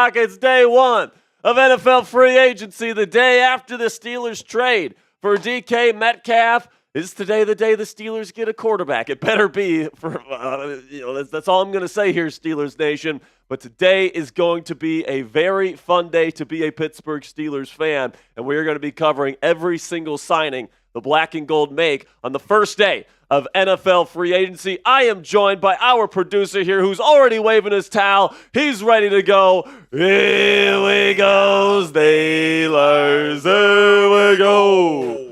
o'clock. It's day one of NFL free agency, the day after the Steelers trade for DK Metcalf. Is today the day the Steelers get a quarterback? It better be. That's all I'm going to say here, Steelers Nation. But today is going to be a very fun day to be a Pittsburgh Steelers fan, and we are going to be covering every single signing the black and gold make on the first day of NFL free agency. I am joined by our producer here who's already waving his towel. He's ready to go. Here we go, Steelers. Here we go.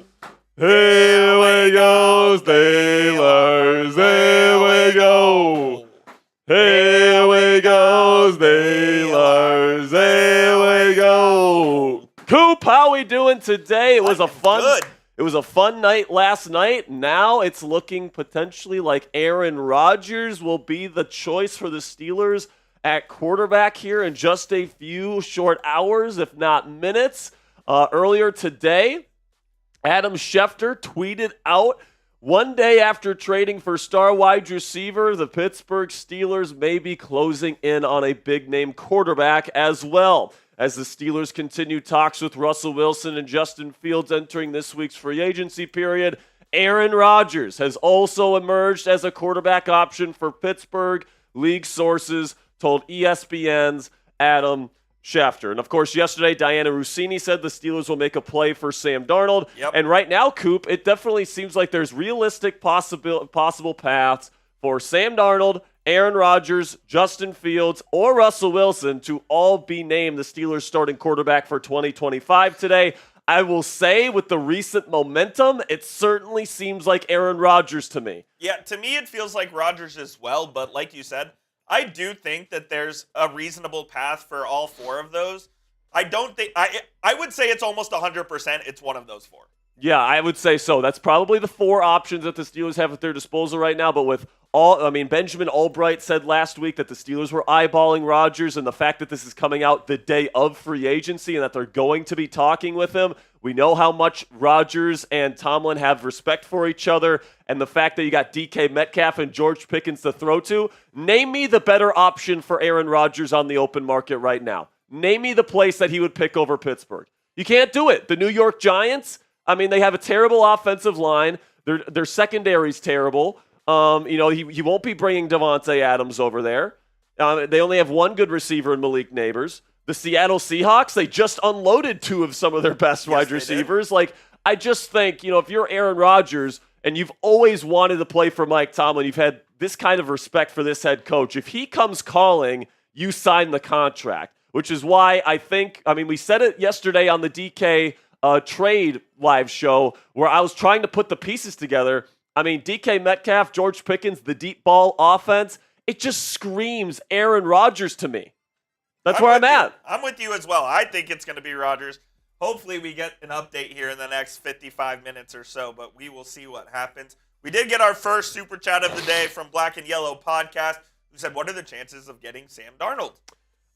Here we go, Steelers. Here we go. Here we go, Steelers. Here we go. Coop, how we doing today? It was a fun night last night. Now it's looking potentially like Aaron Rodgers will be the choice for the Steelers at quarterback here in just a few short hours, if not minutes. Earlier today, Adam Schefter tweeted out, one day after trading for star wide receiver, the Pittsburgh Steelers may be closing in on a big-name quarterback as well. As the Steelers continue talks with Russell Wilson and Justin Fields entering this week's free agency period, Aaron Rodgers has also emerged as a quarterback option for Pittsburgh, league sources told ESPN's Adam Schefter. And, of course, yesterday, Diana Rossini said the Steelers will make a play for Sam Darnold. Yep. And right now, Coop, it definitely seems like there's realistic possible paths for Sam Darnold, Aaron Rodgers, Justin Fields, or Russell Wilson to all be named the Steelers starting quarterback for 2025 today. I will say, with the recent momentum, it certainly seems like Aaron Rodgers to me. Yeah, to me it feels like Rodgers as well, but like you said, I do think that there's a reasonable path for all four of those. I would say it's almost 100% it's one of those four. Yeah, I would say so. That's probably the four options that the Steelers have at their disposal right now. But with Benjamin Albright said last week that the Steelers were eyeballing Rodgers, and the fact that this is coming out the day of free agency and that they're going to be talking with him. We know how much Rodgers and Tomlin have respect for each other, and the fact that you got DK Metcalf and George Pickens to throw to. Name me the better option for Aaron Rodgers on the open market right now. Name me the place that he would pick over Pittsburgh. You can't do it. The New York Giants, they have a terrible offensive line. Their secondary's terrible. He won't be bringing Devontae Adams over there. They only have one good receiver in Malik Neighbors. The Seattle Seahawks, they just unloaded two of some of their best wide receivers. I just think, if you're Aaron Rodgers and you've always wanted to play for Mike Tomlin, you've had this kind of respect for this head coach. If he comes calling, you sign the contract, which is why I think, we said it yesterday on the DK trade live show where I was trying to put the pieces together. DK Metcalf, George Pickens, the deep ball offense, it just screams Aaron Rodgers to me. That's where I'm at. I'm with you as well. I think it's going to be Rodgers. Hopefully we get an update here in the next 55 minutes or so, but we will see what happens. We did get our first super chat of the day from Black and Yellow Podcast, who said, what are the chances of getting Sam Darnold?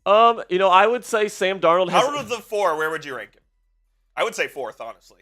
I would say Sam Darnold has... Out of the four, where would you rank him? I would say fourth, honestly.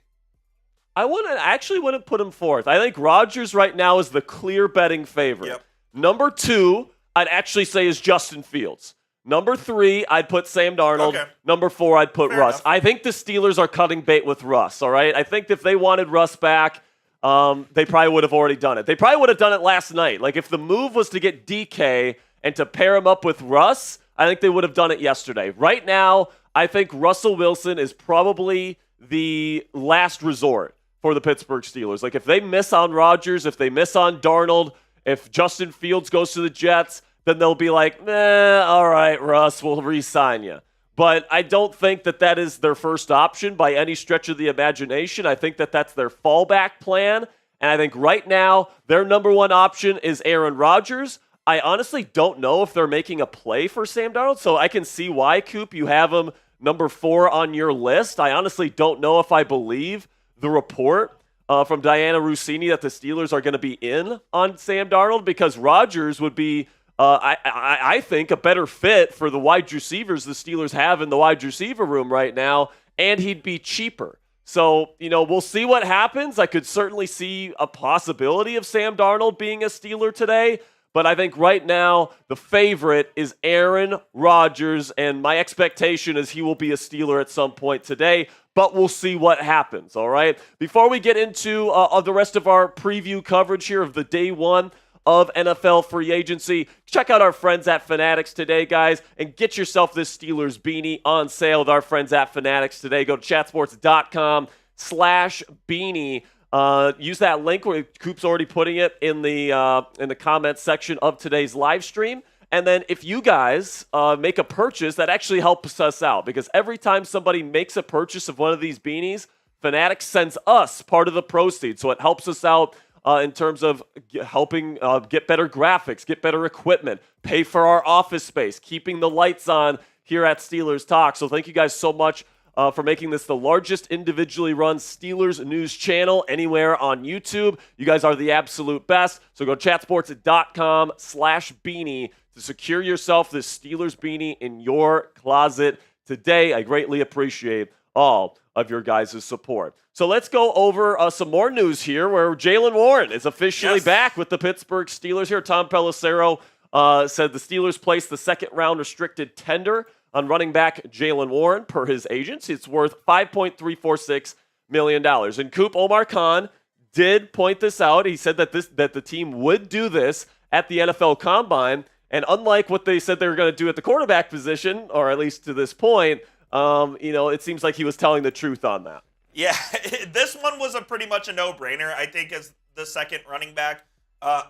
I wouldn't put him fourth. I think Rodgers right now is the clear betting favorite. Yep. Number two, I'd actually say is Justin Fields. Number three, I'd put Sam Darnold. Okay. Number four, I'd put Fair Russ. enough. I think the Steelers are cutting bait with Russ, all right? I think if they wanted Russ back, they probably would have already done it. They probably would have done it last night. If the move was to get DK and to pair him up with Russ, I think they would have done it yesterday. Right now, I think Russell Wilson is probably the last resort for the Pittsburgh Steelers. If they miss on Rodgers, if they miss on Darnold, if Justin Fields goes to the Jets, then they'll be like, all right, Russ, we'll re-sign you. But I don't think that is their first option by any stretch of the imagination. I think that's their fallback plan. And I think right now, their number one option is Aaron Rodgers. I honestly don't know if they're making a play for Sam Darnold, so I can see why, Coop, you have him number 4 on your list. I honestly don't know if I believe the report from Diana Rossini that the Steelers are going to be in on Sam Darnold, because Rodgers would be, I think, a better fit for the wide receivers the Steelers have in the wide receiver room right now, and he'd be cheaper. So, we'll see what happens. I could certainly see a possibility of Sam Darnold being a Steeler today, But I think right now the favorite is Aaron Rodgers, and my expectation is he will be a Steeler at some point today, but we'll see what happens, all right? Before we get into the rest of our preview coverage here of the day one of NFL free agency, check out our friends at Fanatics today, guys, and get yourself this Steelers beanie on sale with our friends at Fanatics today. Go to chatsports.com/beanie. Use that link where Coop's already putting it in the comments section of today's live stream. And then if you guys make a purchase, that actually helps us out, because every time somebody makes a purchase of one of these beanies, Fanatics sends us part of the proceeds. So it helps us out in terms of helping get better graphics, get better equipment, pay for our office space, keeping the lights on here at Steelers Talk. So thank you guys so much for making this the largest individually run Steelers news channel anywhere on YouTube. You guys are the absolute best. So go to chatsports.com/beanie to secure yourself this Steelers beanie in your closet today. I greatly appreciate all of your guys' support. So let's go over some more news here, where Jaylen Warren is officially back with the Pittsburgh Steelers here. Tom Pelissero said the Steelers placed the second-round restricted tender on running back Jaylen Warren per his agents. It's worth $5.346 million. And Coop, Omar Khan did point this out. He said that the team would do this at the NFL Combine. And unlike what they said they were going to do at the quarterback position, or at least to this point, it seems like he was telling the truth on that. Yeah, this one was pretty much a no-brainer. I think as the second running back,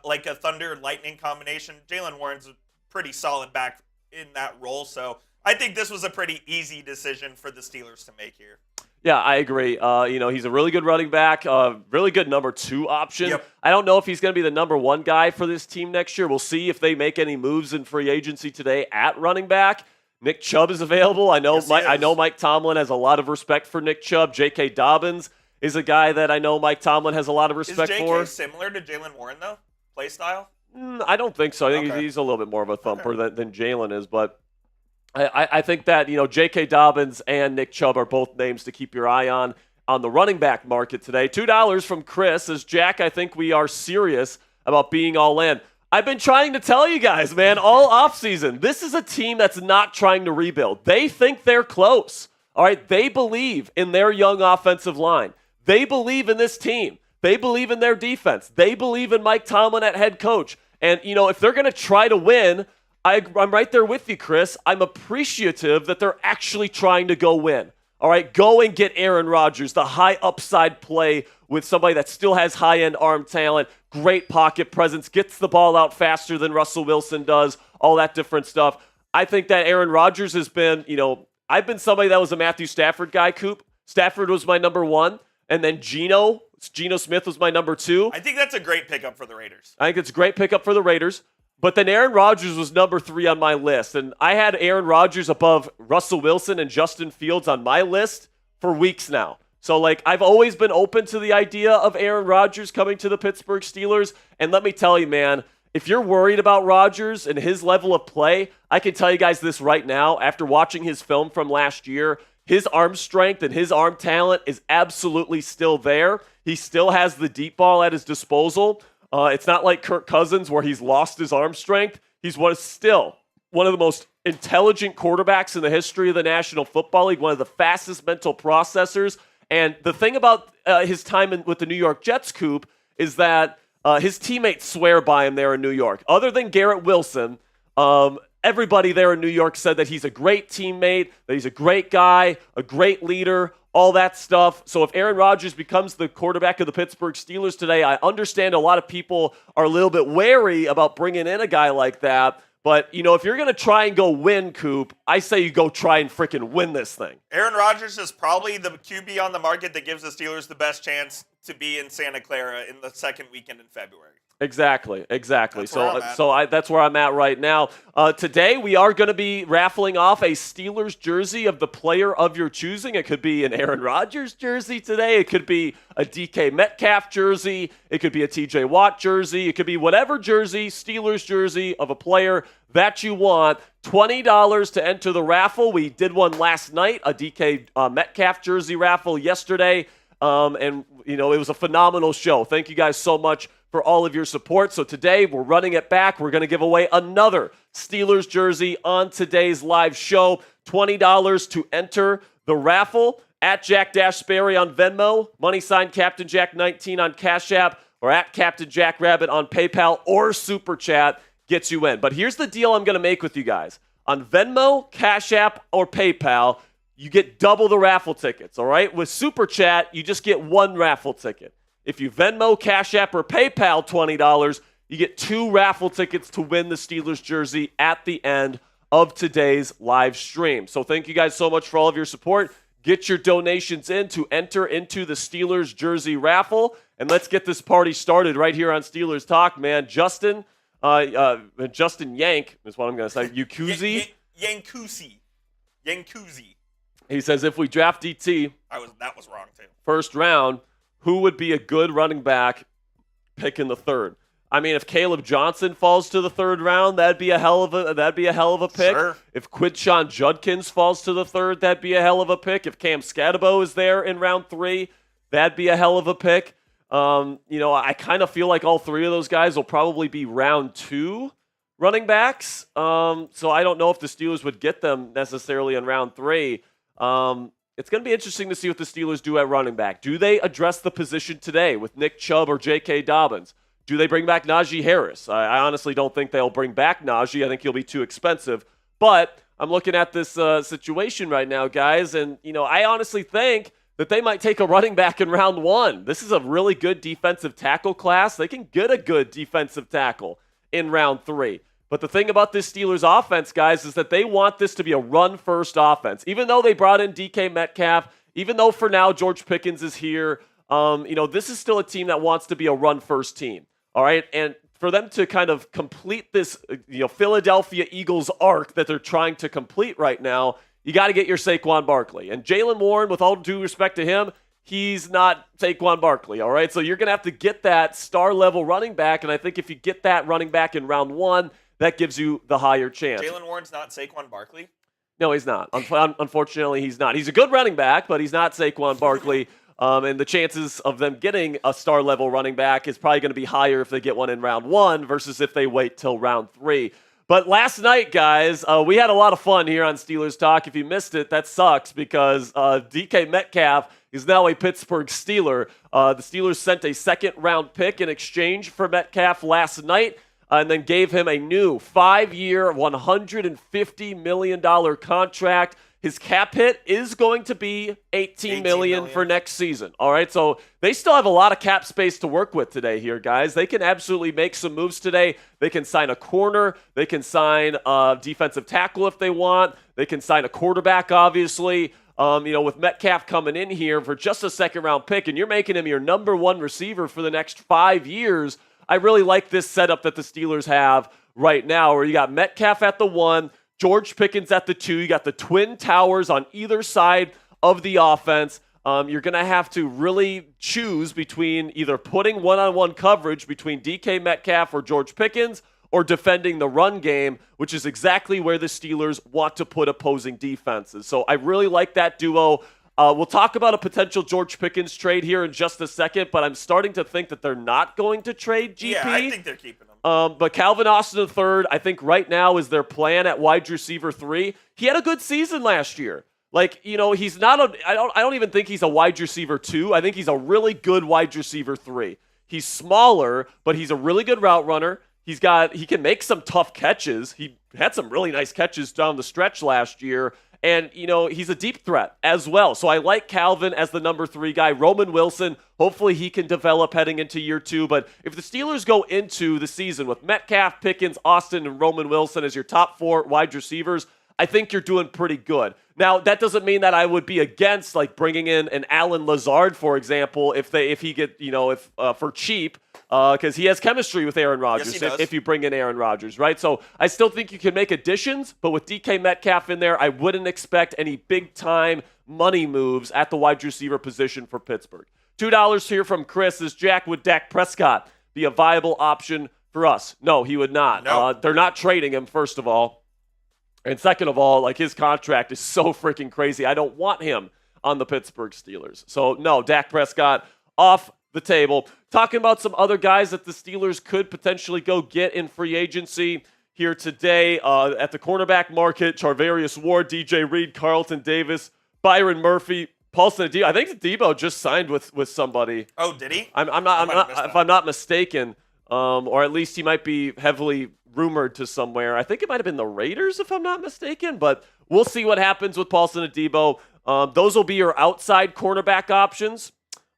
like a Thunder-Lightning combination, Jaylen Warren's a pretty solid back in that role. So I think this was a pretty easy decision for the Steelers to make here. Yeah, I agree. He's a really good running back, really good number 2 option. Yep. I don't know if he's going to be the number 1 guy for this team next year. We'll see if they make any moves in free agency today at running back. Nick Chubb is available. I know Mike Tomlin has a lot of respect for Nick Chubb. J.K. Dobbins is a guy that I know Mike Tomlin has a lot of respect for. Is J.K. similar to Jaylen Warren, though, play style? I don't think so. I think he's a little bit more of a thumper than Jaylen is, but I think that, J.K. Dobbins and Nick Chubb are both names to keep your eye on the running back market today. $2 from Chris says, Jack, I think we are serious about being all in. I've been trying to tell you guys, man, all offseason, this is a team that's not trying to rebuild. They think they're close. All right, they believe in their young offensive line. They believe in this team. They believe in their defense. They believe in Mike Tomlin at head coach. And, if they're going to try to win, I'm right there with you, Chris. I'm appreciative that they're actually trying to go win. All right, go and get Aaron Rodgers, the high upside play with somebody that still has high-end arm talent, great pocket presence, gets the ball out faster than Russell Wilson does, all that different stuff. I think that Aaron Rodgers has been, I've been somebody that was a Matthew Stafford guy, Coop. Stafford was my number 1, and then Geno Smith was my number 2. I think that's a great pickup for the Raiders. I think it's a great pickup for the Raiders. But then Aaron Rodgers was number 3 on my list. And I had Aaron Rodgers above Russell Wilson and Justin Fields on my list for weeks now. So, I've always been open to the idea of Aaron Rodgers coming to the Pittsburgh Steelers. And let me tell you, man, if you're worried about Rodgers and his level of play, I can tell you guys this right now. After watching his film from last year, his arm strength and his arm talent is absolutely still there. He still has the deep ball at his disposal. It's not like Kirk Cousins where he's lost his arm strength. He's still one of the most intelligent quarterbacks in the history of the National Football League, one of the fastest mental processors. And the thing about his time with the New York Jets, Coop, is that his teammates swear by him there in New York. Other than Garrett Wilson, everybody there in New York said that he's a great teammate, that he's a great guy, a great leader, all that stuff. So if Aaron Rodgers becomes the quarterback of the Pittsburgh Steelers today, I understand a lot of people are a little bit wary about bringing in a guy like that. But, if you're going to try and go win, Coop, I say you go try and freaking win this thing. Aaron Rodgers is probably the QB on the market that gives the Steelers the best chance to be in Santa Clara in the second weekend in February. Exactly. That's That's where I'm at right now. Today, we are going to be raffling off a Steelers jersey of the player of your choosing. It could be an Aaron Rodgers jersey today. It could be a DK Metcalf jersey. It could be a TJ Watt jersey. It could be whatever jersey, Steelers jersey of a player that you want. $20 to enter the raffle. We did one last night, a DK Metcalf jersey raffle yesterday. It was a phenomenal show. Thank you guys so much for for all of your support. So today we're running it back. We're going to give away another Steelers jersey on today's live show. $20 to enter the raffle at Jack Sperry on Venmo, money sign Captain Jack 19 on Cashapp, or at Captain Jack Rabbit on PayPal or Super Chat gets you in. But here's the deal I'm going to make with you guys. On Venmo, Cash App, or PayPal, you get double the raffle tickets, all right? With Super Chat, you just get one raffle ticket. If you Venmo, Cash App, or PayPal $20, you get 2 raffle tickets to win the Steelers jersey at the end of today's live stream. So thank you guys so much for all of your support. Get your donations in to enter into the Steelers jersey raffle, and let's get this party started right here on Steelers Talk, man. Justin Yank is what I'm going to say. Yankuzi. Yankuzi. He says, if we draft DT, that was wrong too. First round, who would be a good running back pick in the third? I mean, if Caleb Johnson falls to the third round, that'd be a hell of a pick. Sure. If Quinshon Judkins falls to the third, that'd be a hell of a pick. If Cam Scatabo is there in round 3, that'd be a hell of a pick. I kind of feel like all 3 of those guys will probably be round 2 running backs. So I don't know if the Steelers would get them necessarily in round 3. It's going to be interesting to see what the Steelers do at running back. Do they address the position today with Nick Chubb or J.K. Dobbins? Do they bring back Najee Harris? I honestly don't think they'll bring back Najee. I think he'll be too expensive. But I'm looking at this situation right now, guys, and I honestly think that they might take a running back in round 1. This is a really good defensive tackle class. They can get a good defensive tackle in round 3. But the thing about this Steelers offense, guys, is that they want this to be a run-first offense. Even though they brought in DK Metcalf, even though for now George Pickens is here, this is still a team that wants to be a run-first team. All right, and for them to kind of complete this, Philadelphia Eagles arc that they're trying to complete right now, you got to get your Saquon Barkley. And Jaylen Warren, with all due respect to him, he's not Saquon Barkley, all right? So you're going to have to get that star-level running back, and I think if you get that running back in round 1, that gives you the higher chance. Jaylen Warren's not Saquon Barkley? No, he's not. Unfortunately, he's not. He's a good running back, but he's not Saquon Barkley. And the chances of them getting a star-level running back is probably going to be higher if they get one in round 1 versus if they wait till round 3. But last night, guys, we had a lot of fun here on Steelers Talk. If you missed it, that sucks because DK Metcalf is now a Pittsburgh Steeler. The Steelers sent a second-round pick in exchange for Metcalf last night and then gave him a new 5-year, $150 million contract. His cap hit is going to be $18 million for next season. All right, so they still have a lot of cap space to work with today here, guys. They can absolutely make some moves today. They can sign a corner. They can sign a defensive tackle if they want. They can sign a quarterback, obviously. With Metcalf coming in here for just a second-round pick, and you're making him your number 1 receiver for the next 5 years, I really like this setup that the Steelers have right now, where you got Metcalf at the 1, George Pickens at the 2. You got the twin towers on either side of the offense. You're going to have to really choose between either putting one-on-one coverage between DK Metcalf or George Pickens or defending the run game, which is exactly where the Steelers want to put opposing defenses. So I really like that duo. We'll talk about a potential George Pickens trade here in just a second, but I'm starting to think that they're not going to trade GP. Yeah, I think they're keeping him. But Calvin Austin III, I think right now is their plan at wide receiver 3. He had a good season last year. He's not I don't even think he's a wide receiver 2. I think he's a really good wide receiver 3. He's smaller, but he's a really good route runner. He can make some tough catches. He had some really nice catches down the stretch last year. And, he's a deep threat as well. So I like Calvin as the number 3 guy. Roman Wilson, hopefully he can develop heading into year 2. But if the Steelers go into the season with Metcalf, Pickens, Austin, and Roman Wilson as your top 4 wide receivers, I think you're doing pretty good. Now, that doesn't mean that I would be against bringing in an Alan Lazard, for example, for cheap, because he has chemistry with Aaron Rodgers. Yes, he does. If you bring in Aaron Rodgers, right? So I still think you can make additions, but with DK Metcalf in there, I wouldn't expect any big-time money moves at the wide receiver position for Pittsburgh. $2 here from Chris is, Jack, would Dak Prescott be a viable option for us? No, he would not. No. They're not trading him, first of all. And second of all, his contract is so freaking crazy. I don't want him on the Pittsburgh Steelers. So, no, Dak Prescott off the table. Talking about some other guys that the Steelers could potentially go get in free agency here today at the cornerback market. Charvarius Ward, DJ Reed, Carlton Davis, Byron Murphy, Paulson Adebo. I think Adebo just signed with somebody. Oh, did he? I'm not if I'm not mistaken, or at least he might be heavily rumored to somewhere. I think it might have been the Raiders, if I'm not mistaken. But we'll see what happens with Paulson Adebo. Those will be your outside cornerback options.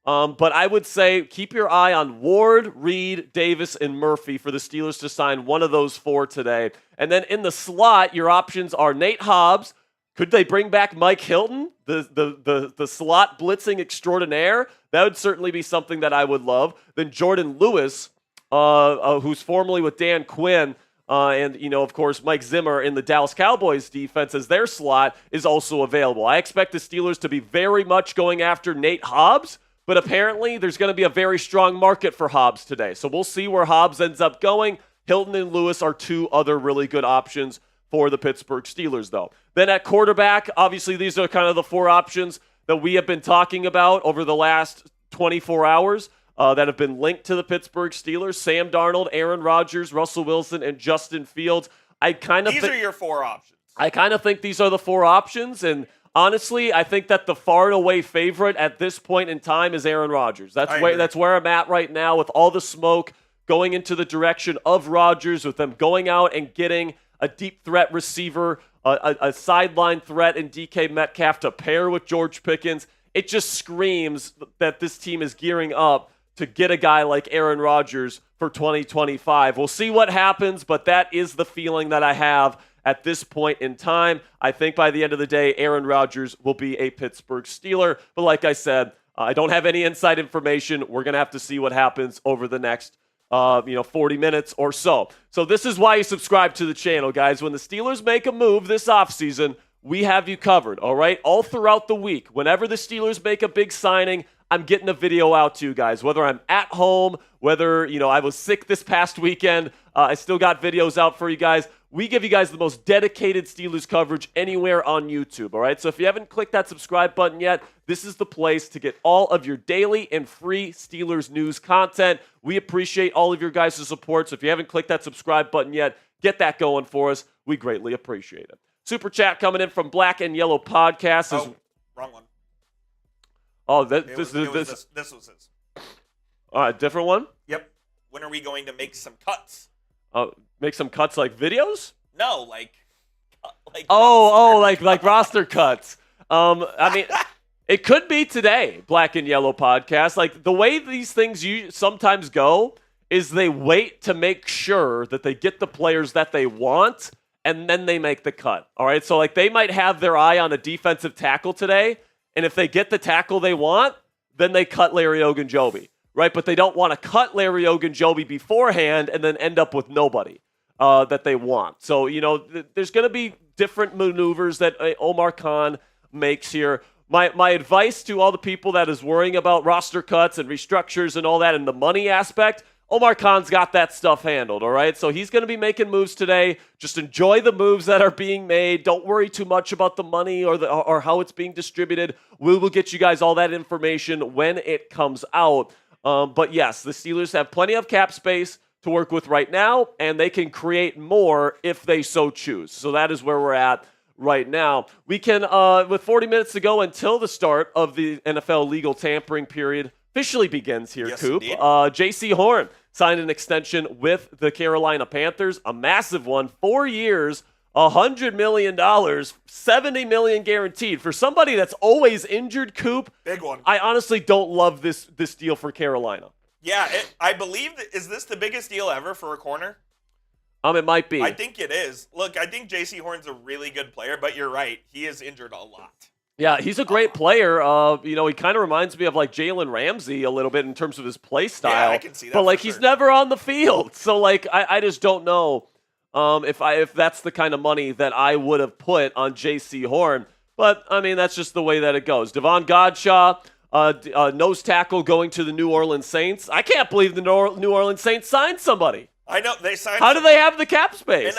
But I would say keep your eye on Ward, Reed, Davis, and Murphy for the Steelers to sign one of those 4 today. And then in the slot, your options are Nate Hobbs. Could they bring back Mike Hilton, the slot blitzing extraordinaire? That would certainly be something that I would love. Then Jordan Lewis, who's formerly with Dan Quinn, and, of course, Mike Zimmer in the Dallas Cowboys defense as their slot is also available. I expect the Steelers to be very much going after Nate Hobbs, but apparently there's going to be a very strong market for Hobbs today. So we'll see where Hobbs ends up going. Hilton and Lewis are 2 other really good options for the Pittsburgh Steelers, though. Then at quarterback, obviously these are kind of the 4 options that we have been talking about over the last 24 hours that have been linked to the Pittsburgh Steelers. Sam Darnold, Aaron Rodgers, Russell Wilson, and Justin Fields. These are your 4 options. I kind of think these are the 4 options, and honestly, I think that the far and away favorite at this point in time is Aaron Rodgers. That's where I'm at right now with all the smoke going into the direction of Rodgers, with them going out and getting a deep threat receiver, a sideline threat in DK Metcalf to pair with George Pickens. It just screams that this team is gearing up to get a guy like Aaron Rodgers for 2025. We'll see what happens, but that is the feeling that I have at this point in time. I think by the end of the day, Aaron Rodgers will be a Pittsburgh Steeler. But like I said, I don't have any inside information. We're going to have to see what happens over the next 40 minutes or so. So this is why you subscribe to the channel, guys. When the Steelers make a move this offseason, we have you covered, all right? All throughout the week, whenever the Steelers make a big signing, I'm getting a video out to you guys, whether I'm at home, whether, I was sick this past weekend. I still got videos out for you guys. We give you guys the most dedicated Steelers coverage anywhere on YouTube, all right? So if you haven't clicked that subscribe button yet, this is the place to get all of your daily and free Steelers news content. We appreciate all of your guys' support. So if you haven't clicked that subscribe button yet, get that going for us. We greatly appreciate it. Super chat coming in from Black and Yellow Podcast. Wrong one. Oh, this was his. All right, different one? Yep. When are we going to make some cuts? Make some cuts like videos? No, like like roster cuts. I mean, it could be today, Black and Yellow Podcast. Like, the way these things sometimes go is they wait to make sure that they get the players that they want, and then they make the cut. All right, so like they might have their eye on a defensive tackle today, and if they get the tackle they want, then they cut Larry Ogenjobi, right? But they don't want to cut Larry Ogenjobi beforehand and then end up with nobody that they want. So, there's going to be different maneuvers that Omar Khan makes here. My advice to all the people that is worrying about roster cuts and restructures and all that and the money aspect, Omar Khan's got that stuff handled, all right? So he's going to be making moves today. Just enjoy the moves that are being made. Don't worry too much about the money or how it's being distributed. We will get you guys all that information when it comes out. But yes, the Steelers have plenty of cap space to work with right now, and they can create more if they so choose. So that is where we're at right now. We can, with 40 minutes to go until the start of the NFL legal tampering period officially begins here, yes, Coop. Indeed. J.C. Horn signed an extension with the Carolina Panthers, a massive one, 4 years, $100 million, $70 million guaranteed. For somebody that's always injured, Coop, big one. I honestly don't love this deal for Carolina. Yeah, I believe is this the biggest deal ever for a corner? It might be. I think it is. Look, I think J.C. Horn's a really good player, but you're right. He is injured a lot. Yeah, he's a great player. He kind of reminds me of like Jalen Ramsey a little bit in terms of his play style. Yeah, I can see that. But like he's never on the field, so like I just don't know if that's the kind of money that I would have put on J.C. Horn. But I mean that's just the way that it goes. Devon Godshaw, nose tackle going to the New Orleans Saints. I can't believe the New Orleans Saints signed somebody. I know they signed. How do they have the cap space?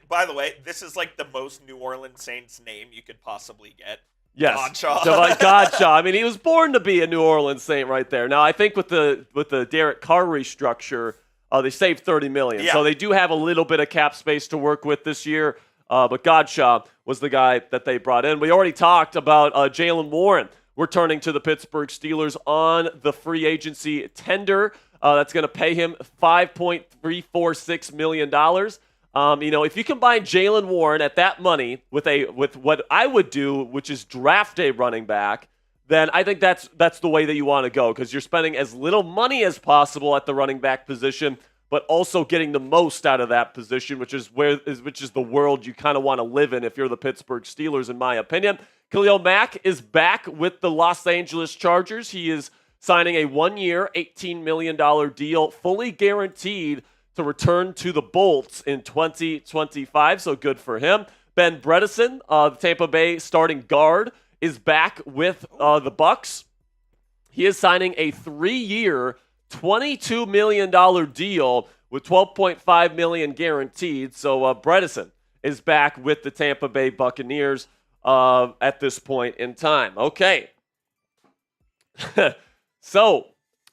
By the way, this is like the most New Orleans Saints name you could possibly get. Yes, Godshaw. Godshaw. I mean, he was born to be a New Orleans Saint right there. Now, I think with the Derek Carr restructure, they saved $30 million. Yeah. So they do have a little bit of cap space to work with this year. But Godshaw was the guy that they brought in. We already talked about Jaylen Warren returning to the Pittsburgh Steelers on the free agency tender. That's going to pay him $5.346 million. If you combine Jaylen Warren at that money with what I would do, which is draft a running back, then I think that's the way that you want to go, because you're spending as little money as possible at the running back position, but also getting the most out of that position, which is the world you kind of want to live in if you're the Pittsburgh Steelers, in my opinion. Khalil Mack is back with the Los Angeles Chargers. He is signing a 1-year, $18 million deal, fully guaranteed to return to the Bolts in 2025, so good for him. Ben Bredeson, the Tampa Bay starting guard, is back with the Bucs. He is signing a 3-year, $22 million deal with $12.5 million guaranteed. So Bredeson is back with the Tampa Bay Buccaneers at this point in time. Okay. So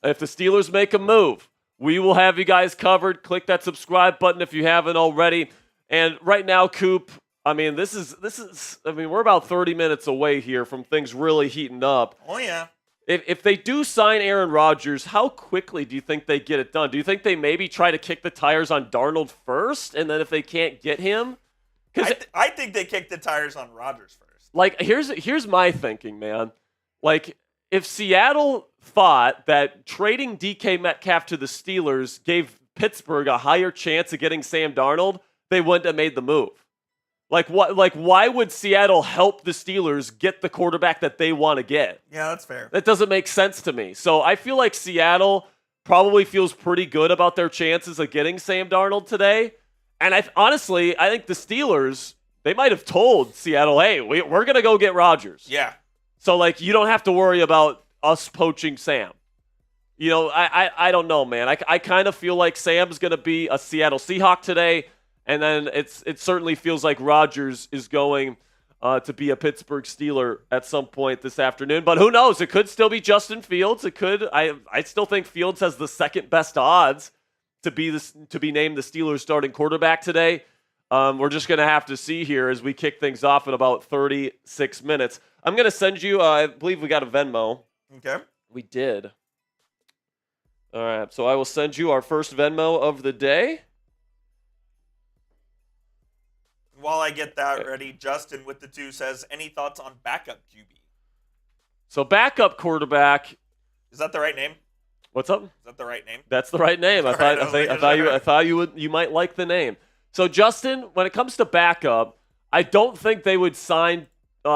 if the Steelers make a move, we will have you guys covered. Click that subscribe button if you haven't already. And right now, Coop, I mean, we're about 30 minutes away here from things really heating up. Oh, yeah. If they do sign Aaron Rodgers, how quickly do you think they get it done? Do you think they maybe try to kick the tires on Darnold first, and then if they can't get him? I think they kick the tires on Rodgers first. Like, here's my thinking, man. Like, if Seattle thought that trading DK Metcalf to the Steelers gave Pittsburgh a higher chance of getting Sam Darnold, they wouldn't have made the move. Why would Seattle help the Steelers get the quarterback that they want to get? Yeah, that's fair. That doesn't make sense to me. So I feel like Seattle probably feels pretty good about their chances of getting Sam Darnold today. And honestly, I think the Steelers, they might have told Seattle, hey, we're going to go get Rodgers. Yeah. So, you don't have to worry about us poaching Sam. I don't know, man. I kind of feel like Sam's going to be a Seattle Seahawk today. And then it certainly feels like Rodgers is going to be a Pittsburgh Steeler at some point this afternoon. But who knows? It could still be Justin Fields. It could. I still think Fields has the second best odds to be named the Steelers starting quarterback today. We're just going to have to see here as we kick things off in about 36 minutes. I'm going to send you, I believe we got a Venmo. Okay. We did. All right. So I will send you our first Venmo of the day. While I get that ready, Justin with the 2 says, any thoughts on backup QB? So backup quarterback. Is that the right name? What's up? Is that the right name? That's the right name. I thought you might like the name. So Justin, when it comes to backup, I don't think they would sign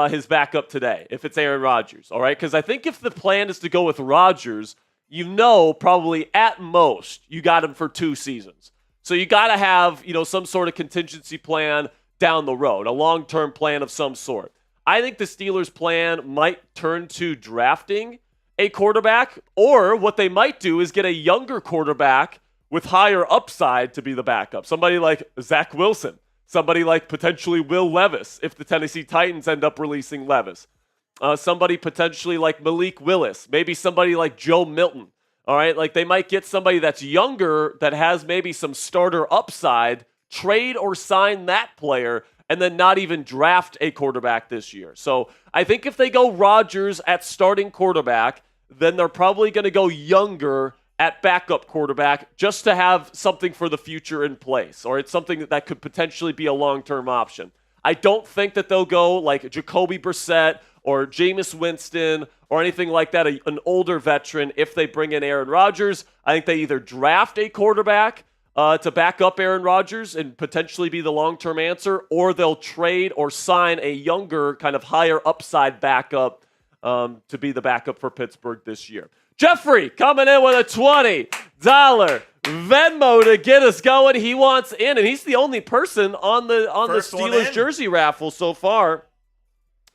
his backup today if it's Aaron Rodgers. All right, because I think if the plan is to go with Rodgers, probably at most you got him for 2 seasons. So you got to have some sort of contingency plan down the road, a long-term plan of some sort. I think the Steelers' plan might turn to drafting a quarterback, or what they might do is get a younger quarterback with higher upside to be the backup. Somebody like Zach Wilson, somebody like potentially Will Levis if the Tennessee Titans end up releasing Levis. Somebody potentially like Malik Willis, maybe somebody like Joe Milton. All right, they might get somebody that's younger that has maybe some starter upside, trade or sign that player, and then not even draft a quarterback this year. So I think if they go Rodgers at starting quarterback, then they're probably going to go younger at backup quarterback just to have something for the future in place, or it's something that could potentially be a long-term option. I don't think that they'll go like Jacoby Brissett or Jameis Winston or anything like that, an older veteran, if they bring in Aaron Rodgers. I think they either draft a quarterback to back up Aaron Rodgers and potentially be the long-term answer, or they'll trade or sign a younger, kind of higher upside backup to be the backup for Pittsburgh this year. Jeffrey coming in with a $20 Venmo to get us going. He wants in, and he's the only person on the Steelers jersey raffle so far.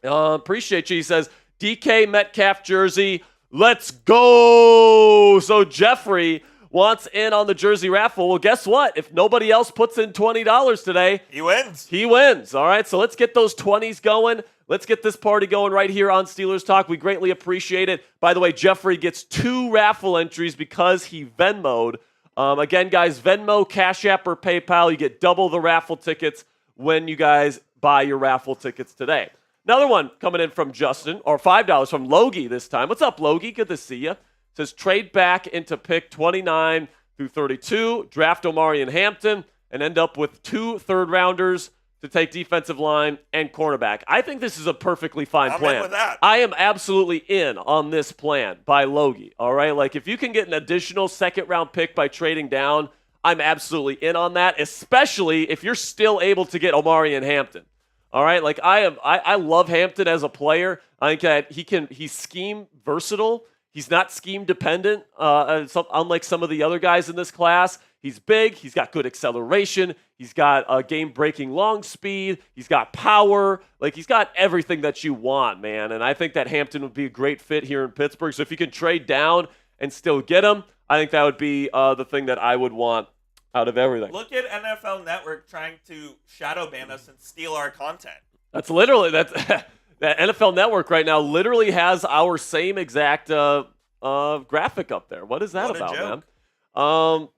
Appreciate you. He says, DK Metcalf jersey, let's go. So Jeffrey wants in on the jersey raffle. Well, guess what? If nobody else puts in $20 today, he wins. He wins. All right, so let's get those 20s going. Let's get this party going right here on Steelers Talk. We greatly appreciate it. By the way, Jeffrey gets 2 raffle entries because he Venmo'd. Again, guys, Venmo, Cashapp, or PayPal. You get double the raffle tickets when you guys buy your raffle tickets today. Another one coming in from Justin, or $5 from Logie this time. What's up, Logie? Good to see you. Says trade back into pick 29 through 32, draft Omar and Hampton, and end up with 2 third-rounders to take defensive line and cornerback. I think this is a perfectly fine plan. I'm in with that. I am absolutely in on this plan by Logie, all right? Like, if you can get an additional second-round pick by trading down, I'm absolutely in on that, especially if you're still able to get Omari and Hampton. All right, like I love Hampton as a player. I think that he's scheme versatile. He's not scheme dependent, unlike some of the other guys in this class. He's big. He's got good acceleration. He's got a game-breaking long speed. He's got power. Like, he's got everything that you want, man. And I think that Hampton would be a great fit here in Pittsburgh. So if you can trade down and still get him, I think that would be the thing that I would want out of everything. Look at NFL Network trying to shadow ban us and steal our content. That's literally that NFL Network right now literally has our same exact graphic up there. What is that about, man?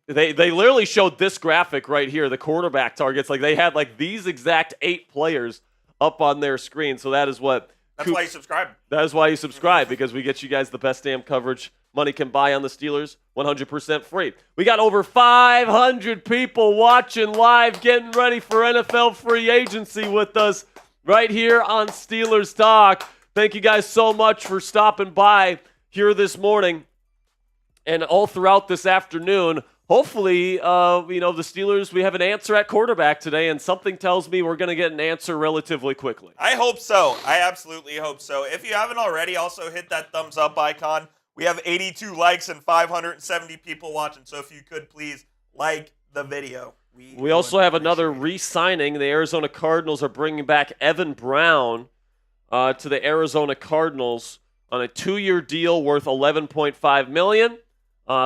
They literally showed this graphic right here, the quarterback targets. Like, they had like these exact 8 players up on their screen. So that is what. That's why you subscribe. That is why you subscribe, because we get you guys the best damn coverage money can buy on the Steelers, 100% free. We got over 500 people watching live, getting ready for NFL free agency with us right here on Steelers Talk. Thank you guys so much for stopping by here this morning and all throughout this afternoon. Hopefully, the Steelers, we have an answer at quarterback today, and something tells me we're going to get an answer relatively quickly. I hope so. I absolutely hope so. If you haven't already, also hit that thumbs up icon. We have 82 likes and 570 people watching, so if you could please like the video. We also have another re-signing. The Arizona Cardinals are bringing back Evan Brown to the Arizona Cardinals on a 2-year deal worth $11.5 million.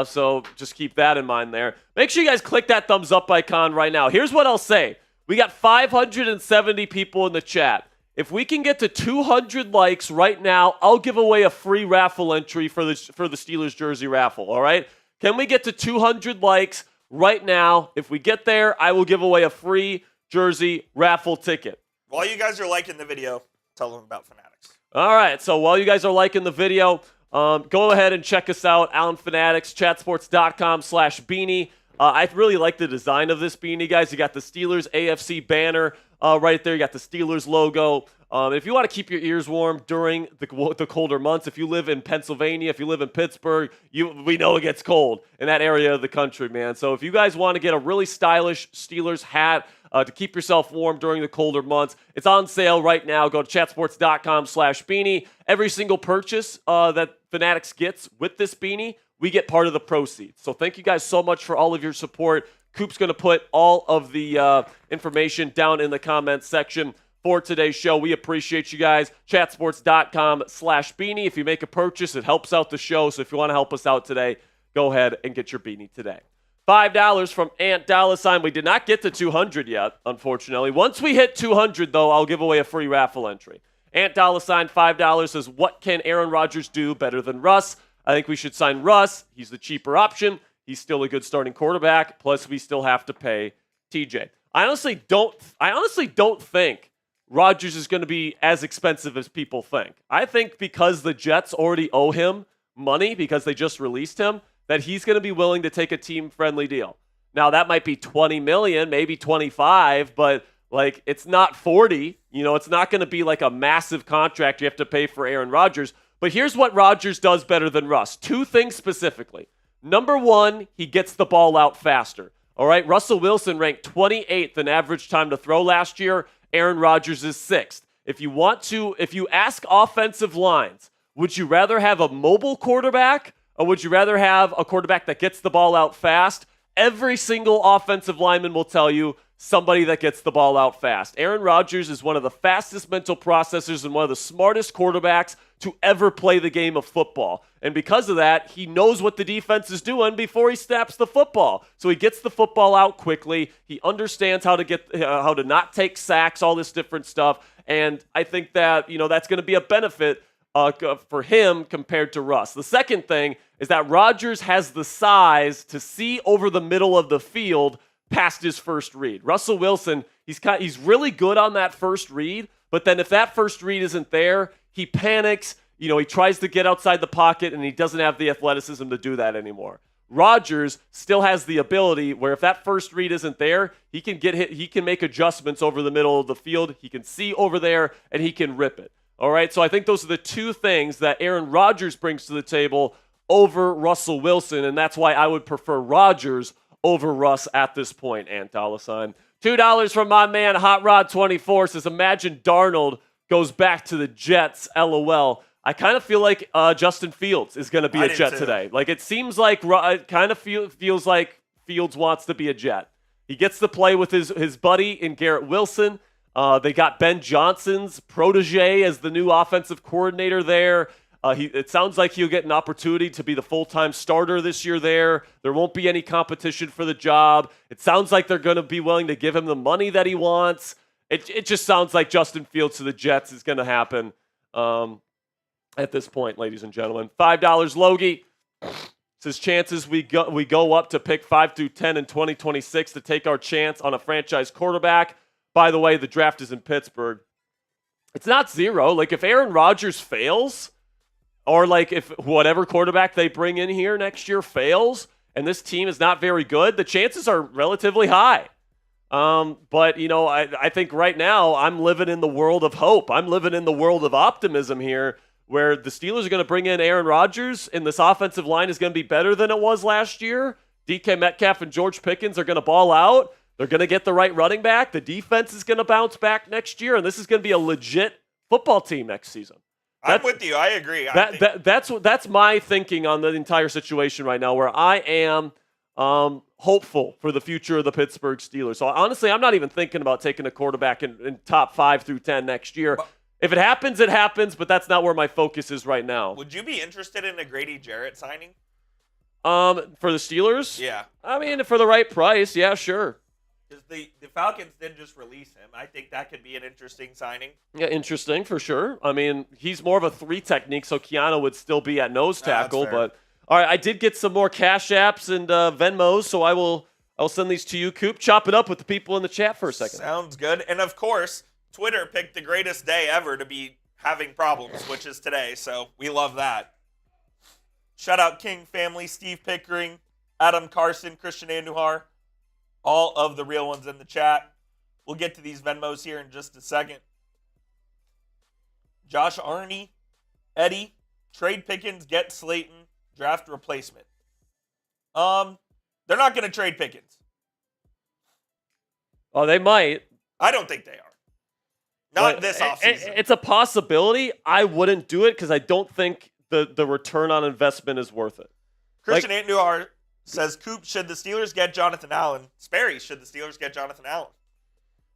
So just keep that in mind there. Make sure you guys click that thumbs up icon right now. Here's what I'll say. We got 570 people in the chat. If we can get to 200 likes right now, I'll give away a free raffle entry for the Steelers jersey raffle, all right? Can we get to 200 likes right now? If we get there, I will give away a free jersey raffle ticket. While you guys are liking the video, tell them about Fanatics. All right, so while you guys are liking the video, go ahead and check us out on Fanatics, chatsports.com/beanie. I really like the design of this beanie, guys. You got the Steelers AFC banner right there. You got the Steelers logo. If you want to keep your ears warm during the colder months, if you live in Pennsylvania, if you live in Pittsburgh, we know it gets cold in that area of the country, man. So if you guys want to get a really stylish Steelers hat to keep yourself warm during the colder months, it's on sale right now. Go to chatsports.com/beanie. Every single purchase that Fanatics gets with this beanie, we get part of the proceeds. So thank you guys so much for all of your support. Coop's going to put all of the information down in the comments section for today's show. We appreciate you guys. Chatsports.com/beanie. If you make a purchase, it helps out the show. So if you want to help us out today, go ahead and get your beanie today. $5 from Ant $. We did not get to 200 yet, unfortunately. Once we hit 200, though, I'll give away a free raffle entry. Ant $, $5 says, what can Aaron Rodgers do better than Russ? I think we should sign Russ. He's the cheaper option. He's still a good starting quarterback. Plus, we still have to pay TJ. I honestly don't think Rodgers is going to be as expensive as people think. I think because the Jets already owe him money because they just released him, that he's going to be willing to take a team-friendly deal. Now, that might be $20 million, maybe $25, but like it's not 40. It's not going to be like a massive contract you have to pay for Aaron Rodgers. But here's what Rodgers does better than Russ. 2 things specifically. Number 1, he gets the ball out faster. All right, Russell Wilson ranked 28th in average time to throw last year. Aaron Rodgers is 6th. If you ask offensive lines, would you rather have a mobile quarterback or would you rather have a quarterback that gets the ball out fast? Every single offensive lineman will tell you somebody that gets the ball out fast. Aaron Rodgers is one of the fastest mental processors and one of the smartest quarterbacks to ever play the game of football. And because of that, he knows what the defense is doing before he snaps the football. So he gets the football out quickly. He understands how to not take sacks, all this different stuff. And I think that, that's going to be a benefit for him compared to Russ. The second thing is that Rodgers has the size to see over the middle of the field past his first read. Russell Wilson, he's really good on that first read, but then if that first read isn't there, he panics. He tries to get outside the pocket, and he doesn't have the athleticism to do that anymore. Rodgers still has the ability where if that first read isn't there, he can get hit. He can make adjustments over the middle of the field. He can see over there, and he can rip it. All right, so I think those are the two things that Aaron Rodgers brings to the table over Russell Wilson, and that's why I would prefer Rodgers over Russ at this point, Ant Dollar$. $2 from my man Hot Rod 24 says, imagine Darnold goes back to the Jets, LOL. I kind of feel like Justin Fields is going to be a Jet today. Like, it seems like it kind of feels like Fields wants to be a Jet. He gets to play with his buddy in Garrett Wilson. They got Ben Johnson's protege as the new offensive coordinator there. It sounds like he'll get an opportunity to be the full-time starter this year there. There won't be any competition for the job. It sounds like they're going to be willing to give him the money that he wants. It just sounds like Justin Fields to the Jets is going to happen at this point, ladies and gentlemen. $5 Logie says chances we go up to pick 5 through 10 in 2026 to take our chance on a franchise quarterback. By the way, the draft is in Pittsburgh. It's not zero. Like, if Aaron Rodgers fails, or like if whatever quarterback they bring in here next year fails, and this team is not very good, the chances are relatively high. But, I think right now I'm living in the world of hope. I'm living in the world of optimism here, where the Steelers are going to bring in Aaron Rodgers, and this offensive line is going to be better than it was last year. DK Metcalf and George Pickens are going to ball out. They're going to get the right running back. The defense is going to bounce back next year, and this is going to be a legit football team next season. I'm with you. I agree. That's my thinking on the entire situation right now, where I am hopeful for the future of the Pittsburgh Steelers. So honestly, I'm not even thinking about taking a quarterback in top 5 through 10 next year. If it happens, it happens, but that's not where my focus is right now. Would you be interested in a Grady Jarrett signing? For the Steelers? Yeah. I mean, for the right price, yeah, sure. Because the Falcons did just release him. I think that could be an interesting signing. Yeah, interesting for sure. I mean, he's more of a 3 technique, so Keanu would still be at nose tackle. But all right, I did get some more Cash Apps and Venmos, so I'll send these to you, Coop. Chop it up with the people in the chat for a second. Sounds good. And of course, Twitter picked the greatest day ever to be having problems, which is today. So we love that. Shout out King family, Steve Pickering, Adam Carson, Christian Andujar. All of the real ones in the chat. We'll get to these Venmos here in just a second. Josh Arney, Eddie, trade Pickens, get Slayton, draft replacement. They're not going to trade Pickens. Oh, they might. I don't think they are. Not this offseason. It's a possibility. I wouldn't do it because I don't think the return on investment is worth it. Christian Andujar says, Coop, should the Steelers get Jonathan Allen? Sperry, should the Steelers get Jonathan Allen?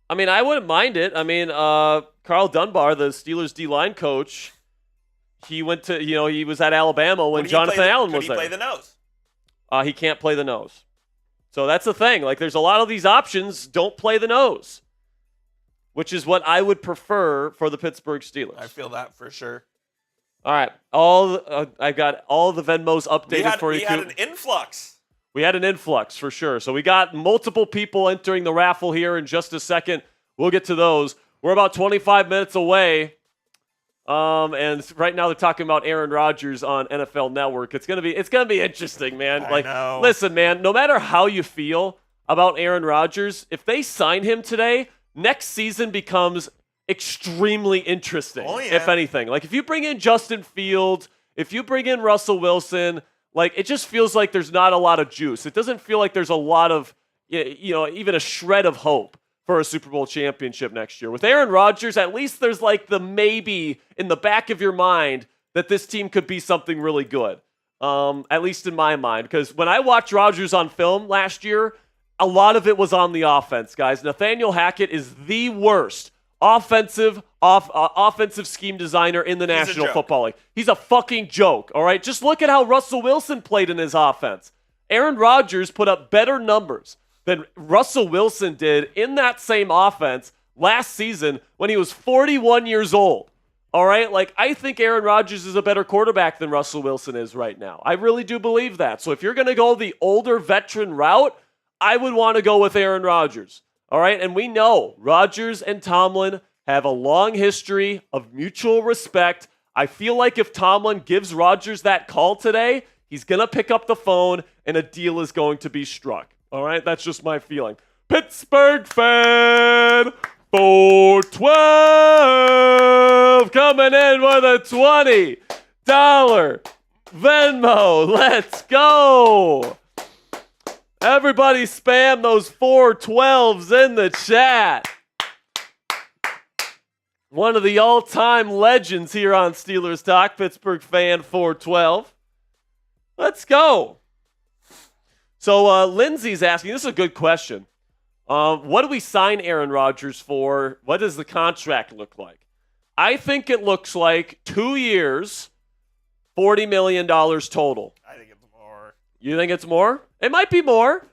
I mean, I wouldn't mind it. I mean, Carl Dunbar, the Steelers D-line coach, he went to, he was at Alabama when Jonathan Allen was there. Could he play the nose? He can't play the nose. So that's the thing. Like, there's a lot of these options. Don't play the nose, which is what I would prefer for the Pittsburgh Steelers. I feel that for sure. All right. I've got all the Venmos updated for you. We had an influx. We had an influx for sure. So we got multiple people entering the raffle here in just a second. We'll get to those. We're about 25 minutes away. And right now they're talking about Aaron Rodgers on NFL Network. It's gonna be interesting, man. I know. Listen, man, no matter how you feel about Aaron Rodgers, if they sign him today, next season becomes extremely interesting, if anything. Like, if you bring in Justin Fields, if you bring in Russell Wilson, like, it just feels like there's not a lot of juice. It doesn't feel like there's a lot of, even a shred of hope for a Super Bowl championship next year. With Aaron Rodgers, at least there's like the maybe in the back of your mind that this team could be something really good. At least in my mind. Because when I watched Rodgers on film last year, a lot of it was on the offense, guys. Nathaniel Hackett is the worst offensive scheme designer in the National Football League. He's a fucking joke, all right? Just look at how Russell Wilson played in his offense. Aaron Rodgers put up better numbers than Russell Wilson did in that same offense last season when he was 41 years old. All right? Like, I think Aaron Rodgers is a better quarterback than Russell Wilson is right now. I really do believe that. So if you're going to go the older veteran route, I would want to go with Aaron Rodgers. All right? And we know Rodgers and Tomlin have a long history of mutual respect. I feel like if Tomlin gives Rodgers that call today, he's going to pick up the phone and a deal is going to be struck. All right? That's just my feeling. Pittsburgh fan 412 coming in with a $20 Venmo. Let's go. Everybody spam those 412s in the chat. One of the all-time legends here on Steelers Talk, Pittsburgh fan 412. Let's go. So Lindsay's asking, this is a good question. What do we sign Aaron Rodgers for? What does the contract look like? I think it looks like 2 years, $40 million total. I think it's more. You think it's more? It might be more.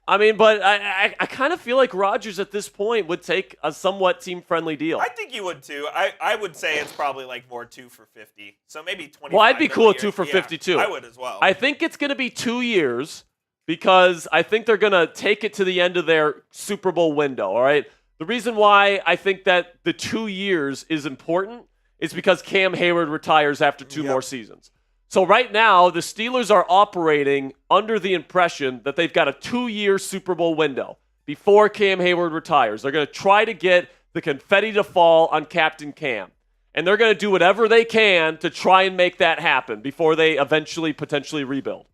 I mean, but I kind of feel like Rodgers at this point would take a somewhat team-friendly deal. I think you would too. I would say it's probably like more 2 for $50. So maybe 20. Well, I'd be cool with 2 for $50 too. I would as well. I think it's going to be 2 years because I think they're going to take it to the end of their Super Bowl window, all right? The reason why I think that the 2 years is important is because Cam Hayward retires after two more seasons. So right now, the Steelers are operating under the impression that they've got a 2-year Super Bowl window before Cam Hayward retires. They're going to try to get the confetti to fall on Captain Cam. And they're going to do whatever they can to try and make that happen before they eventually potentially rebuild.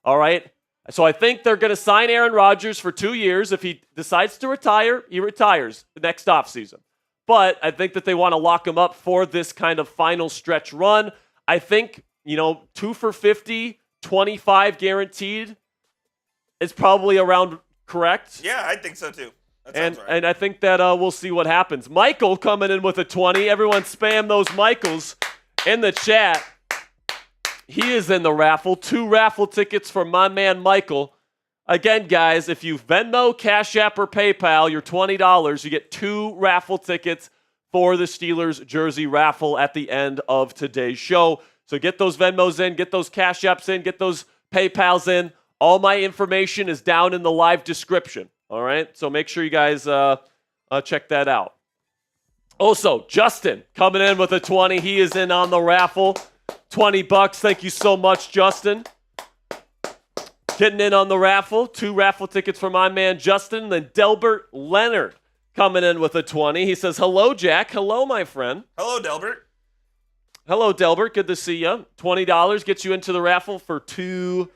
All right? So I think they're going to sign Aaron Rodgers for 2 years. If he decides to retire, he retires the next offseason. But I think that they want to lock him up for this kind of final stretch run. I think, 2 for $50, 25 guaranteed is probably around correct. Yeah, I think so too. That sounds right. And I think that we'll see what happens. Michael coming in with a 20. Everyone spam those Michaels in the chat. He is in the raffle. 2 raffle tickets for my man Michael. Again, guys, if you Venmo, Cashapp, or PayPal, your $20, you get 2 raffle tickets for the Steelers jersey raffle at the end of today's show. So get those Venmos in, get those Cash Apps in, get those PayPals in. All my information is down in the live description. All right? So make sure you guys check that out. Also, Justin coming in with a 20. He is in on the raffle. $20. Thank you so much, Justin. Getting in on the raffle. 2 raffle tickets for my man, Justin. Then Delbert Leonard coming in with a 20. He says, hello, Jack. Hello, my friend. Hello, Delbert. Hello, Delbert. Good to see you. $20 gets you into the raffle for 2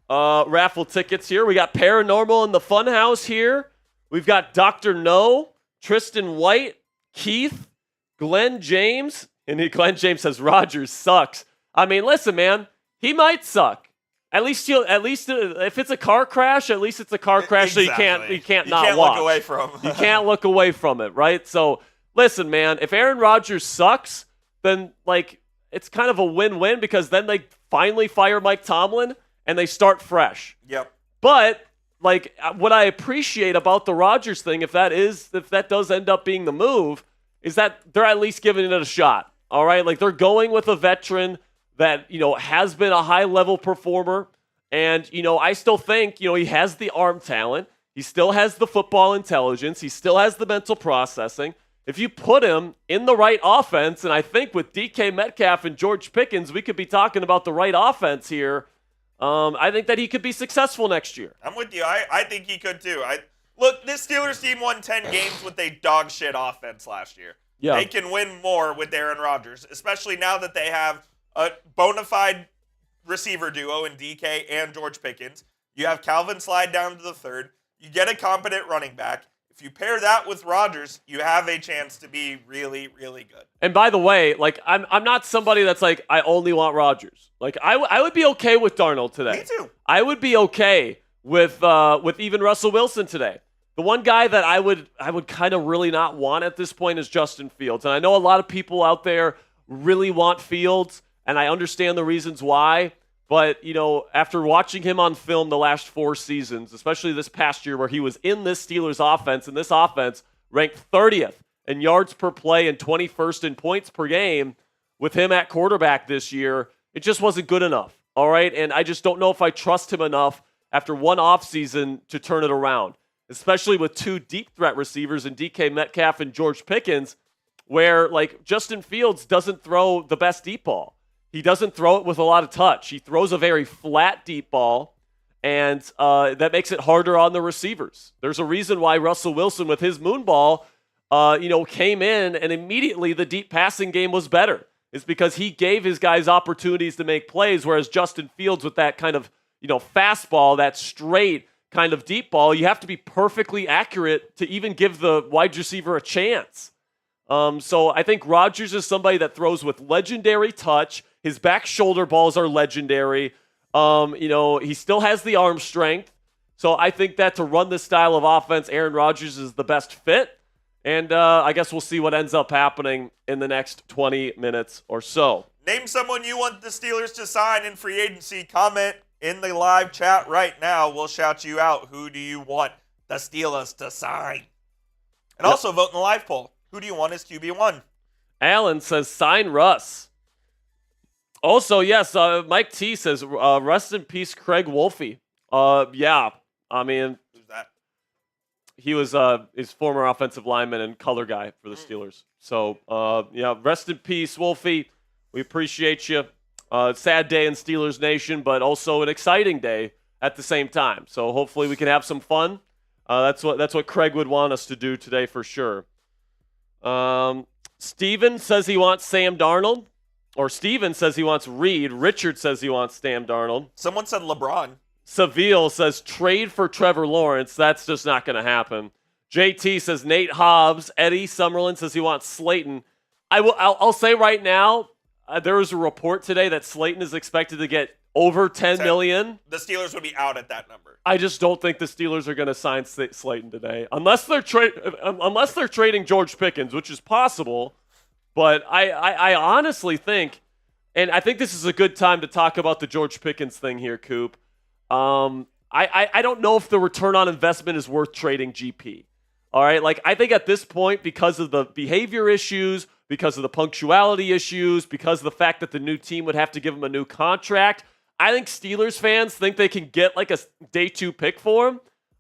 raffle tickets here. We got Paranormal in the Funhouse here. We've got Dr. No, Tristan White, Keith, Glenn James. And Glenn James says Rodgers sucks. I mean, listen, man. He might suck. At least if it's a car crash, at least it's a car crash, exactly. So you can't not watch. Look away from. You can't look away from it, right? So listen, man. If Aaron Rodgers sucks, then it's kind of a win-win because then they finally fire Mike Tomlin and they start fresh. Yep. But what I appreciate about the Rodgers thing, if that does end up being the move, is that they're at least giving it a shot. All right, they're going with a veteran that has been a high-level performer, and I still think he has the arm talent, he still has the football intelligence, he still has the mental processing. If you put him in the right offense, and I think with DK Metcalf and George Pickens, we could be talking about the right offense here. I think that he could be successful next year. I'm with you. I think he could too. Look, this Steelers team won 10 games with a dog shit offense last year. Yeah. They can win more with Aaron Rodgers, especially now that they have a bona fide receiver duo in DK and George Pickens. You have Calvin slide down to the 3rd. You get a competent running back. If you pair that with Rodgers, you have a chance to be really, really good. And by the way, I'm not somebody that's I only want Rodgers. I would be okay with Darnold today. Me too. I would be okay with even Russell Wilson today. The one guy that I would kind of really not want at this point is Justin Fields. And I know a lot of people out there really want Fields, and I understand the reasons why. But, after watching him on film the last 4 seasons, especially this past year where he was in this Steelers offense, and this offense ranked 30th in yards per play and 21st in points per game with him at quarterback this year, it just wasn't good enough, all right? And I just don't know if I trust him enough after one offseason to turn it around, especially with 2 deep threat receivers in DK Metcalf and George Pickens, where, Justin Fields doesn't throw the best deep ball. He doesn't throw it with a lot of touch. He throws a very flat deep ball, and that makes it harder on the receivers. There's a reason why Russell Wilson with his moon ball, came in and immediately the deep passing game was better. It's because he gave his guys opportunities to make plays, whereas Justin Fields with that kind of, fastball, that straight kind of deep ball, you have to be perfectly accurate to even give the wide receiver a chance. So I think Rodgers is somebody that throws with legendary touch. His back shoulder balls are legendary. He still has the arm strength. So I think that to run this style of offense, Aaron Rodgers is the best fit. And I guess we'll see what ends up happening in the next 20 minutes or so. Name someone you want the Steelers to sign in free agency. Comment in the live chat right now. We'll shout you out. Who do you want the Steelers to sign? And also vote in the live poll. Who do you want as QB1? Alan says, sign Russ. Also, yes, Mike T says, rest in peace, Craig Wolfe. Yeah, I mean, who's that? He was his former offensive lineman and color guy for the Steelers. So, rest in peace, Wolfe. We appreciate you. Sad day in Steelers Nation, but also an exciting day at the same time. So hopefully we can have some fun. That's what Craig would want us to do today for sure. Steven says he wants Sam Darnold. Or Steven says he wants Reed. Richard says he wants Sam Darnold. Someone said LeBron. Seville says trade for Trevor Lawrence. That's just not going to happen. JT says Nate Hobbs. Eddie Summerlin says he wants Slayton. I'll say right now, there was a report today that Slayton is expected to get over $10 million. The Steelers would be out at that number. I just don't think the Steelers are going to sign Slayton today, unless they're trading George Pickens, which is possible. But I honestly think, and I think this is a good time to talk about the George Pickens thing here, Coop. I don't know if the return on investment is worth trading GP. All right, I think at this point, because of the behavior issues, because of the punctuality issues, because of the fact that the new team would have to give him a new contract, I think Steelers fans think they can get a day 2 pick for him.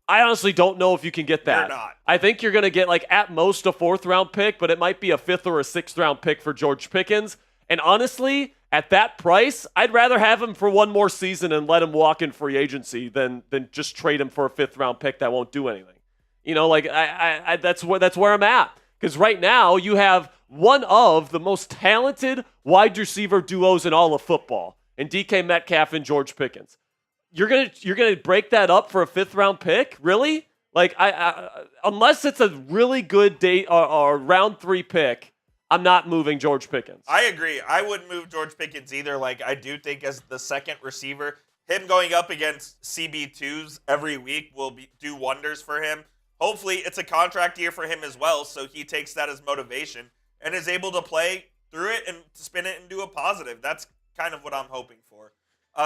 I honestly don't know if you can get that. You're not. I think you're going to get at most a 4th round pick, but it might be a 5th or a 6th round pick for George Pickens. And honestly, at that price, I'd rather have him for one more season and let him walk in free agency than just trade him for a 5th round pick that won't do anything. That's where I'm at. Because right now you have one of the most talented wide receiver duos in all of football, in DK Metcalf and George Pickens. You're gonna break that up for a 5th round pick? Really? Unless it's a really good day or round 3 pick, I'm not moving George Pickens. I agree. I wouldn't move George Pickens either. I do think as the second receiver, him going up against CB2s every week will do wonders for him. Hopefully, it's a contract year for him as well, so he takes that as motivation and is able to play through it and spin it into a positive. That's kind of what I'm hoping for.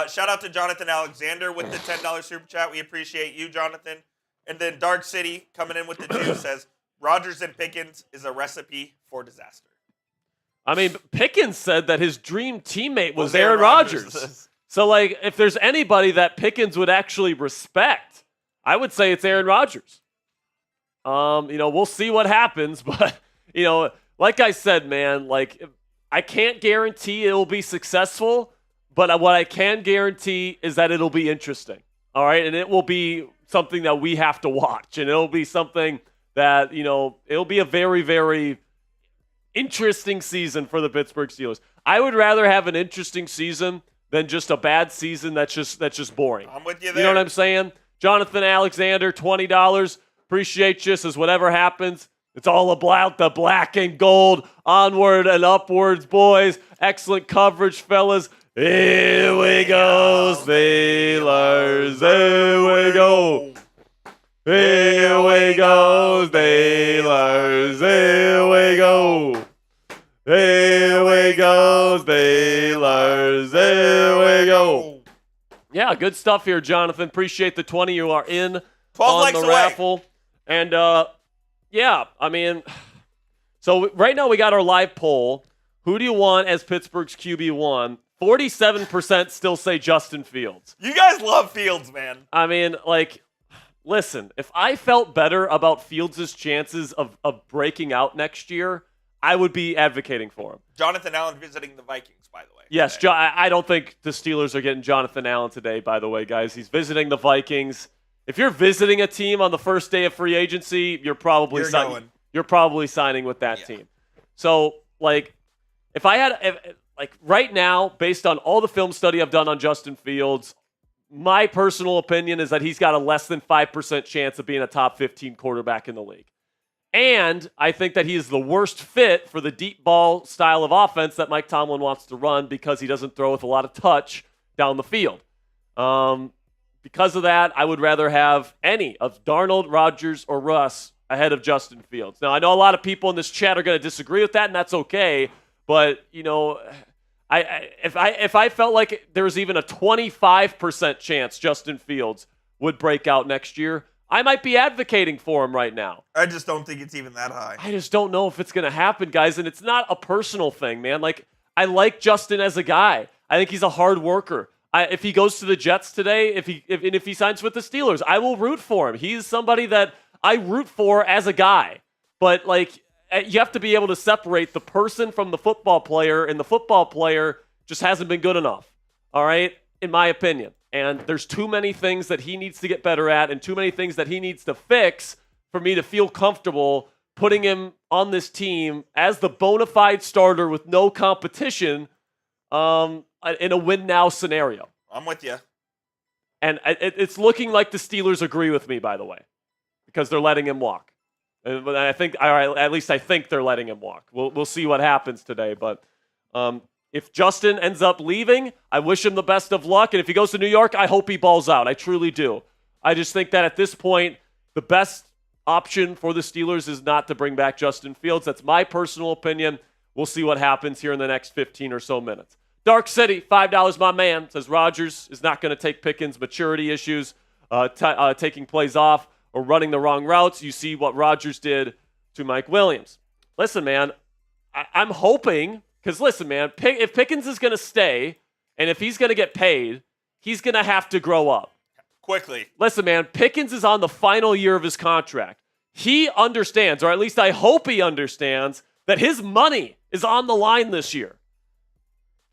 Shout out to Jonathan Alexander with the $10 super chat. We appreciate you, Jonathan. And then Dark City coming in with the 2 says, Rodgers and Pickens is a recipe for disaster. I mean, Pickens said that his dream teammate was Aaron Rodgers. So, if there's anybody that Pickens would actually respect, I would say it's Aaron Rodgers. We'll see what happens, but, like I said, man, I can't guarantee it'll be successful, but what I can guarantee is that it'll be interesting, all right? And it will be something that we have to watch, and it'll be something that, it'll be a very, very interesting season for the Pittsburgh Steelers. I would rather have an interesting season than just a bad season that's just boring. I'm with you there. You know what I'm saying? Jonathan Alexander, $20. Appreciate you. Says whatever happens, it's all about the black and gold. Onward and upwards, boys. Excellent coverage, fellas. Here we go, Steelers. Here we go. Here we go, Steelers. Here we go. Here we go, Steelers. Here we go. Yeah, good stuff here, Jonathan. Appreciate the 20 you are in 12 on likes the away. raffle. And, yeah, I mean, so right now we got our live poll. Who do you want as Pittsburgh's QB1? 47% still say Justin Fields. You guys love Fields, man. I mean, like, listen, if I felt better about Fields' chances of breaking out next year, I would be advocating for him. Jonathan Allen visiting the Vikings, by the way. Yes, I don't think the Steelers are getting Jonathan Allen today, by the way, guys. He's visiting the Vikings. If you're visiting a team on the first day of free agency, you're probably signing with that team. So, like, if I had right now, based on all the film study I've done on Justin Fields, my personal opinion is that he's got a less than 5% chance of being a top 15 quarterback in the league. And I think that he is the worst fit for the deep ball style of offense that Mike Tomlin wants to run because he doesn't throw with a lot of touch down the field. Because of that, I would rather have any of Darnold, Rodgers, or Russ ahead of Justin Fields. Now, I know a lot of people in this chat are going to disagree with that, and that's okay. But, you know, if I felt like there was even a 25% chance Justin Fields would break out next year, I might be advocating for him right now. I just don't think it's even that high. I just don't know if it's going to happen, guys. And it's not a personal thing, man. Like, I like Justin as a guy. I think he's a hard worker. If he goes to the Jets today, if he signs with the Steelers, I will root for him. He's somebody that I root for as a guy. But, like, you have to be able to separate the person from the football player, and the football player just hasn't been good enough, all right, in my opinion. And there's too many things that he needs to get better at and too many things that he needs to fix for me to feel comfortable putting him on this team as the bona fide starter with no competition in a win-now scenario. I'm with you. And it's looking like the Steelers agree with me, by the way, because they're letting him walk. But I think, at least I think they're letting him walk. We'll see what happens today. But if Justin ends up leaving, I wish him the best of luck. And if he goes to New York, I hope he balls out. I truly do. I just think that at this point, the best option for the Steelers is not to bring back Justin Fields. That's my personal opinion. We'll see what happens here in the next 15 or so minutes. Dark City, $5, my man, says Rodgers is not going to take Pickens' maturity issues, taking plays off or running the wrong routes. You see what Rodgers did to Mike Williams. Listen, man, I'm hoping, because listen, man, if Pickens is going to stay and if he's going to get paid, he's going to have to grow up. Quickly. Listen, man, Pickens is on the final year of his contract. He understands, or at least I hope he understands, that his money is on the line this year.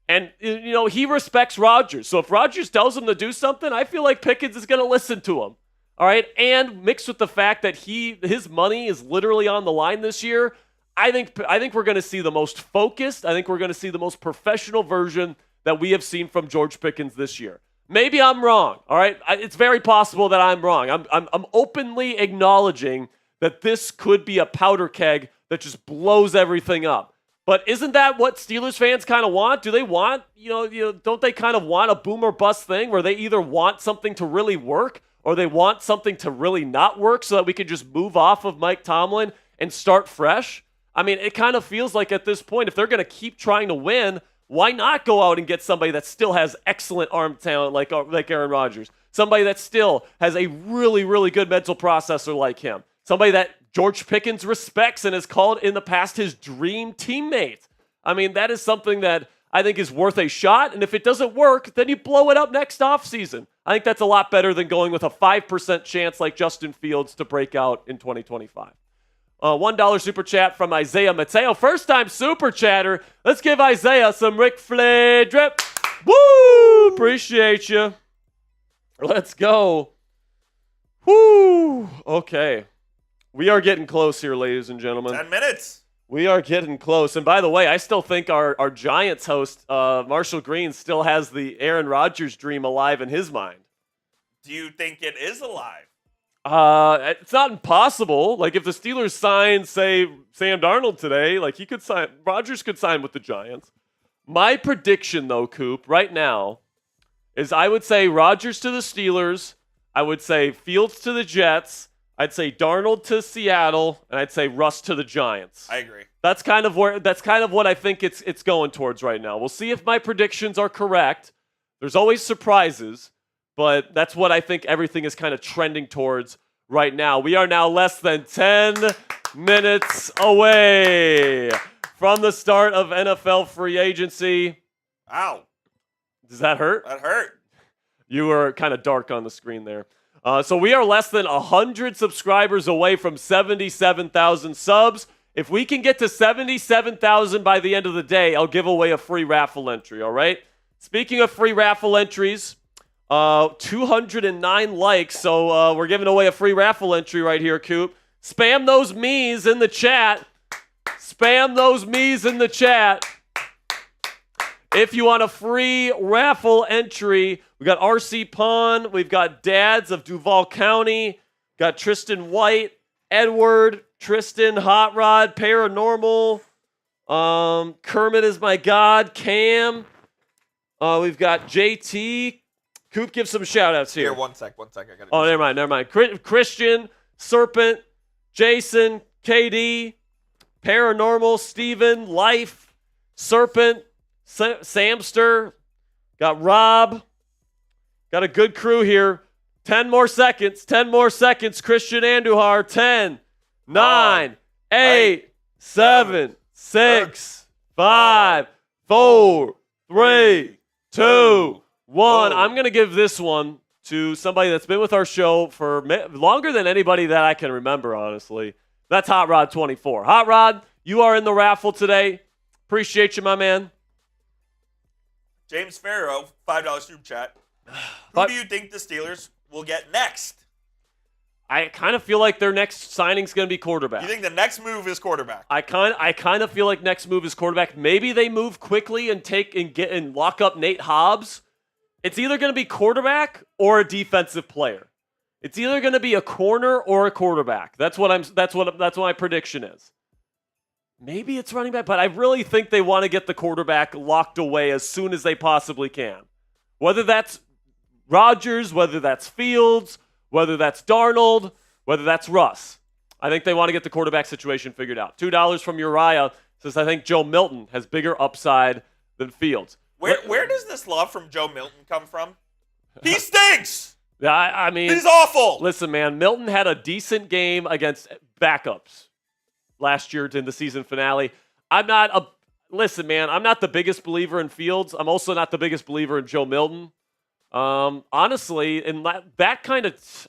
And, you know, he respects Rodgers. So if Rodgers tells him to do something, I feel like Pickens is going to listen to him. All right? And mixed with the fact that his money is literally on the line this year, I think we're going to see the most focused, I think we're going to see the most professional version that we have seen from George Pickens this year. Maybe I'm wrong, all right? It's very possible that I'm wrong. I'm openly acknowledging that this could be a powder keg that just blows everything up. But isn't that what Steelers fans kind of want? Do they want, don't they kind of want a boom or bust thing where they either want something to really work or they want something to really not work so that we can just move off of Mike Tomlin and start fresh? I mean, it kind of feels like at this point, if they're going to keep trying to win, why not go out and get somebody that still has excellent arm talent like Aaron Rodgers? Somebody that still has a really, really good mental processor like him. Somebody that George Pickens respects and has called in the past his dream teammate. I mean, that is something that I think is worth a shot. And if it doesn't work, then you blow it up next offseason. I think that's a lot better than going with a 5% chance like Justin Fields to break out in 2025. $1 super chat from Isaiah Mateo. First time super chatter. Let's give Isaiah some Ric Flair drip. Woo! Appreciate you. Let's go. Woo! Okay. We are getting close here, ladies and gentlemen. 10 minutes. We are getting close. And by the way, I still think our Giants host, Marshall Green, still has the Aaron Rodgers dream alive in his mind. Do you think it is alive? It's not impossible. Like, if the Steelers sign, say, Sam Darnold today, like, Rodgers could sign with the Giants. My prediction, though, Coop, right now, is I would say Rodgers to the Steelers. I would say Fields to the Jets. I'd say Darnold to Seattle, and I'd say Russ to the Giants. I agree. That's kind of what I think it's going towards right now. We'll see if my predictions are correct. There's always surprises, but that's what I think everything is kind of trending towards right now. We are now less than 10 minutes away from the start of NFL free agency. Ow. Does that hurt? That hurt. You were kind of dark on the screen there. So we are less than 100 subscribers away from 77,000 subs. If we can get to 77,000 by the end of the day, I'll give away a free raffle entry, all right? Speaking of free raffle entries, 209 likes, so we're giving away a free raffle entry right here, Coop. Spam those me's in the chat. Spam those me's in the chat. If you want a free raffle entry, we got RC Pond, we've got Dads of Duval County, got Tristan White, Edward, Tristan, Hot Rod, Paranormal, Kermit is my God, Cam. We've got JT. Coop, give some shout-outs here. Here, one sec. I gotta Oh, never mind. Christian, Serpent, Jason, KD, Paranormal, Steven, Life, Serpent, Samster, got Rob. Got a good crew here. 10 more seconds. Christian Andujar. 10, 9, 8, 7, 6, 5, 4, 3, 2, 1. I'm going to give this one to somebody that's been with our show for longer than anybody that I can remember, honestly. That's Hot Rod 24. Hot Rod, you are in the raffle today. Appreciate you, my man. James Farrow, $5 super chat. Who do you think the Steelers will get next? I kind of feel like their next signing is going to be quarterback. You think the next move is quarterback? I kind of feel like next move is quarterback. Maybe they move quickly and lock up Nate Hobbs. It's either going to be quarterback or a defensive player. It's either going to be a corner or a quarterback. That's what my prediction is. Maybe it's running back, but I really think they want to get the quarterback locked away as soon as they possibly can. Whether that's Rodgers, whether that's Fields, whether that's Darnold, whether that's Russ. I think they want to get the quarterback situation figured out. $2 from Uriah says, I think Joe Milton has bigger upside than Fields. Where does this love from Joe Milton come from? He stinks! I mean, he's awful! Listen, man, Milton had a decent game against backups last year in the season finale. I'm not the biggest believer in Fields. I'm also not the biggest believer in Joe Milton. Honestly, in that kind of,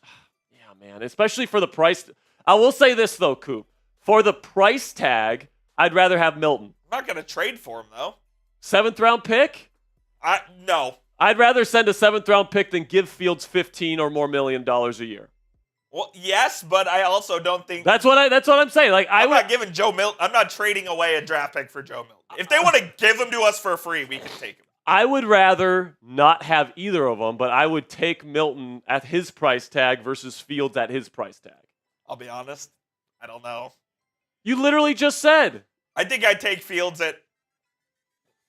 yeah, man, especially for the price. I will say this, though, Coop. For the price tag, I'd rather have Milton. I'm not going to trade for him, though. 7th-round pick? No. I'd rather send a 7th-round pick than give Fields $15 or more million a year. Well, yes, but I also don't think that's what I'm saying. Like I'm not giving Joe Milton. I'm not trading away a draft pick for Joe Milton. If they want to give him to us for free, we can take him. I would rather not have either of them, but I would take Milton at his price tag versus Fields at his price tag. I'll be honest. I don't know. You literally just said. I think I'd take Fields at.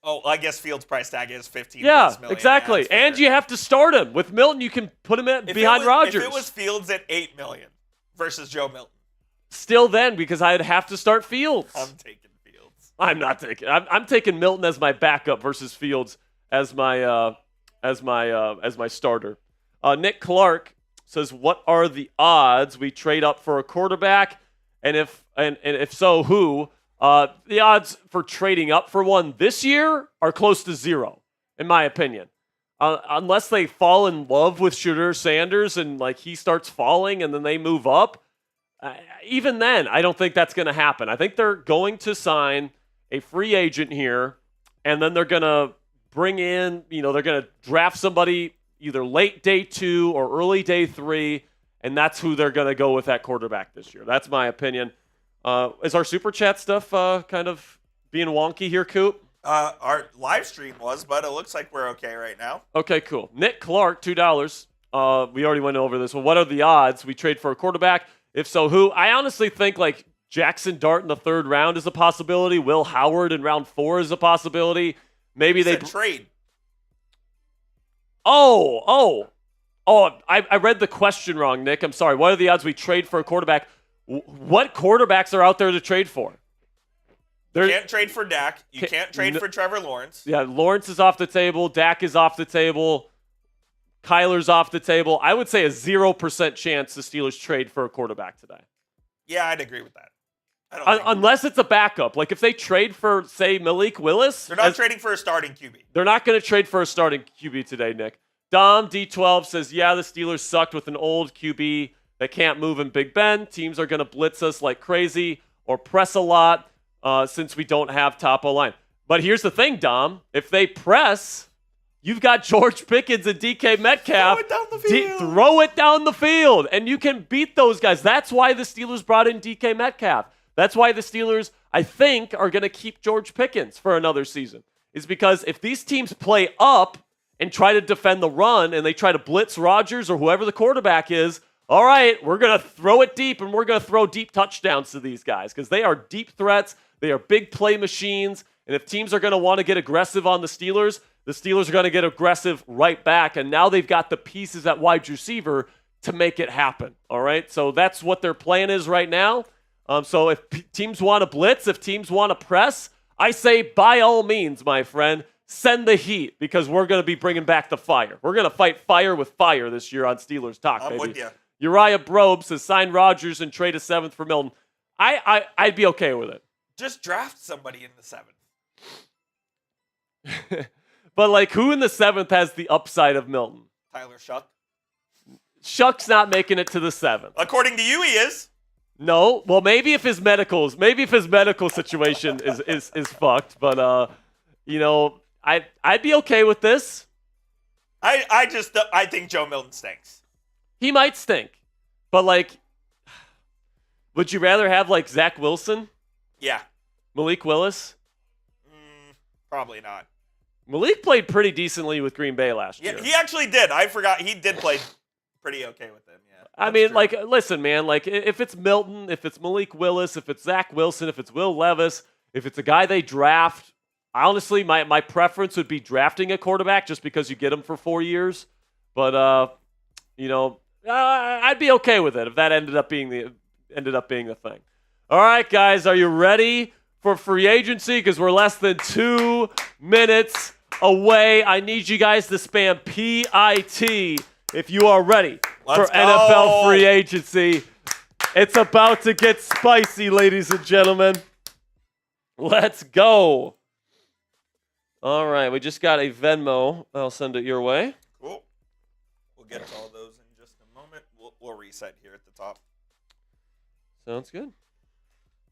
Oh, I guess Fields' price tag is $15 million. Exactly. And you have to start him. With Milton, you can put him behind Rodgers. If it was Fields at $8 million versus Joe Milton. Still then, because I'd have to start Fields. I'm taking Fields. I'm not taking. I'm taking Milton as my backup versus Fields as my starter. Nick Clark says, "What are the odds we trade up for a quarterback? And if so, who?" The odds for trading up for one this year are close to 0, in my opinion. Unless they fall in love with Shedeur Sanders and like he starts falling and then they move up. Even then, I don't think that's going to happen. I think they're going to sign a free agent here, and then they're going to bring in, they're going to draft somebody either late day 2 or early day 3, and that's who they're going to go with at quarterback this year. That's my opinion. Is our super chat stuff kind of being wonky here, Coop? Our live stream was, but it looks like we're okay right now. Okay, cool. Nick Clark, $2. We already went over this one. What are the odds we trade for a quarterback? If so, who? I honestly think like Jackson Dart in the 3rd round is a possibility. Will Howard in round 4 is a possibility. Maybe they trade. Oh, I read the question wrong, Nick. I'm sorry. What are the odds we trade for a quarterback? What quarterbacks are out there to trade for? You can't trade for Dak. You can't trade for Trevor Lawrence. Yeah, Lawrence is off the table. Dak is off the table. Kyler's off the table. I would say a 0% chance the Steelers trade for a quarterback today. Yeah, I'd agree with that. Unless it's a backup. Like if they trade for, say, Malik Willis. They're not trading for a starting QB. They're not going to trade for a starting QB today, Nick. Dom D12 says, yeah, the Steelers sucked with an old QB that can't move in Big Ben. Teams are going to blitz us like crazy or press a lot since we don't have top O-line. But here's the thing, Dom. If they press, you've got George Pickens and DK Metcalf. Throw it down the field. Throw it down the field, and you can beat those guys. That's why the Steelers brought in DK Metcalf. That's why the Steelers, I think, are going to keep George Pickens for another season. Is because if these teams play up and try to defend the run and they try to blitz Rodgers or whoever the quarterback is, all right, we're going to throw it deep and we're going to throw deep touchdowns to these guys because they are deep threats. They are big play machines. And if teams are going to want to get aggressive on the Steelers are going to get aggressive right back. And now they've got the pieces at wide receiver to make it happen. All right, so that's what their plan is right now. So if teams want to blitz, if teams want to press, I say by all means, my friend, send the heat because we're going to be bringing back the fire. We're going to fight fire with fire this year on Steelers Talk, baby. I'm with you. Uriah Brobe says sign Rodgers and trade a 7th for Milton. I'd be okay with it. Just draft somebody in the 7th. But like who in the 7th has the upside of Milton? Tyler Shuck. Shuck's not making it to the 7th. According to you, he is. No, well, maybe if his medical situation is fucked, but I'd be okay with this. I think Joe Milton stinks. He might stink, but like, would you rather have like Zach Wilson? Yeah. Malik Willis? Probably not. Malik played pretty decently with Green Bay last year. Yeah, he actually did. I forgot he did play pretty okay with them. Yeah. I mean, like, listen, man, like, if it's Milton, if it's Malik Willis, if it's Zach Wilson, if it's Will Levis, if it's a guy they draft, honestly, my preference would be drafting a quarterback just because you get him for 4 years. But, I'd be okay with it if that ended up being the thing. All right, guys, are you ready for free agency? Because we're less than 2 minutes away. I need you guys to spam PIT if you are ready for NFL free agency. It's about to get spicy, ladies and gentlemen. Let's go. All right, we just got a Venmo. I'll send it your way. Cool. We'll get to all those in just a moment. We'll reset here at the top. Sounds good.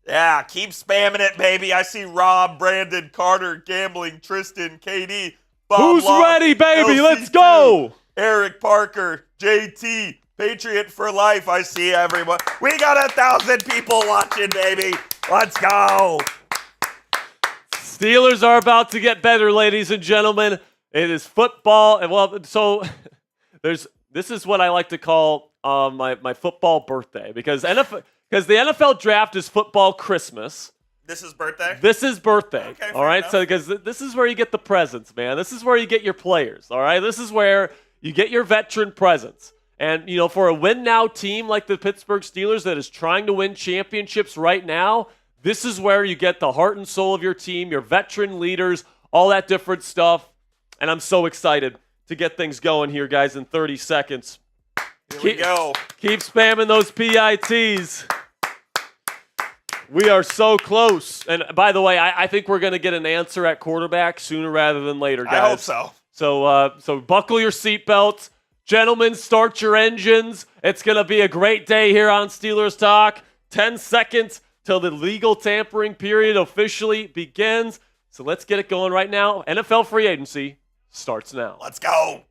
Yeah, keep spamming it, baby. I see Rob, Brandon, Carter, Gambling, Tristan, KD, Bob Who's Locke, ready, baby? LC2, Let's go. Eric Parker, JT, Patriot for life. I see everyone. We got 1,000 people watching, baby. Let's go. Steelers are about to get better, ladies and gentlemen. It is football. And well, so this is what I like to call my football birthday because the NFL draft is football Christmas. This is birthday? This is birthday. Okay, all right, enough. so because this is where you get the presents, man. This is where you get your players. All right, this is where you get your veteran presents. And, for a win-now team like the Pittsburgh Steelers that is trying to win championships right now, this is where you get the heart and soul of your team, your veteran leaders, all that different stuff. And I'm so excited to get things going here, guys, in 30 seconds. Here we go. Keep spamming those PITs. We are so close. And by the way, I think we're going to get an answer at quarterback sooner rather than later, guys. I hope so. So buckle your seatbelts. Gentlemen, start your engines. It's going to be a great day here on Steelers Talk. 10 seconds till the legal tampering period officially begins. So let's get it going right now. NFL free agency starts now. Let's go.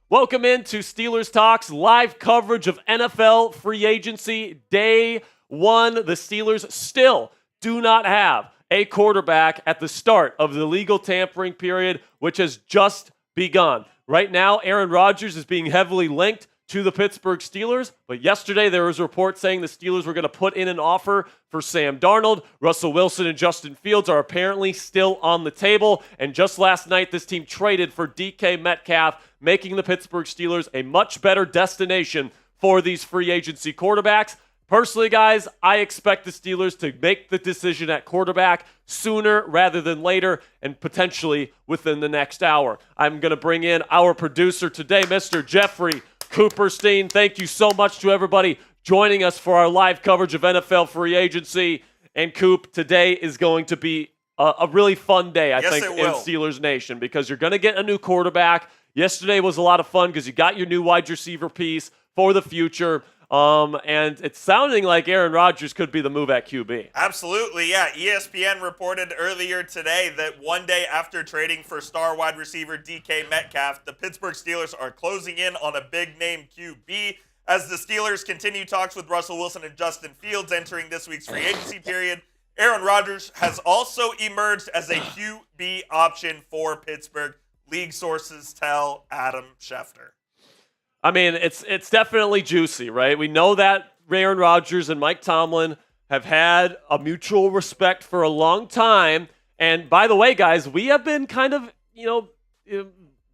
Welcome into Steelers Talk's live coverage of NFL free agency day 1. The Steelers still do not have a quarterback at the start of the legal tampering period, which has just begun. Right now, Aaron Rodgers is being heavily linked to the Pittsburgh Steelers. But yesterday there was a report saying the Steelers were going to put in an offer for Sam Darnold. Russell Wilson and Justin Fields are apparently still on the table. And just last night, this team traded for DK Metcalf, making the Pittsburgh Steelers a much better destination for these free agency quarterbacks. Personally, guys, I expect the Steelers to make the decision at quarterback sooner rather than later, and potentially within the next hour. I'm going to bring in our producer today, Mr. Jeffrey Cooperstein. Thank you so much to everybody joining us for our live coverage of NFL free agency. And Coop, today is going to be a really fun day, I think, in Steelers Nation, because you're going to get a new quarterback. Yesterday was a lot of fun because you got your new wide receiver piece for the future. And it's sounding like Aaron Rodgers could be the move at QB. Absolutely, yeah. ESPN reported earlier today that one day after trading for star wide receiver DK Metcalf, the Pittsburgh Steelers are closing in on a big-name QB. As the Steelers continue talks with Russell Wilson and Justin Fields entering this week's free agency period, Aaron Rodgers has also emerged as a QB option for Pittsburgh, league sources tell Adam Schefter. I mean, it's definitely juicy, right? We know that Aaron Rodgers and Mike Tomlin have had a mutual respect for a long time. And by the way, guys, we have been kind of,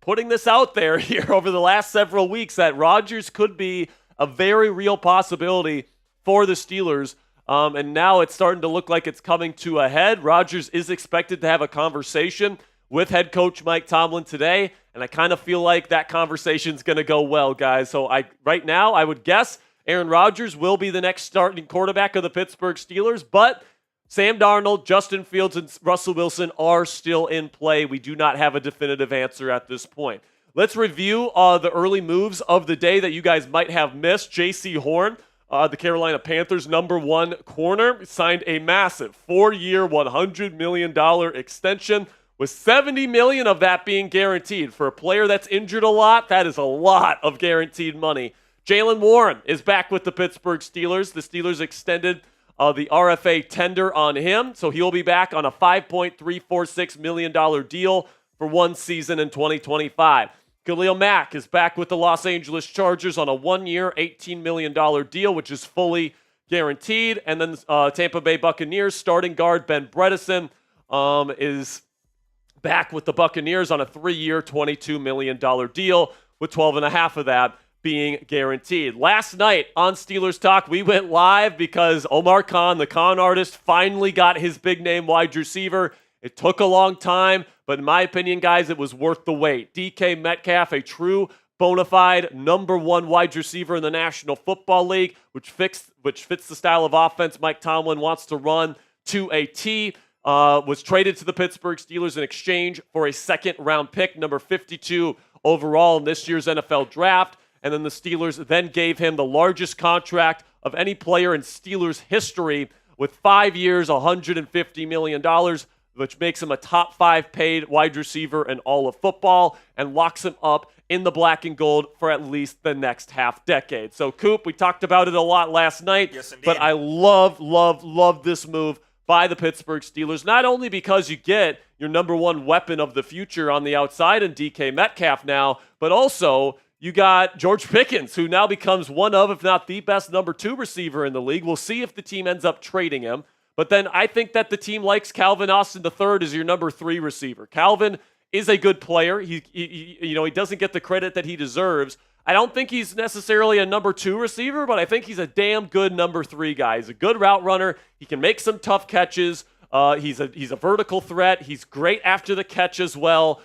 putting this out there here over the last several weeks that Rodgers could be a very real possibility for the Steelers. And now it's starting to look like it's coming to a head. Rodgers is expected to have a conversation with head coach Mike Tomlin today, and I kind of feel like that conversation's going to go well, guys. So right now, I would guess Aaron Rodgers will be the next starting quarterback of the Pittsburgh Steelers, but Sam Darnold, Justin Fields, and Russell Wilson are still in play. We do not have a definitive answer at this point. Let's review the early moves of the day that you guys might have missed. J.C. Horn, the Carolina Panthers' #1 corner, signed a massive 4-year, $100 million extension, with $70 million of that being guaranteed. For a player that's injured a lot, that is a lot of guaranteed money. Jaylen Warren is back with the Pittsburgh Steelers. The Steelers extended the RFA tender on him, so he'll be back on a $5.346 million deal for one season in 2025. Khalil Mack is back with the Los Angeles Chargers on a 1-year, $18 million deal, which is fully guaranteed. And then Tampa Bay Buccaneers starting guard Ben Bredeson is back with the Buccaneers on a 3-year, $22 million deal, with 12.5 of that being guaranteed. Last night on Steelers Talk, we went live because Omar Khan, the con artist, finally got his big-name wide receiver. It took a long time, but in my opinion, guys, it was worth the wait. DK Metcalf, a true bona fide #1 wide receiver in the National Football League, which fits the style of offense Mike Tomlin wants to run to a T. Was traded to the Pittsburgh Steelers in exchange for a second-round pick, number 52 overall in this year's NFL draft. And then the Steelers then gave him the largest contract of any player in Steelers history with 5 years, $150 million, which makes him a top 5 paid wide receiver in all of football and locks him up in the black and gold for at least the next half decade. So, Coop, we talked about it a lot last night, yes, indeed. But I love this move by the Pittsburgh Steelers, not only because you get your #1 weapon of the future on the outside in DK Metcalf now, but also you got George Pickens, who now becomes one of, if not the best #2 receiver in the league. We'll see if the team ends up trading him. But then I think that the team likes Calvin Austin III as your #3 receiver. Calvin is a good player. He doesn't get the credit that he deserves. I don't think he's necessarily a #2 receiver, but I think he's a damn good #3 guy. He's a good route runner. He can make some tough catches. He's a vertical threat. He's great after the catch as well.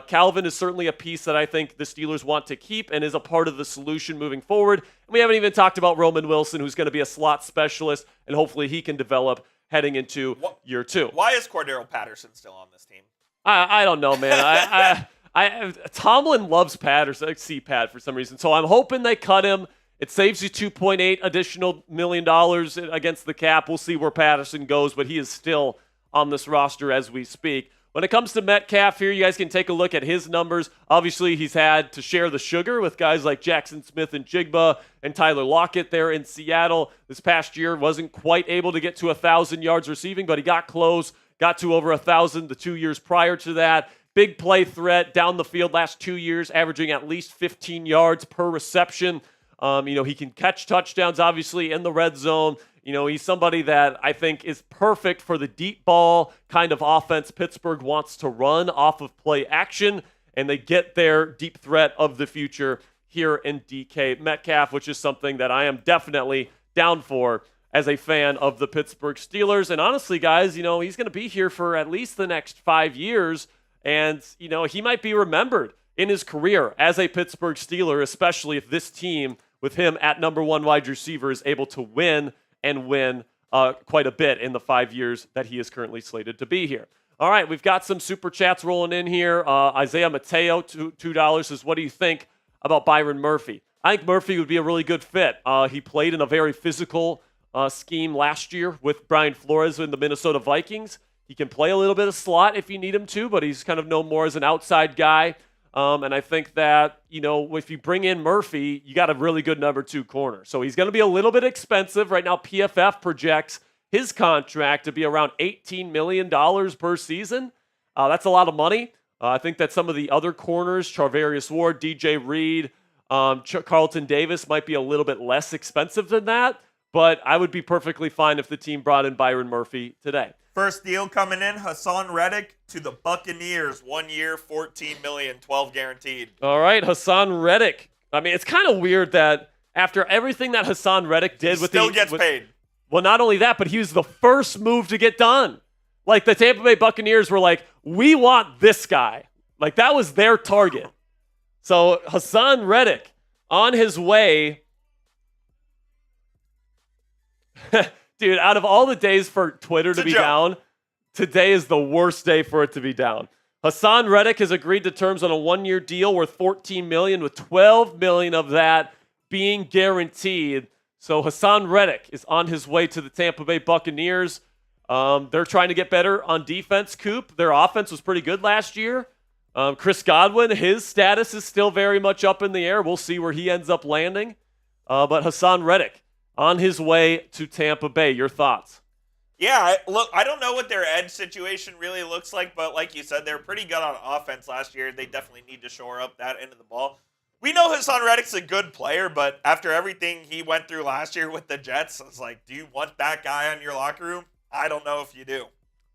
Calvin is certainly a piece that I think the Steelers want to keep and is a part of the solution moving forward. And we haven't even talked about Roman Wilson, who's going to be a slot specialist, and hopefully he can develop heading into year 2. Why is Cordero Patterson still on this team? I don't know, man. Tomlin loves Patterson, C-Pat for some reason. So I'm hoping they cut him. It saves you $2.8 additional million against the cap. We'll see where Patterson goes, but he is still on this roster as we speak. When it comes to Metcalf here, you guys can take a look at his numbers. Obviously, he's had to share the sugar with guys like Jackson Smith and Jigba and Tyler Lockett there in Seattle. This past year wasn't quite able to get to 1,000 yards receiving, but he got close, got to over 1,000 the 2 years prior to that. Big play threat down the field last 2 years, averaging at least 15 yards per reception. He can catch touchdowns, obviously, in the red zone. He's somebody that I think is perfect for the deep ball kind of offense Pittsburgh wants to run off of play action, and they get their deep threat of the future here in DK Metcalf, which is something that I am definitely down for as a fan of the Pittsburgh Steelers. And honestly, guys, he's going to be here for at least the next 5 years, and, he might be remembered in his career as a Pittsburgh Steeler, especially if this team, with him at number 1 wide receiver, is able to win quite a bit in the 5 years that he is currently slated to be here. All right, we've got some super chats rolling in here. Isaiah Mateo, $2 says, what do you think about Byron Murphy? I think Murphy would be a really good fit. He played in a very physical scheme last year with Brian Flores in the Minnesota Vikings. He can play a little bit of slot if you need him to, but he's kind of known more as an outside guy. And I think that, if you bring in Murphy, you got a really good number 2 corner. So he's going to be a little bit expensive. Right now, PFF projects his contract to be around $18 million per season. That's a lot of money. I think that some of the other corners, Charvarius Ward, DJ Reed, Carlton Davis, might be a little bit less expensive than that. But I would be perfectly fine if the team brought in Byron Murphy today. First deal coming in, Hassan Reddick to the Buccaneers. 1 year, $14 million, 12 guaranteed. All right, Hassan Reddick. I mean, it's kind of weird that after everything that Hassan Reddick did gets paid. Well, not only that, but he was the first move to get done. Like, the Tampa Bay Buccaneers were like, we want this guy. Like, that was their target. So Hassan Reddick on his way. Dude, out of all the days for Twitter to be down, today is the worst day for it to be down. Hassan Reddick has agreed to terms on a 1-year deal worth $14 million, with $12 million of that being guaranteed. So Hassan Reddick is on his way to the Tampa Bay Buccaneers. They're trying to get better on defense, Coop. Their offense was pretty good last year. Chris Godwin, his status is still very much up in the air. We'll see where he ends up landing. But Hassan Reddick on his way to Tampa Bay. Your thoughts? Yeah, look, I don't know what their edge situation really looks like, but like you said, they're pretty good on offense last year. They definitely need to shore up that end of the ball. We know Hassan Reddick's a good player, but after everything he went through last year with the Jets, I was like, do you want that guy in your locker room? I don't know if you do.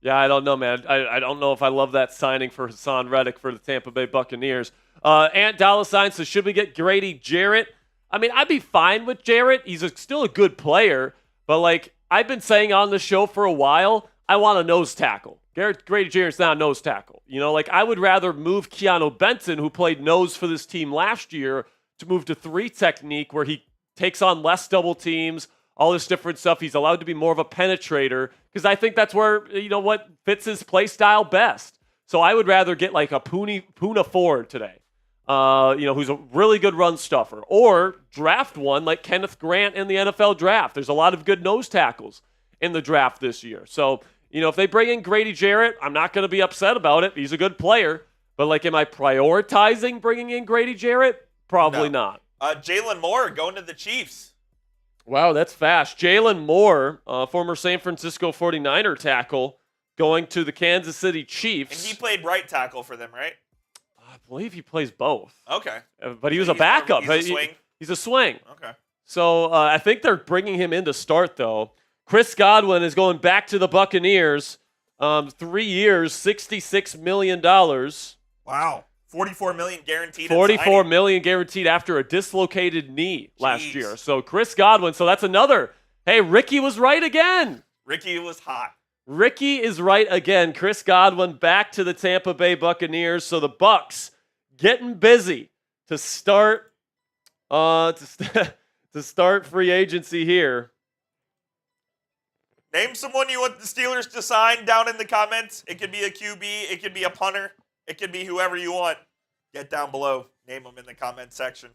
Yeah, I don't know, man. I don't know if I love that signing for Hassan Reddick for the Tampa Bay Buccaneers. Ant Dollar Sign says, should we get Grady Jarrett? I mean, I'd be fine with Jarrett. He's still a good player, but like I've been saying on the show for a while, I want a nose tackle. Grady Jarrett's not a nose tackle. I would rather move Keanu Benton, who played nose for this team last year, to move to 3 technique where he takes on less double teams, all this different stuff. He's allowed to be more of a penetrator because I think that's where, what fits his play style best. So I would rather get like a Puna Ford today. Who's a really good run stuffer, or draft one like Kenneth Grant in the NFL draft. There's a lot of good nose tackles in the draft this year. So, if they bring in Grady Jarrett, I'm not going to be upset about it. He's a good player. But, like, am I prioritizing bringing in Grady Jarrett? Probably not. Jalen Moore going to the Chiefs. Wow, that's fast. Jalen Moore, former San Francisco 49er tackle, going to the Kansas City Chiefs. And he played right tackle for them, right? I believe he plays both. Okay. But he was a backup. He's a swing? He's a swing. Okay. So I think they're bringing him in to start, though. Chris Godwin is going back to the Buccaneers. 3 years, $66 million. Wow. $44 million guaranteed. $44 million guaranteed after a dislocated knee last year. So Chris Godwin. So that's another. Hey, Ricky was right again. Ricky was hot. Ricky is right again. Chris Godwin back to the Tampa Bay Buccaneers. So the Bucs getting busy to start to start free agency here. Name someone you want the Steelers to sign down in the comments. It could be a QB. It could be a punter. It could be whoever you want. Get down below. Name them in the comment section.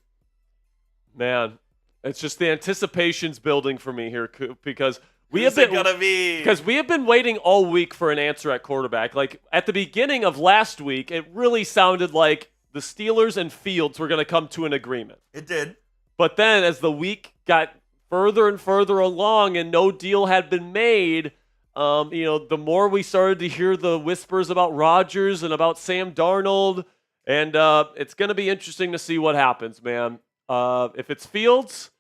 Man, it's just the anticipation's building for me here, because we have been waiting all week for an answer at quarterback. Like at the beginning of last week, it really sounded like the Steelers and Fields were going to come to an agreement. It did. But then as the week got further and further along and no deal had been made, the more we started to hear the whispers about Rodgers and about Sam Darnold, and it's going to be interesting to see what happens, man. If it's Fields,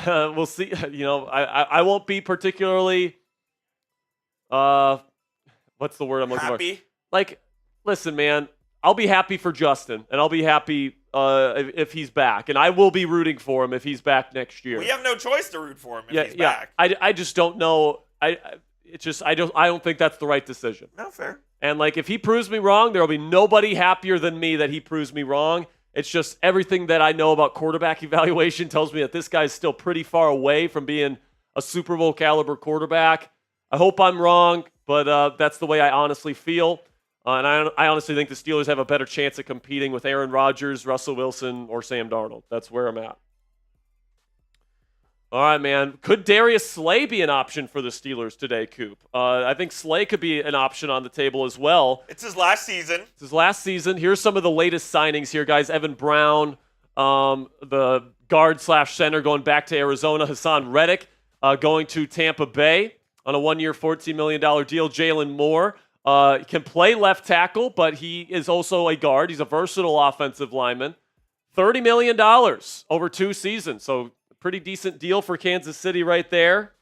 we'll see. I won't be particularly what's the word I'm looking Happy? for? Like, listen, man, I'll be happy for Justin, and I'll be happy if he's back, and I will be rooting for him if he's back next year. We have no choice to root for him if he's back. I just don't know. I don't think that's the right decision. No, fair. And like, if he proves me wrong, there will be nobody happier than me that he proves me wrong. It's just everything that I know about quarterback evaluation tells me that this guy's still pretty far away from being a Super Bowl caliber quarterback. I hope I'm wrong, but that's the way I honestly feel. And I honestly think the Steelers have a better chance of competing with Aaron Rodgers, Russell Wilson, or Sam Darnold. That's where I'm at. All right, man. Could Darius Slay be an option for the Steelers today, Coop? I think Slay could be an option on the table as well. It's his last season. Here's some of the latest signings here, guys. Evan Brown, the guard/center going back to Arizona. Hassan Reddick going to Tampa Bay on a 1-year, $14 million deal. Jalen Moore can play left tackle, but he is also a guard. He's a versatile offensive lineman. $30 million over 2 seasons, so pretty decent deal for Kansas City right there.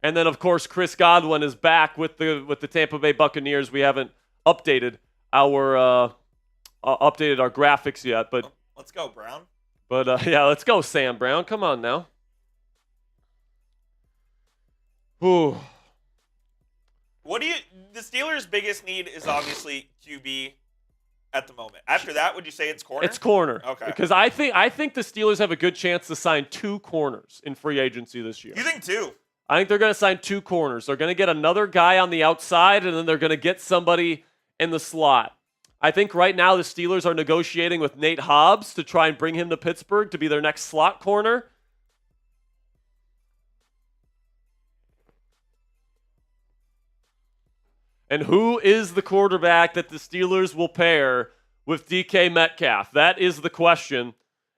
And then, of course, Chris Godwin is back with the Tampa Bay Buccaneers. We haven't updated our graphics yet, but let's go, Brown. But yeah, let's go, Sam Brown. Come on now. Whew. The Steelers' biggest need is obviously QB at the moment. After that, would you say it's corner? It's corner. Okay. Because I think the Steelers have a good chance to sign 2 corners in free agency this year. You think 2? I think they're going to sign 2 corners. They're going to get another guy on the outside, and then they're going to get somebody in the slot. I think right now the Steelers are negotiating with Nate Hobbs to try and bring him to Pittsburgh to be their next slot corner. And who is the quarterback that the Steelers will pair with DK Metcalf? That is the question.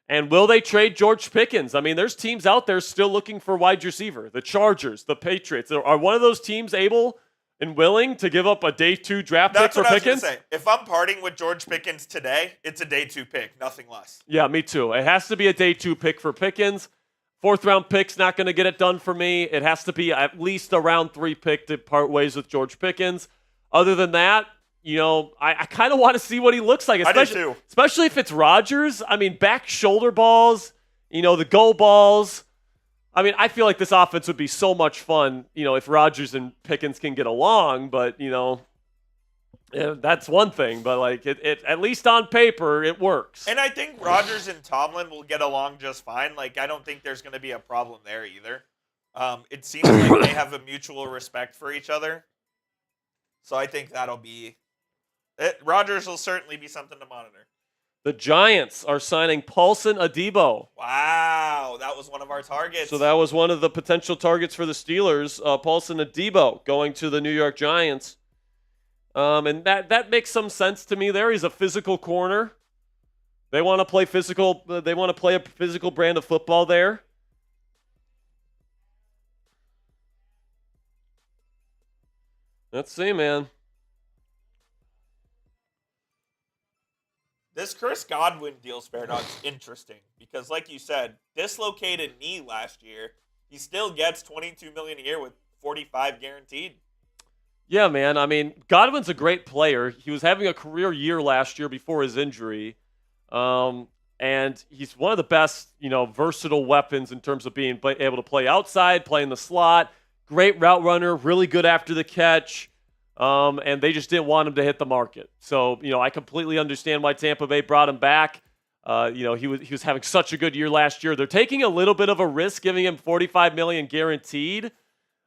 And will they trade George Pickens? I mean, there's teams out there still looking for wide receiver. The Chargers, the Patriots. Are one of those teams able and willing to give up a day 2 draft pick for Pickens? That's what I was going to say. If I'm parting with George Pickens today, it's a day 2 pick, nothing less. Yeah, me too. It has to be a day 2 pick for Pickens. 4th-round pick's not going to get it done for me. It has to be at least a round 3 pick to part ways with George Pickens. Other than that, I kind of want to see what he looks like. I do too. Especially if it's Rodgers. I mean, back shoulder balls, the go balls. I mean, I feel like this offense would be so much fun, if Rodgers and Pickens can get along. But, that's one thing. But, like, it at least on paper, it works. And I think Rodgers and Tomlin will get along just fine. Like, I don't think there's going to be a problem there either. It seems like they have a mutual respect for each other. So I think that'll be it. Rodgers will certainly be something to monitor. The Giants are signing Paulson Adebo. Wow, that was one of our targets. So that was one of the potential targets for the Steelers. Paulson Adebo going to the New York Giants. And that makes some sense to me there. He's a physical corner. They want to play physical. They want to play a physical brand of football there. Let's see, man. This Chris Godwin deal, Spare Dog's interesting because, like you said, dislocated knee last year. He still gets $22 million a year with $45 guaranteed. Yeah, man. I mean, Godwin's a great player. He was having a career year last year before his injury, and he's one of the best, versatile weapons in terms of being able to play outside, play in the slot. Great route runner, really good after the catch, and they just didn't want him to hit the market. So, I completely understand why Tampa Bay brought him back. He was having such a good year last year. They're taking a little bit of a risk giving him $45 million guaranteed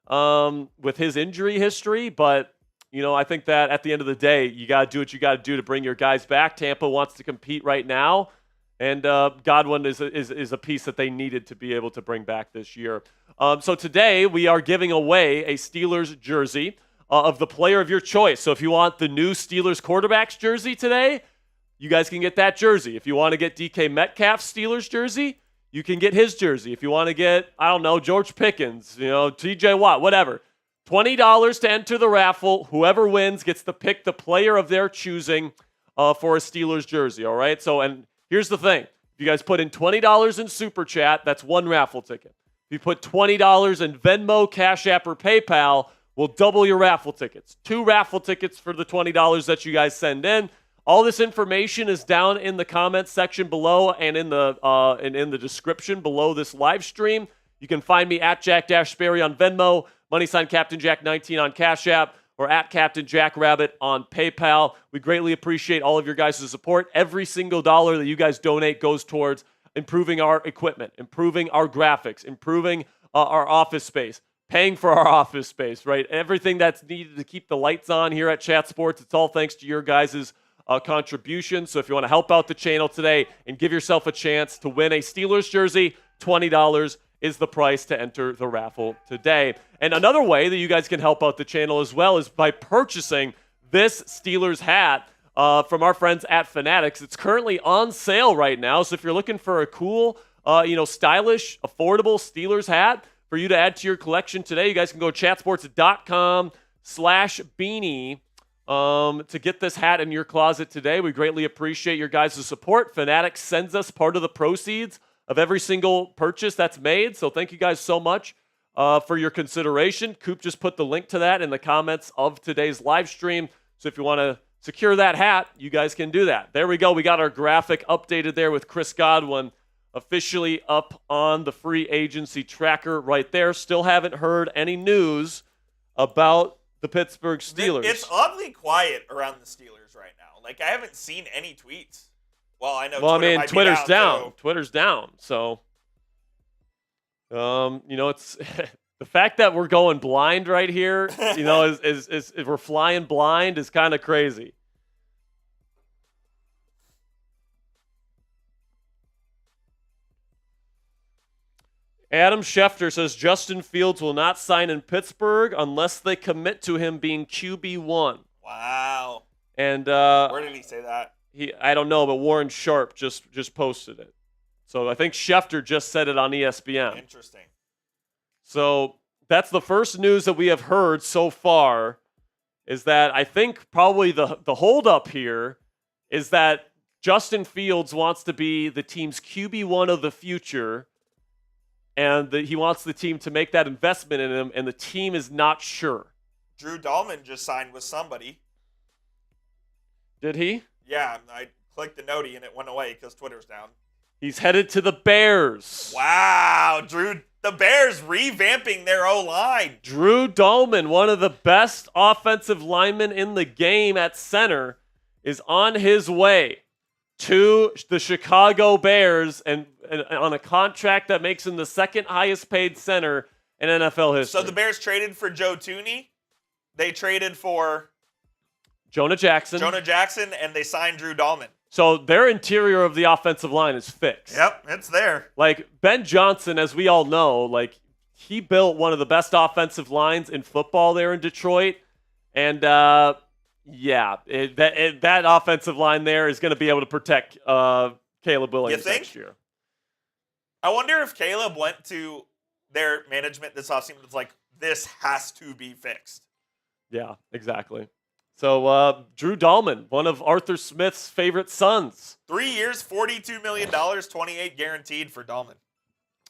with his injury history, but I think that at the end of the day, you got to do what you got to do to bring your guys back. Tampa wants to compete right now, and Godwin is a piece that they needed to be able to bring back this year. So today we are giving away a Steelers jersey of the player of your choice. So if you want the new Steelers quarterback's jersey today, you guys can get that jersey. If you want to get DK Metcalf's Steelers jersey, you can get his jersey. If you want to get, George Pickens, TJ Watt, whatever. $20 to enter the raffle. Whoever wins gets to pick the player of their choosing for a Steelers jersey, all right? So, and here's the thing. If you guys put in $20 in Super Chat, that's one raffle ticket. If you put $20 in Venmo, Cashapp, or PayPal, we'll double your raffle tickets. 2 raffle tickets for the $20 that you guys send in. All this information is down in the comments section below and in the description below this live stream. You can find me at Jack-Sperry on Venmo, MoneySign Captain Jack 19 on Cash App, or at Captain Jack Rabbit on PayPal. We greatly appreciate all of your guys' support. Every single dollar that you guys donate goes towards improving our equipment, improving our graphics, improving our office space, paying for our office space, right? Everything that's needed to keep the lights on here at Chat Sports, it's all thanks to your guys' contribution. So if you want to help out the channel today and give yourself a chance to win a Steelers jersey, $20 is the price to enter the raffle today. And another way that you guys can help out the channel as well is by purchasing this Steelers hat from our friends at Fanatics. It's currently on sale right now. So if you're looking for a cool, stylish, affordable Steelers hat for you to add to your collection today, you guys can go to chatsports.com/beanie to get this hat in your closet today. We greatly appreciate your guys' support. Fanatics sends us part of the proceeds of every single purchase that's made. So thank you guys so much for your consideration. Coop just put the link to that in the comments of today's live stream. So if you want to secure that hat, you guys can do that. There we go. We got our graphic updated there with Chris Godwin officially up on the free agency tracker right there. Still haven't heard any news about the Pittsburgh Steelers. It's oddly quiet around the Steelers right now. Like, I haven't seen any tweets. Well, I know. Twitter's down. Twitter's down. So, it's the fact that we're going blind right here. Is we're flying blind is kind of crazy. Adam Schefter says Justin Fields will not sign in Pittsburgh unless they commit to him being QB1. Wow. And where did he say that? I don't know, but Warren Sharp just posted it. So I think Schefter just said it on ESPN. Interesting. So that's the first news that we have heard so far, is that I think probably the holdup here is that Justin Fields wants to be the team's QB1 of the future, and he wants the team to make that investment in him, and the team is not sure. Drew Dahlman just signed with somebody. Did he? Yeah, I clicked the noti and it went away because Twitter's down. He's headed to the Bears. Wow, Drew. The Bears revamping their O-line. Drew Dahlman, one of the best offensive linemen in the game at center, is on his way to the Chicago Bears and on a contract that makes him the second highest paid center in NFL history. So the Bears traded for Joe Thuney. They traded for Jonah Jackson, and they signed Drew Dahlman. So their interior of the offensive line is fixed. Yep, it's there. Like, Ben Johnson, as we all know, like, he built one of the best offensive lines in football there in Detroit. And, that offensive line there is going to be able to protect Caleb Williams next year. I wonder if Caleb went to their management this offseason and was like, this has to be fixed. Yeah, exactly. So, Drew Dahlman, one of Arthur Smith's favorite sons. 3 years, $42 million, $28 guaranteed for Dahlman.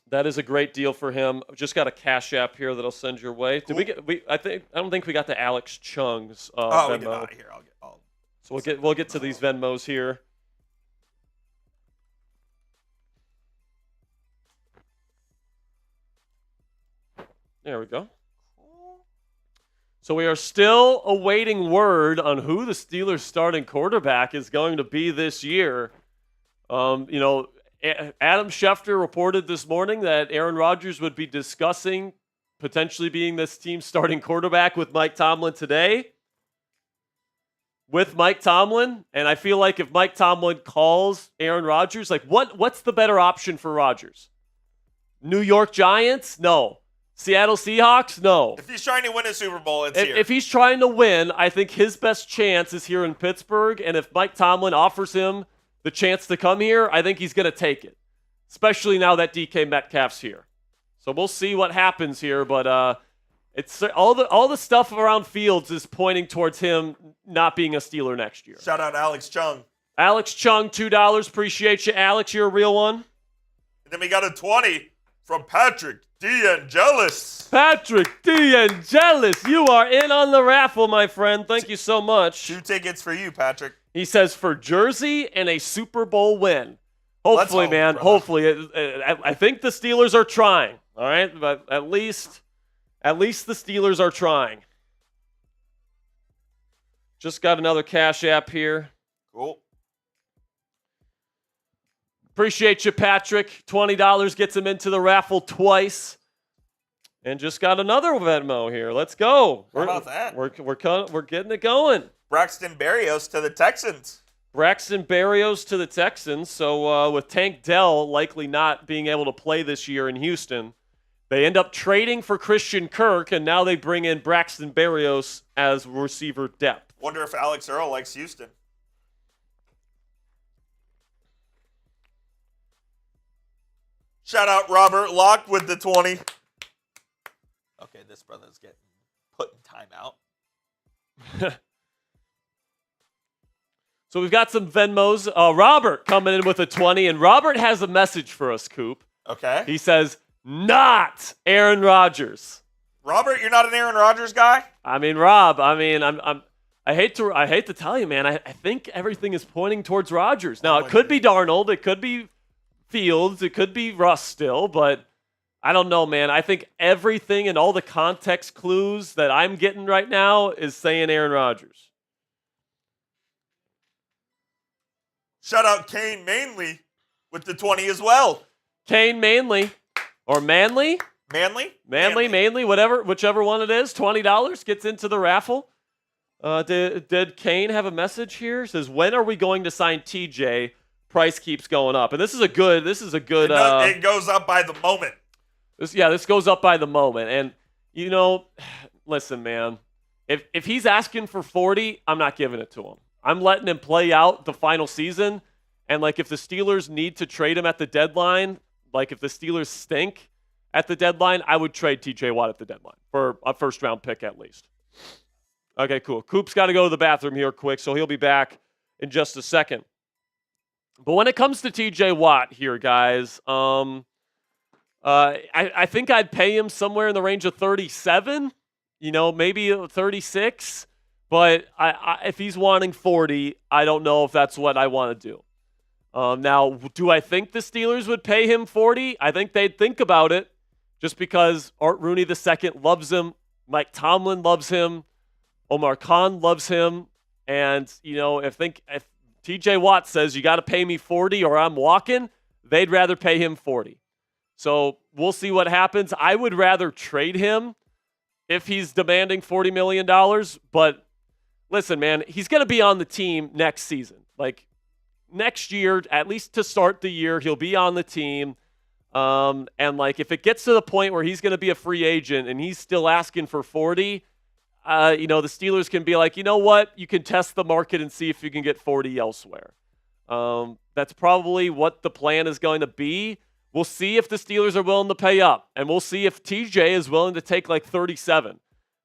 That is a great deal for him. Just got a Cash App here that I'll send your way. Cool. Did we get? I don't think we got the Alex Chung's Venmo. We did not. Here, So we'll get to these Venmos here. There we go. So we are still awaiting word on who the Steelers' starting quarterback is going to be this year. Adam Schefter reported this morning that Aaron Rodgers would be discussing potentially being this team's starting quarterback with Mike Tomlin today. With Mike Tomlin, and I feel like if Mike Tomlin calls Aaron Rodgers, like what's the better option for Rodgers? New York Giants? No. Seattle Seahawks? No. If he's trying to win a Super Bowl, it's here. If he's trying to win, I think his best chance is here in Pittsburgh. And if Mike Tomlin offers him the chance to come here, I think he's going to take it, especially now that DK Metcalf's here. So we'll see what happens here. But it's all the stuff around Fields is pointing towards him not being a Steeler next year. Shout out Alex Chung. Alex Chung, $2. Appreciate you, Alex. You're a real one. And then we got a 20 from Patrick D'Angelis. Patrick D'Angelis, you are in on the raffle, my friend. Thank you so much. 2 tickets for you, Patrick. He says for jersey and a Super Bowl win. Hopefully, man. Bro. Hopefully. I think the Steelers are trying. All right? But at least the Steelers are trying. Just got another Cash App here. Cool. Appreciate you, Patrick. $20 gets him into the raffle twice. And just got another Venmo here. Let's go. How about that? We're getting it going. Braxton Berrios to the Texans. Braxton Berrios to the Texans. So with Tank Dell likely not being able to play this year in Houston, they end up trading for Christian Kirk, and now they bring in Braxton Berrios as receiver depth. Wonder if Alex Earl likes Houston. Shout out Robert Locke with the 20. Okay, this brother's getting put in timeout. So we've got some Venmos. Robert coming in with a 20, and Robert has a message for us, Coop. Okay. He says, not Aaron Rodgers. Robert, you're not an Aaron Rodgers guy? I mean, Rob, I hate to tell you, man, I think everything is pointing towards Rodgers. Now, it could be Darnold, it could be Fields, it could be Russ still, but I don't know, man. I think everything and all the context clues that I'm getting right now is saying Aaron Rodgers. Shout out Kane Manley with the 20 as well. Kane Manley, or Manley? Manley, whichever one it is. $20 gets into the raffle. Did Kane have a message here? It says, when are we going to sign TJ? Price keeps going up. And this is a good. It goes up by the moment. This goes up by the moment. And, listen, man, if he's asking for 40, I'm not giving it to him. I'm letting him play out the final season. And, if the Steelers need to trade him at the deadline, if the Steelers stink at the deadline, I would trade TJ Watt at the deadline for a first-round pick at least. Okay, cool. Coop's got to go to the bathroom here quick, so he'll be back in just a second. But when it comes to TJ Watt here, guys, I think I'd pay him somewhere in the range of 37, maybe 36. But if he's wanting 40, I don't know if that's what I want to do. Now, do I think the Steelers would pay him 40? I think they'd think about it just because Art Rooney II loves him. Mike Tomlin loves him. Omar Khan loves him. And, if TJ Watt says you got to pay me 40 or I'm walking, they'd rather pay him 40. So we'll see what happens. I would rather trade him if he's demanding $40 million. But listen, man, he's going to be on the team next season. Next year, at least to start the year, he'll be on the team. And if it gets to the point where he's going to be a free agent and he's still asking for 40, the Steelers can be like, you know what? You can test the market and see if you can get 40 elsewhere. That's probably what the plan is going to be. We'll see if the Steelers are willing to pay up, and we'll see if TJ is willing to take 37,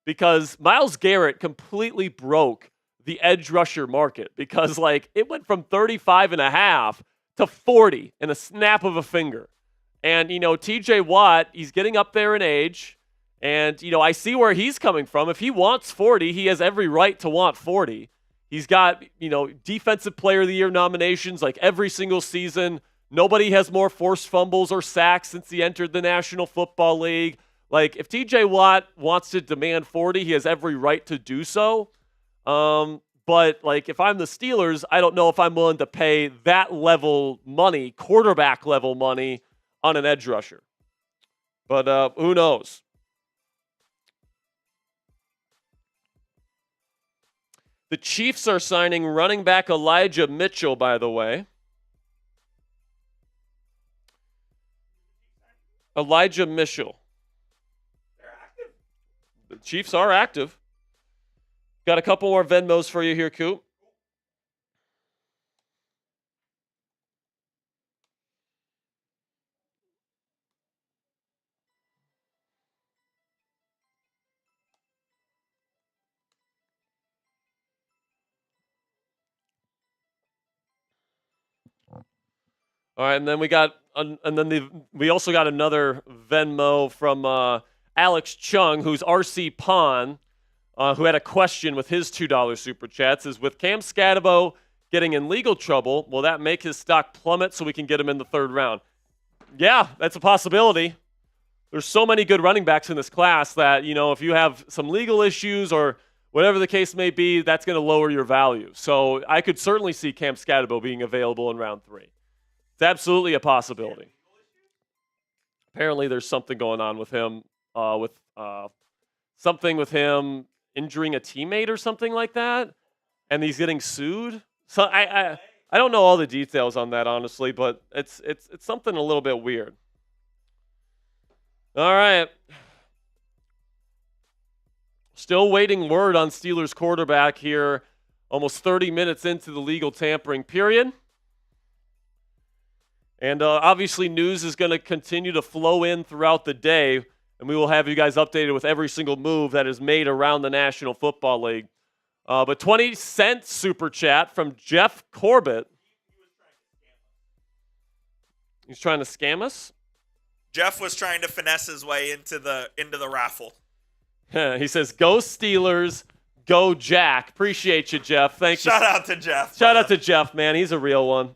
because Myles Garrett completely broke the edge rusher market because it went from 35.5 to 40 in a snap of a finger. And, TJ Watt, he's getting up there in age. And, I see where he's coming from. If he wants 40, he has every right to want 40. He's got, Defensive Player of the Year nominations every single season. Nobody has more forced fumbles or sacks since he entered the National Football League. If TJ Watt wants to demand 40, he has every right to do so. But if I'm the Steelers, I don't know if I'm willing to pay that level money, quarterback level money, on an edge rusher. But who knows? The Chiefs are signing running back Elijah Mitchell, by the way. Elijah Mitchell. They're active. The Chiefs are active. Got a couple more Venmos for you here, Coop. All right, and then we also got another Venmo from Alex Chung, who's RC Pon, who had a question with his $2 super chat. Says, with Cam Scatabo getting in legal trouble, will that make his stock plummet so we can get him in the third round? Yeah, that's a possibility. There's so many good running backs in this class that, if you have some legal issues or whatever the case may be, that's going to lower your value. So I could certainly see Cam Scatabo being available in round 3. It's absolutely a possibility. Apparently there's something going on with him, something with him injuring a teammate or something like that, and he's getting sued. So I don't know all the details on that, honestly, but it's something a little bit weird. All right. Still waiting word on Steelers quarterback here, almost 30 minutes into the legal tampering period. And obviously news is going to continue to flow in throughout the day, and we will have you guys updated with every single move that is made around the National Football League. But 20-cent super chat from Jeff Corbett. He's trying to scam us? Jeff was trying to finesse his way into the raffle. He says, go Steelers, go Jack. Appreciate you, Jeff. Thank you. Shout out to Jeff. Shout out to Jeff, man. He's a real one.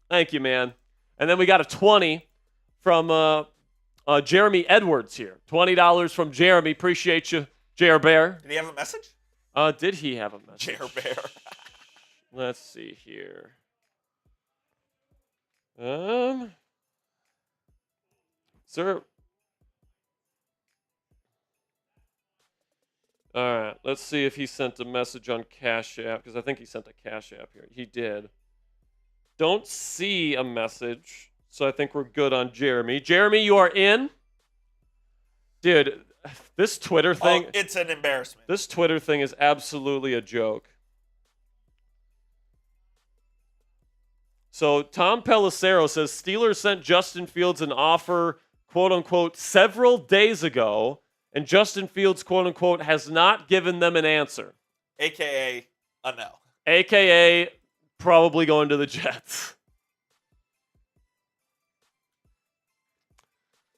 Thank you, man. And then we got a 20 from Jeremy Edwards here. $20 from Jeremy. Appreciate you, Jer Bear. Did he have a message? Did he have a message? Jer Bear. Let's see here. Sir. All right. Let's see if he sent a message on Cashapp, because I think he sent a Cashapp here. He did. Don't see a message, so I think we're good on Jeremy. Jeremy, you are in. Dude, this Twitter thing. Oh, it's an embarrassment. This Twitter thing is absolutely a joke. So Tom Pelissero says Steelers sent Justin Fields an offer, quote unquote, several days ago, and Justin Fields, quote unquote, has not given them an answer. AKA a no. AKA probably going to the Jets.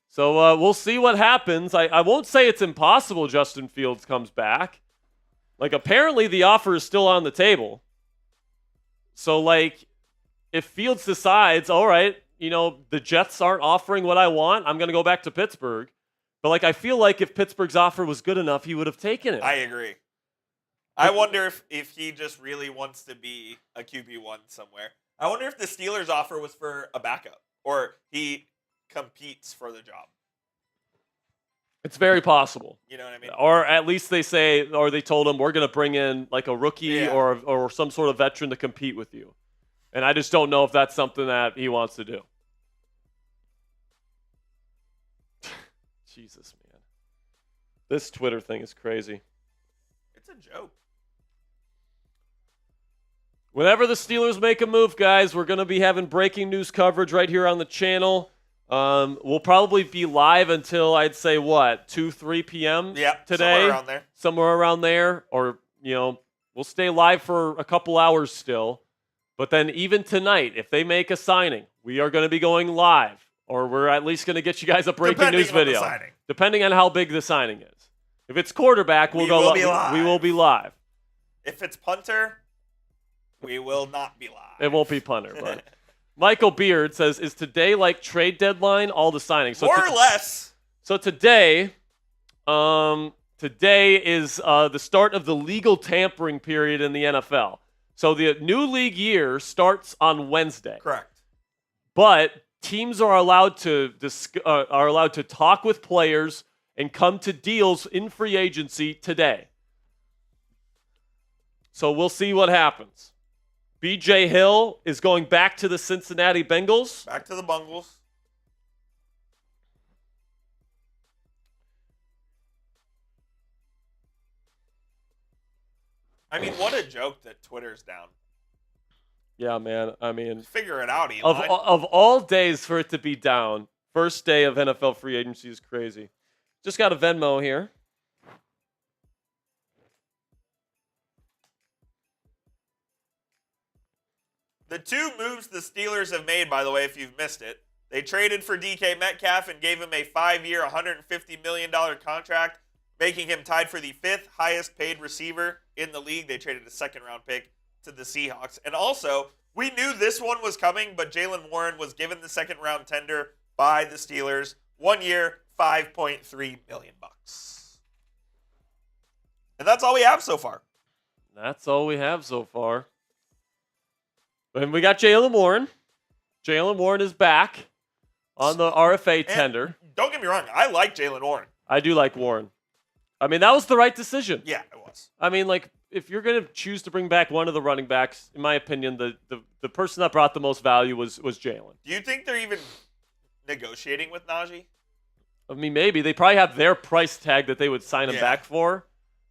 So we'll see what happens. I won't say it's impossible Justin Fields comes back. Like, apparently the offer is still on the table. So, like, if Fields decides, all right, the Jets aren't offering what I want, I'm going to go back to Pittsburgh. But, like, I feel like if Pittsburgh's offer was good enough, he would have taken it. I agree. I wonder if he just really wants to be a QB1 somewhere. I wonder if the Steelers' offer was for a backup or he competes for the job. It's very possible. You know what I mean? Or at least they say, or they told him, we're going to bring in like a rookie or some sort of veteran to compete with you. And I just don't know if that's something that he wants to do. Jesus, man. This Twitter thing is crazy. It's a joke. Whenever the Steelers make a move, guys, we're going to be having breaking news coverage right here on the channel. We'll probably be live until, I'd say, 2, 3 p.m. today? Somewhere around there. Or, we'll stay live for a couple hours still. But then even tonight, if they make a signing, we are going to be going live. Or we're at least going to get you guys a breaking news video. Depending on how big the signing is. If it's quarterback, we will be live. If it's punter, we will not be live. It won't be punter, but Michael Beard says, is today like trade deadline, all the signings? So more or less. So today is the start of the legal tampering period in the NFL. So the new league year starts on Wednesday. Correct. But teams are allowed to talk with players and come to deals in free agency today. So we'll see what happens. B.J. Hill is going back to the Cincinnati Bengals. Back to the Bungles. I mean, what a joke that Twitter's down. Yeah, man. I mean, figure it out, Eli. Of all days for it to be down, first day of NFL free agency is crazy. Just got a Venmo here. The two moves the Steelers have made, by the way, if you've missed it, they traded for DK Metcalf and gave him a 5-year, $150 million contract, making him tied for the 5th highest paid receiver in the league. They traded a second-round pick to the Seahawks. And also, we knew this one was coming, but Jaylen Warren was given the second-round tender by the Steelers. 1 year, $5.3 million. And that's all we have so far. That's all we have so far. And we got Jaylen Warren. Jaylen Warren is back on the RFA tender. Don't get me wrong, I like Jaylen Warren. I do like Warren. I mean, that was the right decision. Yeah, it was. I mean, like, if you're going to choose to bring back one of the running backs, in my opinion, the person that brought the most value was Jaylen. Do you think they're even negotiating with Najee? I mean, maybe. They probably have their price tag that they would sign him back for,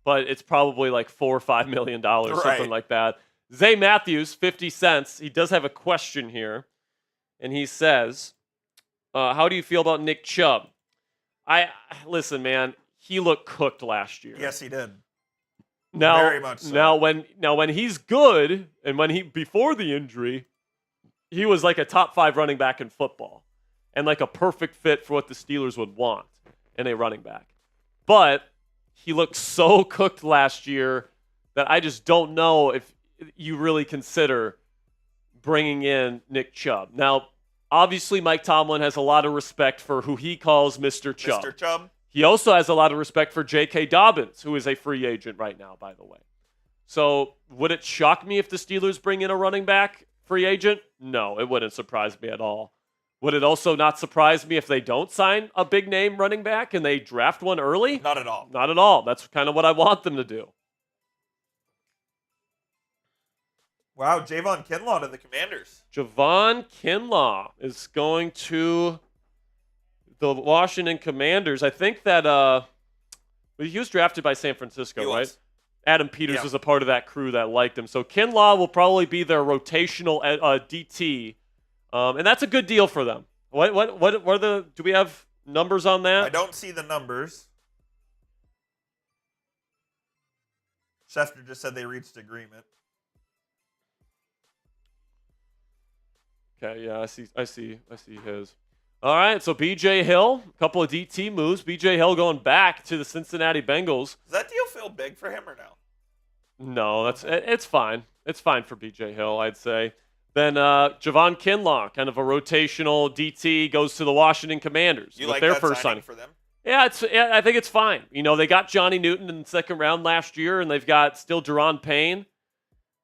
but it's probably like $4 or $5 million, something like that. Zay Matthews, 50 cents. He does have a question here, and he says, how do you feel about Nick Chubb? Listen, man, he looked cooked last year. Yes, he did. Now, very much so. Now when he's good, and when he before the injury, he was like a top 5 running back in football, and like a perfect fit for what the Steelers would want in a running back. But he looked so cooked last year that I just don't know if you really consider bringing in Nick Chubb. Now, obviously, Mike Tomlin has a lot of respect for who he calls Mr. Chubb. Mr. Chubb. He also has a lot of respect for J.K. Dobbins, who is a free agent right now, by the way. So would it shock me if the Steelers bring in a running back free agent? No, it wouldn't surprise me at all. Would it also not surprise me if they don't sign a big-name running back and they draft one early? Not at all. Not at all. That's kind of what I want them to do. Wow, Javon Kinlaw to the Commanders. Javon Kinlaw is going to the Washington Commanders. I think that he was drafted by San Francisco, right? Adam Peters was a part of that crew that liked him. So Kinlaw will probably be their rotational DT, and that's a good deal for them. What are the? Do we have numbers on that? I don't see the numbers. Schefter just said they reached agreement. Okay, yeah, I see his. All right, so B.J. Hill, a couple of DT moves. B.J. Hill going back to the Cincinnati Bengals. Does that deal feel big for him or no? No, it's fine. It's fine for B.J. Hill, I'd say. Then Javon Kinlaw, kind of a rotational DT, goes to the Washington Commanders. You with like their that first signing for them? Yeah, I think it's fine. You know, they got Johnny Newton in the second round last year, and they've got still Deron Payne.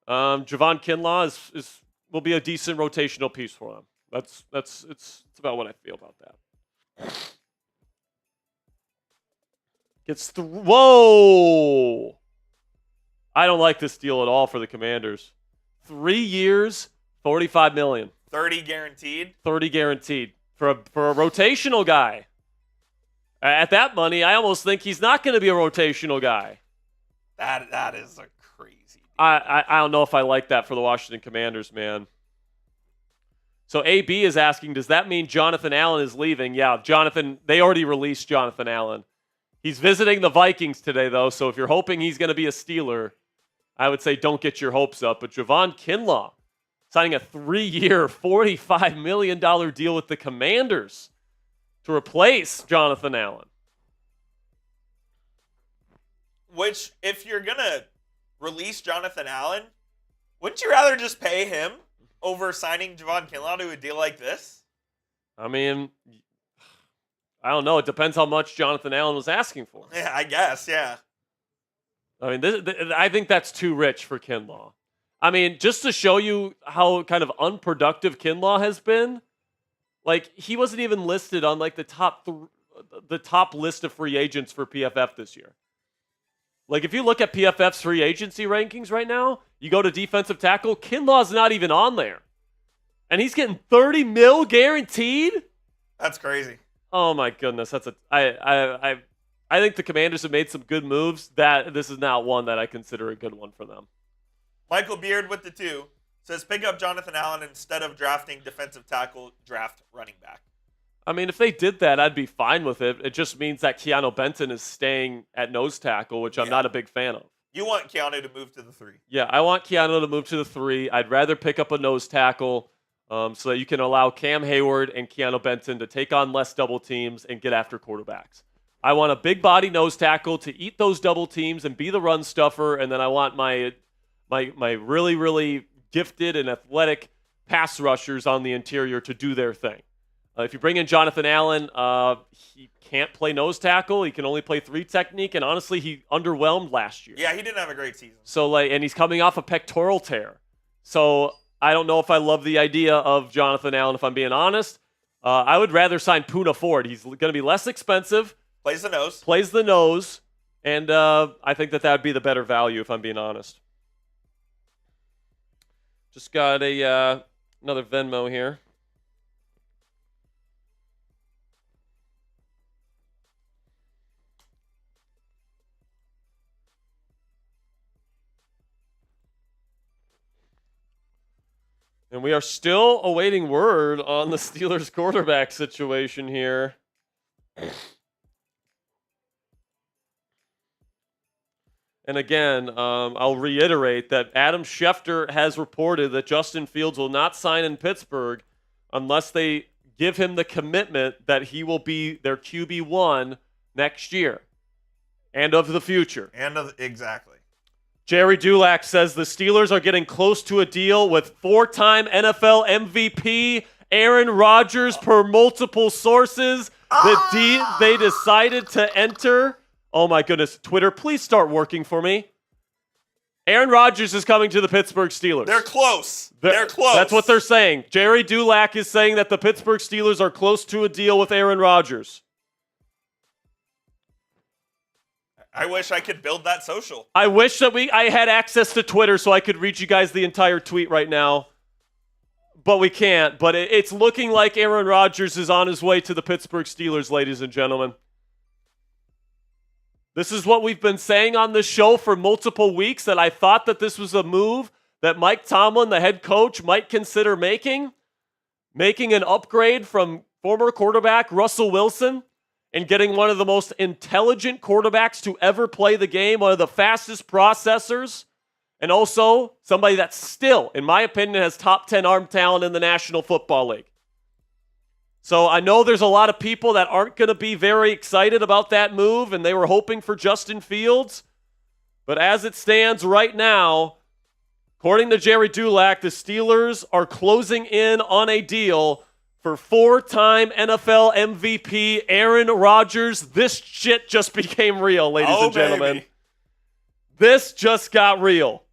Javon Kinlaw will be a decent rotational piece for them. It's about what I feel about that. Whoa! I don't like this deal at all for the Commanders. 3 years, $45 million. 30 guaranteed. 30 guaranteed for a rotational guy. At that money, I almost think he's not going to be a rotational guy. That is a crazy deal. I don't know if I like that for the Washington Commanders, man. So AB is asking, does that mean Jonathan Allen is leaving? Yeah, they already released Jonathan Allen. He's visiting the Vikings today, though, so if you're hoping he's going to be a Steeler, I would say don't get your hopes up. But Javon Kinlaw signing a 3-year, $45 million deal with the Commanders to replace Jonathan Allen. Which, if you're going to release Jonathan Allen, wouldn't you rather just pay him over signing Javon Kinlaw to a deal like this? I mean, I don't know. It depends how much Jonathan Allen was asking for. Yeah, I guess, yeah. I mean, I think that's too rich for Kinlaw. I mean, just to show you how kind of unproductive Kinlaw has been, like, he wasn't even listed on, like, the top list of free agents for PFF this year. Like, if you look at PFF's free agency rankings right now, you go to defensive tackle, Kinlaw's not even on there. And he's getting $30 million guaranteed? That's crazy. Oh, my goodness. I think the Commanders have made some good moves. This is not one that I consider a good one for them. Michael Beard with the 2 says pick up Jonathan Allen instead of drafting defensive tackle, draft running back. I mean, if they did that, I'd be fine with it. It just means that Keanu Benton is staying at nose tackle, which I'm not a big fan of. You want Keanu to move to the 3. Yeah, I want Keanu to move to the 3. I'd rather pick up a nose tackle so that you can allow Cam Hayward and Keanu Benton to take on less double teams and get after quarterbacks. I want a big body nose tackle to eat those double teams and be the run stuffer, and then I want my really, really gifted and athletic pass rushers on the interior to do their thing. If you bring in Jonathan Allen, he can't play nose tackle. He can only play 3 technique, and honestly, he underwhelmed last year. Yeah, he didn't have a great season. So, and he's coming off a pectoral tear. So I don't know if I love the idea of Jonathan Allen, if I'm being honest. I would rather sign Poona Ford. He's going to be less expensive. Plays the nose. And I think that would be the better value, if I'm being honest. Just got another Venmo here. And we are still awaiting word on the Steelers quarterback situation here. And again, I'll reiterate that Adam Schefter has reported that Justin Fields will not sign in Pittsburgh unless they give him the commitment that he will be their QB1 next year and of the future. Exactly. Jerry Dulac says the Steelers are getting close to a deal with 4-time NFL MVP Aaron Rodgers per multiple sources. They decided to enter. Oh my goodness, Twitter, please start working for me. Aaron Rodgers is coming to the Pittsburgh Steelers. They're close. They're close. That's what they're saying. Jerry Dulac is saying that the Pittsburgh Steelers are close to a deal with Aaron Rodgers. I wish I could build that social. I wish that I had access to Twitter so I could read you guys the entire tweet right now. But we can't. But it's looking like Aaron Rodgers is on his way to the Pittsburgh Steelers, ladies and gentlemen. This is what we've been saying on this show for multiple weeks, that I thought that this was a move that Mike Tomlin, the head coach, might consider making an upgrade from former quarterback Russell Wilson and getting one of the most intelligent quarterbacks to ever play the game, one of the fastest processors, and also somebody that still, in my opinion, has top 10 arm talent in the National Football League. So I know there's a lot of people that aren't going to be very excited about that move, and they were hoping for Justin Fields. But as it stands right now, according to Jerry Dulac, the Steelers are closing in on a deal for 4-time NFL MVP Aaron Rodgers. This shit just became real, ladies and gentlemen. Baby. This just got real.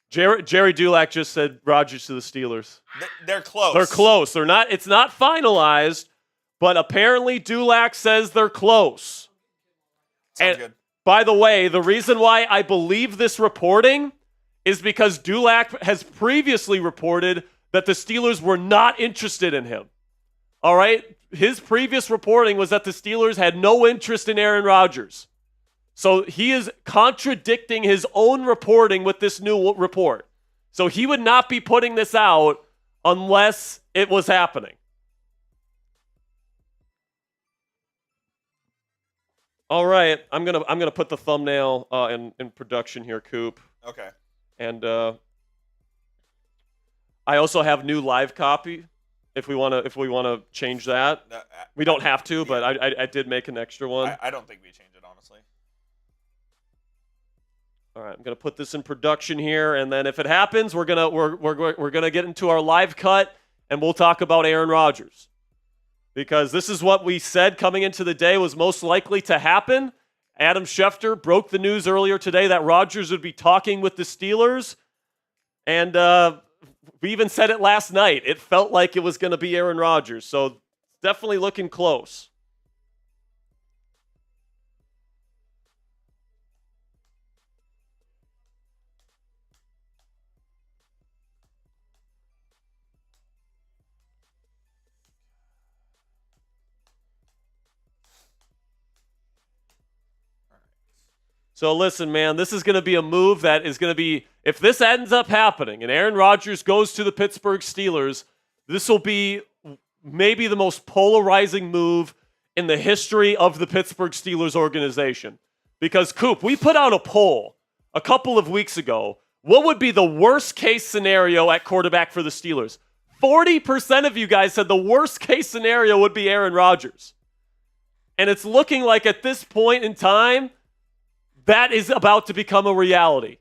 Jerry Dulac just said Rodgers to the Steelers. They're close. They're close. They're not. It's not finalized, but apparently Dulac says they're close. Sounds good. By the way, the reason why I believe this reporting is because Dulac has previously reported that the Steelers were not interested in him. All right? His previous reporting was that the Steelers had no interest in Aaron Rodgers. So he is contradicting his own reporting with this new report. So he would not be putting this out unless it was happening. All right, I'm gonna put the thumbnail in production here, Coop. Okay. And I also have new live copy. If we wanna change that, we don't have to, but I did make an extra one. I don't think we change it, honestly. All right, I'm gonna put this in production here, and then if it happens, we're gonna get into our live cut, and we'll talk about Aaron Rodgers. Because this is what we said coming into the day was most likely to happen. Adam Schefter broke the news earlier today that Rodgers would be talking with the Steelers. And we even said it last night. It felt like it was going to be Aaron Rodgers. So it's definitely looking close. So listen, man, this is going to be a move that is going to be, if this ends up happening and Aaron Rodgers goes to the Pittsburgh Steelers, this will be maybe the most polarizing move in the history of the Pittsburgh Steelers organization. Because, Coop, we put out a poll a couple of weeks ago. What would be the worst case scenario at quarterback for the Steelers? 40% of you guys said the worst case scenario would be Aaron Rodgers. And it's looking like at this point in time, that is about to become a reality.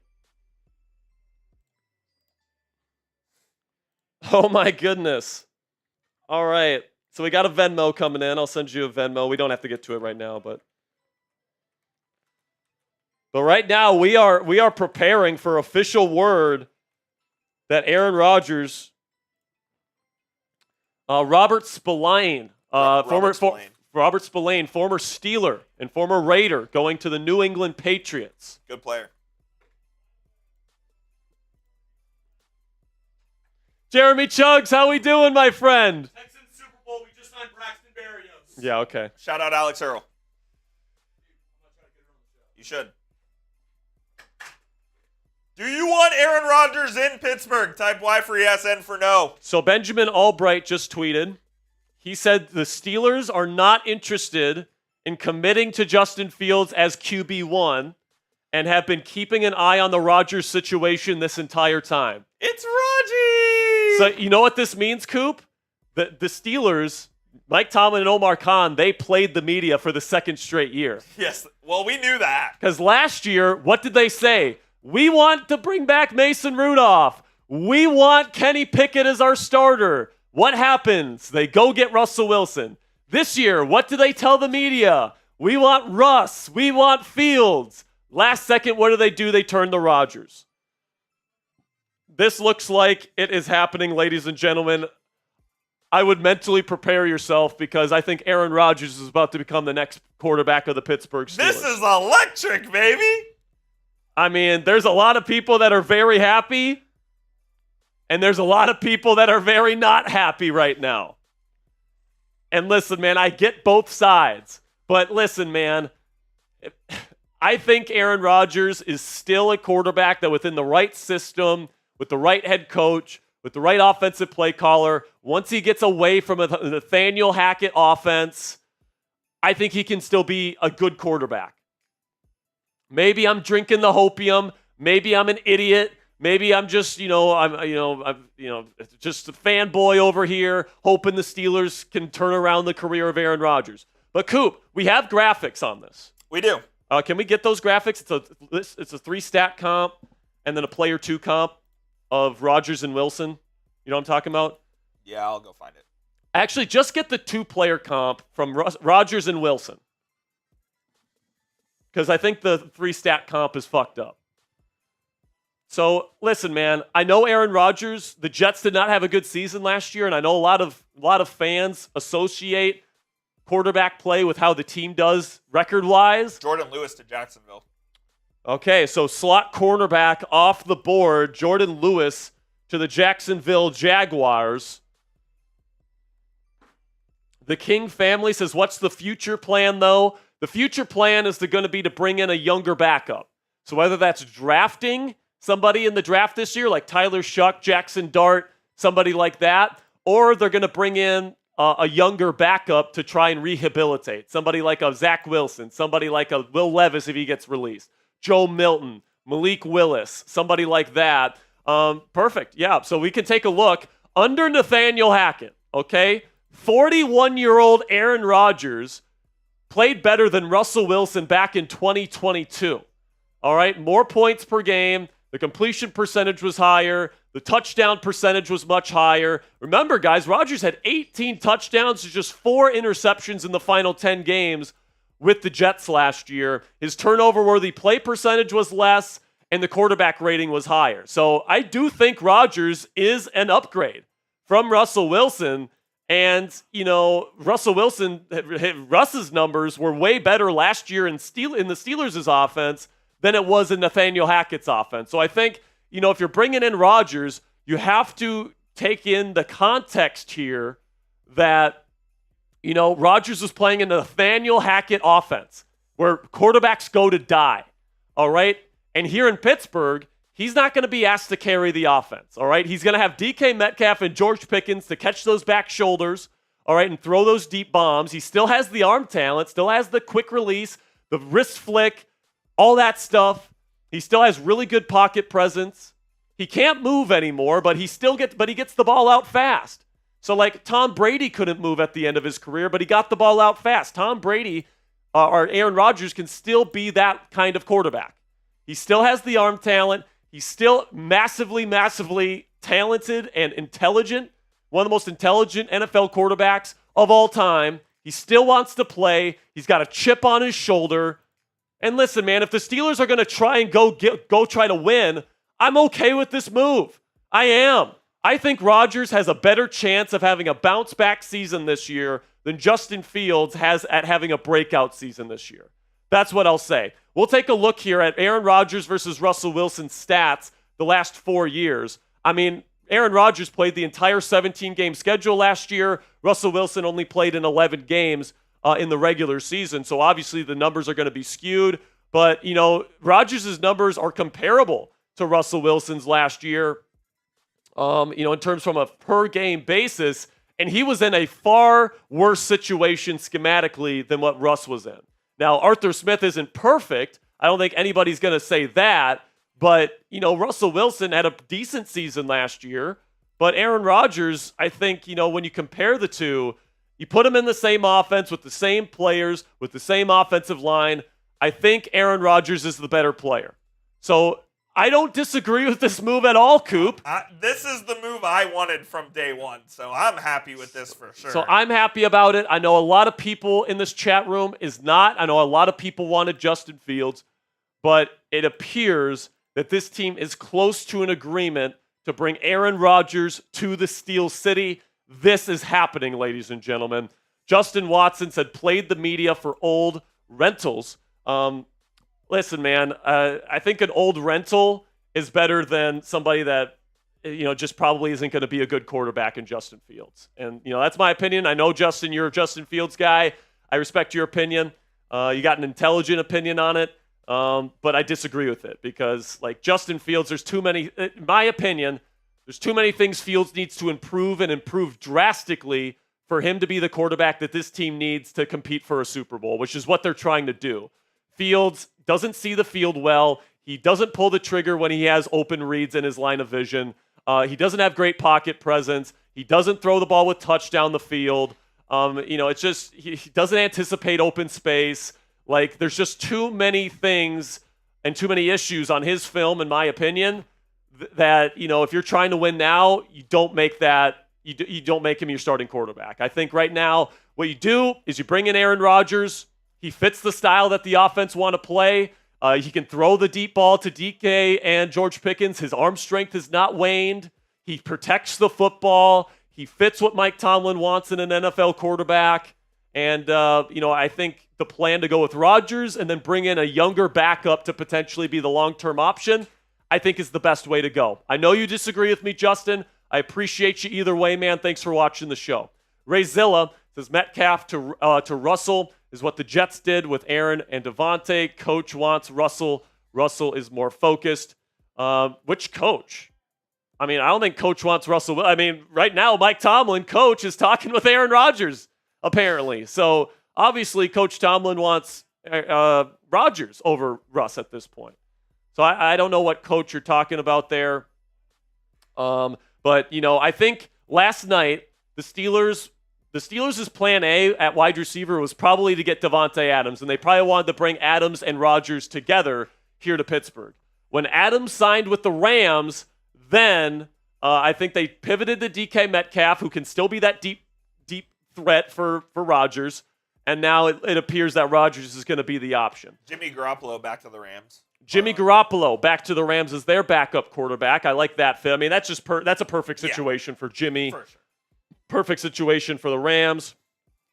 Oh my goodness. All right. So we got a Venmo coming in. I'll send you a Venmo. We don't have to get to it right now, but right now we are preparing for official word that Aaron Rodgers, Robert Spillane, former Steeler and former Raider, going to the New England Patriots. Good player. Jeremy Chuggs, how we doing, my friend? Texans Super Bowl, we just signed Braxton Berrios. Yeah, okay. Shout out Alex Earl. You should. Do you want Aaron Rodgers in Pittsburgh? Type Y for yes, N for no. So Benjamin Albright just tweeted. He said the Steelers are not interested in committing to Justin Fields as QB1 and have been keeping an eye on the Rodgers situation this entire time. It's Rodgers! So you know what this means, Coop? The Steelers, Mike Tomlin and Omar Khan, they played the media for the second straight year. Yes, well, we knew that. Because last year, what did they say? We want to bring back Mason Rudolph. We want Kenny Pickett as our starter. What happens? They go get Russell Wilson. This year, what do they tell the media? We want Russ. We want Fields. Last second, what do? They turn to Rodgers. This looks like it is happening, ladies and gentlemen. I would mentally prepare yourself because I think Aaron Rodgers is about to become the next quarterback of the Pittsburgh Steelers. This is electric, baby. I mean, there's a lot of people that are very happy, and there's a lot of people that are very not happy right now. And listen, man, I get both sides. But listen, man, I think Aaron Rodgers is still a quarterback that within the right system, with the right head coach, with the right offensive play caller, once he gets away from a Nathaniel Hackett offense, I think he can still be a good quarterback. Maybe I'm drinking the hopium. Maybe I'm an idiot. Maybe I'm just, I'm just a fanboy over here, hoping the Steelers can turn around the career of Aaron Rodgers. But Coop, we have graphics on this. We do. Can we get those graphics? It's a 3-stat comp and then a player 2 comp of Rodgers and Wilson. You know what I'm talking about? Yeah, I'll go find it. Actually, just get the 2-player comp from Rodgers and Wilson. Because I think the 3-stat comp is fucked up. So, listen, man, I know Aaron Rodgers, the Jets did not have a good season last year, and I know a lot of fans associate quarterback play with how the team does record-wise. Jordan Lewis to Jacksonville. Okay, so slot cornerback off the board, Jordan Lewis to the Jacksonville Jaguars. The King family says, what's the future plan, though? The future plan is going to be to bring in a younger backup. So whether that's drafting somebody in the draft this year, like Tyler Shuck, Jackson Dart, somebody like that, or they're going to bring in a younger backup to try and rehabilitate. Somebody like a Zach Wilson, somebody like a Will Levis if he gets released, Joe Milton, Malik Willis, somebody like that. Perfect. Yeah, so we can take a look. Under Nathaniel Hackett, okay, 41-year-old Aaron Rodgers played better than Russell Wilson back in 2022. All right, more points per game. The completion percentage was higher. The touchdown percentage was much higher. Remember, guys, Rodgers had 18 touchdowns to just 4 interceptions in the final 10 games with the Jets last year. His turnover-worthy play percentage was less, and the quarterback rating was higher. So I do think Rodgers is an upgrade from Russell Wilson. And, Russell Wilson, Russ's numbers were way better last year in the Steelers' offense than it was in Nathaniel Hackett's offense. So I think, if you're bringing in Rodgers, you have to take in the context here that, Rodgers was playing in the Nathaniel Hackett offense where quarterbacks go to die, all right? And here in Pittsburgh, he's not going to be asked to carry the offense, all right? He's going to have DK Metcalf and George Pickens to catch those back shoulders, all right, and throw those deep bombs. He still has the arm talent, still has the quick release, the wrist flick, all that stuff. He still has really good pocket presence. He can't move anymore, but he gets the ball out fast. So like Tom Brady couldn't move at the end of his career, but he got the ball out fast. Tom Brady or Aaron Rodgers can still be that kind of quarterback. He still has the arm talent. He's still massively, massively talented and intelligent. One of the most intelligent NFL quarterbacks of all time. He still wants to play. He's got a chip on his shoulder. And listen, man, if the Steelers are going to try and go try to win, I'm okay with this move. I am. I think Rodgers has a better chance of having a bounce-back season this year than Justin Fields has at having a breakout season this year. That's what I'll say. We'll take a look here at Aaron Rodgers versus Russell Wilson's stats the last 4 years. I mean, Aaron Rodgers played the entire 17-game schedule last year. Russell Wilson only played in 11 games in the regular season, so obviously the numbers are going to be skewed. But, you know, Rodgers' numbers are comparable to Russell Wilson's last year, in terms from a per-game basis, and he was in a far worse situation schematically than what Russ was in. Now, Arthur Smith isn't perfect. I don't think anybody's going to say that. But, Russell Wilson had a decent season last year. But Aaron Rodgers, I think, when you compare the two, you put him in the same offense with the same players, with the same offensive line. I think Aaron Rodgers is the better player. So I don't disagree with this move at all, Coop. This is the move I wanted from day one, so I'm happy with this for sure. So I'm happy about it. I know a lot of people in this chat room is not. I know a lot of people wanted Justin Fields, but it appears that this team is close to an agreement to bring Aaron Rodgers to the Steel City. This is happening, ladies and gentlemen. Justin Watson said played the media for old rentals. Listen, man, I think an old rental is better than somebody that, just probably isn't going to be a good quarterback in Justin Fields. And, that's my opinion. I know, Justin, you're a Justin Fields guy. I respect your opinion. You got an intelligent opinion on it. But I disagree with it because, like, Justin Fields, there's too many, in my opinion, there's too many things Fields needs to improve and improve drastically for him to be the quarterback that this team needs to compete for a Super Bowl, which is what they're trying to do. Fields doesn't see the field well. He doesn't pull the trigger when he has open reads in his line of vision. He doesn't have great pocket presence. He doesn't throw the ball with touch down the field. It's just he doesn't anticipate open space. Like, there's just too many things and too many issues on his film, in my opinion, that, if you're trying to win now, you don't make him your starting quarterback. I think right now what you do is you bring in Aaron Rodgers. He fits the style that the offense want to play. He can throw the deep ball to DK and George Pickens. His arm strength has not waned. He protects the football. He fits what Mike Tomlin wants in an NFL quarterback. And, I think the plan to go with Rodgers and then bring in a younger backup to potentially be the long-term option, I think is the best way to go. I know you disagree with me, Justin. I appreciate you either way, man. Thanks for watching the show. Ray Zilla says Metcalf to Russell is what the Jets did with Aaron and Devontae. Coach wants Russell. Russell is more focused. Which coach? I mean, I don't think Coach wants Russell. I mean, right now, Mike Tomlin, coach, is talking with Aaron Rodgers, apparently. So, obviously, Coach Tomlin wants Rodgers over Russ at this point. So, I don't know what coach you're talking about there. But, I think last night, the Steelers' plan A at wide receiver was probably to get Davante Adams, and they probably wanted to bring Adams and Rodgers together here to Pittsburgh. When Adams signed with the Rams, then I think they pivoted to DK Metcalf, who can still be that deep threat for Rodgers, and now it appears that Rodgers is going to be the option. Jimmy Garoppolo back to the Rams. Jimmy Garoppolo back to the Rams as their backup quarterback. I like that fit. I mean, that's a perfect situation for Jimmy. For sure. Perfect situation for the Rams.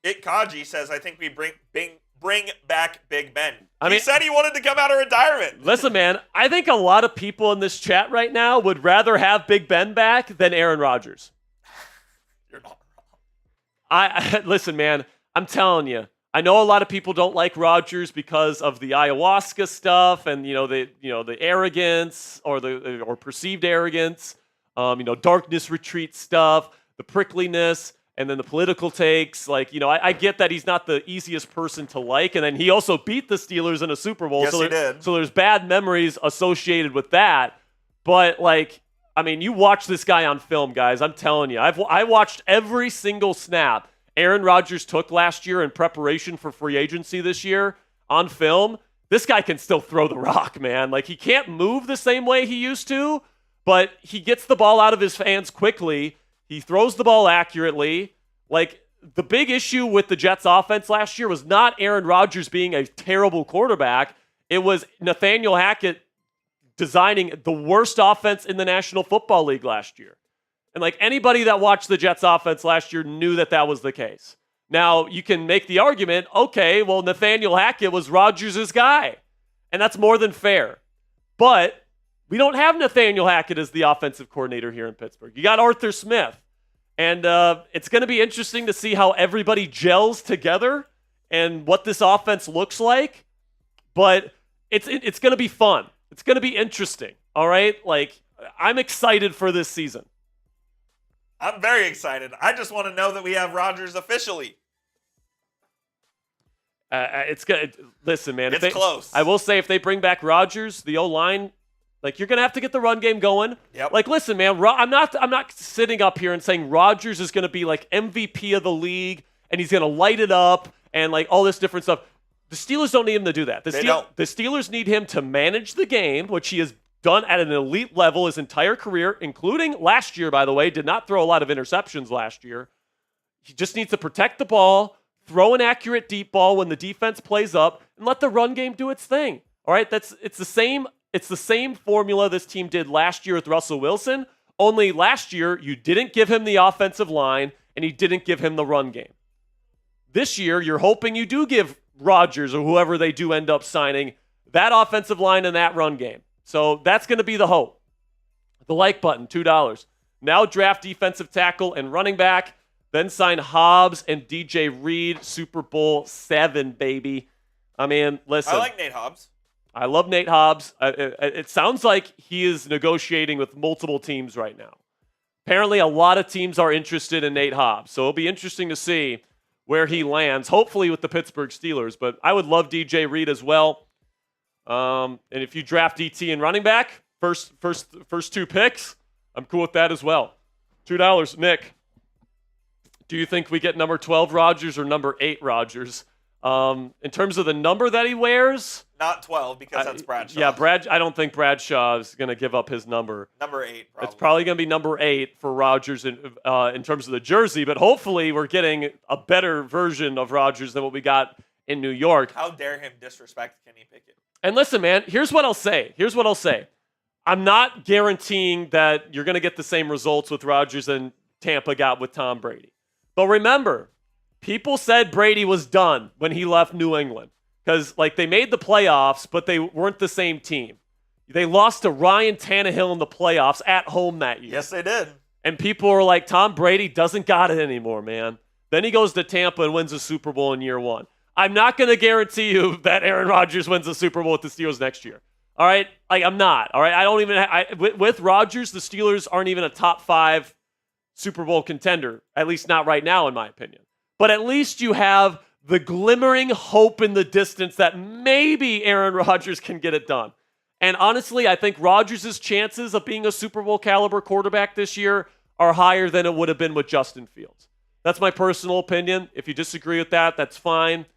Kaji says, I think we bring back Big Ben. He said he wanted to come out of retirement. Listen, man, I think a lot of people in this chat right now would rather have Big Ben back than Aaron Rodgers. You're not wrong. Listen, man, I'm telling you, I know a lot of people don't like Rodgers because of the ayahuasca stuff and the arrogance or perceived arrogance, darkness retreat stuff, the prickliness, and then the political takes. Like, I get that he's not the easiest person to like, and then he also beat the Steelers in a Super Bowl. Yes, he did. So there's bad memories associated with that. But, you watch this guy on film, guys. I'm telling you. I watched every single snap Aaron Rodgers took last year in preparation for free agency this year on film. This guy can still throw the rock, man. Like, he can't move the same way he used to, but he gets the ball out of his hands quickly. He throws the ball accurately. Like, the big issue with the Jets offense last year was not Aaron Rodgers being a terrible quarterback. It was Nathaniel Hackett designing the worst offense in the National Football League last year. And anybody that watched the Jets offense last year knew that was the case. Now, you can make the argument, okay, well, Nathaniel Hackett was Rodgers' guy. And that's more than fair. But we don't have Nathaniel Hackett as the offensive coordinator here in Pittsburgh. You got Arthur Smith. And it's going to be interesting to see how everybody gels together and what this offense looks like. But it's going to be fun. It's going to be interesting. All right? I'm excited for this season. I'm very excited. I just want to know that we have Rodgers officially. It's good. Listen, man. It's close. I will say, if they bring back Rodgers, the O-line, you're gonna have to get the run game going. Yep. Listen, man. I'm not sitting up here and saying Rodgers is gonna be MVP of the league and he's gonna light it up and all this different stuff. The Steelers don't need him to do that. The Steelers need him to manage the game, which he has done at an elite level his entire career, including last year, by the way. Did not throw a lot of interceptions last year. He just needs to protect the ball, throw an accurate deep ball when the defense plays up, and let the run game do its thing. All right, it's the same formula this team did last year with Russell Wilson, only last year you didn't give him the offensive line and you didn't give him the run game. This year, you're hoping you do give Rodgers or whoever they do end up signing that offensive line and that run game. So that's going to be the hope. The like button, $2. Now draft defensive tackle and running back. Then sign Hobbs and DJ Reed. Super Bowl 7, baby. Listen. I like Nate Hobbs. I love Nate Hobbs. It sounds like he is negotiating with multiple teams right now. Apparently, a lot of teams are interested in Nate Hobbs. So it'll be interesting to see where he lands, hopefully with the Pittsburgh Steelers. But I would love DJ Reed as well. And if you draft DT and running back, first 2 picks, I'm cool with that as well. $2. Nick, do you think we get number 12 Rodgers or number 8 Rodgers? In terms of the number that he wears, not 12 because that's Bradshaw. Yeah, I don't think Bradshaw is going to give up his number. Number 8, probably. It's probably going to be number 8 for Rodgers in terms of the jersey, but hopefully we're getting a better version of Rodgers than what we got in New York. How dare him disrespect Kenny Pickett? And listen, man, here's what I'll say. I'm not guaranteeing that you're going to get the same results with Rodgers than Tampa got with Tom Brady. But remember, people said Brady was done when he left New England because they made the playoffs, but they weren't the same team. They lost to Ryan Tannehill in the playoffs at home that year. Yes, they did. And people were like, Tom Brady doesn't got it anymore, man. Then he goes to Tampa and wins a Super Bowl in year 1. I'm not going to guarantee you that Aaron Rodgers wins the Super Bowl with the Steelers next year. All right? I'm not. All right? I don't even with Rodgers, the Steelers aren't even a top 5 Super Bowl contender, at least not right now, in my opinion. But at least you have the glimmering hope in the distance that maybe Aaron Rodgers can get it done. And honestly, I think Rodgers' chances of being a Super Bowl caliber quarterback this year are higher than it would have been with Justin Fields. That's my personal opinion. If you disagree with that, that's fine.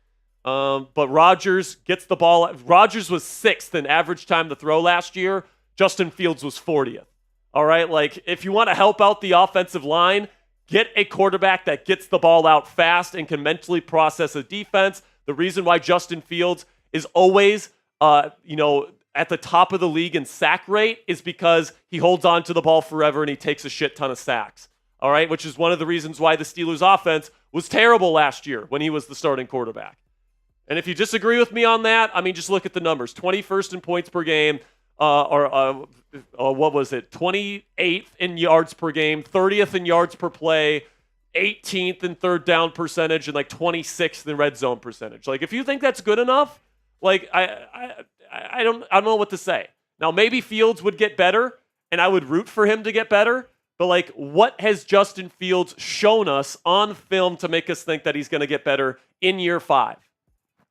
But Rodgers gets the ball. Rodgers was 6th in average time to throw last year. Justin Fields was 40th. All right? If you want to help out the offensive line, get a quarterback that gets the ball out fast and can mentally process a defense. The reason why Justin Fields is always, at the top of the league in sack rate is because he holds on to the ball forever and he takes a shit ton of sacks. All right? Which is one of the reasons why the Steelers offense was terrible last year when he was the starting quarterback. And if you disagree with me on that, just look at the numbers. 21st in points per game, what was it? 28th in yards per game, 30th in yards per play, 18th in third down percentage, and 26th in red zone percentage. If you think that's good enough, I don't know what to say. Now maybe Fields would get better, and I would root for him to get better. but like, what has Justin Fields shown us on film to make us think that he's going to get better in year 5?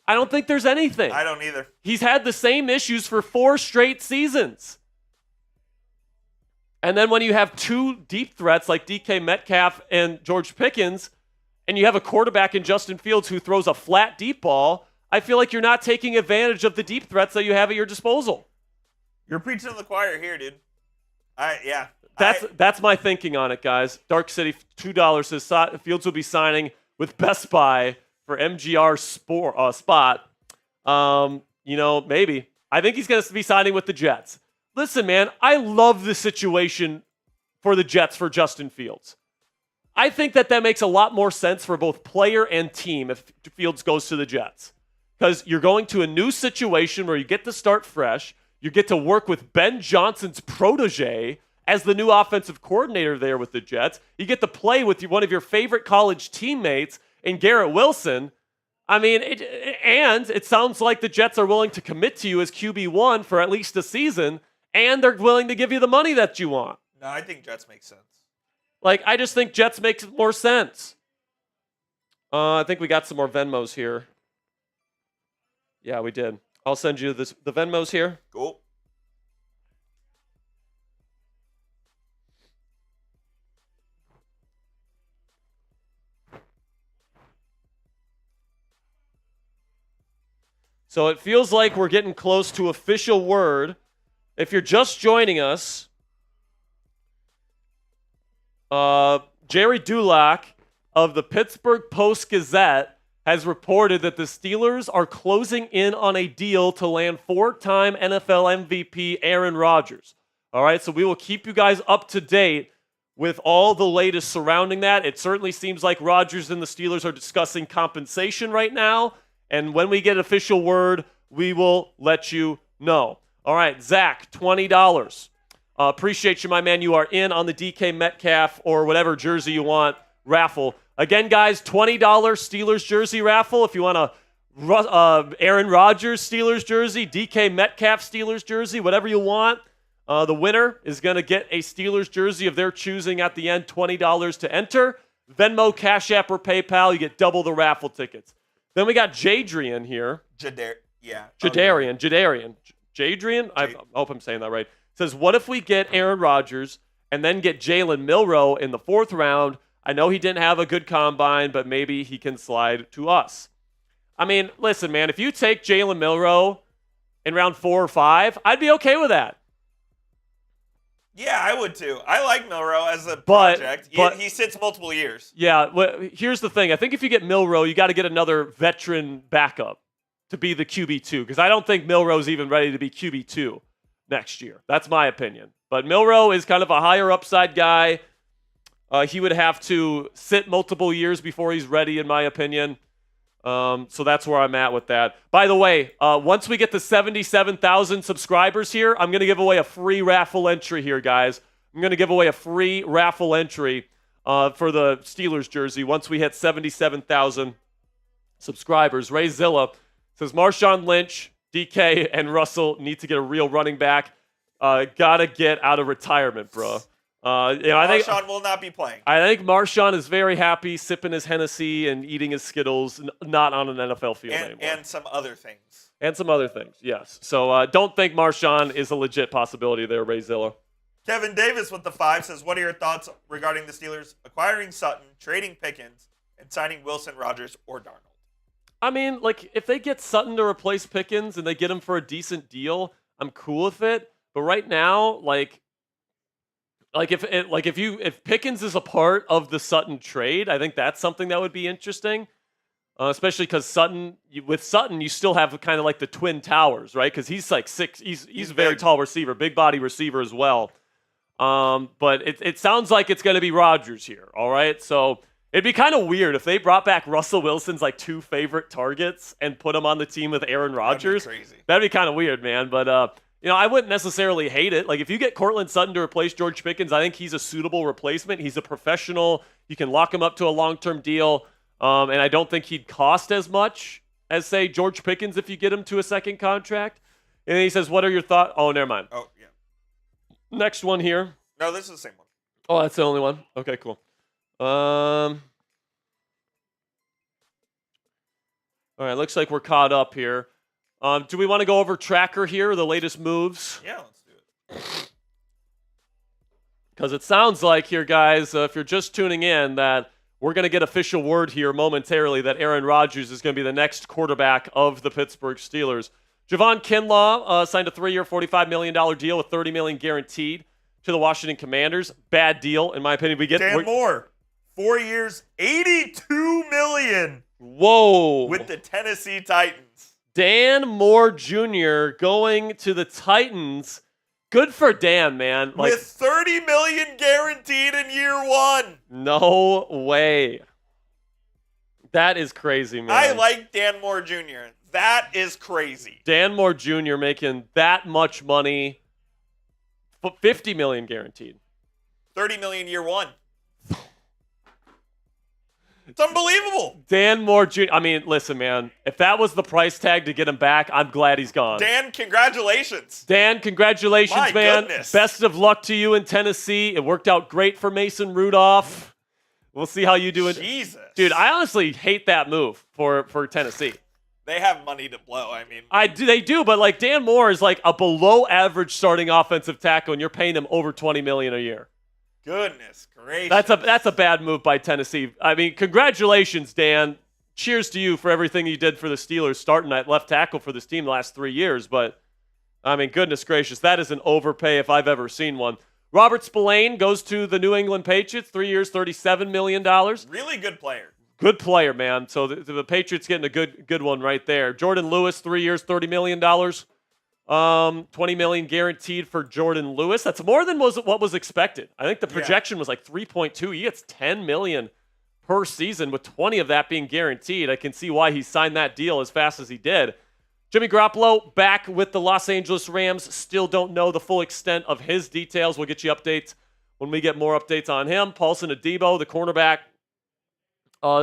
I don't think there's anything. I don't either. He's had the same issues for 4 straight seasons. And then when you have 2 deep threats like DK Metcalf and George Pickens, and you have a quarterback in Justin Fields who throws a flat deep ball, I feel like you're not taking advantage of the deep threats that you have at your disposal. You're preaching to the choir here, dude. That's my thinking on it, guys. Dark City, $2 says Fields will be signing with Best Buy for MGR spot. Maybe. I think he's going to be signing with the Jets. Listen, man, I love the situation for the Jets for Justin Fields. I think that makes a lot more sense for both player and team if Fields goes to the Jets. Because you're going to a new situation where you get to start fresh. You get to work with Ben Johnson's protege as the new offensive coordinator there with the Jets. You get to play with one of your favorite college teammates in Garrett Wilson. I mean, it sounds like the Jets are willing to commit to you as QB1 for at least a season, and they're willing to give you the money that you want. No, I think Jets make sense. Like, I just think Jets makes more sense. I think we got some more Venmos here. Yeah, we did. I'll send you the Venmos here. Cool. So it feels like we're getting close to official word. If you're just joining us, Jerry Dulac of the Pittsburgh Post-Gazette has reported that the Steelers are closing in on a deal to land 4-time NFL MVP Aaron Rodgers. All right, so we will keep you guys up to date with all the latest surrounding that. It certainly seems like Rodgers and the Steelers are discussing compensation right now, and when we get official word, we will let you know. All right, Zach, $20. Appreciate you, my man. You are in on the DK Metcalf or whatever jersey you want raffle. Again, guys, $20 Steelers jersey raffle. If you want a Aaron Rodgers Steelers jersey, DK Metcalf Steelers jersey, whatever you want, the winner is going to get a Steelers jersey of their choosing at the end, $20 to enter. Venmo, Cashapp, or PayPal, you get double the raffle tickets. Then we got Jadrian here. Jadarian. Jadrian? I hope I'm saying that right. Says, what if we get Aaron Rodgers and then get Jalen Milroe in the 4th round? I know he didn't have a good combine, but maybe he can slide to us. I mean, listen, man, if you take Jalen Milroe in round 4 or 5, I'd be okay with that. Yeah, I would too. I like Milroe as a project. He sits multiple years. Yeah, well, here's the thing. I think if you get Milroe, you got to get another veteran backup to be the QB2, because I don't think Milroe's even ready to be QB2 next year. That's my opinion. But Milroe is kind of a higher upside guy. He would have to sit multiple years before he's ready, in my opinion. So that's where I'm at with that. By the way, once we get to 77,000 subscribers here, I'm going to give away a free raffle entry here, guys. I'm going to give away a free raffle entry for the Steelers jersey once we hit 77,000 subscribers. Ray Zilla says, Marshawn Lynch, DK, and Russell need to get a real running back. Gotta get out of retirement, bro. I think Marshawn will not be playing. I think Marshawn is very happy sipping his Hennessy and eating his Skittles, not on an NFL field anymore. And some other things. Yes. So don't think Marshawn is a legit possibility there, Ray Zilla. Kevin Davis with the 5 says, what are your thoughts regarding the Steelers acquiring Sutton, trading Pickens, and signing Wilson, Rodgers, or Darnold? I mean, like, if they get Sutton to replace Pickens and they get him for a decent deal, I'm cool with it. But right now, if Pickens is a part of the Sutton trade, I think that's something that would be interesting. Especially because with Sutton, you still have kind of like the Twin Towers, right? Because he's like 6, he's a very tall receiver, big body receiver as well. But it sounds like it's going to be Rodgers here, all right? So it'd be kind of weird if they brought back Russell Wilson's like 2 favorite targets and put him on the team with Aaron Rodgers. That'd be crazy. That'd be kind of weird, man. But I wouldn't necessarily hate it. Like, if you get Cortland Sutton to replace George Pickens, I think he's a suitable replacement. He's a professional. You can lock him up to a long-term deal. And I don't think he'd cost as much as, say, George Pickens if you get him to a second contract. And then he says, what are your thoughts? Oh, never mind. Oh, yeah. Next one here. No, this is the same one. Oh, that's the only one? Okay, cool. All right, looks like we're caught up here. Do we want to go over Tracker here, the latest moves? Yeah, let's do it. Because it sounds like here, guys, if you're just tuning in, that we're going to get official word here momentarily that Aaron Rodgers is going to be the next quarterback of the Pittsburgh Steelers. Javon Kinlaw signed a 3-year, $45 million deal with $30 million guaranteed to the Washington Commanders. Bad deal, in my opinion. Dan Moore, 4 years, $82 million. Whoa. With the Tennessee Titans. Dan Moore Jr. going to the Titans. Good for Dan, man. With $30 million guaranteed in year 1. No way. That is crazy, man. I like Dan Moore Jr. That is crazy. Dan Moore Jr. making that much money. $50 million guaranteed. $30 million year 1. It's unbelievable. Dan Moore Jr. I mean, listen, man. If that was the price tag to get him back, I'm glad he's gone. Dan, congratulations. Dan, congratulations, My man. goodness. Best of luck to you in Tennessee. It worked out great for Mason Rudolph. We'll see how you do it. Jesus. Dude, I honestly hate that move for Tennessee. They have money to blow. I mean, They do, but like Dan Moore is like a below average starting offensive tackle, and you're paying him over $20 million a year. Goodness gracious. That's a bad move by Tennessee. I mean, congratulations, Dan. Cheers to you for everything you did for the Steelers, starting at left tackle for this team the last 3 years. But I mean, goodness gracious, that is an overpay if I've ever seen one. Robert Spillane goes to the New England Patriots, 3 years, $37 million. Really good player. Good player, man. So the Patriots getting a good one right there. Jordan Lewis, 3 years, $30 million. $20 million guaranteed for Jordan Lewis. That's more than what was expected. I think the projection was like 3.2. He gets $10 million per season, with 20 of that being guaranteed. I can see why he signed that deal as fast as he did. Jimmy Garoppolo back with the Los Angeles Rams. Still don't know the full extent of his details. We'll get you updates when we get more updates on him. Paulson Adebo, the cornerback,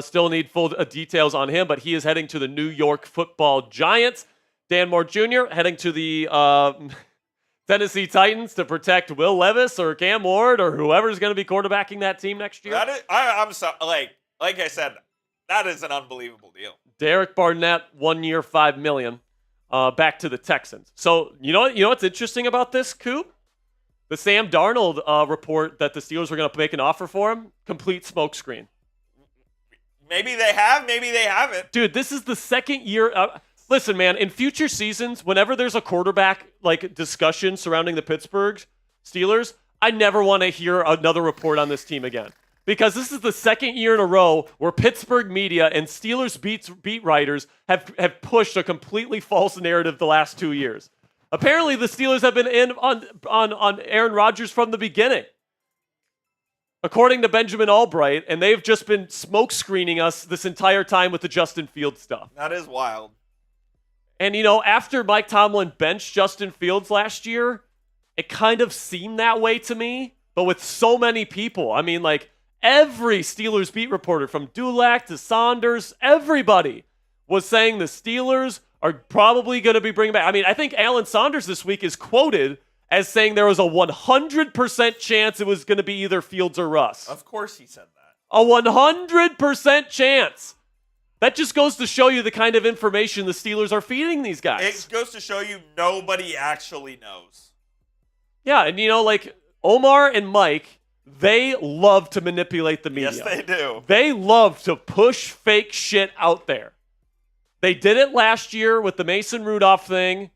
still need full details on him, but he is heading to the New York Football Giants. Dan Moore Jr. heading to the Tennessee Titans to protect Will Levis or Cam Ward or whoever's going to be quarterbacking that team next year. That is, I'm so, like I said, that is an unbelievable deal. Derek Barnett, 1 year, $5 million, back to the Texans. So you know what's interesting about this, Coop? The Sam Darnold report that the Steelers were going to make an offer for him, complete smokescreen. Maybe they have, maybe they haven't. Dude, this is the second year. Listen, man, in future seasons, whenever there's a quarterback like discussion surrounding the Pittsburgh Steelers, I never want to hear another report on this team again. Because this is the second year in a row where Pittsburgh media and Steelers beat writers have pushed a completely false narrative the last 2 years. Apparently, the Steelers have been in on Aaron Rodgers from the beginning, according to Benjamin Albright, and they've just been smoke screening us this entire time with the Justin Fields stuff. That is wild. And, after Mike Tomlin benched Justin Fields last year, it kind of seemed that way to me. But with so many people, I mean, like, every Steelers beat reporter, from Dulac to Saunders, everybody was saying the Steelers are probably going to be bringing back. I mean, I think Alan Saunders this week is quoted as saying there was a 100% chance it was going to be either Fields or Russ. Of course he said that. A 100% chance. That just goes to show you the kind of information the Steelers are feeding these guys. It goes to show you nobody actually knows. Yeah, and like Omar and Mike, they love to manipulate the media. Yes, they do. They love to push fake shit out there. They did it last year with the Mason Rudolph thing,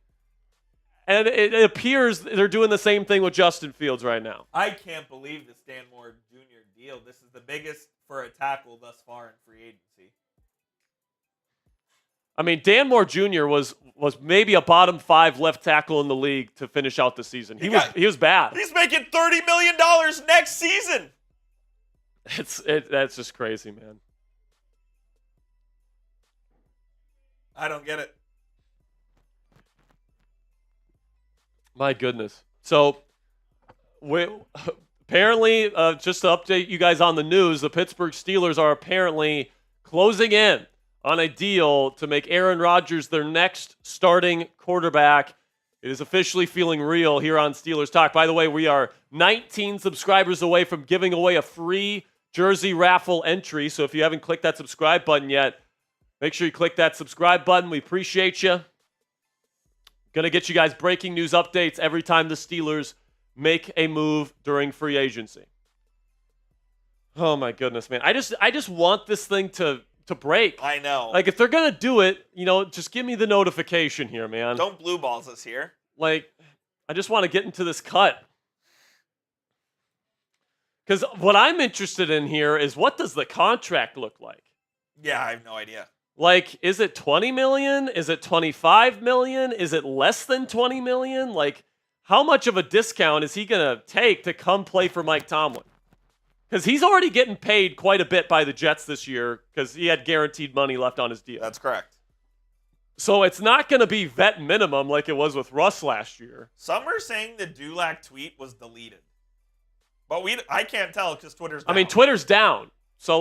and it appears they're doing the same thing with Justin Fields right now. I can't believe this Dan Moore Jr. deal. This is the biggest for a tackle thus far in free agency. I mean, Dan Moore Jr. was maybe a bottom 5 left tackle in the league to finish out the season. He was bad. He's making $30 million next season. That's just crazy, man. I don't get it. My goodness. So, apparently, just to update you guys on the news, the Pittsburgh Steelers are apparently closing in on a deal to make Aaron Rodgers their next starting quarterback. It is officially feeling real here on Steelers Talk. By the way, we are 19 subscribers away from giving away a free jersey raffle entry. So if you haven't clicked that subscribe button yet, make sure you click that subscribe button. We appreciate you. Going to get you guys breaking news updates every time the Steelers make a move during free agency. Oh my goodness, man. I just want this thing to break. I know. Like, if they're going to do it, just give me the notification here, man. Don't blue balls us here. Like, I just want to get into this cut. Because what I'm interested in here is, what does the contract look like? Yeah, I have no idea. Like, is it $20 million? Is it $25 million? Is it less than $20 million? Like, how much of a discount is he going to take to come play for Mike Tomlin? Because he's already getting paid quite a bit by the Jets this year because he had guaranteed money left on his deal. That's correct. So it's not going to be vet minimum like it was with Russ last year. Some are saying the Dulac tweet was deleted. But I can't tell because Twitter's down. I mean, Twitter's down. So,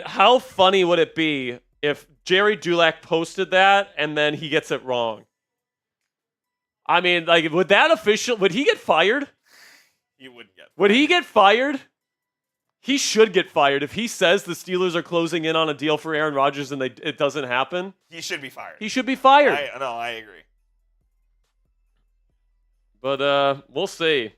how funny would it be if Jerry Dulac posted that and then he gets it wrong? I mean, would he get fired? He wouldn't get fired. Would he get fired? He should get fired. If he says the Steelers are closing in on a deal for Aaron Rodgers and it doesn't happen, he should be fired. He should be fired. I agree. But we'll see.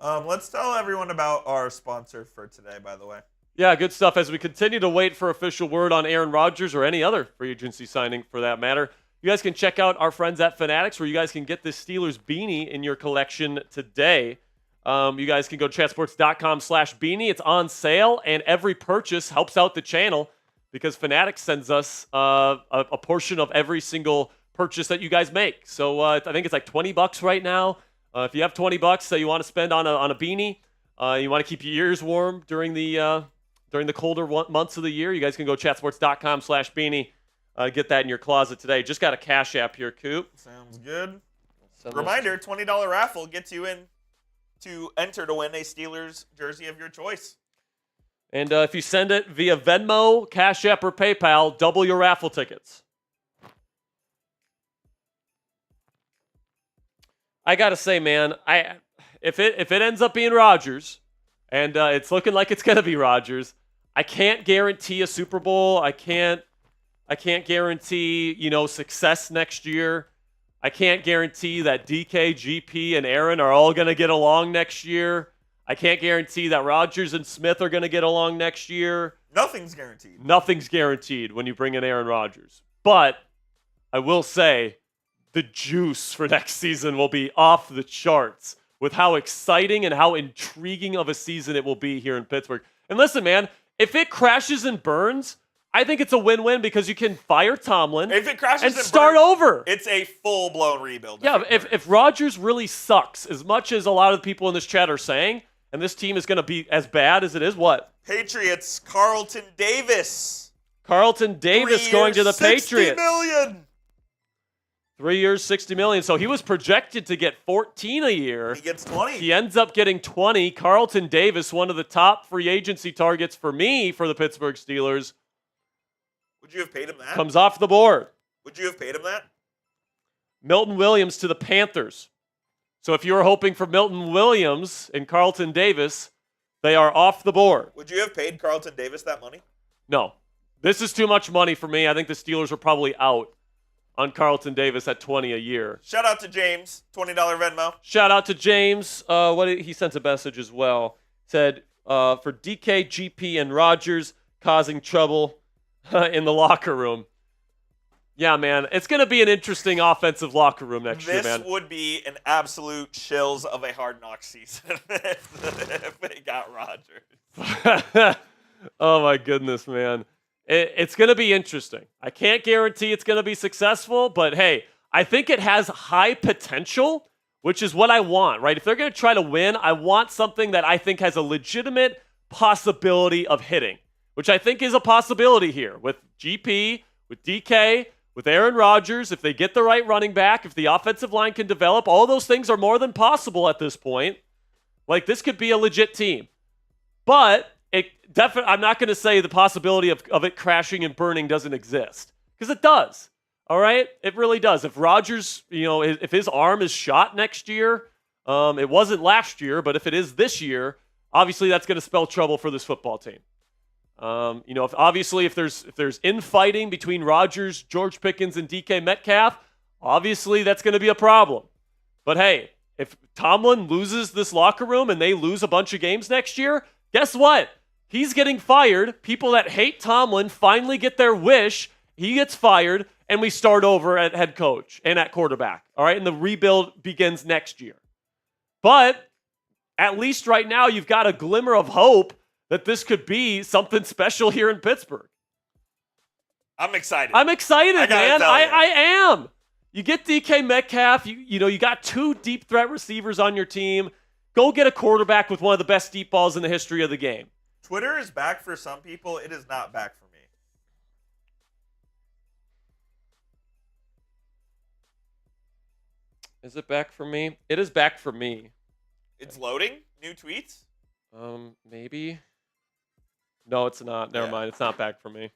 Let's tell everyone about our sponsor for today, by the way. Yeah, good stuff. As we continue to wait for official word on Aaron Rodgers or any other free agency signing for that matter, you guys can check out our friends at Fanatics, where you guys can get this Steelers beanie in your collection today. You guys can go to chatsports.com/beanie. It's on sale, and every purchase helps out the channel because Fanatics sends us a portion of every single purchase that you guys make. So I think it's like $20 right now. If you have $20 that you want to spend on a beanie, you want to keep your ears warm during the colder months of the year, you guys can go to chatsports.com/beanie. Get that in your closet today. Just got a Cashapp here, Coop. Sounds good. Reminder, $20 raffle gets you in to enter to win a Steelers jersey of your choice. And if you send it via Venmo, Cash App, or PayPal, double your raffle tickets. I got to say, man, if it ends up being Rodgers, and it's looking like it's going to be Rodgers, I can't guarantee a Super Bowl. I can't guarantee, success next year. I can't guarantee that DK, GP, and Aaron are all going to get along next year. I can't guarantee that Rodgers and Smith are going to get along next year. Nothing's guaranteed. Nothing's guaranteed when you bring in Aaron Rodgers. But I will say the juice for next season will be off the charts with how exciting and how intriguing of a season it will be here in Pittsburgh. And listen, man, if it crashes and burns, I think it's a win-win because you can fire Tomlin if it crashes and start burns, over. It's a full-blown rebuild. Yeah, if Rodgers really sucks, as much as a lot of the people in this chat are saying, and this team is going to be as bad as it is, what? Patriots, Carlton Davis. Carlton Davis going to the Patriots. $60 million. 3 years, $60 million. So he was projected to get $14 a year. He gets 20. He ends up getting 20. Carlton Davis, one of the top free agency targets for me for the Pittsburgh Steelers. Would you have paid him that? Comes off the board. Would you have paid him that? Milton Williams to the Panthers. So if you were hoping for Milton Williams and Carlton Davis, they are off the board. Would you have paid Carlton Davis that money? No. This is too much money for me. I think the Steelers are probably out on Carlton Davis at $20 a year. Shout out to James, $20 Venmo. Shout out to James. He sent a message as well. Said, for DK, GP, and Rodgers causing trouble in the locker room. Yeah, man. It's going to be an interesting offensive locker room next year, man. This would be an absolute chills of a Hard Knocks season if they got Rodgers. Oh, my goodness, man. It's going to be interesting. I can't guarantee it's going to be successful, but hey, I think it has high potential, which is what I want, right? If they're going to try to win, I want something that I think has a legitimate possibility of hitting, which I think is a possibility here with GP, with DK, with Aaron Rodgers. If they get the right running back, if the offensive line can develop, all those things are more than possible at this point. Like, this could be a legit team. But I'm not going to say the possibility of it crashing and burning doesn't exist, because it does. All right, it really does. If Rodgers, if his arm is shot next year, it wasn't last year, but if it is this year, obviously that's going to spell trouble for this football team. If there's infighting between Rodgers, George Pickens, and DK Metcalf, obviously that's going to be a problem. But hey, if Tomlin loses this locker room and they lose a bunch of games next year, guess what? He's getting fired. People that hate Tomlin finally get their wish. He gets fired, and we start over at head coach and at quarterback. All right, and the rebuild begins next year. But at least right now, you've got a glimmer of hope that this could be something special here in Pittsburgh. I'm excited. Man. I am. You get DK Metcalf. You got 2 deep threat receivers on your team. Go get a quarterback with one of the best deep balls in the history of the game. Twitter is back for some people. It is not back for me. Is it back for me? It is back for me. It's loading? New tweets? Maybe. No, it's not. Never mind. It's not back for me.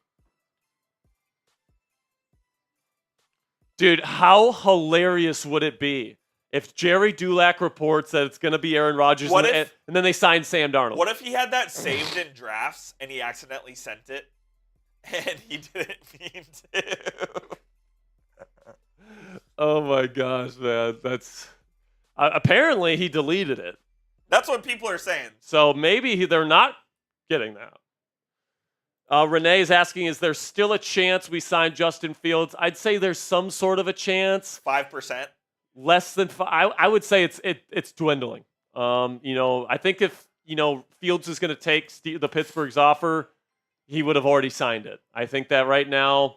Dude, how hilarious would it be if Jerry Dulac reports that it's going to be Aaron Rodgers and then they sign Sam Darnold? What if he had that saved in drafts and he accidentally sent it and he didn't mean to? Oh my gosh, man. That's apparently he deleted it. That's what people are saying. So maybe they're not getting that. Renee is asking, is there still a chance we sign Justin Fields? I'd say there's some sort of a chance. 5%? Less than 5. I would say it's dwindling. I think if, Fields is going to take the Pittsburgh's offer, he would have already signed it. I think that right now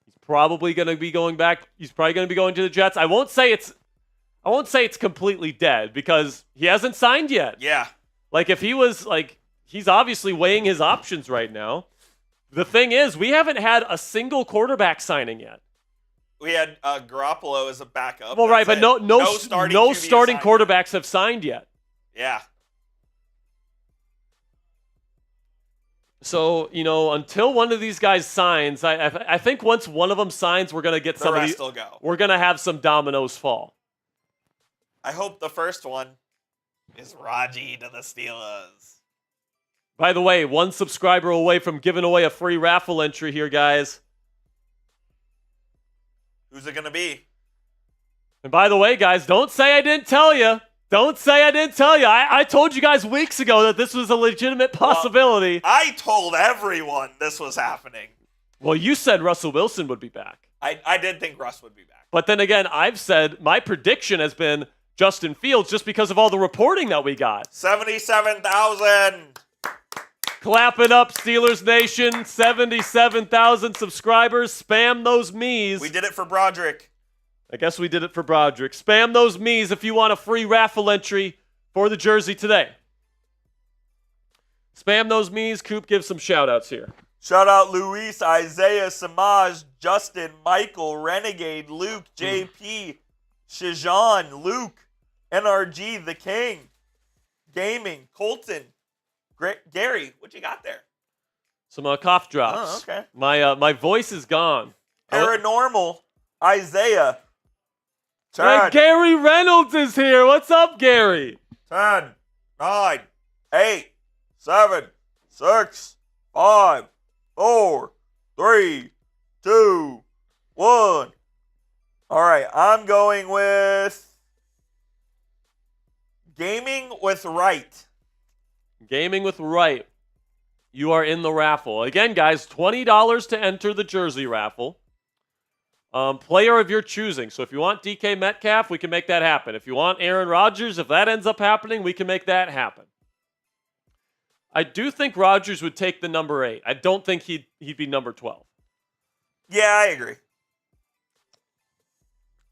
he's probably going to be going back. He's probably going to be going to the Jets. I won't say it's completely dead because he hasn't signed yet. Yeah. Like if he was he's obviously weighing his options right now. The thing is, we haven't had a single quarterback signing yet. We had Garoppolo as a backup. Well, right, but no starting quarterbacks have signed yet. Yeah. So, until one of these guys signs, I think once one of them signs, we're going to get somebody. The rest will go. We're going to have some dominoes fall. I hope the first one is Raji to the Steelers. By the way, 1 subscriber away from giving away a free raffle entry here, guys. Who's it going to be? And by the way, guys, don't say I didn't tell you. Don't say I didn't tell you. I told you guys weeks ago that this was a legitimate possibility. Well, I told everyone this was happening. Well, you said Russell Wilson would be back. I did think Russ would be back. But then again, I've said my prediction has been Justin Fields just because of all the reporting that we got. 77,000. Clap it up, Steelers Nation. 77,000 subscribers. Spam those me's. We did it for Broderick. I guess we did it for Broderick. Spam those me's if you want a free raffle entry for the jersey today. Spam those me's. Coop, give some shout-outs here. Shout out Luis, Isaiah, Samaj, Justin, Michael, Renegade, Luke, JP, Shajan, Luke, NRG, The King, Gaming, Colton, Gary. What you got there? Some cough drops. Oh, okay. My voice is gone. Paranormal, Isaiah. Hey, Gary Reynolds is here. What's up, Gary? 10, 9, 8, 7, 6, 5, 4, 3, 2, 1. All right, I'm going with Gaming with Right. Gaming with Right. You are in the raffle. Again, guys, $20 to enter the jersey raffle. Player of your choosing. So if you want DK Metcalf, we can make that happen. If you want Aaron Rodgers, if that ends up happening, we can make that happen. I do think Rodgers would take the number 8. I don't think he'd be number 12. Yeah, I agree.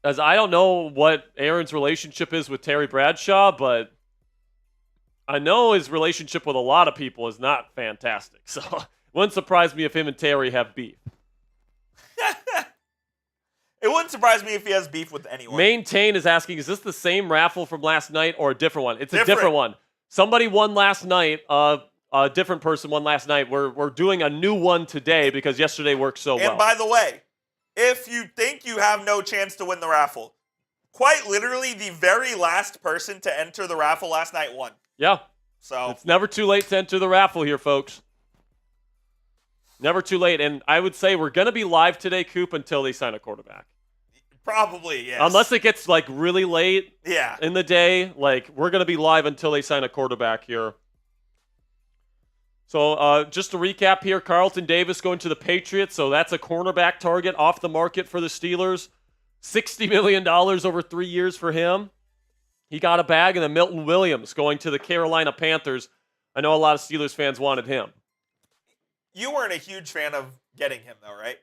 As I don't know what Aaron's relationship is with Terry Bradshaw, but I know his relationship with a lot of people is not fantastic. So it wouldn't surprise me if him and Terry have beef. It wouldn't surprise me if he has beef with anyone. Maintain is asking, is this the same raffle from last night or a different one? It's a different one. Somebody won last night. a different person won last night. We're doing a new one today because yesterday worked so well. And by the way, if you think you have no chance to win the raffle, quite literally the very last person to enter the raffle last night won. Yeah. So it's never too late to enter the raffle here, folks. Never too late. And I would say we're going to be live today, Coop, until they sign a quarterback. Probably, yes. Unless it gets like really late yeah. in the day, like we're going to be live until they sign a quarterback here. So just to recap here, Carlton Davis going to the Patriots. So that's a cornerback target off the market for the Steelers. $60 million over 3 years for him. He got a bag. And then Milton Williams going to the Carolina Panthers. I know a lot of Steelers fans wanted him. You weren't a huge fan of getting him, though, right?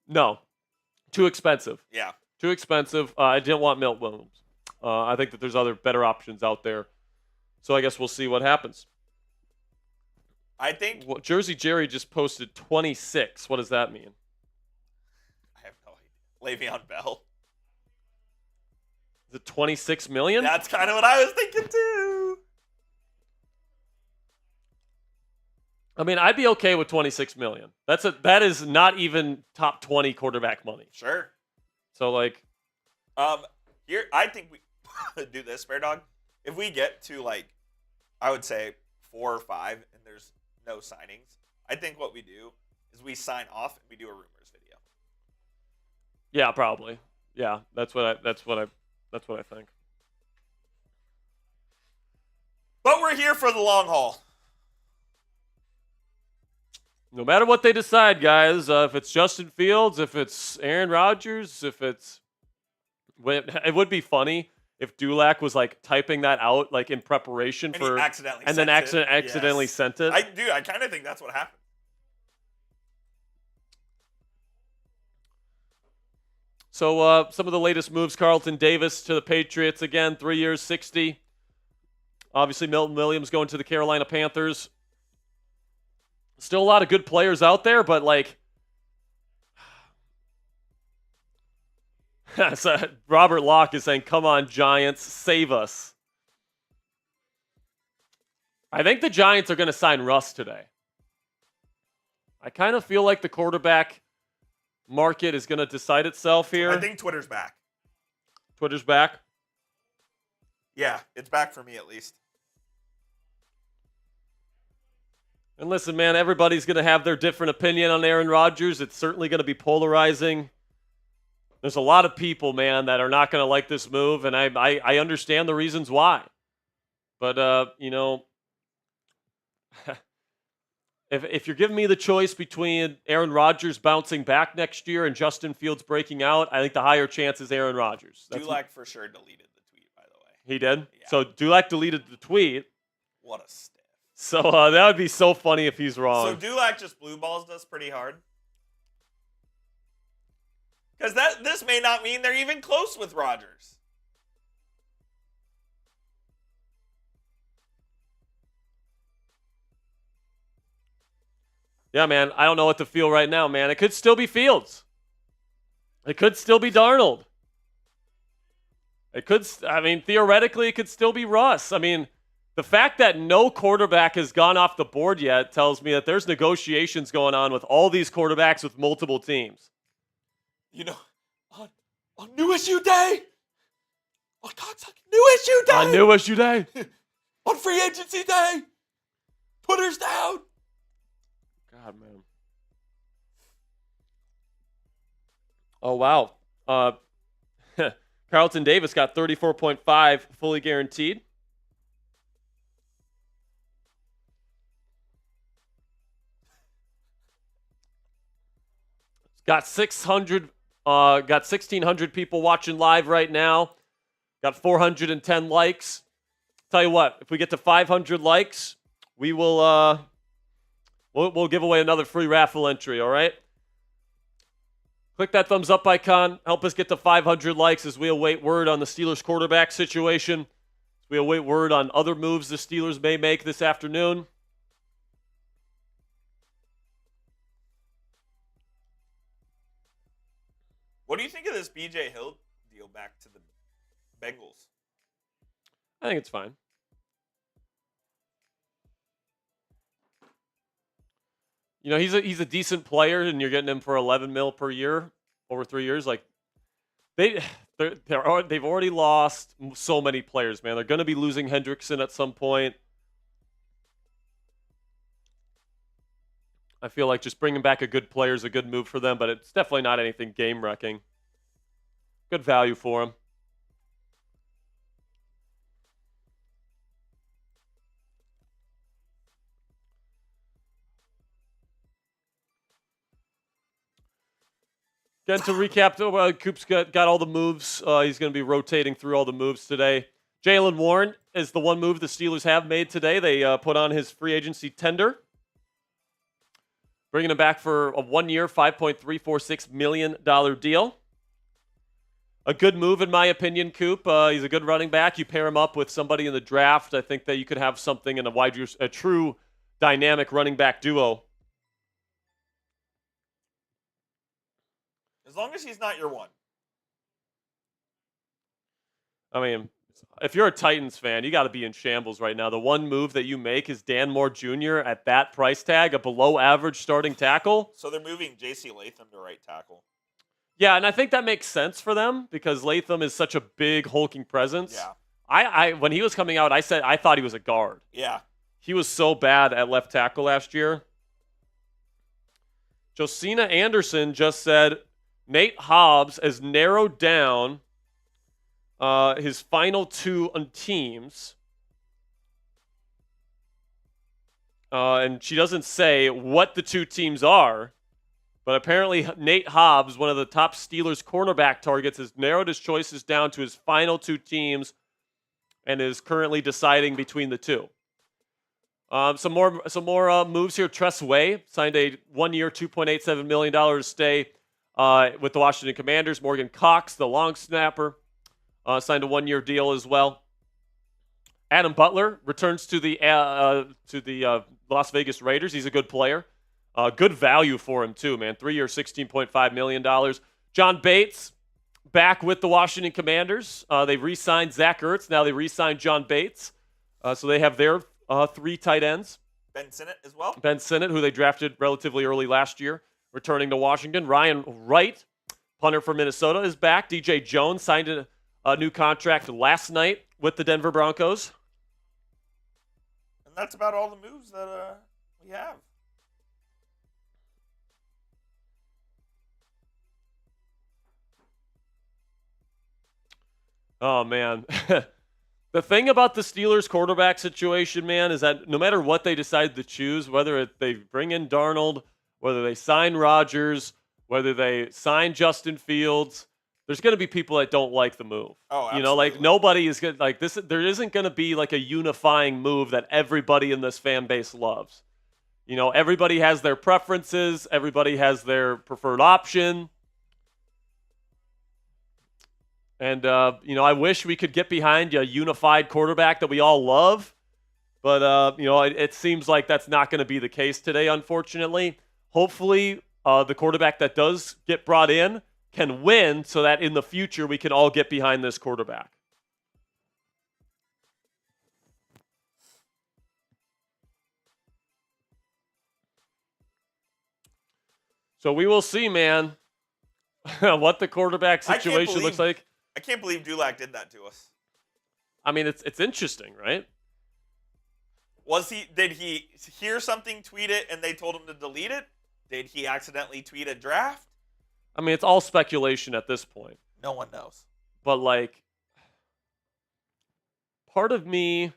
No. Too expensive. Yeah. Too expensive. I didn't want Milton Williams. I think that there's other better options out there. So I guess we'll see what happens. I think... Well, Jersey Jerry just posted 26. What does that mean? I have no idea. Le'Veon Bell. Is it 26 million? That's kind of what I was thinking, too. I mean, I'd be okay with 26 million. That is not even top 20 quarterback money. Sure. So, like... Here, I think we do this, Bear Dog. If we get to, like, I would say 4 or 5, and there's no signings, I think what we do is we sign off and we do a rumors video. Yeah, probably. Yeah, that's what I think. But we're here for the long haul. No matter what they decide, guys, if it's Justin Fields, if it's Aaron Rodgers, if it's... It would be funny if Dulac was, like, typing that out, like, in preparation And for... he accidentally and sent then it. accidentally Yes. sent it. I kind of think that's what happened. So, some of the latest moves, Carlton Davis to the Patriots. Again, 3 years, 60. Obviously, Milton Williams going to the Carolina Panthers. Still a lot of good players out there, but like so Robert Locke is saying, come on, Giants, save us. I think the Giants are going to sign Russ today. I kind of feel like the quarterback market is going to decide itself here. I think Twitter's back. Twitter's back? Yeah, it's back for me at least. And listen, man, everybody's going to have their different opinion on Aaron Rodgers. It's certainly going to be polarizing. There's a lot of people, man, that are not going to like this move, and I understand the reasons why. But, you know, if you're giving me the choice between Aaron Rodgers bouncing back next year and Justin Fields breaking out, I think the higher chance is Aaron Rodgers. Dulac for sure deleted the tweet, by the way. He did? Yeah. So Dulac deleted the tweet. What a stiff. So that would be so funny if he's wrong. So Dulac just blue balls us pretty hard. Because this may not mean they're even close with Rodgers. Yeah, man, I don't know what to feel right now, man. It could still be Fields. It could still be Darnold. Theoretically, it could still be Russ. I mean, the fact that no quarterback has gone off the board yet tells me that there's negotiations going on with all these quarterbacks with multiple teams. You know, on New Issue Day, on New Issue Day, On New Issue Day, on Free Agency Day, Twitter's down. God, man. Oh, wow. Carlton Davis got 34.5 fully guaranteed. Got 1,600 people watching live right now. Got 410 likes. Tell you what, if we get to 500 likes, we will we'll give away another free raffle entry, all right? Click that thumbs up icon. Help us get to 500 likes as we await word on the Steelers quarterback situation. As we await word on other moves the Steelers may make this afternoon. What do you think of this B.J. Hill deal back to the Bengals? I think it's fine. He's a decent player, and you're getting him for 11 mil per year over 3 years. Like they've already lost so many players, man. They're going to be losing Hendrickson at some point. I feel like just bringing back a good player is a good move for them, but it's definitely not anything game-wrecking. Good value for him. Again, to recap, Coop's got all the moves. He's going to be rotating through all the moves today. Jaylen Warren is the one move the Steelers have made today. They put on his free agency tender, bringing him back for a 1-year, $5.346 million deal. A good move, in my opinion, Coop. He's a good running back. You pair him up with somebody in the draft, I think that you could have something in a true dynamic running back duo. As long as he's not your one. I mean, if you're a Titans fan, you got to be in shambles right now. The one move that you make is Dan Moore Jr. at that price tag, a below-average starting tackle. So they're moving J.C. Latham to right tackle. Yeah, and I think that makes sense for them because Latham is such a big hulking presence. Yeah. I when he was coming out, I said I thought he was a guard. Yeah. He was so bad at left tackle last year. Josina Anderson just said Nate Hobbs has narrowed down his final 2 on teams. And she doesn't say what the 2 teams are, but apparently Nate Hobbs, one of the top Steelers cornerback targets, has narrowed his choices down to his final 2 teams and is currently deciding between the 2. Some more moves here. Tress Way signed a 1-year, $2.87 million to stay with the Washington Commanders. Morgan Cox, the long snapper, signed a 1-year deal as well. Adam Butler returns to the Las Vegas Raiders. He's a good player. Good value for him too, man. 3-year, $16.5 million. John Bates back with the Washington Commanders. They've re-signed Zach Ertz. Now they re-signed John Bates. So they have their 3 tight ends. Ben Sinnott as well. Ben Sinnott, who they drafted relatively early last year, returning to Washington. Ryan Wright, punter for Minnesota, is back. DJ Jones signed a new contract last night with the Denver Broncos. And that's about all the moves that we have. Oh, man. The thing about the Steelers quarterback situation, man, is that no matter what they decide to choose, whether they bring in Darnold, whether they sign Rodgers, whether they sign Justin Fields, there's going to be people that don't like the move. Oh, absolutely. Nobody is going to like this. There isn't going to be like a unifying move that everybody in this fan base loves. Everybody has their preferences. Everybody has their preferred option. And, I wish we could get behind a unified quarterback that we all love. But, it seems like that's not going to be the case today, unfortunately. Hopefully, the quarterback that does get brought in can win so that in the future we can all get behind this quarterback. So we will see, man, what the quarterback situation looks like. I can't believe Dulac did that to us. I mean, it's interesting, right? Did he hear something, tweet it, and they told him to delete it? Did he accidentally tweet a draft? I mean, it's all speculation at this point. No one knows. But part of me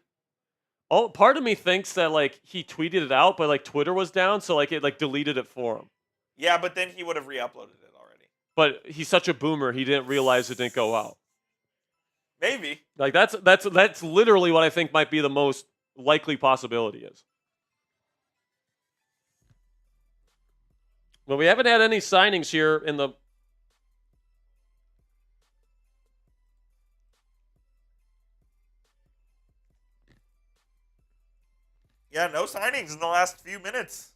thinks that he tweeted it out, but Twitter was down, so it deleted it for him. Yeah, but then he would have re-uploaded it already. But he's such a boomer, he didn't realize it didn't go out. Maybe. That's literally what I think might be the most likely possibility is. Well, we haven't had any signings here in the... Yeah, no signings in the last few minutes.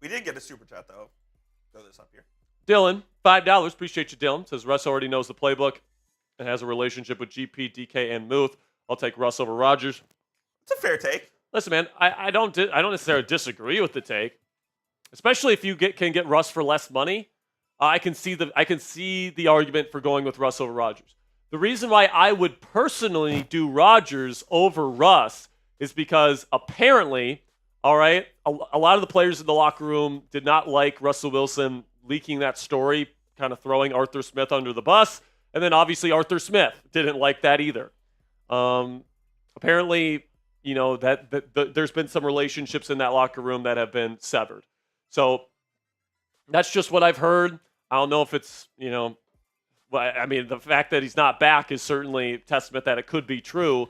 We did get a super chat, though. Throw this up here. Dylan, $5. Appreciate you, Dylan. Says Russ already knows the playbook and has a relationship with GP, DK, and Muth. I'll take Russ over Rodgers. It's a fair take. Listen, man, I don't necessarily disagree with the take, especially if you can get Russ for less money. I can see the argument for going with Russ over Rodgers. The reason why I would personally do Rodgers over Russ is because apparently, all right, a lot of the players in the locker room did not like Russell Wilson leaking that story, kind of throwing Arthur Smith under the bus, and then obviously Arthur Smith didn't like that either. Apparently, that there's been some relationships in that locker room that have been severed. So that's just what I've heard. I don't know if it's, the fact that he's not back is certainly a testament that it could be true.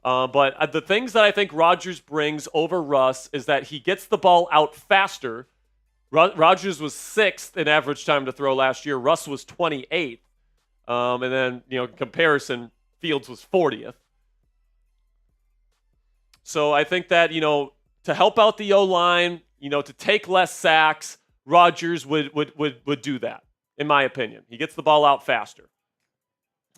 But the things that I think Rodgers brings over Russ is that he gets the ball out faster. Rodgers was 6th in average time to throw last year. Russ was 28th. And then, in comparison, Fields was 40th. So I think that, to help out the O-line, to take less sacks, Rodgers would do that, in my opinion. He gets the ball out faster.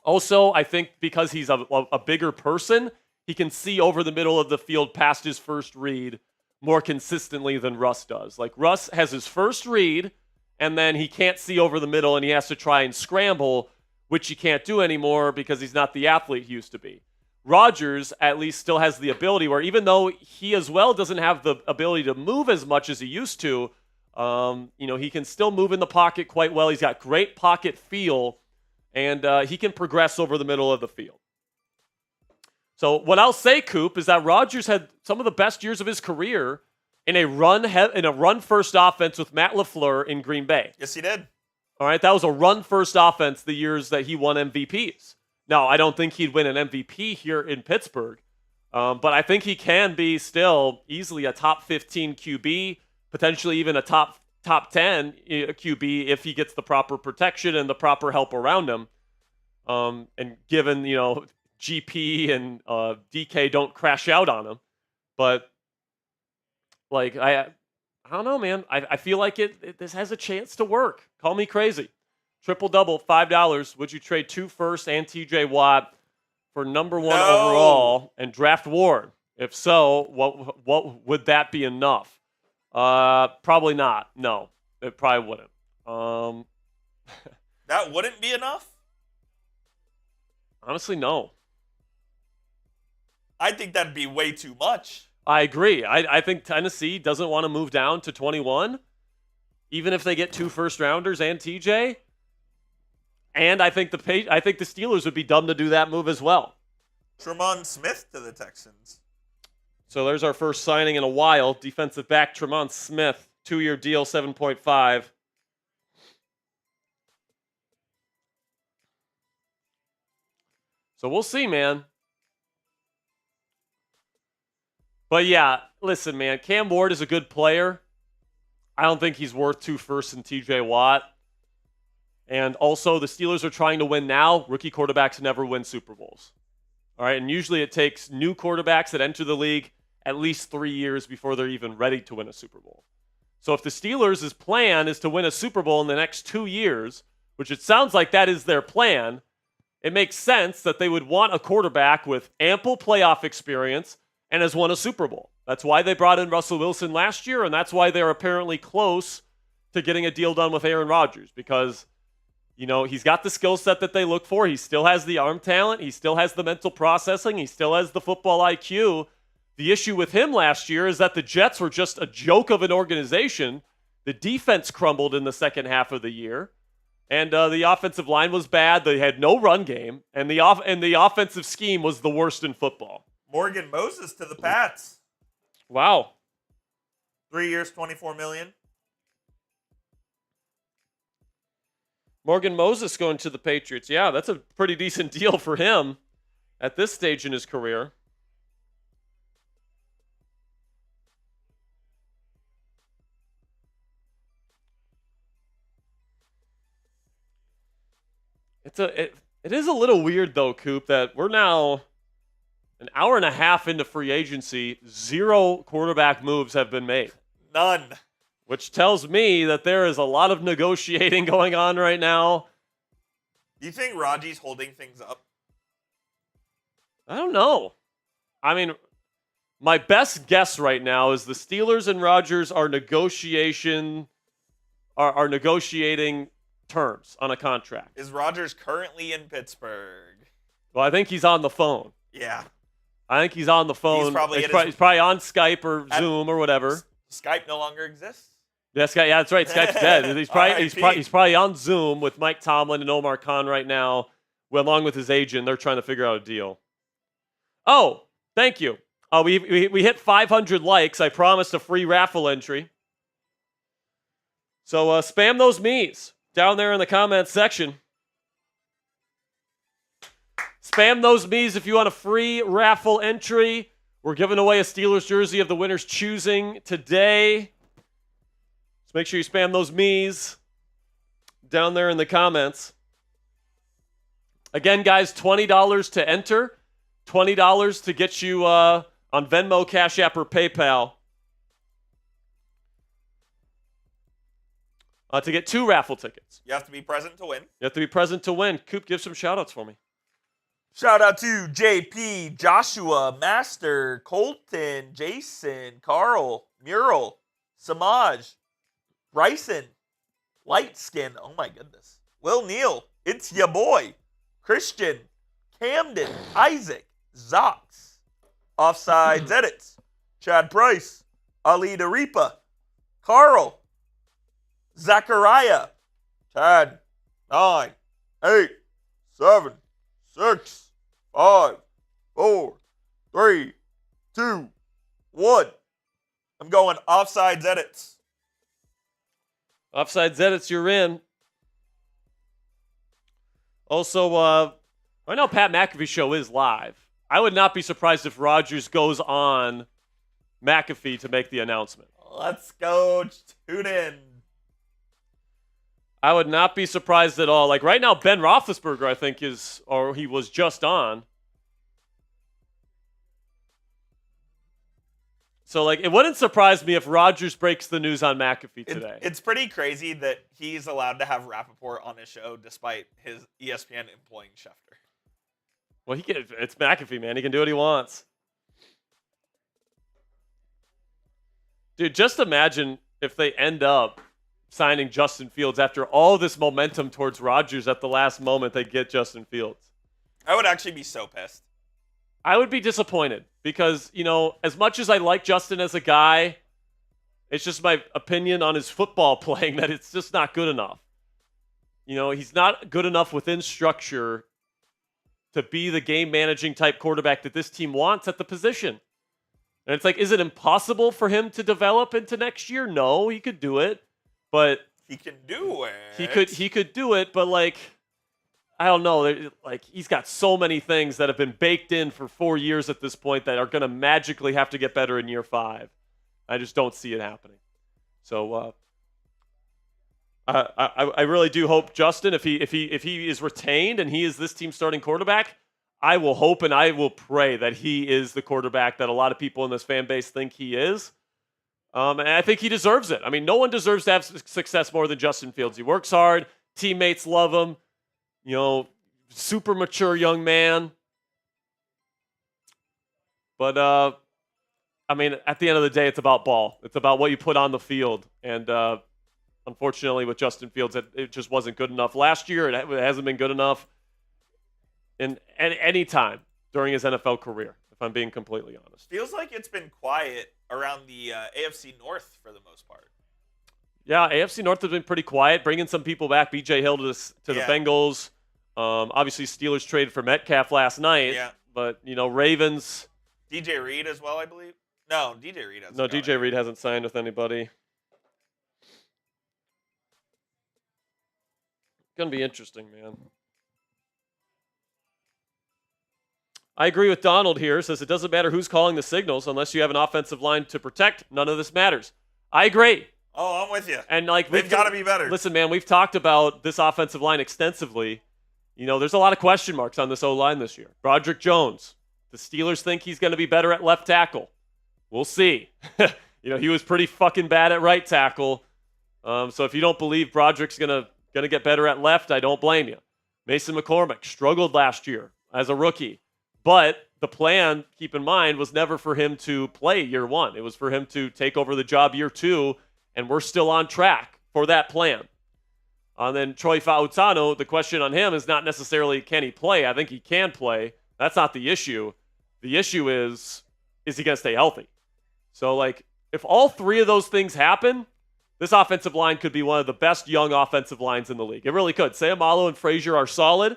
Also, I think because he's a bigger person, he can see over the middle of the field past his first read more consistently than Russ does. Like, Russ has his first read, and then he can't see over the middle, and he has to try and scramble, which he can't do anymore because he's not the athlete he used to be. Rodgers at least still has the ability where, even though he as well doesn't have the ability to move as much as he used to, he can still move in the pocket quite well. He's got great pocket feel, and he can progress over the middle of the field. So what I'll say, Coop, is that Rodgers had some of the best years of his career in a run-first offense with Matt LaFleur in Green Bay. Yes, he did. All right, that was a run-first offense the years that he won MVPs. Now, I don't think he'd win an MVP here in Pittsburgh, but I think he can be still easily a top 15 QB, potentially even a top 10 QB if he gets the proper protection and the proper help around him. And given, GP and DK don't crash out on him. But, I don't know, man. I feel like this has a chance to work. Call me crazy. Triple-double, $5. Would you trade 2 firsts and TJ Watt for number 1 overall and draft Ward? If so, what would that be enough? Probably not. No, it probably wouldn't. That wouldn't be enough? Honestly, no. I think that'd be way too much. I agree. I think Tennessee doesn't want to move down to 21, even if they get 2 first-rounders and TJ. And I think the Steelers would be dumb to do that move as well. Tremont Smith to the Texans. So there's our first signing in a while. Defensive back Tremont Smith, 2-year deal, 7.5. So we'll see, man. But yeah, listen, man. Cam Ward is a good player. I don't think he's worth 2 firsts and TJ Watt. And also, the Steelers are trying to win now. Rookie quarterbacks never win Super Bowls. All right, and usually it takes new quarterbacks that enter the league at least 3 years before they're even ready to win a Super Bowl. So if the Steelers' plan is to win a Super Bowl in the next 2 years, which it sounds like that is their plan, it makes sense that they would want a quarterback with ample playoff experience and has won a Super Bowl. That's why they brought in Russell Wilson last year, and that's why they're apparently close to getting a deal done with Aaron Rodgers, because he's got the skill set that they look for. He still has the arm talent. He still has the mental processing. He still has the football IQ. The issue with him last year is that the Jets were just a joke of an organization. The defense crumbled in the second half of the year, and the offensive line was bad. They had no run game, and the offensive scheme was the worst in football. Morgan Moses to the Pats. Wow. 3 years, $24 million. Morgan Moses going to the Patriots. Yeah, that's a pretty decent deal for him at this stage in his career. It is a little weird, though, Coop, that we're now an hour and a half into free agency. 0 quarterback moves have been made. None. Which tells me that there is a lot of negotiating going on right now. Do you think Raji's holding things up? I don't know. I mean, my best guess right now is the Steelers and Rodgers are negotiating terms on a contract. Is Rodgers currently in Pittsburgh? Well, I think he's on the phone. Yeah. I think he's on the phone. He's probably on Skype or Zoom or whatever. Skype no longer exists? Yeah, that's right. Skype's dead. He's probably on Zoom with Mike Tomlin and Omar Khan right now, along with his agent. They're trying to figure out a deal. Oh, thank you. We hit 500 likes. I promised a free raffle entry. So spam those me's down there in the comments section. Spam those me's if you want a free raffle entry. We're giving away a Steelers jersey of the winner's choosing today. So make sure you spam those me's down there in the comments. Again, guys, $20 to enter. $20 to get you on Venmo, Cashapp, or PayPal. To get 2 raffle tickets. You have to be present to win. You have to be present to win. Coop, give some shout-outs for me. Shout out to JP, Joshua, Master, Colton, Jason, Carl, Mural, Samaj, Bryson, Lightskin, oh my goodness, Will Neal, it's ya boy, Christian, Camden, Isaac, Zox, Offsides Edits, Chad Price, Ali Daripa, Carl, Zachariah, Chad, 9, 8, 7, 6, 5, 4, 3, 2, 1. I'm going Offsides Edits. Offsides Edits, you're in. Also, I know Pat McAfee's show is live. I would not be surprised if Rodgers goes on McAfee to make the announcement. Let's go. Tune in. I would not be surprised at all. Like right now, Ben Roethlisberger, I think, he was just on. So, like, it wouldn't surprise me if Rodgers breaks the news on McAfee today. It's pretty crazy that he's allowed to have Rappaport on his show despite his ESPN employing Schefter. Well, it's McAfee, man. He can do what he wants. Dude, just imagine if they end up signing Justin Fields after all this momentum towards Rodgers at the last moment they get Justin Fields. I would actually be so pissed. I would be disappointed because, as much as I like Justin as a guy, it's just my opinion on his football playing that it's just not good enough. He's not good enough within structure to be the game managing type quarterback that this team wants at the position. And it's like, is it impossible for him to develop into next year? No, he could do it, but he can do it. He could do it, but like, I don't know. Like, he's got so many things that have been baked in for 4 years at this point that are going to magically have to get better in year 5. I just don't see it happening. So, I really do hope Justin, if he is retained and he is this team's starting quarterback, I will hope and I will pray that he is the quarterback that a lot of people in this fan base think he is. And I think he deserves it. I mean, no one deserves to have success more than Justin Fields. He works hard. Teammates love him. Super mature young man. But, I mean, at the end of the day, it's about ball. It's about what you put on the field. And unfortunately, with Justin Fields, it just wasn't good enough last year. It hasn't been good enough in any time during his NFL career, if I'm being completely honest. Feels like it's been quiet around the AFC North for the most part. Yeah, AFC North has been pretty quiet, bringing some people back. B.J. Hill to the Bengals. Obviously, Steelers traded for Metcalf last night. Yeah. But, Ravens. DJ Reed as well, I believe. No, DJ Reed hasn't. No, DJ Reed hasn't signed with anybody. Going to be interesting, man. I agree with Donald here. Says it doesn't matter who's calling the signals unless you have an offensive line to protect. None of this matters. I agree. Oh, I'm with you. And like they've got to be better. Listen, man, we've talked about this offensive line extensively. There's a lot of question marks on this O-line this year. Broderick Jones. The Steelers think he's going to be better at left tackle. We'll see. He was pretty fucking bad at right tackle. So if you don't believe Broderick's gonna get better at left, I don't blame you. Mason McCormick struggled last year as a rookie, but the plan, keep in mind, was never for him to play year one. It was for him to take over the job year two, and we're still on track for that plan. And then Troy Fautano, the question on him is not necessarily can he play. I think he can play. That's not the issue. The issue is he going to stay healthy? So, if all three of those things happen, this offensive line could be one of the best young offensive lines in the league. It really could. Sayamalo and Frazier are solid.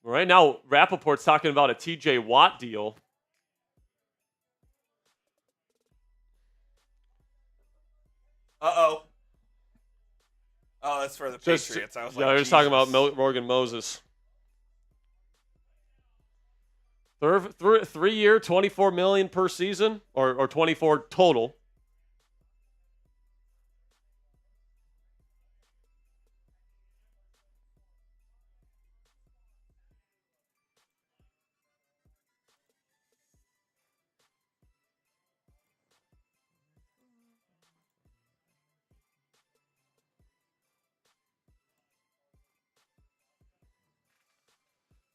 Right now, Rappaport's talking about a TJ Watt deal. Uh-oh. Oh, that's for the Patriots. I was like, they're just talking about Morgan Moses. 3-year, $24 million per season, or 24 total.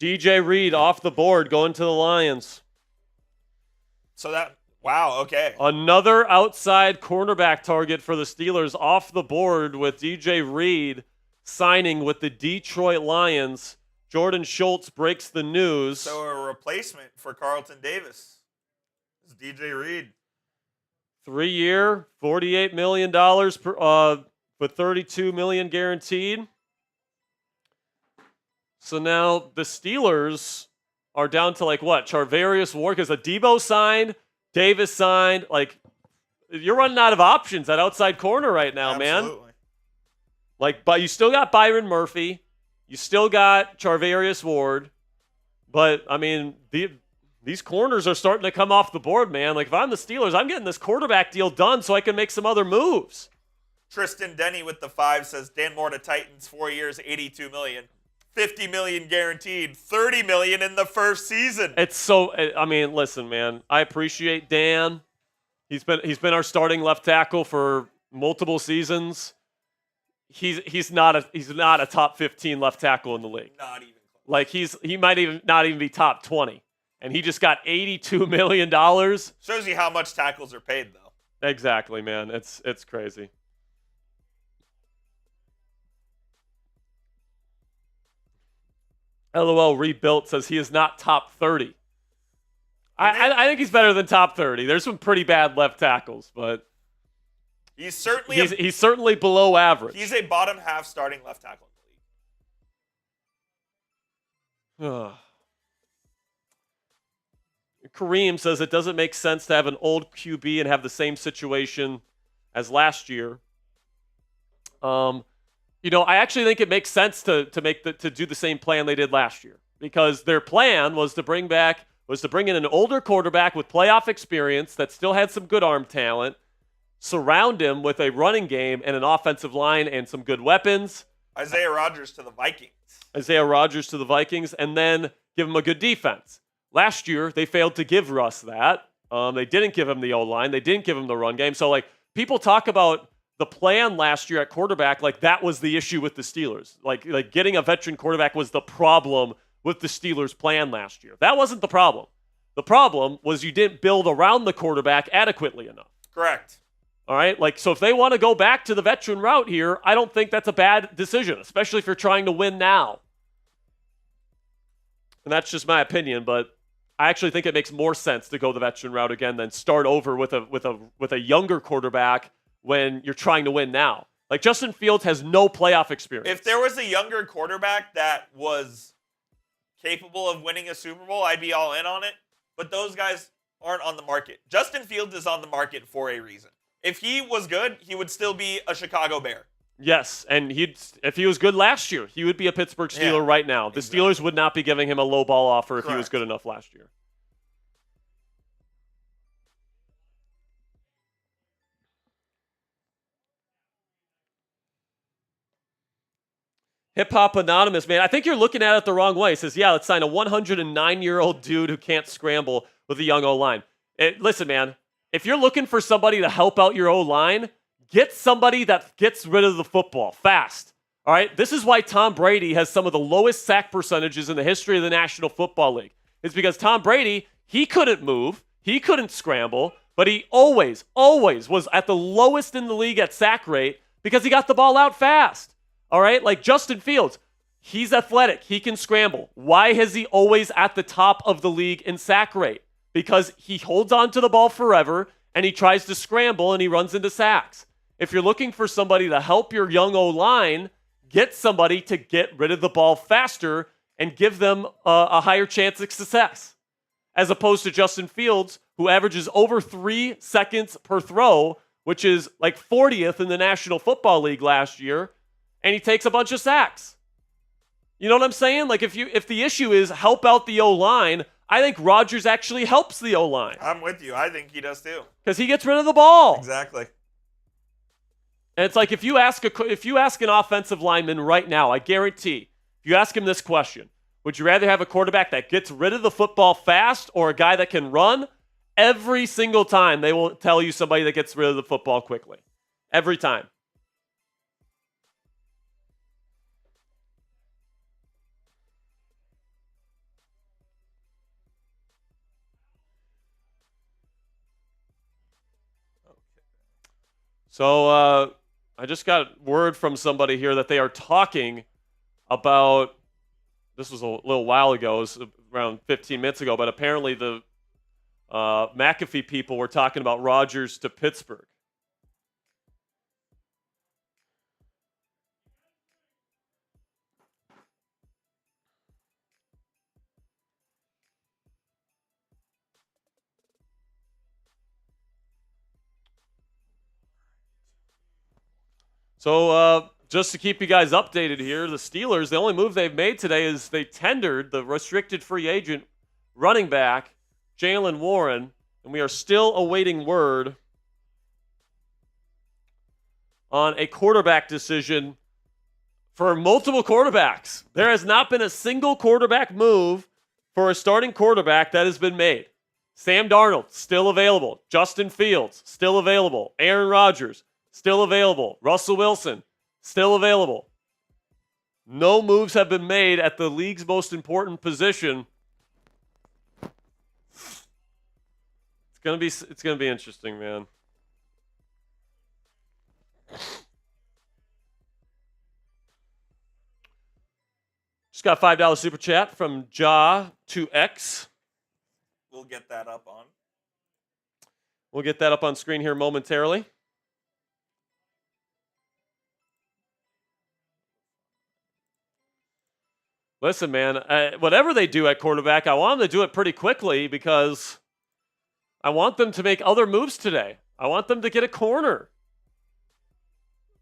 DJ Reed off the board, going to the Lions. Wow, okay. Another outside cornerback target for the Steelers off the board with DJ Reed signing with the Detroit Lions. Jordan Schultz breaks the news. So a replacement for Carlton Davis is DJ Reed. 3-year, $48 million with $32 million guaranteed. So now the Steelers are down to Charvarius Ward, because Adebo signed, Davis signed. You're running out of options at outside corner right now, Absolutely. man. But you still got Byron Murphy. You still got Charvarius Ward. But, I mean, these corners are starting to come off the board, man. If I'm the Steelers, I'm getting this quarterback deal done so I can make some other moves. Tristan Denny with the 5 says, Dan Moore to Titans, 4 years, $82 million. $50 million guaranteed, $30 million in the first season. It's so. I mean, listen, man. I appreciate Dan. He's been our starting left tackle for multiple seasons. He's not a top 15 left tackle in the league. Not even close. He might not even be top 20, and he just got $82 million. Shows you how much tackles are paid, though. Exactly, man. It's crazy. LOL Rebuilt says he is not top 30. I think he's better than top 30. There's some pretty bad left tackles, but he's certainly he's certainly below average. He's a bottom half starting left tackle in the league. Kareem says it doesn't make sense to have an old QB and have the same situation as last year. I actually think it makes sense to do the same plan they did last year, because their plan was to bring in an older quarterback with playoff experience that still had some good arm talent, surround him with a running game and an offensive line and some good weapons. Isaiah Rodgers to the Vikings, and then give him a good defense. Last year, they failed to give Russ that. They didn't give him the O-line. They didn't give him the run game. So, people talk about the plan last year at quarterback, that was the issue with the Steelers. Like getting a veteran quarterback was the problem with the Steelers' plan last year. That wasn't the problem. The problem was you didn't build around the quarterback adequately enough. Correct. All right? So if they want to go back to the veteran route here, I don't think that's a bad decision, especially if you're trying to win now. And that's just my opinion, but I actually think it makes more sense to go the veteran route again than start over with a younger quarterback when you're trying to win now. Justin Fields has no playoff experience. If there was a younger quarterback that was capable of winning a Super Bowl, I'd be all in on it. But those guys aren't on the market. Justin Fields is on the market for a reason. If he was good, he would still be a Chicago Bear. Yes, and if he was good last year, he would be a Pittsburgh Steeler right now. The Steelers would not be giving him a low ball offer if he was good enough last year. Hip Hop Anonymous, man, I think you're looking at it the wrong way. He says, let's sign a 109-year-old dude who can't scramble with a young O-line. Listen, man, if you're looking for somebody to help out your O-line, get somebody that gets rid of the football fast. All right, this is why Tom Brady has some of the lowest sack percentages in the history of the National Football League. It's because Tom Brady, he couldn't move, he couldn't scramble, but he always was at the lowest in the league at sack rate because he got the ball out fast. All right, like Justin Fields, he's athletic, he can scramble. Why is he always at the top of the league in sack rate? Because he holds on to the ball forever and he tries to scramble and he runs into sacks. If you're looking for somebody to help your young O-line, get somebody to get rid of the ball faster and give them a higher chance of success, as opposed to Justin Fields, who averages over 3 seconds per throw, which is like 40th in the National Football League last year, and he takes a bunch of sacks. You know what I'm saying? Like if the issue is help out the O-line, I think Rodgers actually helps the O-line. I'm with you. I think he does too. Because he gets rid of the ball. Exactly. And it's like if you ask an offensive lineman right now, I guarantee, if you ask him this question, would you rather have a quarterback that gets rid of the football fast or a guy that can run? Every single time they will tell you somebody that gets rid of the football quickly. Every time. So I just got word from somebody here that they are talking about, this was a little while ago, it was around 15 minutes ago, but apparently the McAfee people were talking about Rodgers to Pittsburgh. So just to keep you guys updated here, the Steelers, the only move they've made today is they tendered the restricted free agent running back, Jaylen Warren, and we are still awaiting word on a quarterback decision for multiple quarterbacks. There has not been a single quarterback move for a starting quarterback that has been made. Sam Darnold, still available. Justin Fields, still available. Aaron Rodgers, still available. Russell Wilson, still available. No moves have been made at the league's most important position. It's gonna be interesting, man. Just got a $5 super chat from Ja2X. We'll get that up on. We'll get that up on screen here momentarily. Listen, man, whatever they do at quarterback, I want them to do it pretty quickly because I want them to make other moves today. I want them to get a corner.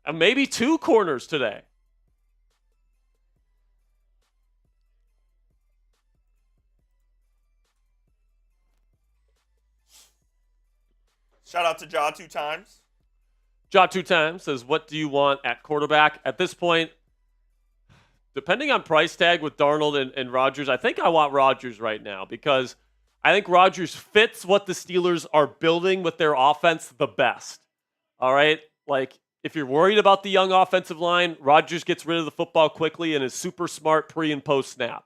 And maybe 2 corners today. Shout out to Ja 2 times. Ja 2 times says, what do you want at quarterback? At this point, depending on price tag with Darnold and Rodgers, I think I want Rodgers right now because I think Rodgers fits what the Steelers are building with their offense the best. All right? Like, if you're worried about the young offensive line, Rodgers gets rid of the football quickly and is super smart pre and post snap.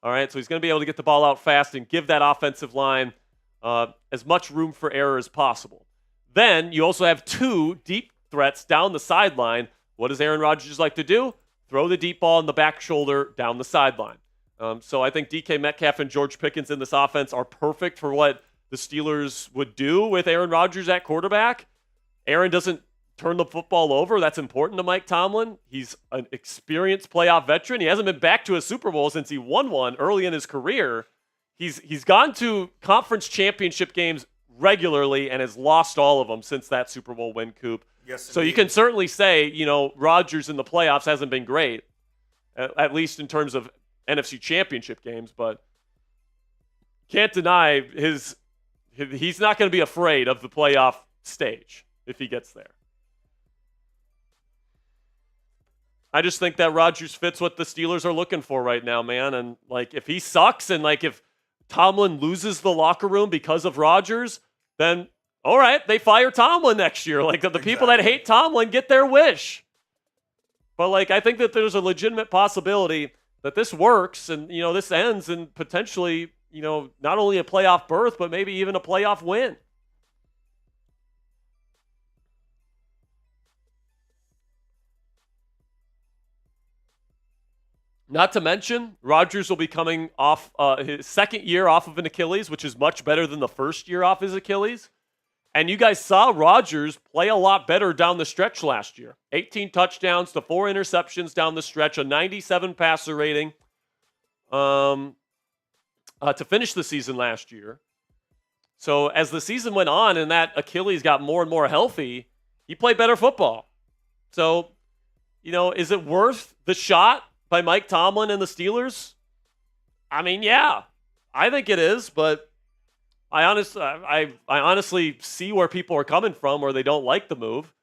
All right? So he's going to be able to get the ball out fast and give that offensive line as much room for error as possible. Then you also have 2 deep threats down the sideline. What does Aaron Rodgers like to do? Throw the deep ball in the back shoulder down the sideline. So I think DK Metcalf and George Pickens in this offense are perfect for what the Steelers would do with Aaron Rodgers at quarterback. Aaron doesn't turn the football over. That's important to Mike Tomlin. He's an experienced playoff veteran. He hasn't been back to a Super Bowl since he won one early in his career. He's gone to conference championship games regularly and has lost all of them since that Super Bowl win, Coop. Yes, so you can certainly say, Rodgers in the playoffs hasn't been great, at least in terms of NFC championship games, but can't deny he's not going to be afraid of the playoff stage if he gets there. I just think that Rodgers fits what the Steelers are looking for right now, man. And if he sucks and if Tomlin loses the locker room because of Rodgers, then all right, they fire Tomlin next year. The people that hate Tomlin get their wish. But, like, I think that there's a legitimate possibility that this works and, this ends in potentially, not only a playoff berth, but maybe even a playoff win. Not to mention, Rodgers will be coming off his second year off of an Achilles, which is much better than the first year off his Achilles. And you guys saw Rodgers play a lot better down the stretch last year. 18 touchdowns to 4 interceptions down the stretch, a 97 passer rating to finish the season last year. So as the season went on and that Achilles got more and more healthy, he played better football. So, is it worth the shot by Mike Tomlin and the Steelers? I mean, yeah, I think it is, but I honestly see where people are coming from, where they don't like the move.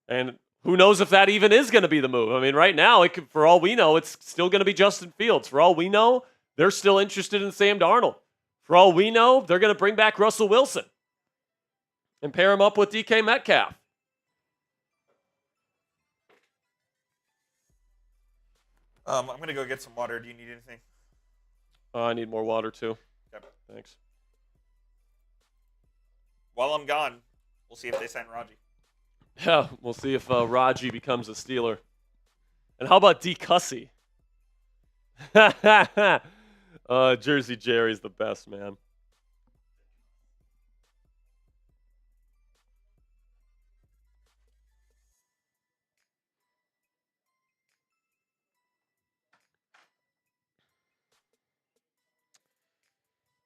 And who knows if that even is going to be the move. I mean, right now, for all we know, it's still going to be Justin Fields. For all we know, they're still interested in Sam Darnold. For all we know, they're going to bring back Russell Wilson and pair him up with DK Metcalf. I'm going to go get some water. Do you need anything? I need more water, too. Okay. Thanks. While I'm gone, we'll see if they sign Raji. Yeah, we'll see if Raji becomes a Steeler. And how about D. Cussy? Jersey Jerry's the best, man.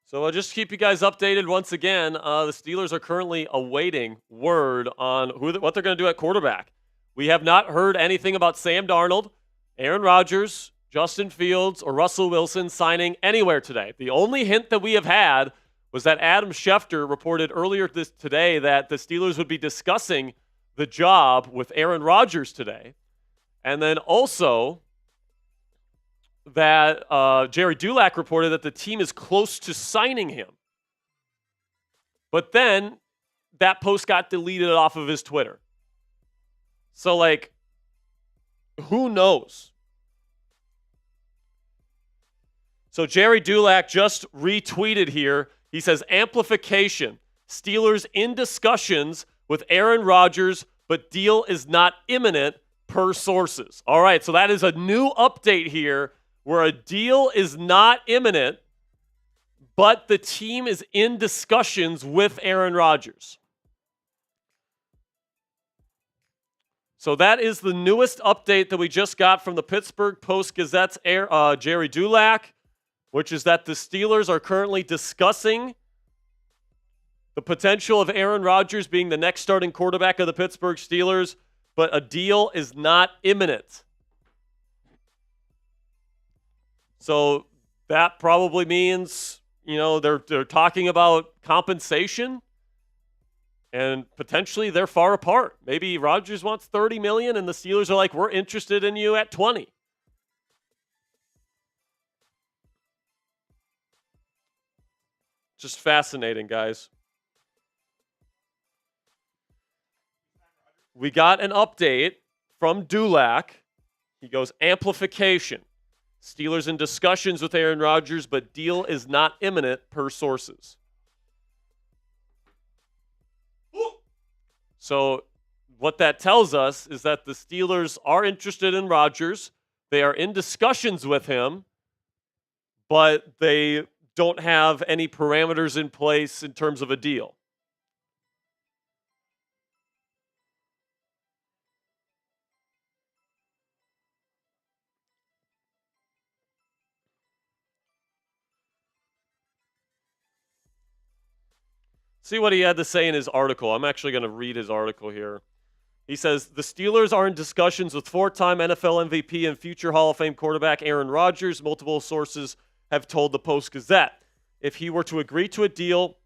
So I'll just keep you guys updated once again. The Steelers are currently awaiting word on what they're going to do at quarterback. We have not heard anything about Sam Darnold, Aaron Rodgers, Justin Fields, or Russell Wilson signing anywhere today. The only hint that we have had was that Adam Schefter reported earlier today that the Steelers would be discussing the job with Aaron Rodgers today. And then also that Jerry Dulac reported that the team is close to signing him. But then that post got deleted off of his Twitter. So, like, who knows? So Jerry Dulac just retweeted here. He says, amplification. Steelers in discussions with Aaron Rodgers, but deal is not imminent per sources. All right, so that is a new update here where a deal is not imminent, but the team is in discussions with Aaron Rodgers. So that is the newest update that we just got from the Pittsburgh Post-Gazette's Jerry Dulac, which is that the Steelers are currently discussing the potential of Aaron Rodgers being the next starting quarterback of the Pittsburgh Steelers, but a deal is not imminent. So that probably means, they're talking about compensation, and potentially they're far apart. Maybe Rodgers wants $30 million and the Steelers are like, we're interested in you at 20. Just fascinating, guys. We got an update from Dulac. He goes, amplification. Steelers in discussions with Aaron Rodgers, but deal is not imminent per sources. So what that tells us is that the Steelers are interested in Rodgers. They are in discussions with him, but they don't have any parameters in place in terms of a deal. See what he had to say in his article. I'm actually going to read his article here. He says, the Steelers are in discussions with four-time NFL MVP and future Hall of Fame quarterback Aaron Rodgers. Multiple sources have told the Post-Gazette. If he were to agree to a deal,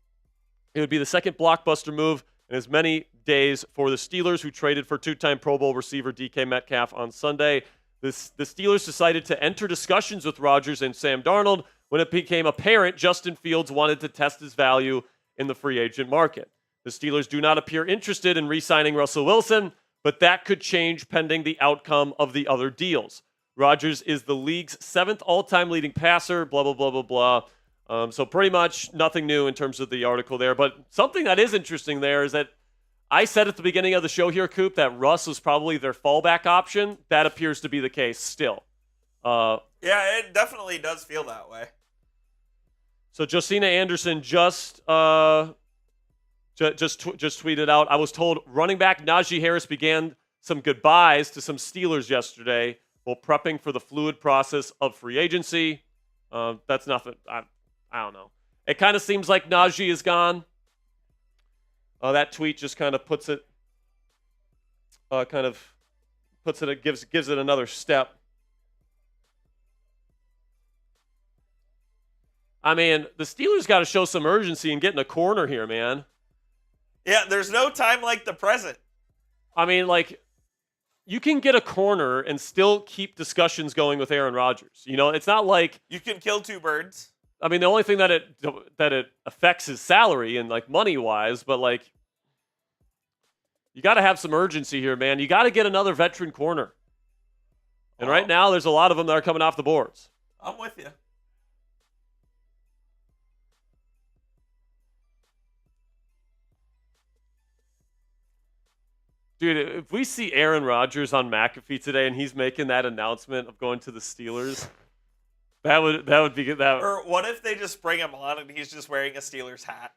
it would be the second blockbuster move in as many days for the Steelers, who traded for two-time Pro Bowl receiver DK Metcalf on Sunday. The Steelers decided to enter discussions with Rodgers and Sam Darnold when it became apparent Justin Fields wanted to test his value in the free agent market. The Steelers do not appear interested in re-signing Russell Wilson, but that could change pending the outcome of the other deals. Rodgers is the league's 7th all-time leading passer, blah, blah, blah, blah, blah. So pretty much nothing new in terms of the article there. But something that is interesting there is that I said at the beginning of the show here, Coop, that Russ was probably their fallback option. That appears to be the case still. Yeah, it definitely does feel that way. So Josina Anderson just tweeted out, I was told running back Najee Harris began some goodbyes to some Steelers yesterday while prepping for the fluid process of free agency. That's nothing. I don't know. It kind of seems like Najee is gone. That tweet just kind of puts it, gives it another step. I mean, the Steelers got to show some urgency and get in a corner here, man. Yeah, there's no time like the present. I mean, like, you can get a corner and still keep discussions going with Aaron Rodgers. You know, it's not like you can kill two birds. I mean, the only thing that it affects his salary and like money wise, but like, you got to have some urgency here, man. You got to get another veteran corner. And right now, there's a lot of them that are coming off the boards. I'm with you. Dude, if we see Aaron Rodgers on McAfee today and he's making that announcement of going to the Steelers, that would be good. Or what if they just bring him on and he's just wearing a Steelers hat?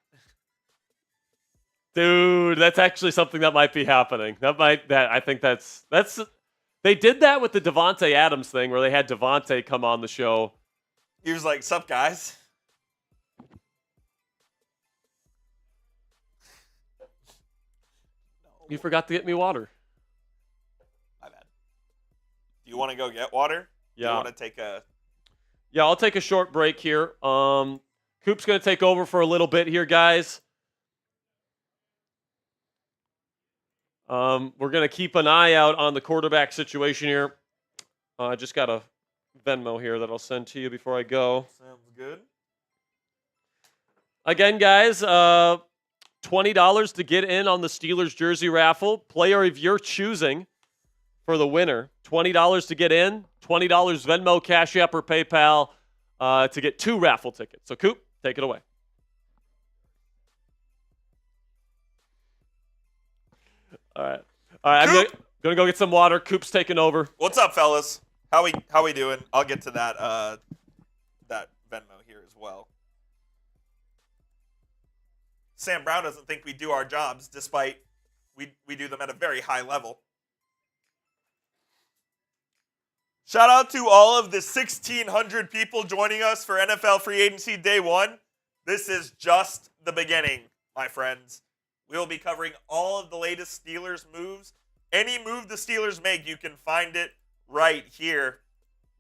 Dude, that's actually something that might be happening. I think that's they did that with the Devontae Adams thing where they had Devontae come on the show. He was like, "Sup, guys?" You forgot to get me water. My bad. Do you want to go get water? Yeah. Do you want to take a... Yeah, I'll take a short break here. Coop's going to take over for a little bit here, guys. We're going to keep an eye out on the quarterback situation here. I just got a Venmo here that I'll send to you before I go. Sounds good. Again, guys, $20 to get in on the Steelers jersey raffle. Player of your choosing for the winner. $20 to get in. $20 Venmo, Cashapp, or PayPal to get 2 raffle tickets. So, Coop, take it away. All right. I'm gonna go get some water. Coop's taking over. What's up, fellas? How we doing? I'll get to that Venmo here as well. Sam Brown doesn't think we do our jobs, despite we do them at a very high level. Shout out to all of the 1,600 people joining us for NFL Free Agency Day 1. This is just the beginning, my friends. We will be covering all of the latest Steelers moves. Any move the Steelers make, you can find it right here.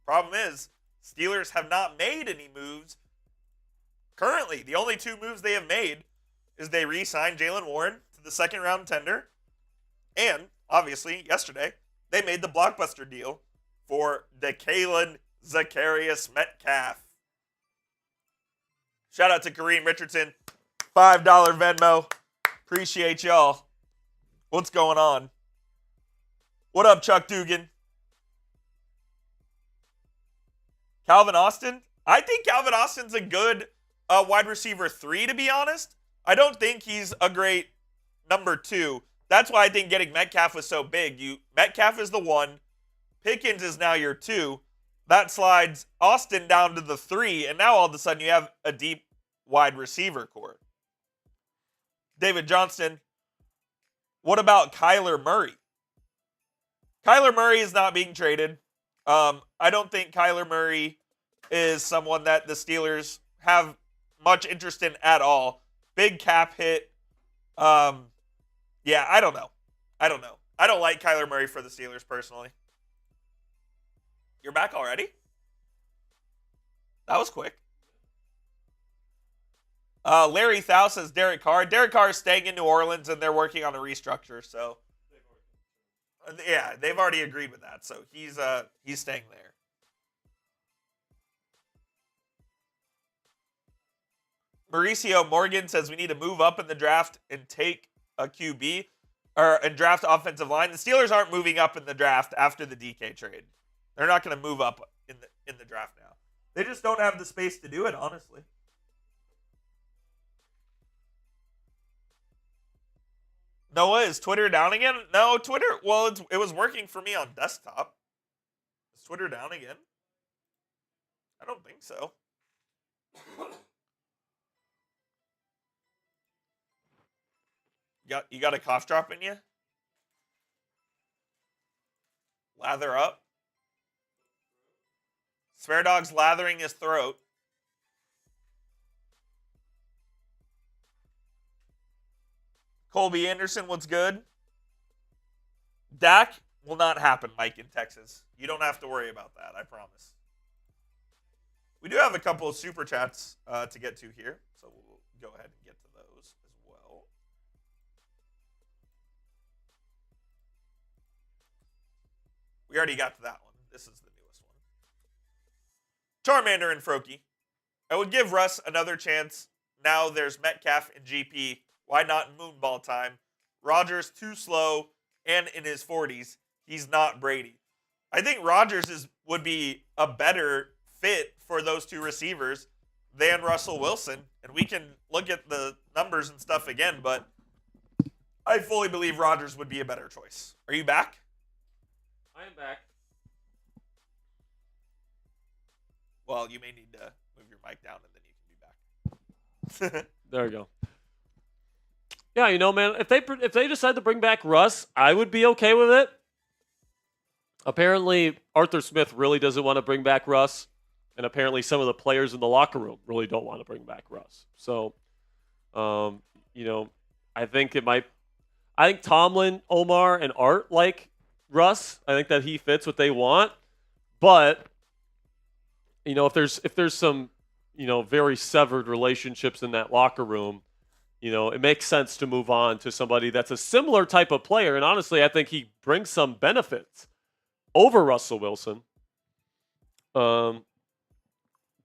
Problem is, Steelers have not made any moves. Currently, the only 2 moves they have made is they re-signed Jaylen Warren to the second-round tender. And, obviously, yesterday, they made the blockbuster deal for DK Metcalf. Shout out to Kareem Richardson. $5 Venmo. Appreciate y'all. What's going on? What up, Chuck Dugan? Calvin Austin? I think Calvin Austin's a good wide receiver 3, to be honest. I don't think he's a great number 2. That's why I think getting Metcalf was so big. Metcalf is the 1. Pickens is now your 2. That slides Austin down to the 3, and now all of a sudden you have a deep wide receiver core. David Johnston, what about Kyler Murray? Kyler Murray is not being traded. I don't think Kyler Murray is someone that the Steelers have much interest in at all. Big cap hit. Yeah, I don't know. I don't like Kyler Murray for the Steelers personally. You're back already? That was quick. Larry Thau says Derek Carr. Derek Carr is staying in New Orleans, and they're working on a restructure. So, yeah, they've already agreed with that. So he's staying there. Mauricio Morgan says we need to move up in the draft and take a QB. and draft offensive line. The Steelers aren't moving up in the draft after the DK trade. They're not going to move up in the draft now. They just don't have the space to do it, honestly. Noah, is Twitter down again? No, Twitter, well, it was working for me on desktop. Is Twitter down again? I don't think so. You got a cough drop in you? Lather up. Spare Dog's lathering his throat. Colby Anderson, what's good? Dak will not happen, Mike in Texas. You don't have to worry about that, I promise. We do have a couple of super chats to get to here, so we'll go ahead and get to those as well. We already got to that one. This is the newest one. Charmander and Frokie. I would give Russ another chance. Now there's Metcalf and GP. Why not in moonball time? Rodgers too slow and in his 40s. He's not Brady. I think Rodgers would be a better fit for those two receivers than Russell Wilson. And we can look at the numbers and stuff again, but I fully believe Rodgers would be a better choice. Are you back? I am back. Well, you may need to move your mic down and then you can be back. There we go. Yeah, man, if they decide to bring back Russ, I would be okay with it. Apparently, Arthur Smith really doesn't want to bring back Russ, and apparently some of the players in the locker room really don't want to bring back Russ. So, I think Tomlin, Omar, and Art like Russ. I think that he fits what they want. But, if there's some, very severed relationships in that locker room, it makes sense to move on to somebody that's a similar type of player. And honestly, I think he brings some benefits over Russell Wilson. But,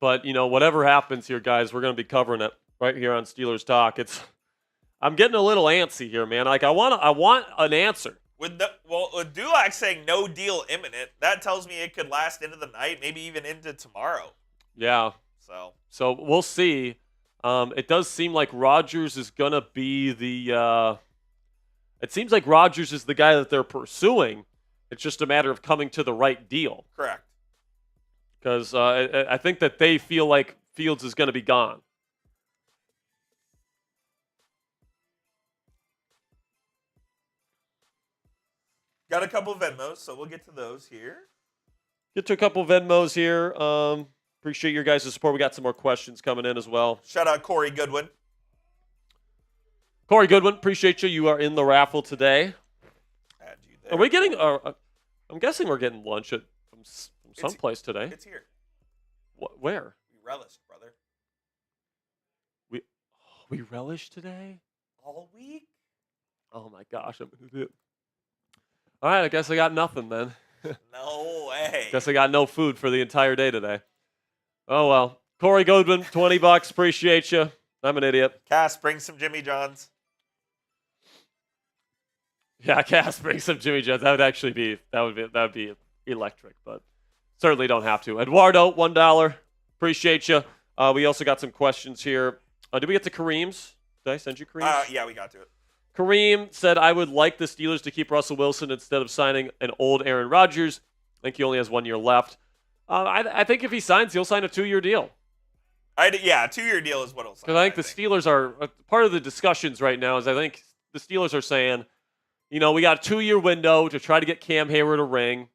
whatever happens here, guys, we're going to be covering it right here on Steelers Talk. I'm getting a little antsy here, man. Like, I want an answer. With Dulac saying no deal imminent, that tells me it could last into the night, maybe even into tomorrow. Yeah. So we'll see. It does seem like Rodgers is going to be it seems like Rodgers is the guy that they're pursuing. It's just a matter of coming to the right deal. Correct. Because I think that they feel like Fields is going to be gone. Got a couple of Venmos, so we'll get to those here. Get to a couple of Venmos here. Appreciate your guys' support. We got some more questions coming in as well. Shout out Corey Goodwin. Corey Goodwin, appreciate you. You are in the raffle today. Add you there. Are we getting? I'm guessing we're getting lunch from someplace today. It's here. Where? We relished, brother. We relish today? All week? Oh my gosh, I'm an idiot. All right, I guess I got nothing then. No way. Guess I got no food for the entire day today. Oh well. Corey Goodwin, $20. Appreciate you. I'm an idiot. Cass, bring some Jimmy John's. Yeah, Cass, bring some Jimmy John's. That would be electric, but certainly don't have to. Eduardo, $1. Appreciate you. We also got some questions here. Did we get to Kareem's? Did I send you Kareem's? Yeah, we got to it. Kareem said, I would like the Steelers to keep Russell Wilson instead of signing an old Aaron Rodgers. I think he only has 1 year left. I think if he signs, he'll sign a 2-year deal. A 2-year deal is what he'll sign. Because I think the Steelers are part of the discussions right now is I think the Steelers are saying, we got a 2-year window to try to get Cam Hayward a ring.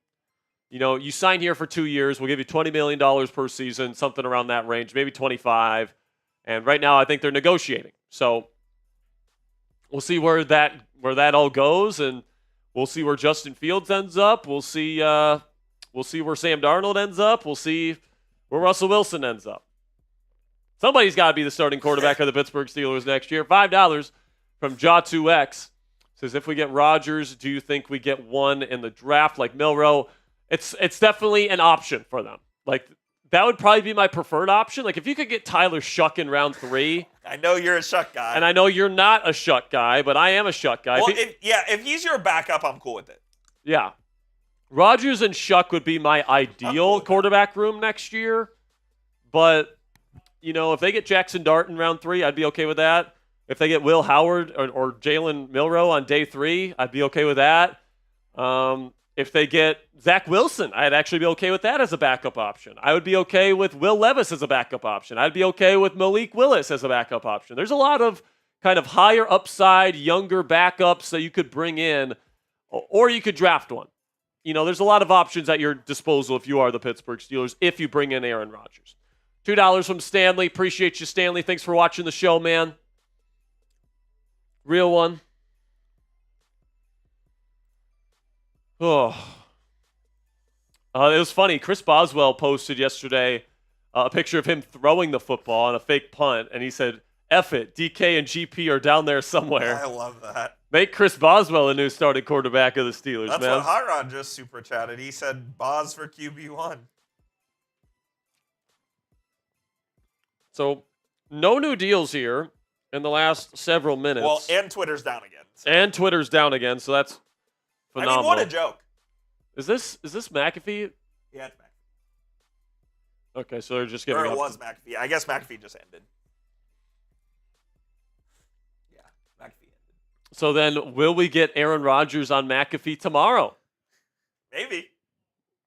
You sign here for 2 years. We'll give you $20 million per season, something around that range, maybe 25. And right now I think they're negotiating. So we'll see where that all goes, and we'll see where Justin Fields ends up. We'll see where Sam Darnold ends up. We'll see where Russell Wilson ends up. Somebody's got to be the starting quarterback of the Pittsburgh Steelers next year. $5 from Jaw2X says, if we get Rodgers, do you think we get one in the draft like Milroe? It's definitely an option for them. Like, that would probably be my preferred option. Like, if you could get Tyler Shuck in round 3. I know you're a Shuck guy. And I know you're not a Shuck guy, but I am a Shuck guy. Well, if he's your backup, I'm cool with it. Yeah. Rodgers and Shuck would be my ideal quarterback room next year. But, if they get Jackson Dart in round 3, I'd be okay with that. If they get Will Howard or Jalen Milroe on day 3, I'd be okay with that. If they get Zach Wilson, I'd actually be okay with that as a backup option. I would be okay with Will Levis as a backup option. I'd be okay with Malik Willis as a backup option. There's a lot of kind of higher upside, younger backups that you could bring in, or you could draft one. There's a lot of options at your disposal if you are the Pittsburgh Steelers, if you bring in Aaron Rodgers. $2 from Stanley. Appreciate you, Stanley. Thanks for watching the show, man. Real one. Oh. It was funny. Chris Boswell posted yesterday a picture of him throwing the football on a fake punt, and he said, F it, DK and GP are down there somewhere. I love that. Make Chris Boswell a new starting quarterback of the Steelers, That's man. what Hot Rod just super chatted. He said, Bos for QB1. So, no new deals here in the last several minutes. Well, and Twitter's down again. So. And Twitter's down again, so that's phenomenal. I mean, what a joke. Is this McAfee? Yeah, it's McAfee. Okay, so they're just giving Or it up. was McAfee. I guess McAfee just ended. Yeah, McAfee ended. So then, will we get Aaron Rodgers on McAfee tomorrow? Maybe.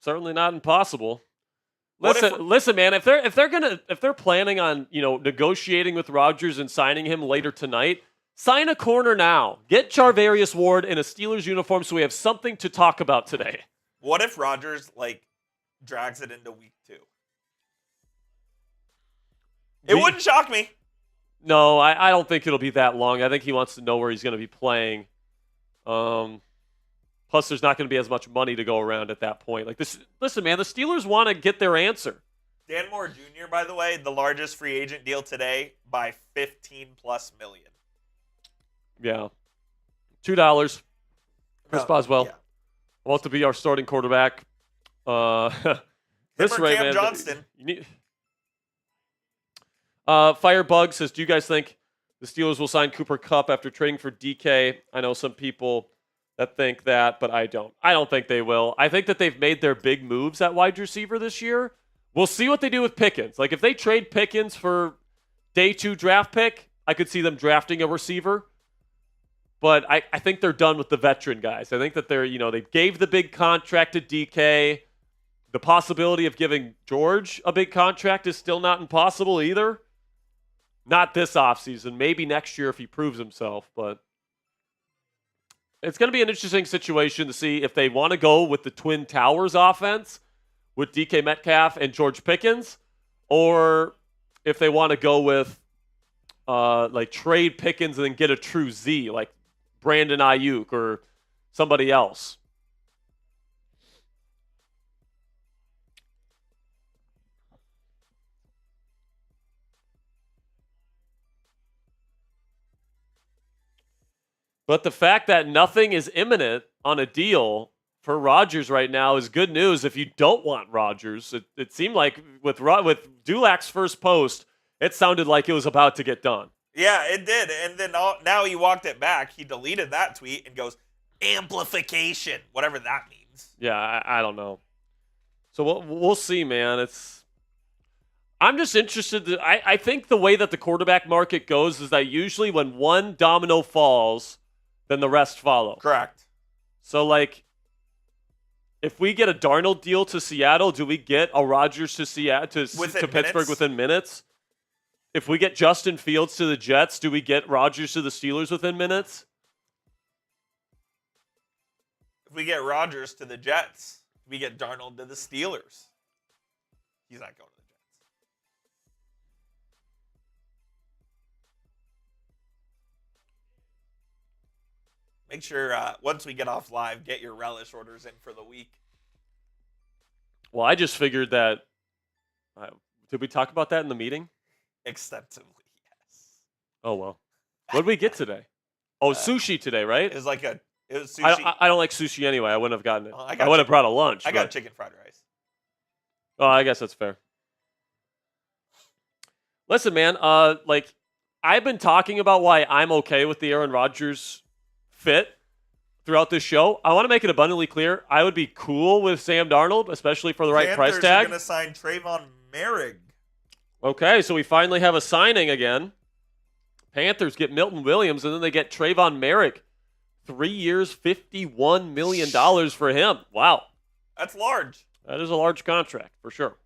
Certainly not impossible. What Listen, man. If they're planning on negotiating with Rodgers and signing him later tonight, sign a corner now. Get Charvarius Ward in a Steelers uniform so we have something to talk about today. What if Rodgers drags it into week 2? It wouldn't shock me. No, I don't think it'll be that long. I think he wants to know where he's going to be playing. Plus, there's not going to be as much money to go around at that point. Listen, man, the Steelers want to get their answer. Dan Moore Jr., by the way, the largest free agent deal today by $15+ million. Yeah. $2. Chris Boswell. Yeah. Want to be our starting quarterback. This Cam Johnston. Firebug says, do you guys think the Steelers will sign Cooper Kupp after trading for DK? I know some people that think that, but I don't. I don't think they will. I think that they've made their big moves at wide receiver this year. We'll see what they do with Pickens. If they trade Pickens for day 2 draft pick, I could see them drafting a receiver. But I think they're done with the veteran guys. I think that they gave the big contract to DK. The possibility of giving George a big contract is still not impossible either. Not this offseason. Maybe next year if he proves himself. But it's going to be an interesting situation to see if they want to go with the Twin Towers offense with DK Metcalf and George Pickens, or if they want to go with trade Pickens and then get a true Z, like Brandon Ayuk or somebody else. But the fact that nothing is imminent on a deal for Rodgers right now is good news if you don't want Rodgers. It seemed like with Dulac's first post, it sounded like it was about to get done. Yeah, it did. And then now he walked it back. He deleted that tweet and goes, amplification, whatever that means. Yeah, I don't know. So we'll see, man. I'm just interested. I think the way that the quarterback market goes is that usually when one domino falls, then the rest follow. Correct. So, if we get a Darnold deal to Seattle, do we get a Rodgers to Seattle to Pittsburgh within minutes? If we get Justin Fields to the Jets, do we get Rodgers to the Steelers within minutes? If we get Rodgers to the Jets, we get Darnold to the Steelers. He's not going to the Jets. Make sure once we get off live, get your relish orders in for the week. Well, I just figured that. Did we talk about that in the meeting? Extensively, yes. Oh, well. What did we get today? Oh, sushi today, right? It was sushi. I don't like sushi anyway. I wouldn't have gotten it. Oh, I would have brought a lunch. I got chicken fried rice. Oh, I guess that's fair. Listen, man, like I've been talking about why I'm okay with the Aaron Rodgers fit throughout this show. I want to make it abundantly clear. I would be cool with Sam Darnold, especially for the right price Panthers are tag. going to sign Trayvon Merrick. Okay, so we finally have a signing again. Panthers get Milton Williams, and then they get Trayvon Merrick. 3 years, $51 million for him. Wow. That's large. That is a large contract, for sure.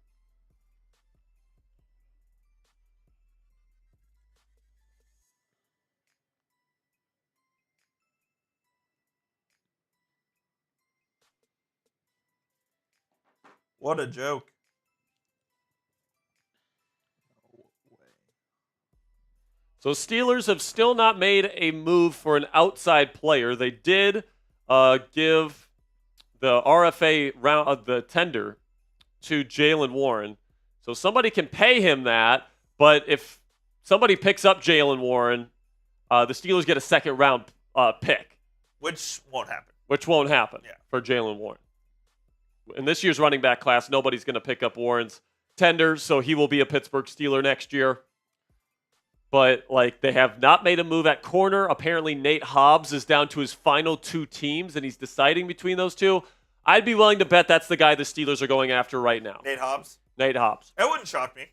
What a joke. So Steelers have still not made a move for an outside player. They did give the RFA round the tender to Jaylen Warren. So somebody can pay him that, but if somebody picks up Jaylen Warren, the Steelers get a second round pick. Which won't happen. Which won't happen for Jaylen Warren. In this year's running back class, nobody's going to pick up Warren's tender, so he will be a Pittsburgh Steeler next year. But, like, they have not made a move at corner. Apparently, Nate Hobbs is down to his final 2 teams, and he's deciding between those 2. I'd be willing to bet that's the guy the Steelers are going after right now. Nate Hobbs? Nate Hobbs. That wouldn't shock me.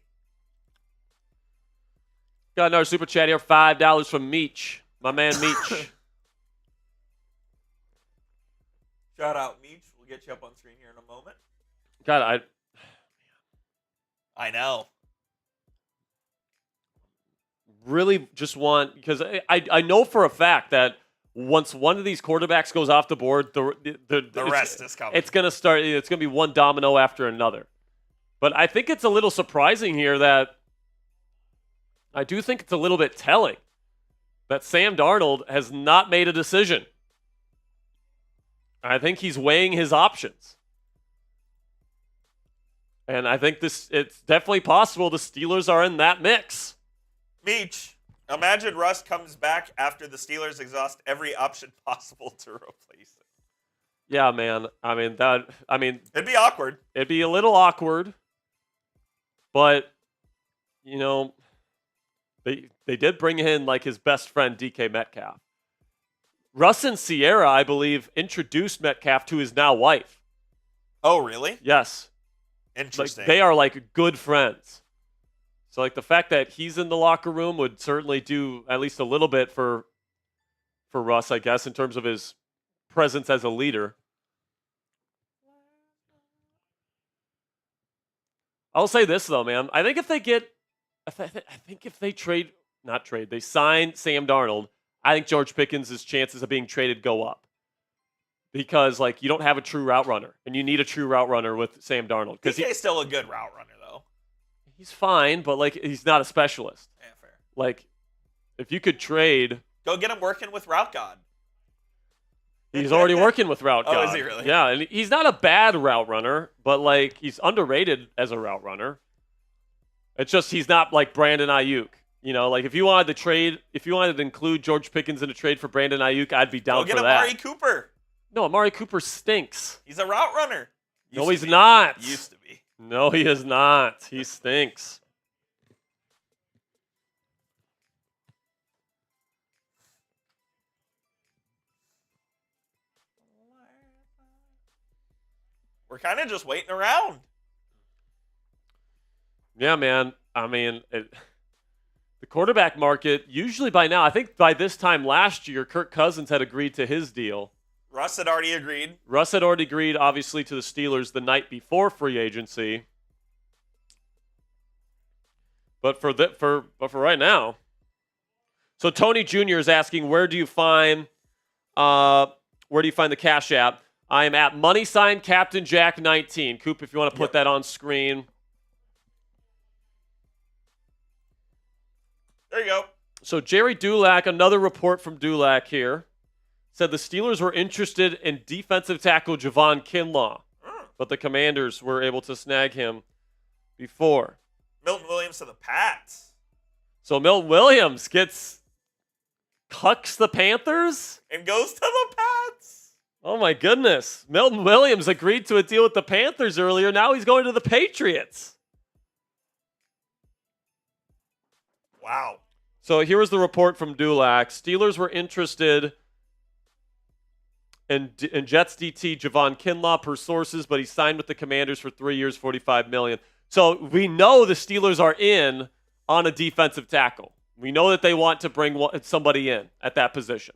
Got another super chat here, $5 from Meech. My man Meech. Shout out, Meech. We'll get you up on screen here in a moment. God, I know. Really just want, because I know for a fact that once one of these quarterbacks goes off the board, the rest is coming. It's going to start. It's going to be one domino after another. But I think it's a little surprising here that I do think it's a little bit telling that Sam Darnold has not made a decision. I think he's weighing his options. And I think it's definitely possible the Steelers are in that mix. Meech, imagine Russ comes back after the Steelers exhaust every option possible to replace him. Yeah, man. It'd be awkward. It'd be a little awkward. But, they did bring in like his best friend, DK Metcalf. Russ and Sierra, I believe, introduced Metcalf to his now wife. Oh, really? Yes. Interesting. Like, they are like good friends. So like the fact that he's in the locker room would certainly do at least a little bit for Russ, I guess, in terms of his presence as a leader. I'll say this though, man. I think if they sign Sam Darnold, I think George Pickens' chances of being traded go up. Because, like, you don't have a true route runner, and you need a true route runner with Sam Darnold. Because DK's still a good route runner, though. He's fine, but, like, he's not a specialist. Yeah, fair. Like, if you could trade... Go get him working with Route God. He's already working with Route God. Oh, is he really? Yeah, and he's not a bad route runner, but, like, he's underrated as a route runner. It's just he's not like Brandon Ayuk. Like if you wanted to include George Pickens in a trade for Brandon Ayuk, I'd be down for that. Go get Amari Cooper. No, Amari Cooper stinks. He's a route runner. No, he's not. Used to be. No, he is not. He stinks. We're kind of just waiting around. Yeah, man. I mean, the quarterback market, usually by now, I think by this time last year, Kirk Cousins had agreed to his deal. Russ had already agreed. Obviously, to the Steelers the night before free agency. But for right now. So Tony Jr. is asking, where do you find the Cashapp? I am at @Captain Jack 19. Coop, if you want to put that on screen. There you go. So Jerry Dulac, another report from Dulac here, said the Steelers were interested in defensive tackle Javon Kinlaw, but the Commanders were able to snag him before. Milton Williams to the Pats. So Milton Williams cucks the Panthers? And goes to the Pats. Oh my goodness. Milton Williams agreed to a deal with the Panthers earlier. Now he's going to the Patriots. Wow. So here was the report from Dulac. Steelers were interested in Jets DT Javon Kinlaw per sources, but he signed with the Commanders for 3 years, $45 million. So we know the Steelers are in on a defensive tackle. We know that they want to bring somebody in at that position.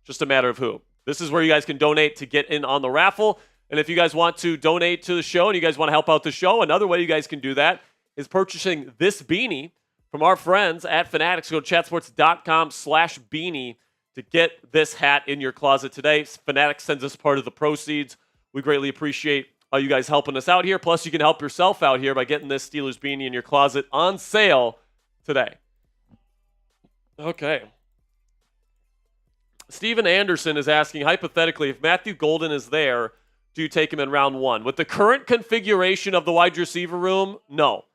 Just a matter of who. This is where you guys can donate to get in on the raffle. And if you guys want to donate to the show and you guys want to help out the show, another way you guys can do that is purchasing this beanie from our friends at Fanatics. Go to chatsports.com/beanie to get this hat in your closet today. Fanatics sends us part of the proceeds. We greatly appreciate you guys helping us out here. Plus, you can help yourself out here by getting this Steelers beanie in your closet on sale today. Okay. Steven Anderson is asking, hypothetically, if Matthew Golden is there, do you take him in round 1? With the current configuration of the wide receiver room, no.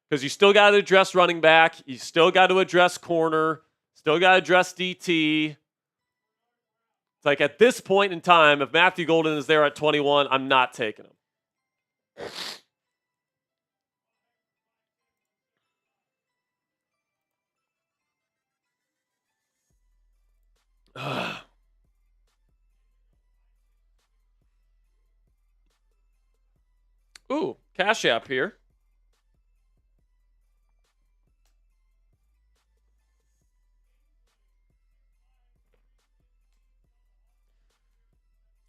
Because you still got to address running back. You still got to address corner. Still got to address DT. It's like at this point in time, if Matthew Golden is there at 21, I'm not taking him. Ooh, Cashapp here.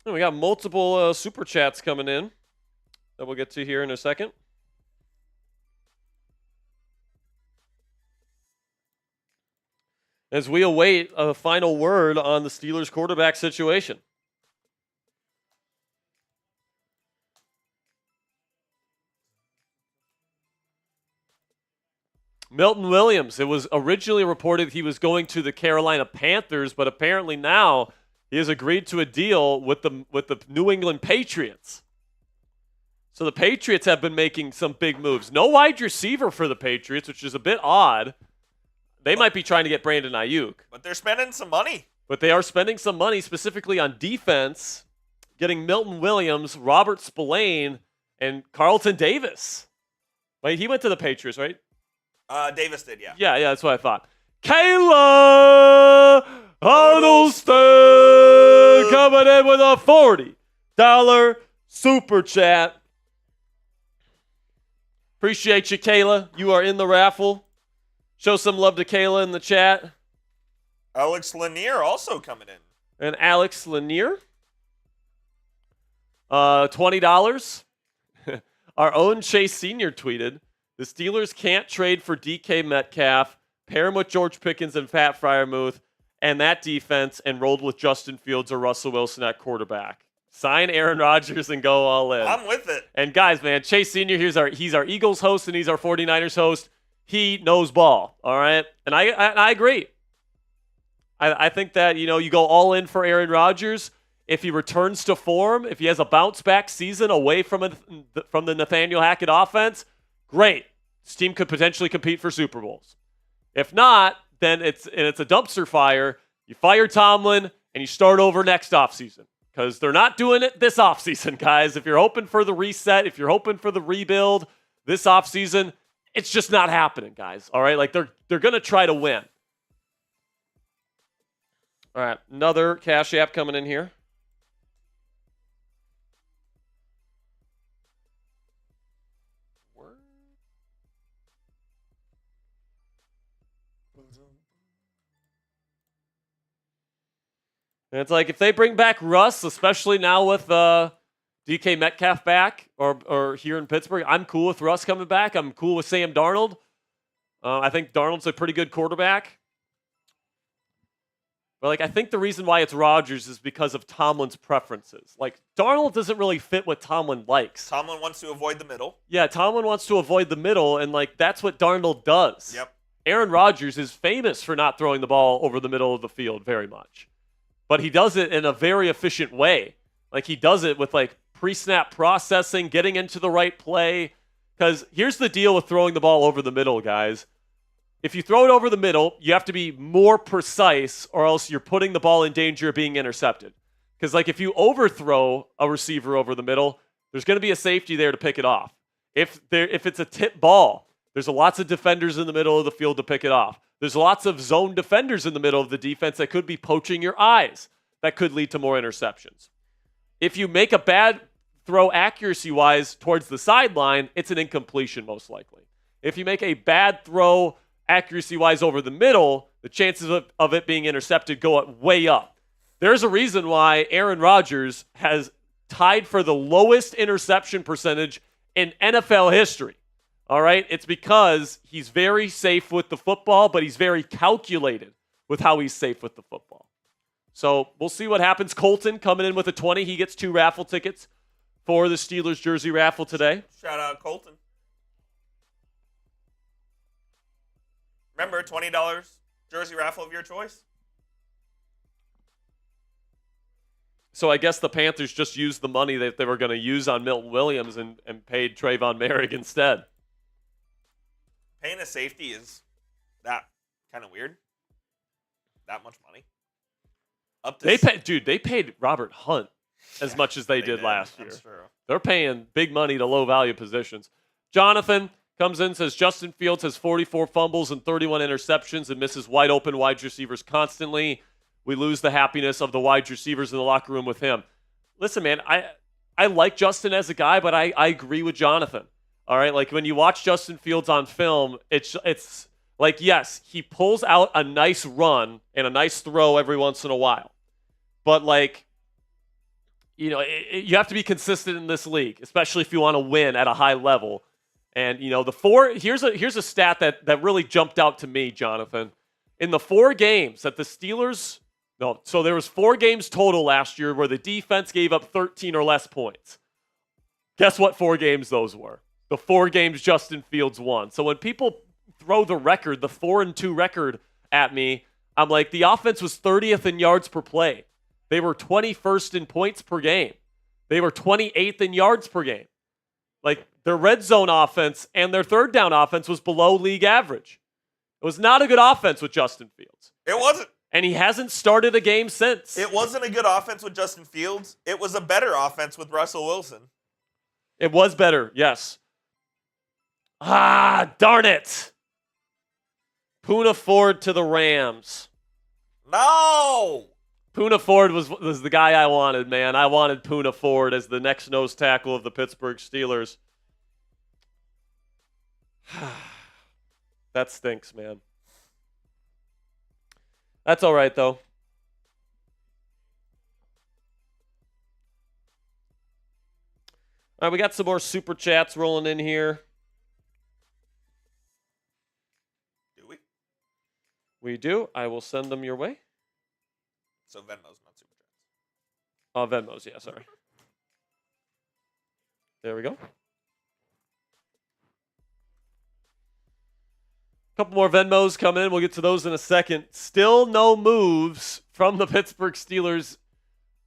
We got multiple super chats coming in that we'll get to here in a second. As we await a final word on the Steelers quarterback situation. Milton Williams, it was originally reported he was going to the Carolina Panthers, but apparently now he has agreed to a deal with the New England Patriots. So the Patriots have been making some big moves. No wide receiver for the Patriots, which is a bit odd. They might be trying to get Brandon Ayuk. But they're spending some money. But they are spending some money specifically on defense, getting Milton Williams, Robert Spillane, and Carlton Davis. Wait, he went to the Patriots, right? Davis did, yeah. Yeah, that's what I thought. Kayla Huddleston coming in with a $40 super chat. Appreciate you, Kayla. You are in the raffle. Show some love to Kayla in the chat. Alex Lanier also coming in. And Alex Lanier. $20. Our own Chase Sr. tweeted, the Steelers can't trade for DK Metcalf, pair him with George Pickens and Pat Freiermuth, and that defense, and rolled with Justin Fields or Russell Wilson at quarterback. Sign Aaron Rodgers and go all in. I'm with it. And guys, man, Chase Sr., he's our Eagles host and he's our 49ers host. He knows ball, all right? And I agree. I think that, you go all in for Aaron Rodgers. If he returns to form, if he has a bounce-back season away from the Nathaniel Hackett offense, great. This team could potentially compete for Super Bowls. If not, then it's a dumpster fire. You fire Tomlin, and you start over next offseason. Because they're not doing it this offseason, guys. If you're hoping for the reset, if you're hoping for the rebuild this offseason, it's just not happening, guys. All right? Like, they're going to try to win. All right, another Cash App coming in here. And it's like if they bring back Russ, especially now with DK Metcalf back or here in Pittsburgh, I'm cool with Russ coming back. I'm cool with Sam Darnold. I think Darnold's a pretty good quarterback. But I think the reason why it's Rodgers is because of Tomlin's preferences. Darnold doesn't really fit what Tomlin likes. Tomlin wants to avoid the middle. Yeah, Tomlin wants to avoid the middle, and that's what Darnold does. Yep. Aaron Rodgers is famous for not throwing the ball over the middle of the field very much. But he does it in a very efficient way. He does it with pre-snap processing, getting into the right play. Because here's the deal with throwing the ball over the middle, guys. If you throw it over the middle, you have to be more precise or else you're putting the ball in danger of being intercepted. Because if you overthrow a receiver over the middle, there's going to be a safety there to pick it off. If it's a tip ball, There's lots of defenders in the middle of the field to pick it off. There's lots of zone defenders in the middle of the defense that could be poaching your eyes. That could lead to more interceptions. If you make a bad throw accuracy-wise towards the sideline, it's an incompletion most likely. If you make a bad throw accuracy-wise over the middle, the chances of it being intercepted go up, way up. There's a reason why Aaron Rodgers has tied for the lowest interception percentage in NFL history. All right? It's because he's very safe with the football, but he's very calculated with how he's safe with the football. So we'll see what happens. Colton coming in with a 20. He gets 2 raffle tickets for the Steelers jersey raffle today. Shout out Colton. Remember, $20 jersey raffle of your choice. So I guess the Panthers just used the money that they were going to use on Milton Williams and paid Trayvon Merrick instead. Paying a safety is that kind of weird. That much money. They paid Robert Hunt as much as they did last year. That's true. They're paying big money to low-value positions. Jonathan comes in and says, Justin Fields has 44 fumbles and 31 interceptions and misses wide-open wide receivers constantly. We lose the happiness of the wide receivers in the locker room with him. Listen, man, I like Justin as a guy, but I agree with Jonathan. All right, like when you watch Justin Fields on film, it's like, yes, he pulls out a nice run and a nice throw every once in a while. But, like, you know, you have to be consistent in this league, especially if you want to win at a high level. And, you know, here's a stat that really jumped out to me, Jonathan. In the 4 games that the Steelers, so there was 4 games total last year where the defense gave up 13 or less points. Guess what 4 games those were? The 4 games Justin Fields won. So when people throw the 4-2 record at me, I'm like, the offense was 30th in yards per play. They were 21st in points per game. They were 28th in yards per game. Like, their red zone offense and their third down offense was below league average. It was not a good offense with Justin Fields. It wasn't. And he hasn't started a game since. It wasn't a good offense with Justin Fields. It was a better offense with Russell Wilson. It was better, yes. Darn it. Poona Ford to the Rams. No! Poona Ford was the guy I wanted, man. I wanted Poona Ford as the next nose tackle of the Pittsburgh Steelers. That stinks, man. That's all right, though. All right, we got some more super chats rolling in here. Do we? We do. I will send them your way. So Venmo's not super chats. Venmo's, yeah, sorry. There we go. Couple more Venmos come in. We'll get to those in a second. Still no moves from the Pittsburgh Steelers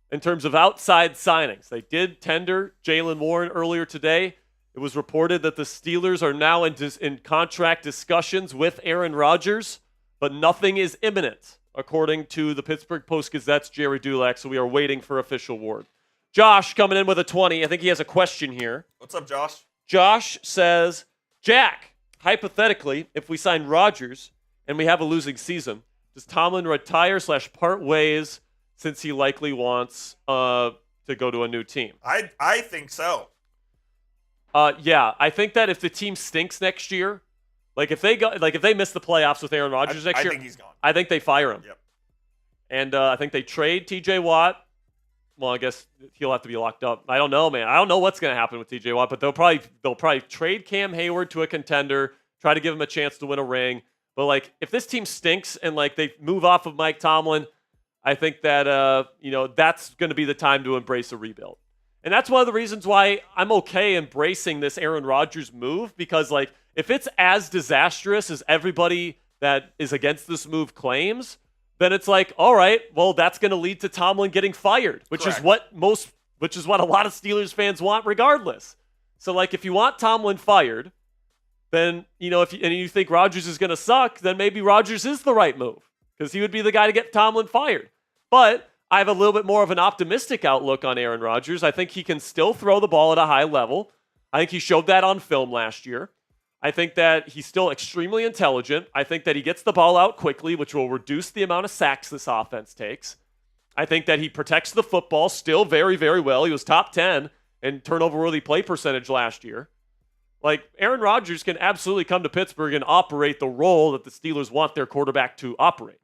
in terms of outside signings. They did tender Jaylen Warren earlier today. It was reported that the Steelers are now in contract discussions with Aaron Rodgers, but nothing is imminent, according to the Pittsburgh Post-Gazette's Jerry Dulac, so we are waiting for official word. Josh coming in with a 20. I think he has a question here. What's up, Josh? Josh says, Jack, hypothetically, if we sign Rodgers and we have a losing season, does Tomlin retire/part ways since he likely wants to go to a new team? I think so. Yeah, I think that if the team stinks next year, if they miss the playoffs with Aaron Rodgers next year, I think he's gone. I think they fire him. Yep. And I think they trade TJ Watt. Well, I guess he'll have to be locked up. I don't know, man. I don't know what's going to happen with TJ Watt, but they'll probably trade Cam Hayward to a contender, try to give him a chance to win a ring. But if this team stinks and they move off of Mike Tomlin, I think that that's going to be the time to embrace a rebuild. And that's one of the reasons why I'm okay embracing this Aaron Rodgers move, because if it's as disastrous as everybody that is against this move claims, then it's all right, well, that's going to lead to Tomlin getting fired, which is what a lot of Steelers fans want regardless. So if you want Tomlin fired, then, if you think Rodgers is going to suck, then maybe Rodgers is the right move, because he would be the guy to get Tomlin fired. But I have a little bit more of an optimistic outlook on Aaron Rodgers. I think he can still throw the ball at a high level. I think he showed that on film last year. I think that he's still extremely intelligent. I think that he gets the ball out quickly, which will reduce the amount of sacks this offense takes. I think that he protects the football still very, very well. He was top 10 in turnover-worthy play percentage last year. Like, Aaron Rodgers can absolutely come to Pittsburgh and operate the role that the Steelers want their quarterback to operate,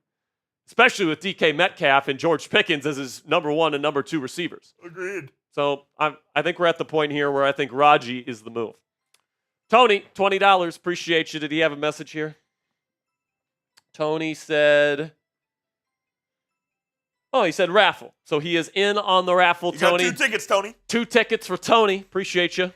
especially with DK Metcalf and George Pickens as his number 1 and number 2 receivers. Agreed. So I think we're at the point here where I think Raji is the move. Tony, $20. Appreciate you. Did he have a message here? Tony said... Oh, he said raffle. So he is in on the raffle, You Tony. got 2 tickets, Tony. 2 tickets for Tony. Appreciate you.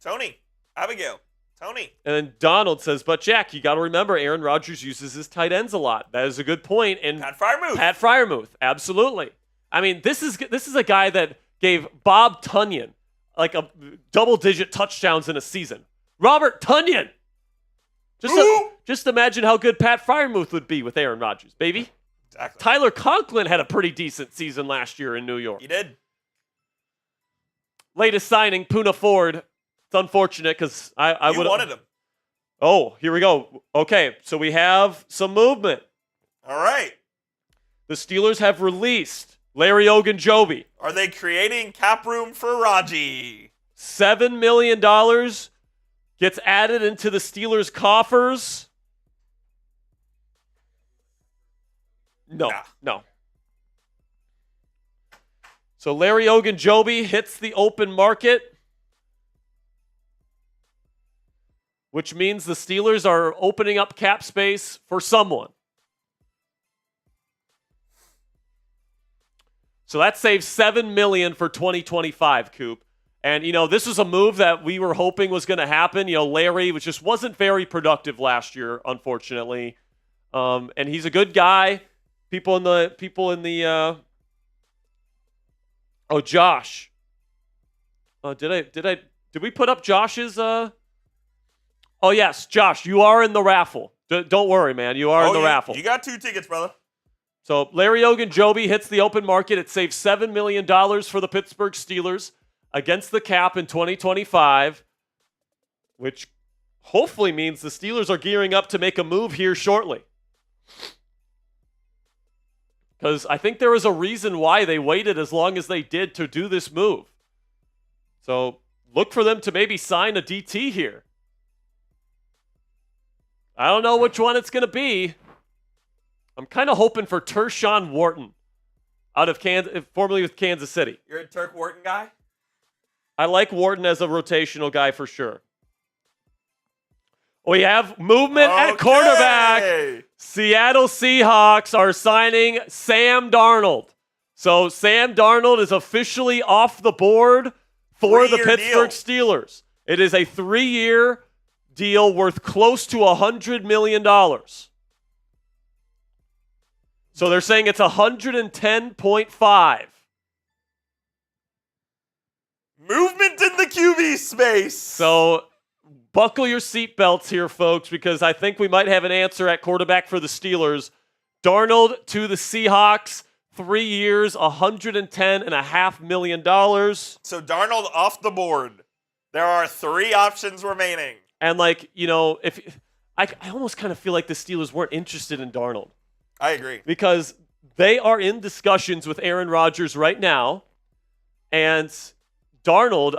Tony. Abigail. Tony. And then Donald says, but Jack, you got to remember Aaron Rodgers uses his tight ends a lot. That is a good point. And Pat Freiermuth. Pat Freiermuth, absolutely. I mean, this is a guy that gave Bob Tunyon like a double-digit touchdowns in a season. Robert Tunyon. Just imagine how good Pat Freiermuth would be with Aaron Rodgers, baby. Exactly. Tyler Conklin had a pretty decent season last year in New York. He did. Latest signing, Puna Ford. It's unfortunate because I would wanted him. Oh, here we go. Okay, so we have some movement. All right. The Steelers have released Larry Ogenjobi. Are they creating cap room for Raji? $7 million gets added into the Steelers' coffers. No. So Larry Ogenjobi hits the open market, which means the Steelers are opening up cap space for someone. So that saves $7 million for 2025, Coop. And, this was a move that we were hoping was going to happen. Larry wasn't very productive last year, unfortunately. And he's a good guy. Josh. Did we put up Josh's? Oh yes, Josh, you are in the raffle. Don't worry, man. You are in the raffle. You got 2 tickets, brother. So Larry Ogenjobi hits the open market. It saves $7 million for the Pittsburgh Steelers against the cap in 2025, which hopefully means the Steelers are gearing up to make a move here shortly. Because I think there is a reason why they waited as long as they did to do this move. So look for them to maybe sign a DT here. I don't know which one it's going to be. I'm kind of hoping for Tershawn Wharton out of Kansas, formerly with Kansas City. You're a Turk Wharton guy? I like Wharton as a rotational guy for sure. We have movement at quarterback. Seattle Seahawks are signing Sam Darnold. So Sam Darnold is officially off the board for the Pittsburgh Steelers. It is a 3-year deal worth close to $100 million. So they're saying it's 110.5. Movement in the QB space. So buckle your seatbelts here, folks, because I think we might have an answer at quarterback for the Steelers. Darnold to the Seahawks, 3 years, $110.5 million. So Darnold off the board. There are 3 options remaining. And if I almost kind of feel like the Steelers weren't interested in Darnold. I agree. Because they are in discussions with Aaron Rodgers right now. And Darnold,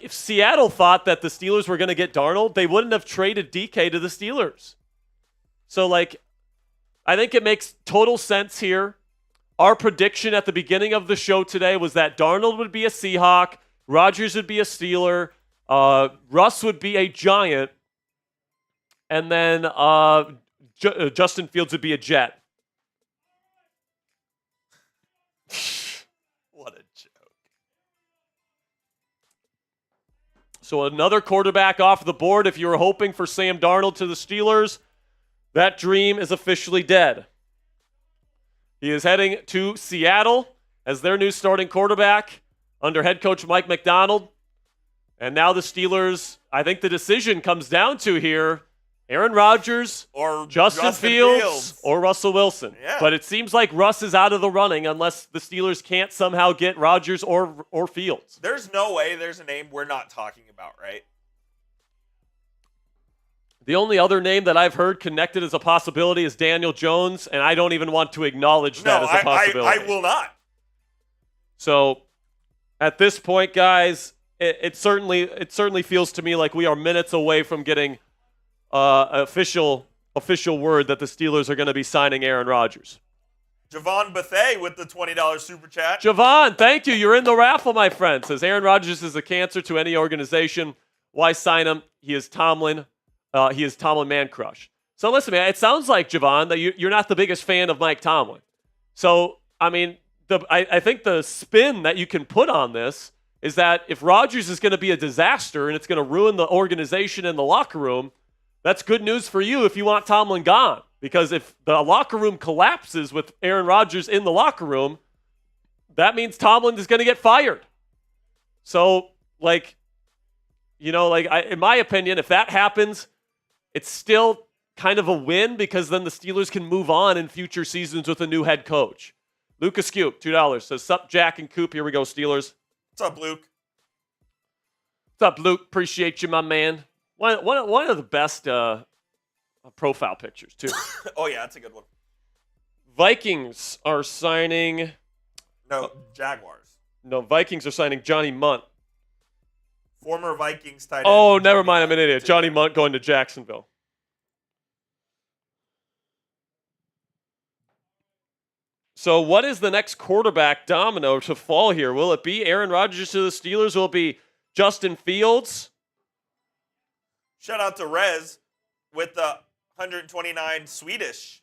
if Seattle thought that the Steelers were going to get Darnold, they wouldn't have traded DK to the Steelers. So, I think it makes total sense here. Our prediction at the beginning of the show today was that Darnold would be a Seahawk, Rodgers would be a Steeler, Russ would be a Giant, and then Justin Fields would be a Jet. What a joke. So another quarterback off the board. If you were hoping for Sam Darnold to the Steelers, that dream is officially dead. He is heading to Seattle as their new starting quarterback under head coach Mike McDonald. And now the Steelers, I think the decision comes down to here, Aaron Rodgers, or Justin Fields, or Russell Wilson. Yeah. But it seems like Russ is out of the running unless the Steelers can't somehow get Rodgers or Fields. There's no way there's a name we're not talking about, right? The only other name that I've heard connected as a possibility is Daniel Jones, and I don't even want to acknowledge that as a possibility. I will not. So, at this point, guys, it certainly feels to me like we are minutes away from getting official word that the Steelers are going to be signing Aaron Rodgers. Javon Bethay with the $20 super chat. Javon, thank you. You're in the raffle, my friend. Says Aaron Rodgers is a cancer to any organization. Why sign him? He is Tomlin. He is Tomlin man crush. So listen, man, it sounds like, Javon, that you're not the biggest fan of Mike Tomlin. So, I mean, I think the spin that you can put on this is that if Rodgers is going to be a disaster and it's going to ruin the organization and the locker room, that's good news for you if you want Tomlin gone. Because if the locker room collapses with Aaron Rodgers in the locker room, that means Tomlin is going to get fired. So, in my opinion, if that happens, it's still kind of a win because then the Steelers can move on in future seasons with a new head coach. Lucas Scoop, $2, says, sup, Jack and Coop. Here we go, Steelers. What's up, Luke? What's up, Luke? Appreciate you, my man. One of the best profile pictures, too. Oh, yeah, that's a good one. Vikings are signing... No, Jaguars. No, Vikings are signing Johnny Munt. Former Vikings tight end. Oh, never mind. I'm an idiot. Johnny Munt going to Jacksonville. So what is the next quarterback domino to fall here? Will it be Aaron Rodgers to the Steelers? Will it be Justin Fields? Shout out to Rez with the 129 Swedish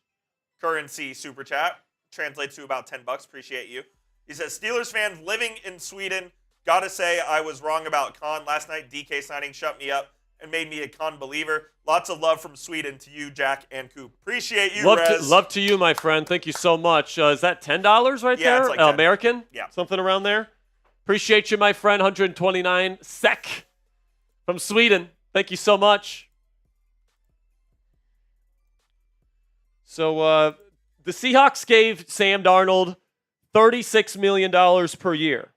currency super chat. Translates to about $10. Appreciate you. He says, Steelers fans living in Sweden, gotta say I was wrong about Khan. Last night, DK signing shut me up and made me a Khan believer. Lots of love from Sweden to you, Jack and Coop. Appreciate you, Rez. Love to you, my friend. Thank you so much. Is that $10 right there? It's like 10. American? Yeah. Something around there? Appreciate you, my friend. 129 SEK from Sweden. Thank you so much. So the Seahawks gave Sam Darnold $36 million per year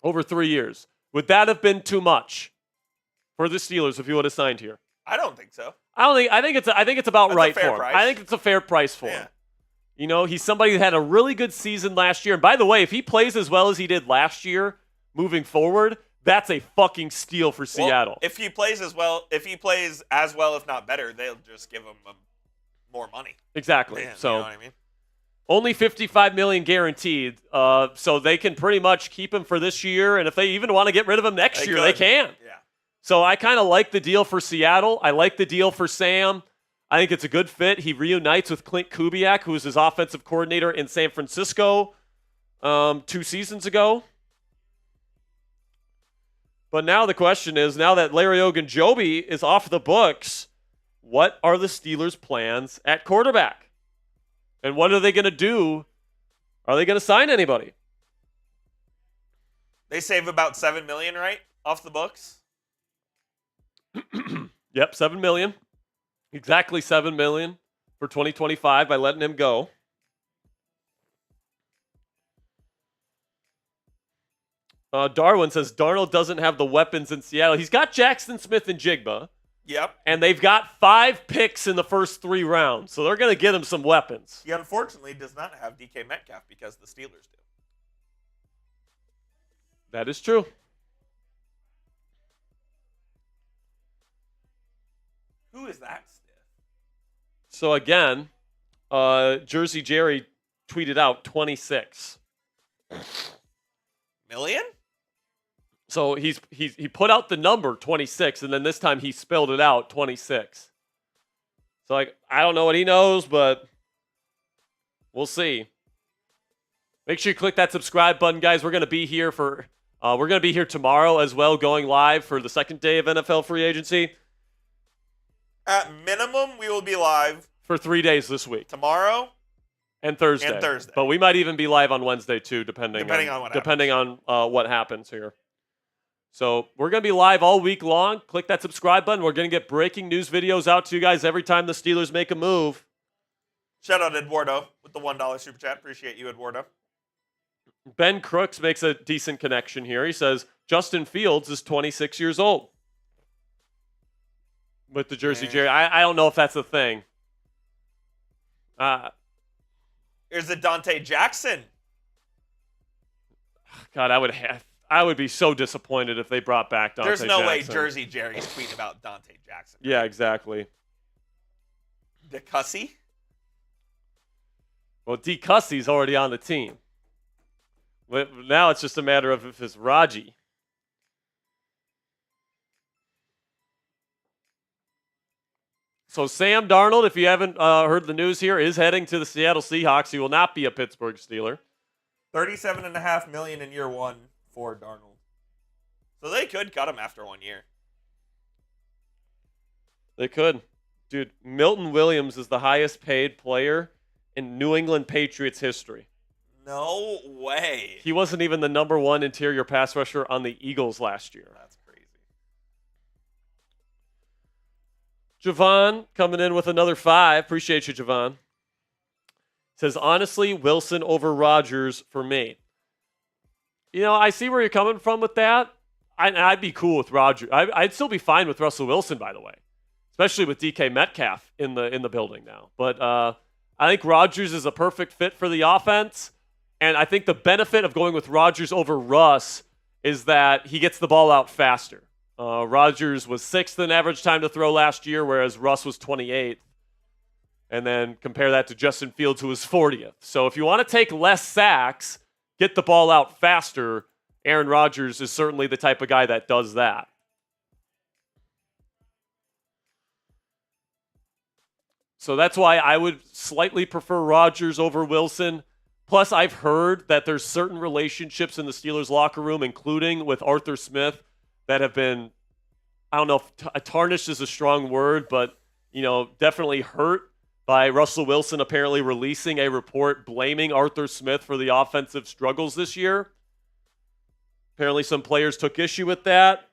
over 3 years. Would that have been too much for the Steelers if you would have signed here? I don't think so. I think it's about That's right a fair for him. price. I think it's a fair price for Yeah. him. You know, he's somebody that had a really good season last year. And by the way, if he plays as well as he did last year moving forward, that's a fucking steal for Seattle. Well, if he plays as well, if not better, they'll just give him more money. Exactly. Man, so you know what I mean? only $55 million guaranteed. So they can pretty much keep him for this year. And if they even want to get rid of him next year, they can. Yeah. So I kind of like the deal for Seattle. I like the deal for Sam. I think it's a good fit. He reunites with Clint Kubiak, who was his offensive coordinator in San Francisco 2 seasons ago. But now the question is, now that Larry Ogenjobi is off the books, what are the Steelers' plans at quarterback? And what are they going to do? Are they going to sign anybody? They save about $7 million, right, off the books? Yep, $7 million. Exactly $7 million for 2025 by letting him go. Darwin says Darnold doesn't have the weapons in Seattle. He's got Jackson Smith and Jigba. Yep. And they've got 5 picks in the first 3 rounds. So they're going to get him some weapons. He unfortunately does not have DK Metcalf because the Steelers do. That is true. Who is that stiff? So again, Jersey Jerry tweeted out 26 million. So he put out the number 26, and then this time he spelled it out 26. So I don't know what he knows, but we'll see. Make sure you click that subscribe button, guys. We're gonna be here tomorrow as well, going live for the second day of NFL free agency. At minimum, we will be live For 3 days this week. tomorrow And Thursday. and Thursday. But we might even be live on Wednesday too, depending on what happens here. So we're going to be live all week long. Click that subscribe button. We're going to get breaking news videos out to you guys every time the Steelers make a move. Shout out Eduardo with the $1 super chat. Appreciate you, Eduardo. Ben Crooks makes a decent connection here. He says Justin Fields is 26 years old. with the Jersey Jerry. I don't know if that's a thing. Here's the Dante Jackson. God, I would be so disappointed if they brought back Dante Jackson. There's no way Jersey Jerry's tweeting about Dante Jackson. Yeah, exactly. DeCussy? Well, D. Cussey's already on the team. Now it's just a matter of if it's Raji. So Sam Darnold, if you haven't heard the news here, is heading to the Seattle Seahawks. He will not be a Pittsburgh Steeler. $37.5 million in year one for Darnold. So they could cut him after 1 year. They could. Dude, Milton Williams is the highest paid player in New England Patriots history. No way. He wasn't even the number one interior pass rusher on the Eagles last year. That's crazy. Javon coming in with another 5. Appreciate you, Javon. Says, honestly, Wilson over Rodgers for me. You know, I see where you're coming from with that. I'd be cool with Rodgers. I'd still be fine with Russell Wilson, by the way, especially with DK Metcalf in the building now. But I think Rodgers is a perfect fit for the offense, and I think the benefit of going with Rodgers over Russ is that he gets the ball out faster. Rodgers was 6th in average time to throw last year, whereas Russ was 28th. And then compare that to Justin Fields, who was 40th. So if you want to take less sacks, get the ball out faster, Aaron Rodgers is certainly the type of guy that does that. So that's why I would slightly prefer Rodgers over Wilson. Plus, I've heard that there's certain relationships in the Steelers locker room, including with Arthur Smith, that have been, I don't know if tarnished is a strong word, but, you know, definitely hurt by Russell Wilson apparently releasing a report blaming Arthur Smith for the offensive struggles this year. Apparently some players took issue with that.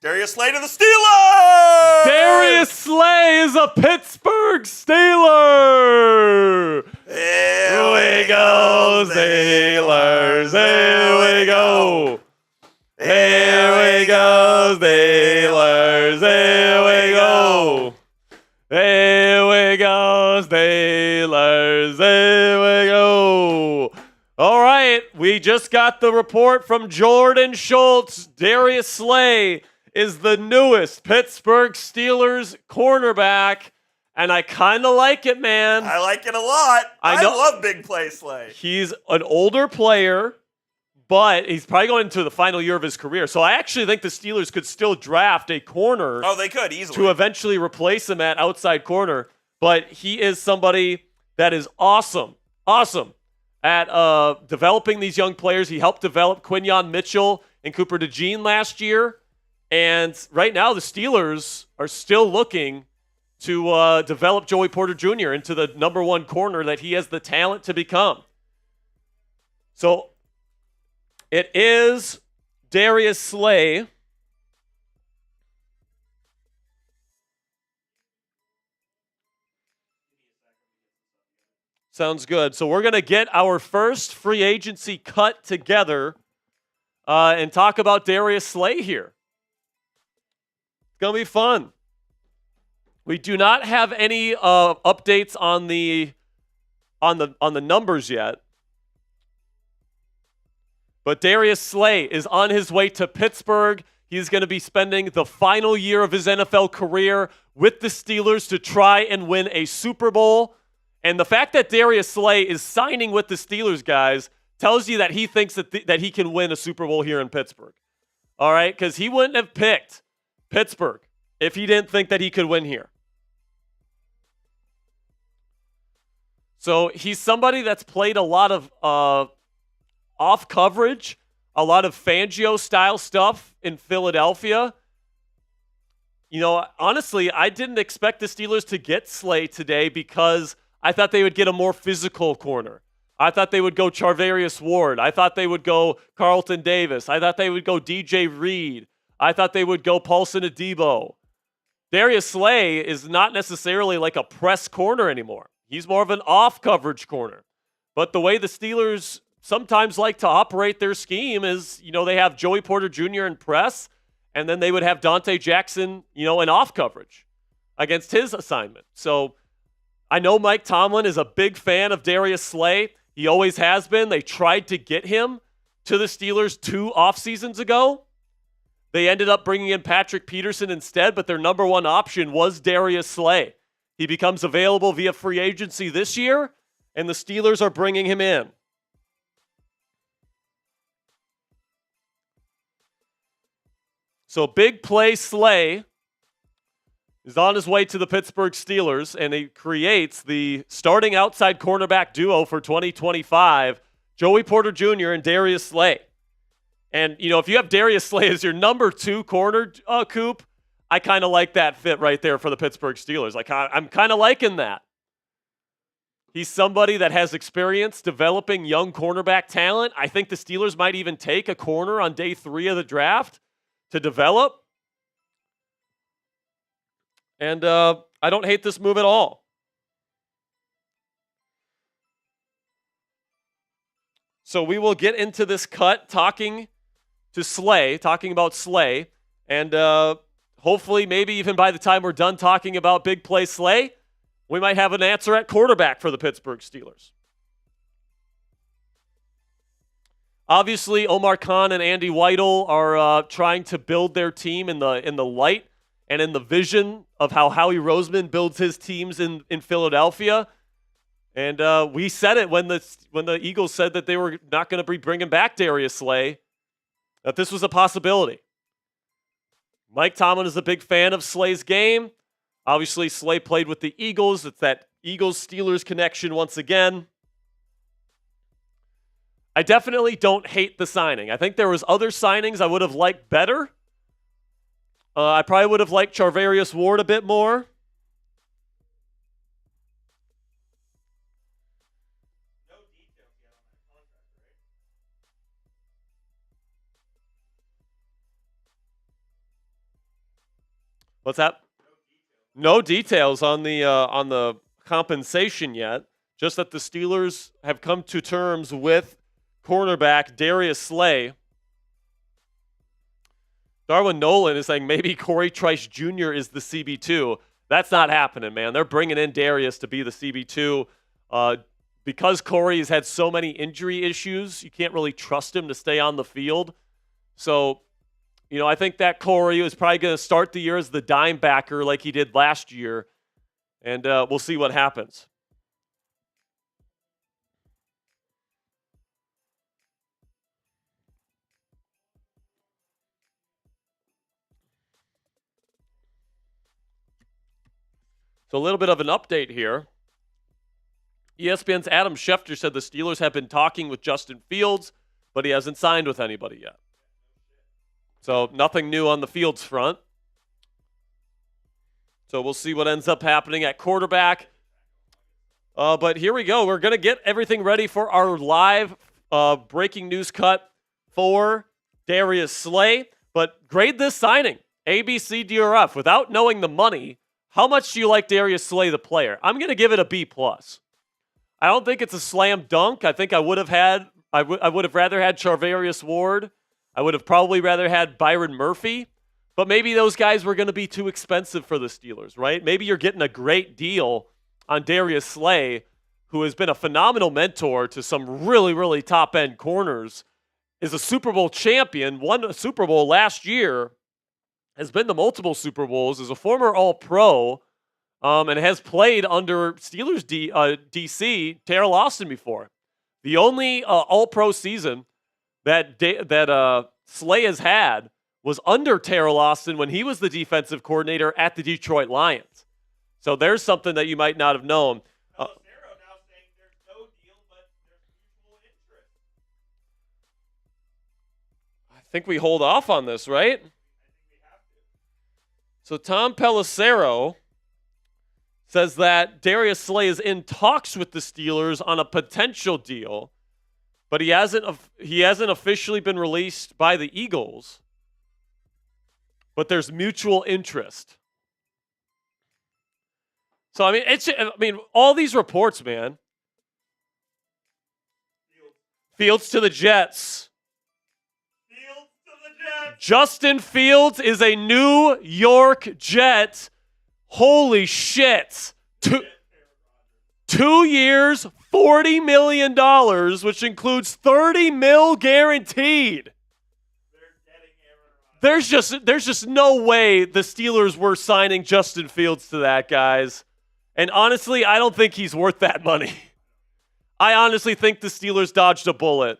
Darius Slay to the Steelers! Darius Slay is a Pittsburgh Steeler! Here we go, Steelers! Here we go! Here we go, Steelers! Here we go! Here we go, Steelers! Here we go! All right, we just got the report from Jordan Schultz. Darius Slay is the newest Pittsburgh Steelers cornerback, and I kind of like it, man. I like it a lot. I love big play Slay. He's an older player, but he's probably going into the final year of his career. So I actually think the Steelers could still draft a corner. Oh, they could easily. To eventually replace him at outside corner. But he is somebody that is awesome at developing these young players. He helped develop Quinyon Mitchell and Cooper DeJean last year. And right now, the Steelers are still looking to develop Joey Porter Jr. into the number one corner that he has the talent to become. So it is Darius Slay. Sounds good. So we're going to get our first free agency cut together and talk about Darius Slay here. It's going to be fun. We do not have any updates on the numbers yet. But Darius Slay is on his way to Pittsburgh. He's going to be spending the final year of his NFL career with the Steelers to try and win a Super Bowl. And the fact that Darius Slay is signing with the Steelers, guys, tells you that he thinks that he can win a Super Bowl here in Pittsburgh. All right? Because he wouldn't have picked Pittsburgh if he didn't think that he could win here. So he's somebody that's played a lot of off coverage, a lot of Fangio-style stuff in Philadelphia. You know, honestly, I didn't expect the Steelers to get Slay today because I thought they would get a more physical corner. I thought they would go Charvarius Ward. I thought they would go Carlton Davis. I thought they would go DJ Reed. I thought they would go Paulson Adebo. Darius Slay is not necessarily like a press corner anymore. He's more of an off-coverage corner. But the way the Steelers sometimes like to operate their scheme is, you know, they have Joey Porter Jr. in press, and then they would have Dante Jackson, in off coverage against his assignment. So I know Mike Tomlin is a big fan of Darius Slay. He always has been. They tried to get him to the Steelers 2 off seasons ago. They ended up bringing in Patrick Peterson instead, but their number one option was Darius Slay. He becomes available via free agency this year, and the Steelers are bringing him in. So big play Slay is on his way to the Pittsburgh Steelers, and he creates the starting outside cornerback duo for 2025, Joey Porter Jr. and Darius Slay. And, if you have Darius Slay as your number 2 corner, Coop, I kind of like that fit right there for the Pittsburgh Steelers. Like, I'm kind of liking that. He's somebody that has experience developing young cornerback talent. I think the Steelers might even take a corner on day 3 of the draft to develop. And I don't hate this move at all. So we will get into this cut talking about Slay, and hopefully maybe even by the time we're done talking about big play Slay, we might have an answer at quarterback for the Pittsburgh Steelers. Obviously, Omar Khan and Andy Weidel are trying to build their team in the light and in the vision of how Howie Roseman builds his teams in Philadelphia. And we said it when the Eagles said that they were not going to be bringing back Darius Slay, that this was a possibility. Mike Tomlin is a big fan of Slay's game. Obviously, Slay played with the Eagles. It's that Eagles-Steelers connection once again. I definitely don't hate the signing. I think there was other signings I would have liked better. I probably would have liked Charvarius Ward a bit more. What's that? No details on the compensation yet. Just that the Steelers have come to terms with cornerback Darius Slay. Darwin Nolan is saying maybe Corey Trice Jr. is the CB2. That's not happening, man. They're bringing in Darius to be the CB2. Because Corey has had so many injury issues, you can't really trust him to stay on the field. So, I think that Corey is probably going to start the year as the dime backer like he did last year. And we'll see what happens. So a little bit of an update here. ESPN's Adam Schefter said the Steelers have been talking with Justin Fields, but he hasn't signed with anybody yet. So nothing new on the Fields front. So we'll see what ends up happening at quarterback. But here we go. We're going to get everything ready for our live breaking news cut for Darius Slay. But grade this signing, A, B, C, D, or F. Without knowing the money, how much do you like Darius Slay, the player? I'm going to give it a B+. I don't think it's a slam dunk. I think I would have rather had Charvarius Ward. I would have probably rather had Byron Murphy. But maybe those guys were going to be too expensive for the Steelers, right? Maybe you're getting a great deal on Darius Slay, who has been a phenomenal mentor to some really, really top-end corners, is a Super Bowl champion, won a Super Bowl last year, has been to multiple Super Bowls, is a former All-Pro, and has played under Steelers DC, Terrell Austin before. The only All-Pro season that Slay has had was under Terrell Austin when he was the defensive coordinator at the Detroit Lions. So there's something that you might not have known. Now saying there's no deal, but there's mutual interest. I think we hold off on this, right? I think we have to. So Tom Pelissero says that Darius Slay is in talks with the Steelers on a potential deal, but he hasn't officially been released by the Eagles. But there's mutual interest. So I mean, all these reports, man. Fields to the Jets. Fields to the Jets. Justin Fields is a New York Jet. Holy shit. 2 years, $40 million, which includes $30 million guaranteed. There's just no way the Steelers were signing Justin Fields to that, guys. And honestly, I don't think he's worth that money. I honestly think the Steelers dodged a bullet.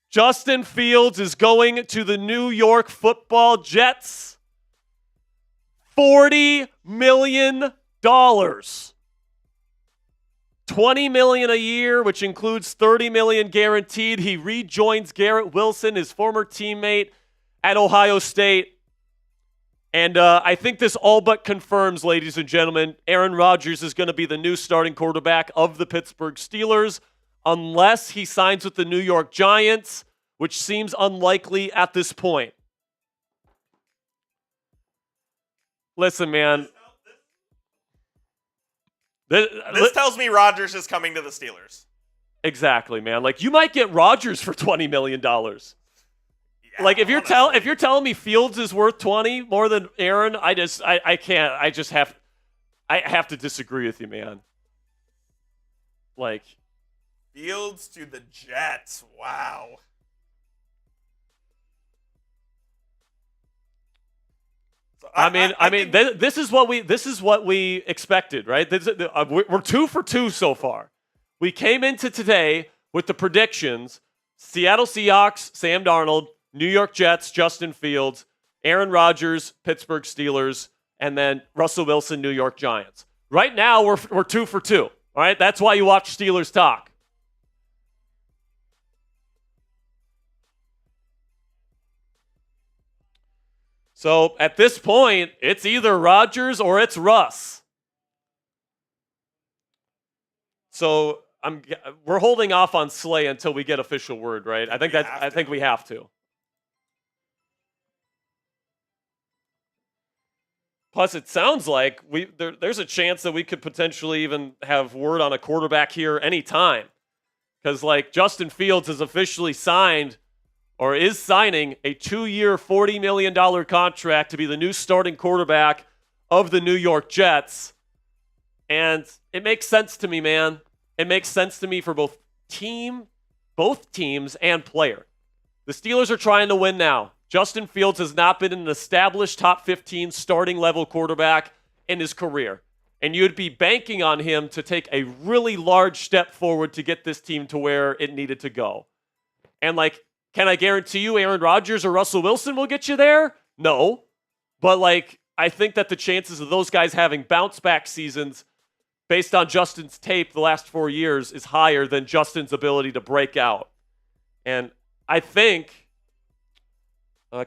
Justin Fields is going to the New York Football Jets. $40 million. $20 million a year, which includes $30 million guaranteed. He rejoins Garrett Wilson, his former teammate at Ohio State. And I think this all but confirms, ladies and gentlemen, Aaron Rodgers is going to be the new starting quarterback of the Pittsburgh Steelers, unless he signs with the New York Giants, which seems unlikely at this point. Listen, man. This tells me Rodgers is coming to the Steelers. Exactly, man. Like, you might get Rodgers for $20 million. Yeah, like, if you're telling me Fields is worth 20 more than Aaron, I can't. I have to disagree with you, man. Like, Fields to the Jets. Wow. So I mean, this is what we expected, right? We're 2 for 2 so far. We came into today with the predictions: Seattle Seahawks, Sam Darnold; New York Jets, Justin Fields; Aaron Rodgers, Pittsburgh Steelers; and then Russell Wilson, New York Giants. Right now, we're 2 for 2. All right, that's why you watch Steelers Talk. So at this point, it's either Rodgers or it's Russ. So we're holding off on Slay until we get official word, right? I think we have to. Plus, it sounds like there's a chance that we could potentially even have word on a quarterback here anytime. Because, like, Justin Fields has officially signed or is signing a 2-year, $40 million contract to be the new starting quarterback of the New York Jets. And it makes sense to me, man. It makes sense to me for both teams and player. The Steelers are trying to win now. Justin Fields has not been an established top 15 starting level quarterback in his career. And you'd be banking on him to take a really large step forward to get this team to where it needed to go. And, like, can I guarantee you Aaron Rodgers or Russell Wilson will get you there? No. But, like, I think that the chances of those guys having bounce-back seasons based on Justin's tape the last 4 years is higher than Justin's ability to break out. And I think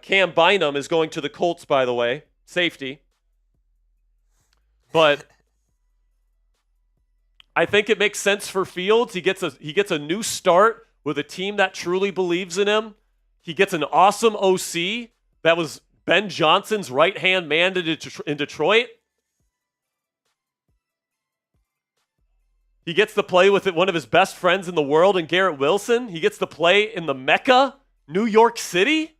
Cam Bynum is going to the Colts, by the way. Safety. But I think it makes sense for Fields. He gets a new start with a team that truly believes in him. He gets an awesome OC that was Ben Johnson's right-hand man in Detroit. He gets to play with one of his best friends in the world in Garrett Wilson. He gets to play in the Mecca, New York City.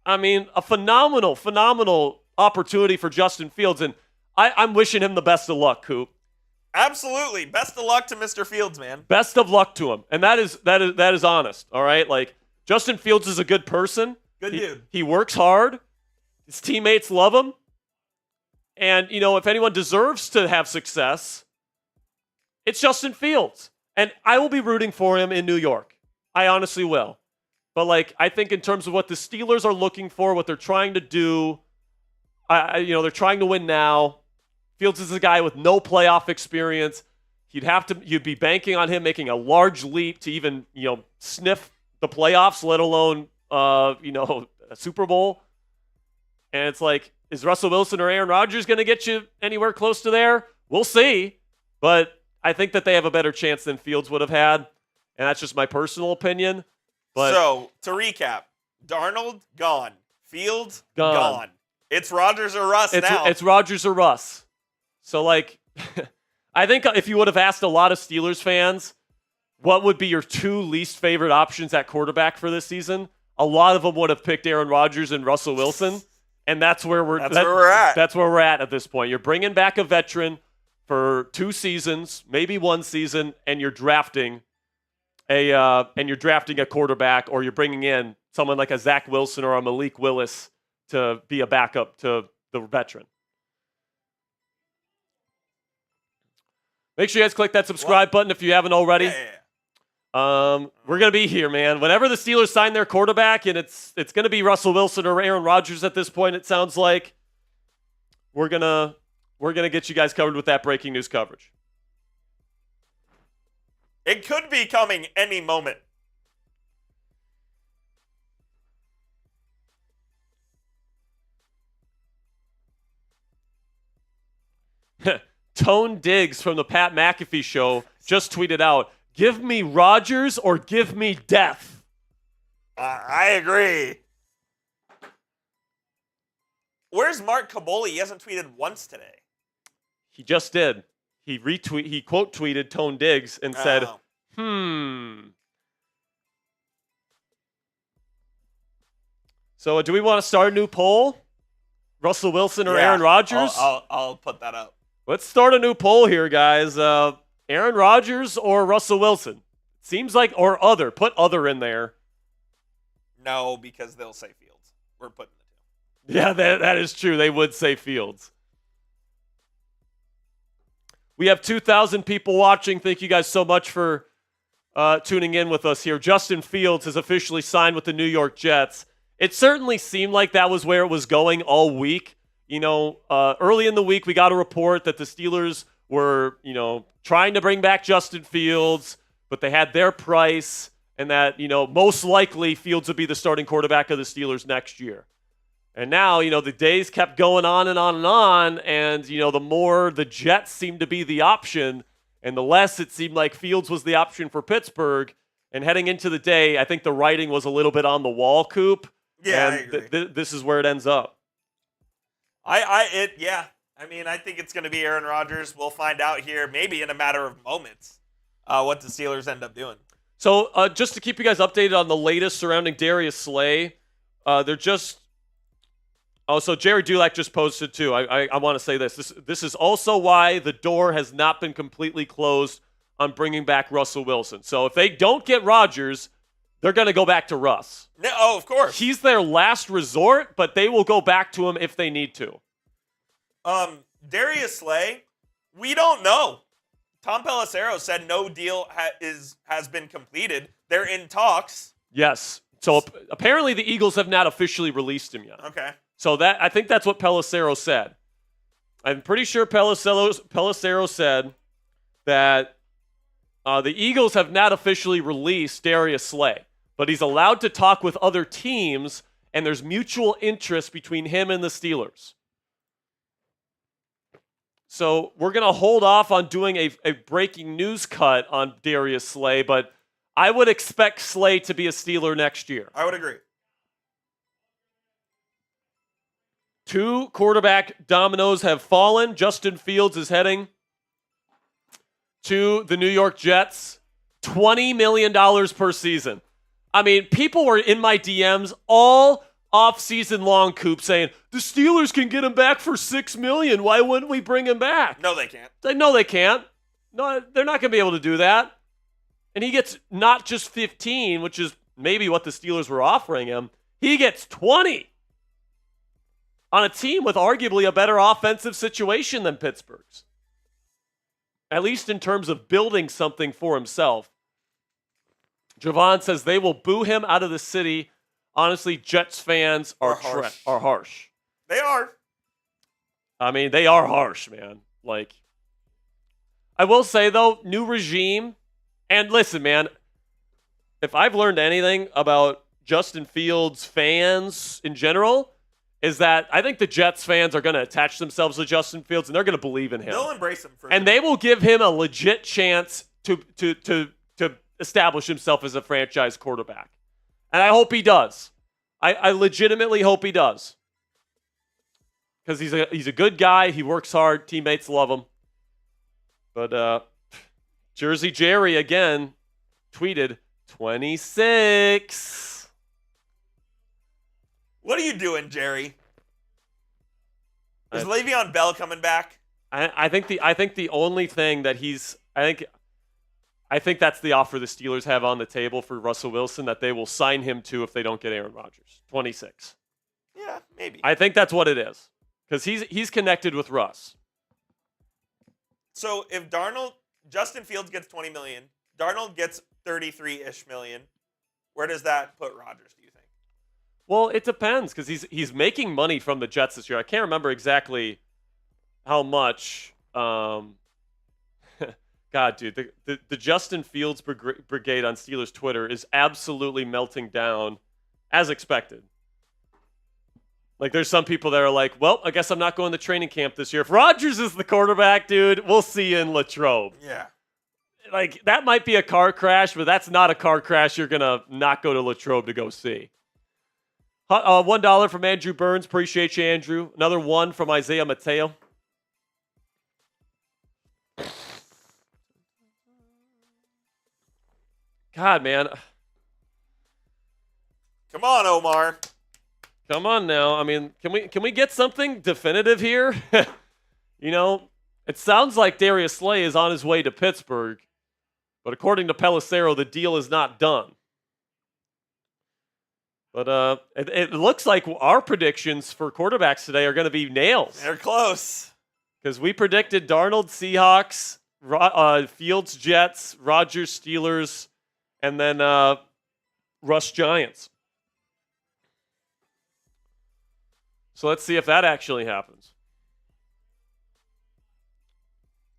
I mean, a phenomenal opportunity for Justin Fields, and I'm wishing him the best of luck, Coop. Absolutely. Best of luck to Mr. Fields, man. Best of luck to him. And that is honest, all right? Like, Justin Fields is a good person. Good dude. He works hard. His teammates love him. And, you know, if anyone deserves to have success, it's Justin Fields. And I will be rooting for him in New York. I honestly will. But, like, I think in terms of what the Steelers are looking for, what they're trying to do, they're trying to win now. Fields is a guy with no playoff experience. You'd be banking on him making a large leap to even, sniff the playoffs, let alone, a Super Bowl. And it's like, is Russell Wilson or Aaron Rodgers going to get you anywhere close to there? We'll see. But I think that they have a better chance than Fields would have had. And that's just my personal opinion. But so, to recap, Darnold, gone. Fields, gone. It's Rodgers or Russ now. It's Rodgers or Russ. So, like, I think if you would have asked a lot of Steelers fans what would be your 2 least favorite options at quarterback for this season, a lot of them would have picked Aaron Rodgers and Russell Wilson, and that's where we're at. That's where we're at this point. You're bringing back a veteran for 2 seasons, maybe 1 season, and you're drafting a quarterback, or you're bringing in someone like a Zach Wilson or a Malik Willis to be a backup to the veteran. Make sure you guys click that subscribe button if you haven't already. Yeah. We're gonna be here, man. Whenever the Steelers sign their quarterback, and it's gonna be Russell Wilson or Aaron Rodgers at this point, it sounds like we're gonna get you guys covered with that breaking news coverage. It could be coming any moment. Tone Diggs from the Pat McAfee show just tweeted out, "Give me Rodgers or give me death." I agree. Where's Mark Kaboli? He hasn't tweeted once today. He just did. He quote tweeted Tone Diggs and said, Oh. So do we want to start a new poll? Russell Wilson or Yeah, Aaron Rodgers? I'll put that up. Let's start a new poll here, guys. Aaron Rodgers or Russell Wilson? Seems like, or other. Put other in there. No, because they'll say Fields. We're putting the 2. Yeah, that is true. They would say Fields. We have 2,000 people watching. Thank you guys so much for tuning in with us here. Justin Fields has officially signed with the New York Jets. It certainly seemed like that was where it was going all week. You know, early in the week, we got a report that the Steelers were, trying to bring back Justin Fields, but they had their price, and that, most likely Fields would be the starting quarterback of the Steelers next year. And now, the days kept going on and on and on, and, the more the Jets seemed to be the option, and the less it seemed like Fields was the option for Pittsburgh. And heading into the day, I think the writing was a little bit on the wall, Coop. Yeah, and I agree. This is where it ends up. I think it's going to be Aaron Rodgers. We'll find out here, maybe in a matter of moments, what the Steelers end up doing. So just to keep you guys updated on the latest surrounding Darius Slay, so Jerry Dulac just posted too. I want to say this. This is also why the door has not been completely closed on bringing back Russell Wilson. So if they don't get Rodgers, they're going to go back to Russ. No, oh, of course. He's their last resort, but they will go back to him if they need to. Darius Slay, we don't know. Tom Pelissero said no deal has been completed. They're in talks. Yes. So apparently the Eagles have not officially released him yet. Okay. So I think that's what Pelissero said. I'm pretty sure Pelissero said that the Eagles have not officially released Darius Slay, but he's allowed to talk with other teams, and there's mutual interest between him and the Steelers. So we're going to hold off on doing a breaking news cut on Darius Slay, but I would expect Slay to be a Steeler next year. I would agree. 2 quarterback dominoes have fallen. Justin Fields is heading to the New York Jets. $20 million per season. I mean, people were in my DMs all off-season long, Coop, saying, the Steelers can get him back for $6 million. Why wouldn't we bring him back? No, they can't. No, they can't. No, they're not going to be able to do that. And he gets not just 15, which is maybe what the Steelers were offering him. He gets 20 on a team with arguably a better offensive situation than Pittsburgh's. At least in terms of building something for himself. Javon says they will boo him out of the city. Honestly, Jets fans are harsh. They are. I mean, they are harsh, man. Like, I will say, though, new regime. And listen, man, if I've learned anything about Justin Fields fans in general, is that I think the Jets fans are going to attach themselves to Justin Fields, and they're going to believe in him. They'll embrace him and they will give him a legit chance to establish himself as a franchise quarterback. And I hope he does. I legitimately hope he does. Because he's a good guy. He works hard. Teammates love him. But Jersey Jerry, again, tweeted 26. What are you doing, Jerry? Is Le'Veon Bell coming back? I think the only thing that I think that's the offer the Steelers have on the table for Russell Wilson that they will sign him to if they don't get Aaron Rodgers. 26. Yeah, maybe. I think that's what it is because he's connected with Russ. So if Justin Fields gets $20 million, Darnold gets 33-ish million, where does that put Rodgers, do you think? Well, it depends because he's making money from the Jets this year. I can't remember exactly how much. God, dude, the Justin Fields brigade on Steelers Twitter is absolutely melting down, as expected. Like, there's some people that are like, well, I guess I'm not going to training camp this year. If Rodgers is the quarterback, dude, we'll see you in Latrobe. Yeah. Like, that might be a car crash, but that's not a car crash you're going to not go to Latrobe to go see. $1 from Andrew Burns. Appreciate you, Andrew. Another one from Isaiah Mateo. God, man. Come on, Omar. Come on now. I mean, can we get something definitive here? You know, it sounds like Darius Slay is on his way to Pittsburgh, but according to Pelissero, the deal is not done. But it looks like our predictions for quarterbacks today are going to be nails. They're close. Because we predicted Darnold, Seahawks, Fields, Jets, Rodgers, Steelers, and then Russ, Giants. So let's see if that actually happens.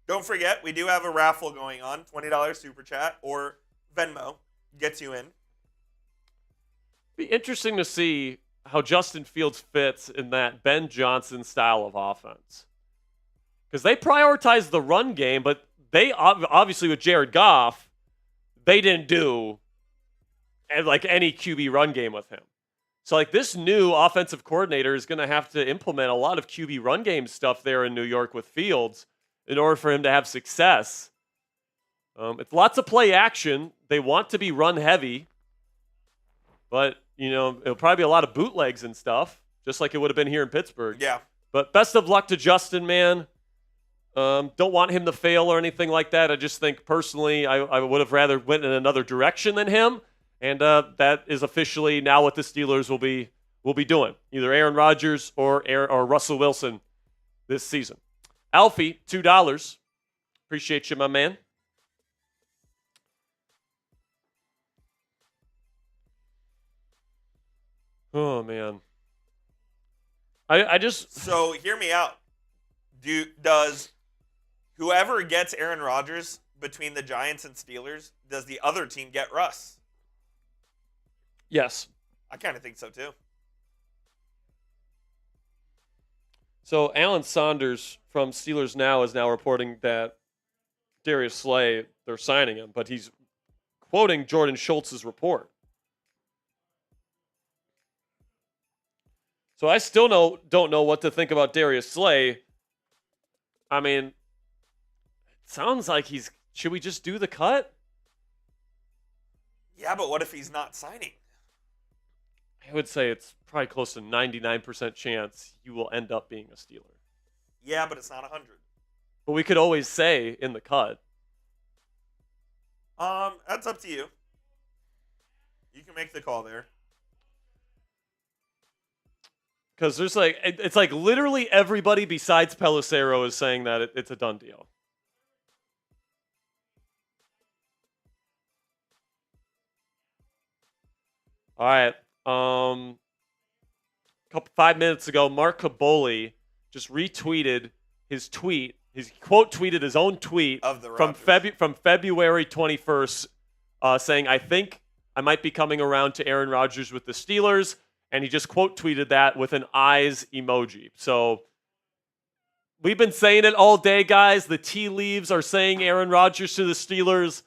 Don't forget, we do have a raffle going on. $20 super chat or Venmo gets you in. Be interesting to see how Justin Fields fits in that Ben Johnson style of offense. Because they prioritize the run game, but they obviously with Jared Goff, they didn't do like any QB run game with him. So like this new offensive coordinator is going to have to implement a lot of QB run game stuff there in New York with Fields in order for him to have success. It's lots of play action. They want to be run heavy, but you know it'll probably be a lot of bootlegs and stuff, just like it would have been here in Pittsburgh. Yeah. But best of luck to Justin, man. Don't want him to fail or anything like that. I just think personally, I would have rather went in another direction than him. And that is officially now what the Steelers will be doing, either Aaron Rodgers or Russell Wilson this season. Alfie, $2. Appreciate you, my man. Oh man, I just so hear me out. Does whoever gets Aaron Rodgers between the Giants and Steelers, does the other team get Russ? Yes. I kind of think so too. So Alan Saunders from Steelers Now is now reporting that Darius Slay, they're signing him, but he's quoting Jordan Schultz's report. So I still don't know what to think about Darius Slay. I mean, it sounds like should we just do the cut? Yeah, but what if he's not signing? I would say it's probably close to 99% chance you will end up being a Steeler. Yeah, but it's not 100. But we could always say in the cut. That's up to you. You can make the call there. Because there's it's like literally everybody besides Pelissero is saying that it's a done deal. All right. 5 minutes ago, Mark Caboli just retweeted his tweet. He quote tweeted his own tweet from February 21st, saying, "I think I might be coming around to Aaron Rodgers with the Steelers." And he just quote tweeted that with an eyes emoji. So we've been saying it all day, guys. The tea leaves are saying Aaron Rodgers to the Steelers.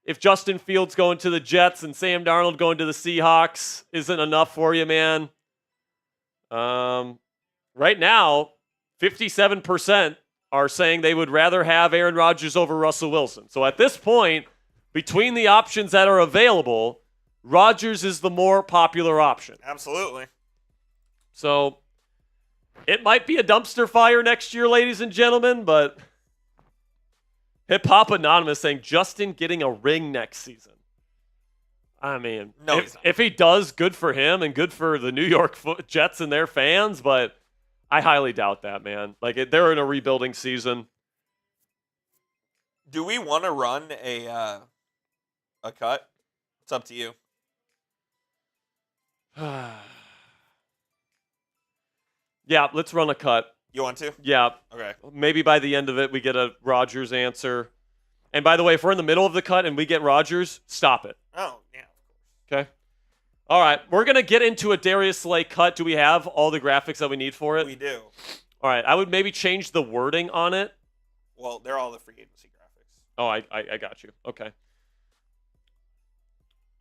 If Justin Fields going to the Jets and Sam Darnold going to the Seahawks isn't enough for you, man. Right now, 57% are saying they would rather have Aaron Rodgers over Russell Wilson. So at this point, between the options that are available, Rodgers is the more popular option. Absolutely. So it might be a dumpster fire next year, ladies and gentlemen, but Hip Hop Anonymous saying Justin getting a ring next season. I mean, No, if he does, good for him and good for the New York Jets and their fans, but I highly doubt that, man. Like, they're in a rebuilding season. Do we want to run a cut? It's up to you. Yeah, let's run a cut. You want to? Yeah. Okay. Maybe by the end of it, we get a Rodgers answer. And by the way, if we're in the middle of the cut and we get Rodgers, stop it. Oh, yeah, of course. Okay. All right. We're going to get into a Darius Slay cut. Do we have all the graphics that we need for it? We do. All right. I would maybe change the wording on it. Well, they're all the free agency graphics. Oh, I got you. Okay.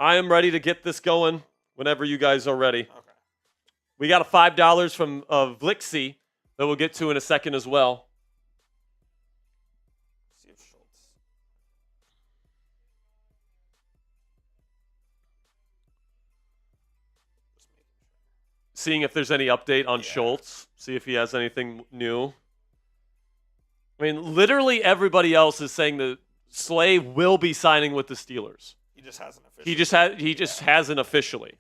I am ready to get this going whenever you guys are ready. Okay. We got a $5 from Vlixie that we'll get to in a second as well. See if Schultz. Just making sure. Seeing if there's any update on Yeah. Schultz. See if he has anything new. I mean, literally everybody else is saying that Slay will be signing with the Steelers. He just hasn't officially. He just hasn't officially.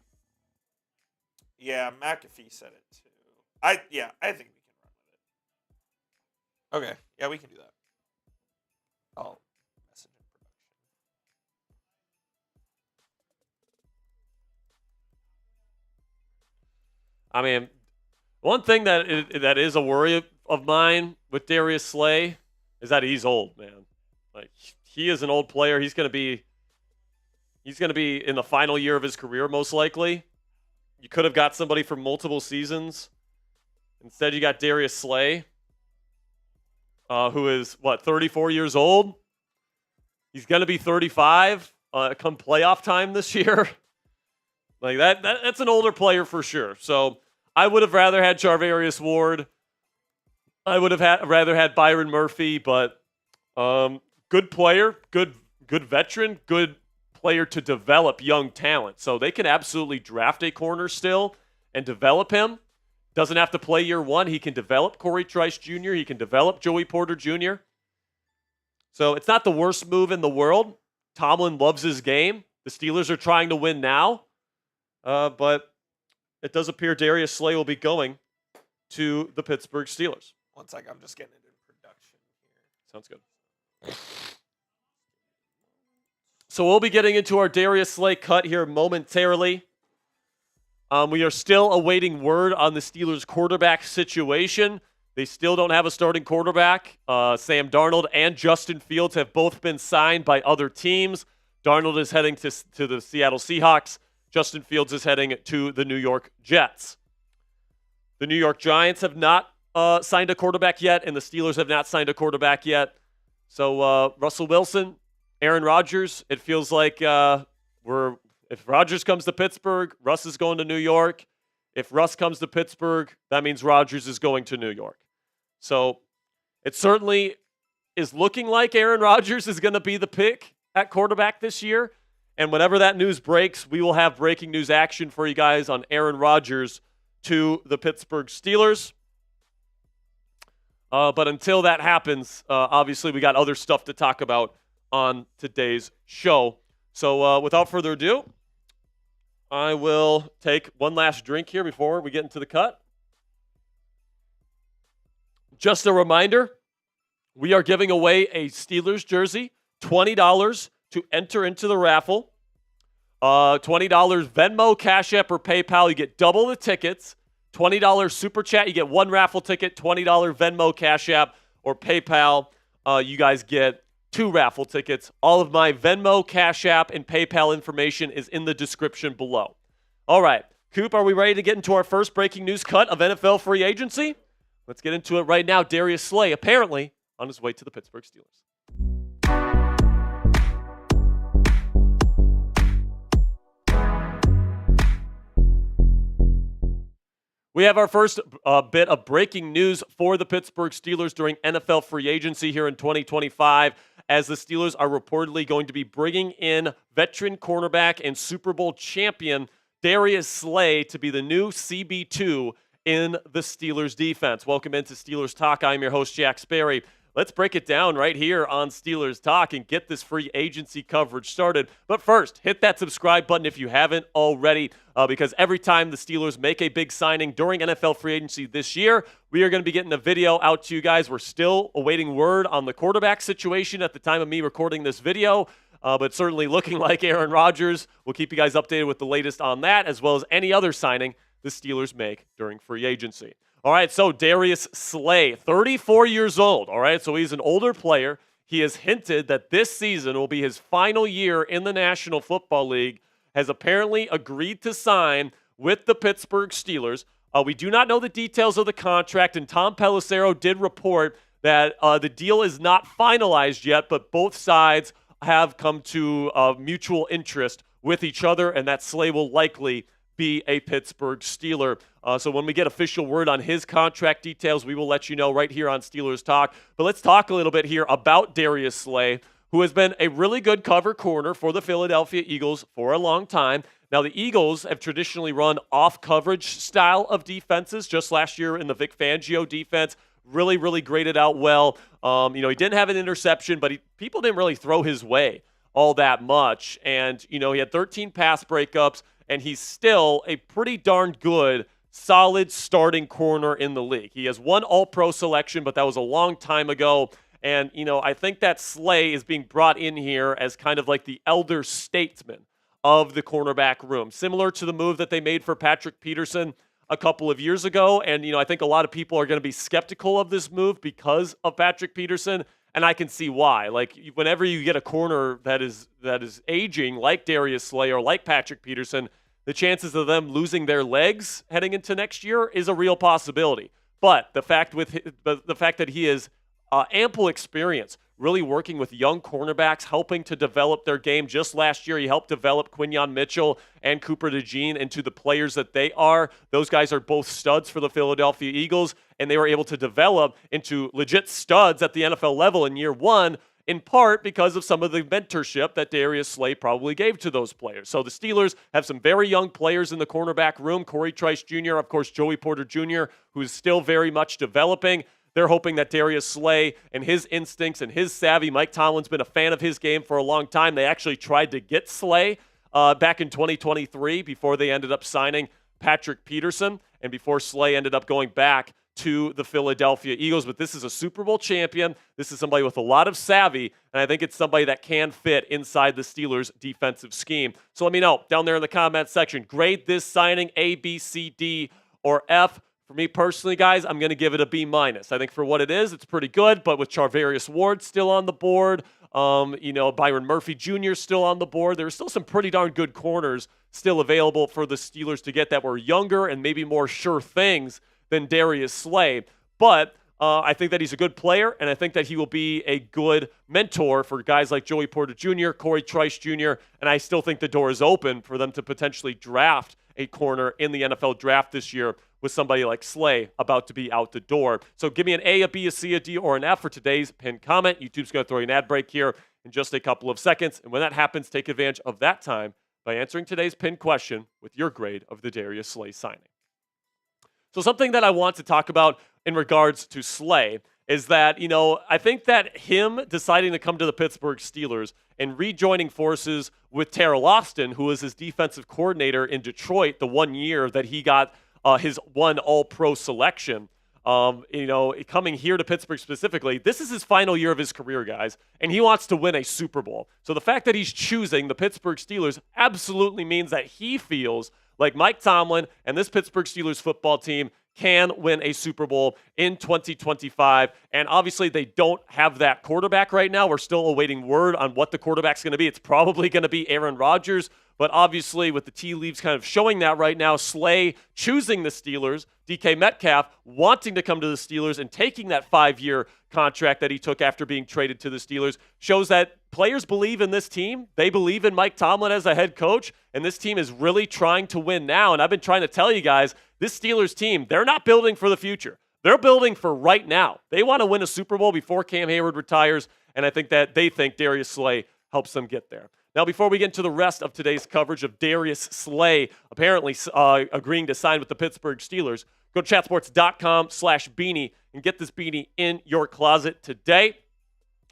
Yeah, McAfee said it too. I think we can run with it. Okay. Yeah, we can do that. I'll message in production. I mean, one thing that is a worry of mine with Darius Slay is that he's old, man. Like, he is an old player. He's going to be in the final year of his career, most likely. You could have got somebody for multiple seasons. Instead, you got Darius Slay, who is, 34 years old? He's going to be 35 come playoff time this year. Like, that's an older player for sure. So I would have rather had Charvarius Ward. I would have rather had Byron Murphy, but good player, good veteran, good player to develop young talent. So they can absolutely draft a corner still and develop him. Doesn't have to play year one. He can develop Corey Trice Jr. He can develop Joey Porter Jr. So it's not the worst move in the world. Tomlin loves his game. The Steelers are trying to win now. But it does appear Darius Slay will be going to the Pittsburgh Steelers. One sec, I'm just getting it in production here. Sounds good. So we'll be getting into our Darius Slay cut here momentarily. We are still awaiting word on the Steelers' quarterback situation. They still don't have a starting quarterback. Sam Darnold and Justin Fields have both been signed by other teams. Darnold is heading to the Seattle Seahawks. Justin Fields is heading to the New York Jets. The New York Giants have not signed a quarterback yet, and the Steelers have not signed a quarterback yet. So Russell Wilson, Aaron Rodgers, it feels like if Rodgers comes to Pittsburgh, Russ is going to New York. If Russ comes to Pittsburgh, that means Rodgers is going to New York. So it certainly is looking like Aaron Rodgers is going to be the pick at quarterback this year. And whenever that news breaks, we will have breaking news action for you guys on Aaron Rodgers to the Pittsburgh Steelers. But until that happens, obviously we got other stuff to talk about on today's show. So without further ado, I will take one last drink here before we get into the cut. Just a reminder, we are giving away a Steelers jersey, $20 to enter into the raffle. $20 Venmo, Cashapp, or PayPal. You get double the tickets. $20 Super Chat. You get one raffle ticket. $20 Venmo, Cashapp, or PayPal. You guys get 2 raffle tickets. All of my Venmo, Cashapp, and PayPal information is in the description below. All right. Coop, are we ready to get into our first breaking news cut of NFL free agency? Let's get into it right now. Darius Slay, apparently on his way to the Pittsburgh Steelers. We have our first bit of breaking news for the Pittsburgh Steelers during NFL free agency here in 2025, as the Steelers are reportedly going to be bringing in veteran cornerback and Super Bowl champion Darius Slay to be the new CB2 in the Steelers defense. Welcome into Steelers Talk. I'm your host, Jack Sperry. Let's break it down right here on Steelers Talk and get this free agency coverage started. But first, hit that subscribe button if you haven't already, because every time the Steelers make a big signing during NFL free agency this year, we are going to be getting a video out to you guys. We're still awaiting word on the quarterback situation at the time of me recording this video, but certainly looking like Aaron Rodgers. We'll keep you guys updated with the latest on that, as well as any other signing the Steelers make during free agency. All right, so Darius Slay, 34 years old, all right? So he's an older player. He has hinted that this season will be his final year in the National Football League, has apparently agreed to sign with the Pittsburgh Steelers. We do not know the details of the contract, and Tom Pelissero did report that the deal is not finalized yet, but both sides have come to mutual interest with each other, and that Slay will likely be a Pittsburgh Steeler. So when we get official word on his contract details, we will let you know right here on Steelers Talk. But let's talk a little bit here about Darius Slay, who has been a really good cover corner for the Philadelphia Eagles for a long time. Now, the Eagles have traditionally run off-coverage style of defenses. Just last year in the Vic Fangio defense, really graded out well. He didn't have an interception, but people didn't really throw his way all that much. And, he had 13 pass breakups, and he's still a pretty darn good, solid starting corner in the league. He has one All-Pro selection, but that was a long time ago. And, I think that Slay is being brought in here as kind of like the elder statesman of the cornerback room, similar to the move that they made for Patrick Peterson a couple of years ago. And, I think a lot of people are going to be skeptical of this move because of Patrick Peterson, and I can see why. Like, whenever you get a corner that is aging, like Darius Slay or like Patrick Peterson, the chances of them losing their legs heading into next year is a real possibility. But the fact that he has ample experience really working with young cornerbacks, helping to develop their game. Just last year, he helped develop Quinyon Mitchell and Cooper DeJean into the players that they are. Those guys are both studs for the Philadelphia Eagles, and they were able to develop into legit studs at the NFL level in year one, in part because of some of the mentorship that Darius Slay probably gave to those players. So the Steelers have some very young players in the cornerback room. Corey Trice Jr., of course, Joey Porter Jr., who's still very much developing. They're hoping that Darius Slay and his instincts and his savvy, Mike Tomlin's been a fan of his game for a long time. They actually tried to get Slay back in 2023 before they ended up signing Patrick Peterson and before Slay ended up going back to the Philadelphia Eagles. But this is a Super Bowl champion. This is somebody with a lot of savvy, and I think it's somebody that can fit inside the Steelers' defensive scheme. So let me know down there in the comments section. Grade this signing A, B, C, D, or F. For me personally, guys, I'm going to give it a B-. I think for what it is, it's pretty good, but with Charvarius Ward still on the board, Byron Murphy Jr. still on the board, there's still some pretty darn good corners still available for the Steelers to get that were younger and maybe more sure things than Darius Slay. But I think that he's a good player, and I think that he will be a good mentor for guys like Joey Porter Jr., Corey Trice Jr., and I still think the door is open for them to potentially draft a corner in the NFL draft this year with somebody like Slay about to be out the door. So give me an A, a B, a C, a D, or an F for today's pinned comment. YouTube's going to throw you an ad break here in just a couple of seconds. And when that happens, take advantage of that time by answering today's pinned question with your grade of the Darius Slay signing. So something that I want to talk about in regards to Slay is that, I think that him deciding to come to the Pittsburgh Steelers and rejoining forces with Terrell Austin, who was his defensive coordinator in Detroit the 1 year that he got his one All-Pro selection, coming here to Pittsburgh specifically, this is his final year of his career, guys, and he wants to win a Super Bowl. So the fact that he's choosing the Pittsburgh Steelers absolutely means that he feels like Mike Tomlin and this Pittsburgh Steelers football team can win a Super Bowl in 2025. And obviously they don't have that quarterback right now. We're still awaiting word on what the quarterback's going to be. It's probably going to be Aaron Rodgers. But obviously with the tea leaves kind of showing that right now, Slay choosing the Steelers, DK Metcalf wanting to come to the Steelers and taking that 5-year contract that he took after being traded to the Steelers shows that players believe in this team. They believe in Mike Tomlin as a head coach, and this team is really trying to win now. And I've been trying to tell you guys, this Steelers team, they're not building for the future. They're building for right now. They want to win a Super Bowl before Cam Hayward retires, and I think that they think Darius Slay helps them get there. Now, before we get into the rest of today's coverage of Darius Slay apparently agreeing to sign with the Pittsburgh Steelers, Go to chatsports.com/beanie and get this beanie in your closet today.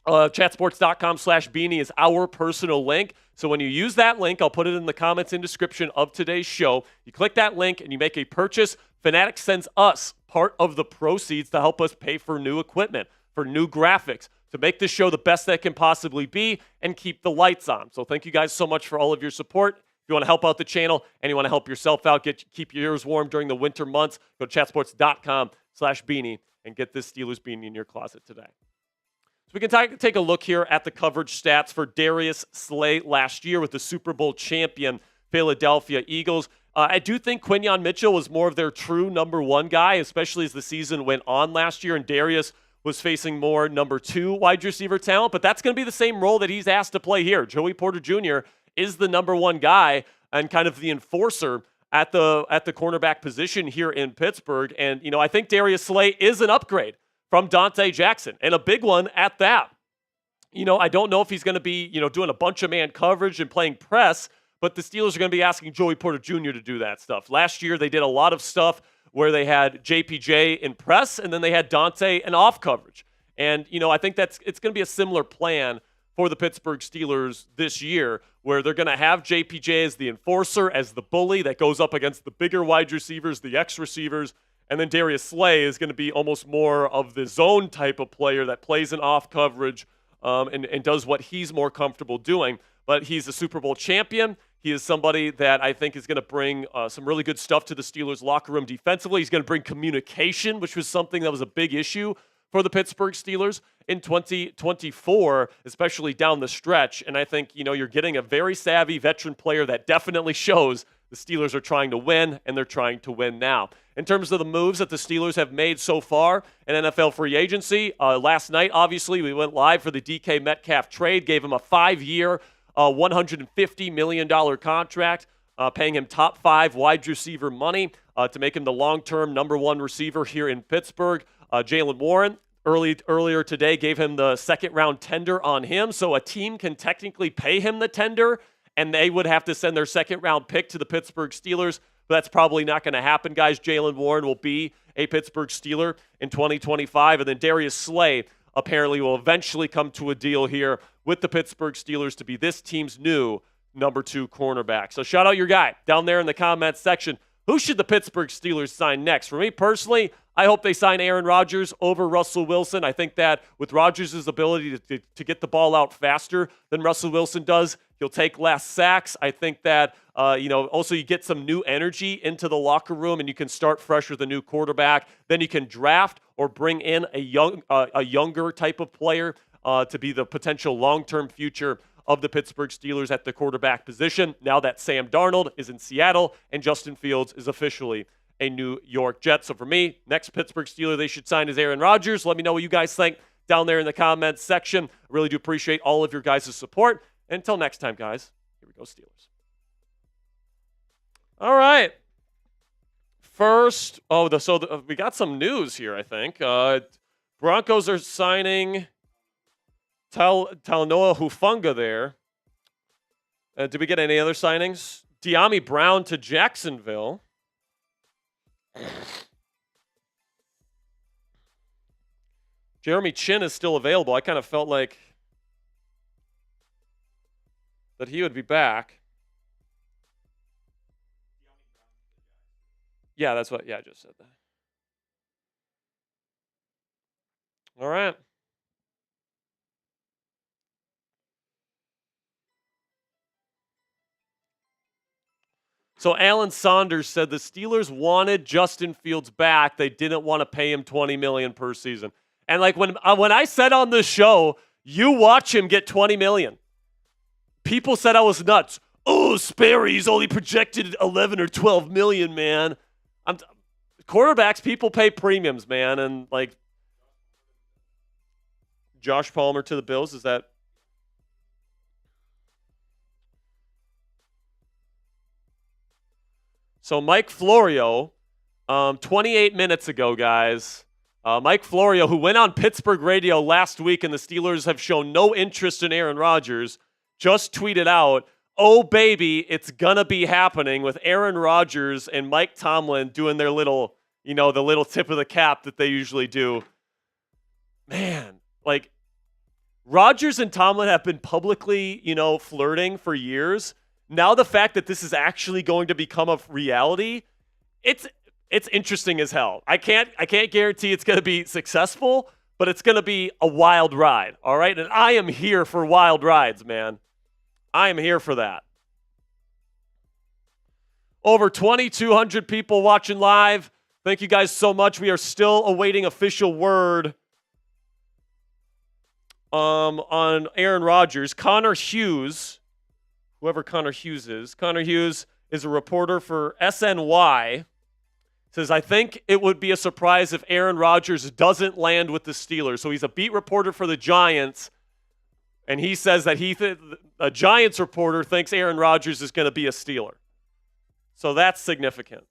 Chatsports.com/beanie is our personal link. So when you use that link, I'll put it in the comments and description of today's show. You click that link and you make a purchase. Fanatics sends us part of the proceeds to help us pay for new equipment, for new graphics, to make this show the best that it can possibly be and keep the lights on. So thank you guys so much for all of your support. If you want to help out the channel and you want to help yourself out, keep your ears warm during the winter months, go to chatsports.com/beanie and get this Steelers beanie in your closet today. So we can take a look here at the coverage stats for Darius Slay last year with the Super Bowl champion Philadelphia Eagles. I do think Quinyon Mitchell was more of their true number one guy, especially as the season went on last year, and Darius was facing more number two wide receiver talent, but that's going to be the same role that he's asked to play here. Joey Porter Jr. is the number one guy and kind of the enforcer at the cornerback position here in Pittsburgh. And, I think Darius Slay is an upgrade from Dante Jackson, and a big one at that. I don't know if he's going to be, doing a bunch of man coverage and playing press, but the Steelers are going to be asking Joey Porter Jr. to do that stuff. Last year, they did a lot of stuff where they had JPJ in press, and then they had Dante in off coverage. And, I think it's going to be a similar plan for the Pittsburgh Steelers this year, where they're going to have JPJ as the enforcer, as the bully that goes up against the bigger wide receivers, the X receivers, and then Darius Slay is going to be almost more of the zone type of player that plays in off coverage and does what he's more comfortable doing. But he's a Super Bowl champion. He is somebody that I think is going to bring some really good stuff to the Steelers locker room defensively. He's going to bring communication, which was something that was a big issue for the Pittsburgh Steelers in 2024, especially down the stretch. And I think, you're getting a very savvy veteran player that definitely shows the Steelers are trying to win, and they're trying to win now. In terms of the moves that the Steelers have made so far in NFL free agency, last night, obviously, we went live for the DK Metcalf trade, gave him a 5-year, $150 million contract, paying him top 5 wide receiver money to make him the long-term number 1 receiver here in Pittsburgh. Jaylen Warren, earlier today, gave him the second-round tender on him, so a team can technically pay him the tender, and they would have to send their second-round pick to the Pittsburgh Steelers. But that's probably not going to happen, guys. Jaylen Warren will be a Pittsburgh Steeler in 2025. And then Darius Slay apparently will eventually come to a deal here with the Pittsburgh Steelers to be this team's new number 2 cornerback. So shout out your guy down there in the comments section. Who should the Pittsburgh Steelers sign next? For me personally, I hope they sign Aaron Rodgers over Russell Wilson. I think that with Rodgers' ability to get the ball out faster than Russell Wilson does, he'll take less sacks. I think that, also you get some new energy into the locker room and you can start fresh with a new quarterback. Then you can draft or bring in a younger type of player to be the potential long-term future of the Pittsburgh Steelers at the quarterback position, now that Sam Darnold is in Seattle and Justin Fields is officially a New York Jet. So for me, next Pittsburgh Steeler they should sign is Aaron Rodgers. Let me know what you guys think down there in the comments section. I really do appreciate all of your guys' support. And until next time, guys, here we go, Steelers. All right. First, we got some news here, I think. Broncos are signing Talanoa Hufanga there. Did we get any other signings? De'Ami Brown to Jacksonville. Jeremy Chin is still available. I kind of felt like that he would be back. Yeah, that's what. Yeah, I just said that. All right. So Alan Saunders said the Steelers wanted Justin Fields back. They didn't want to pay him $20 million per season. And like when I said on the show, you watch him get $20 million. People said I was nuts. Oh, Sperry's only projected 11 or 12 million, man. Quarterbacks, people pay premiums, man. And like Josh Palmer to the Bills, is that? So Mike Florio, 28 minutes ago, guys. Mike Florio, who went on Pittsburgh radio last week, and the Steelers have shown no interest in Aaron Rodgers, just tweeted out, "Oh, baby, it's going to be happening," with Aaron Rodgers and Mike Tomlin doing their little, the little tip of the cap that they usually do. Man, like, Rodgers and Tomlin have been publicly, flirting for years. Now the fact that this is actually going to become a reality, it's interesting as hell. I can't guarantee it's going to be successful, but it's going to be a wild ride, all right? And I am here for wild rides, man. I am here for that. Over 2,200 people watching live. Thank you guys so much. We are still awaiting official word on Aaron Rodgers. Connor Hughes, whoever Connor Hughes is a reporter for SNY, says, I think it would be a surprise if Aaron Rodgers doesn't land with the Steelers. So he's a beat reporter for the Giants, and he says that a Giants reporter thinks Aaron Rodgers is going to be a Steeler. So that's significant.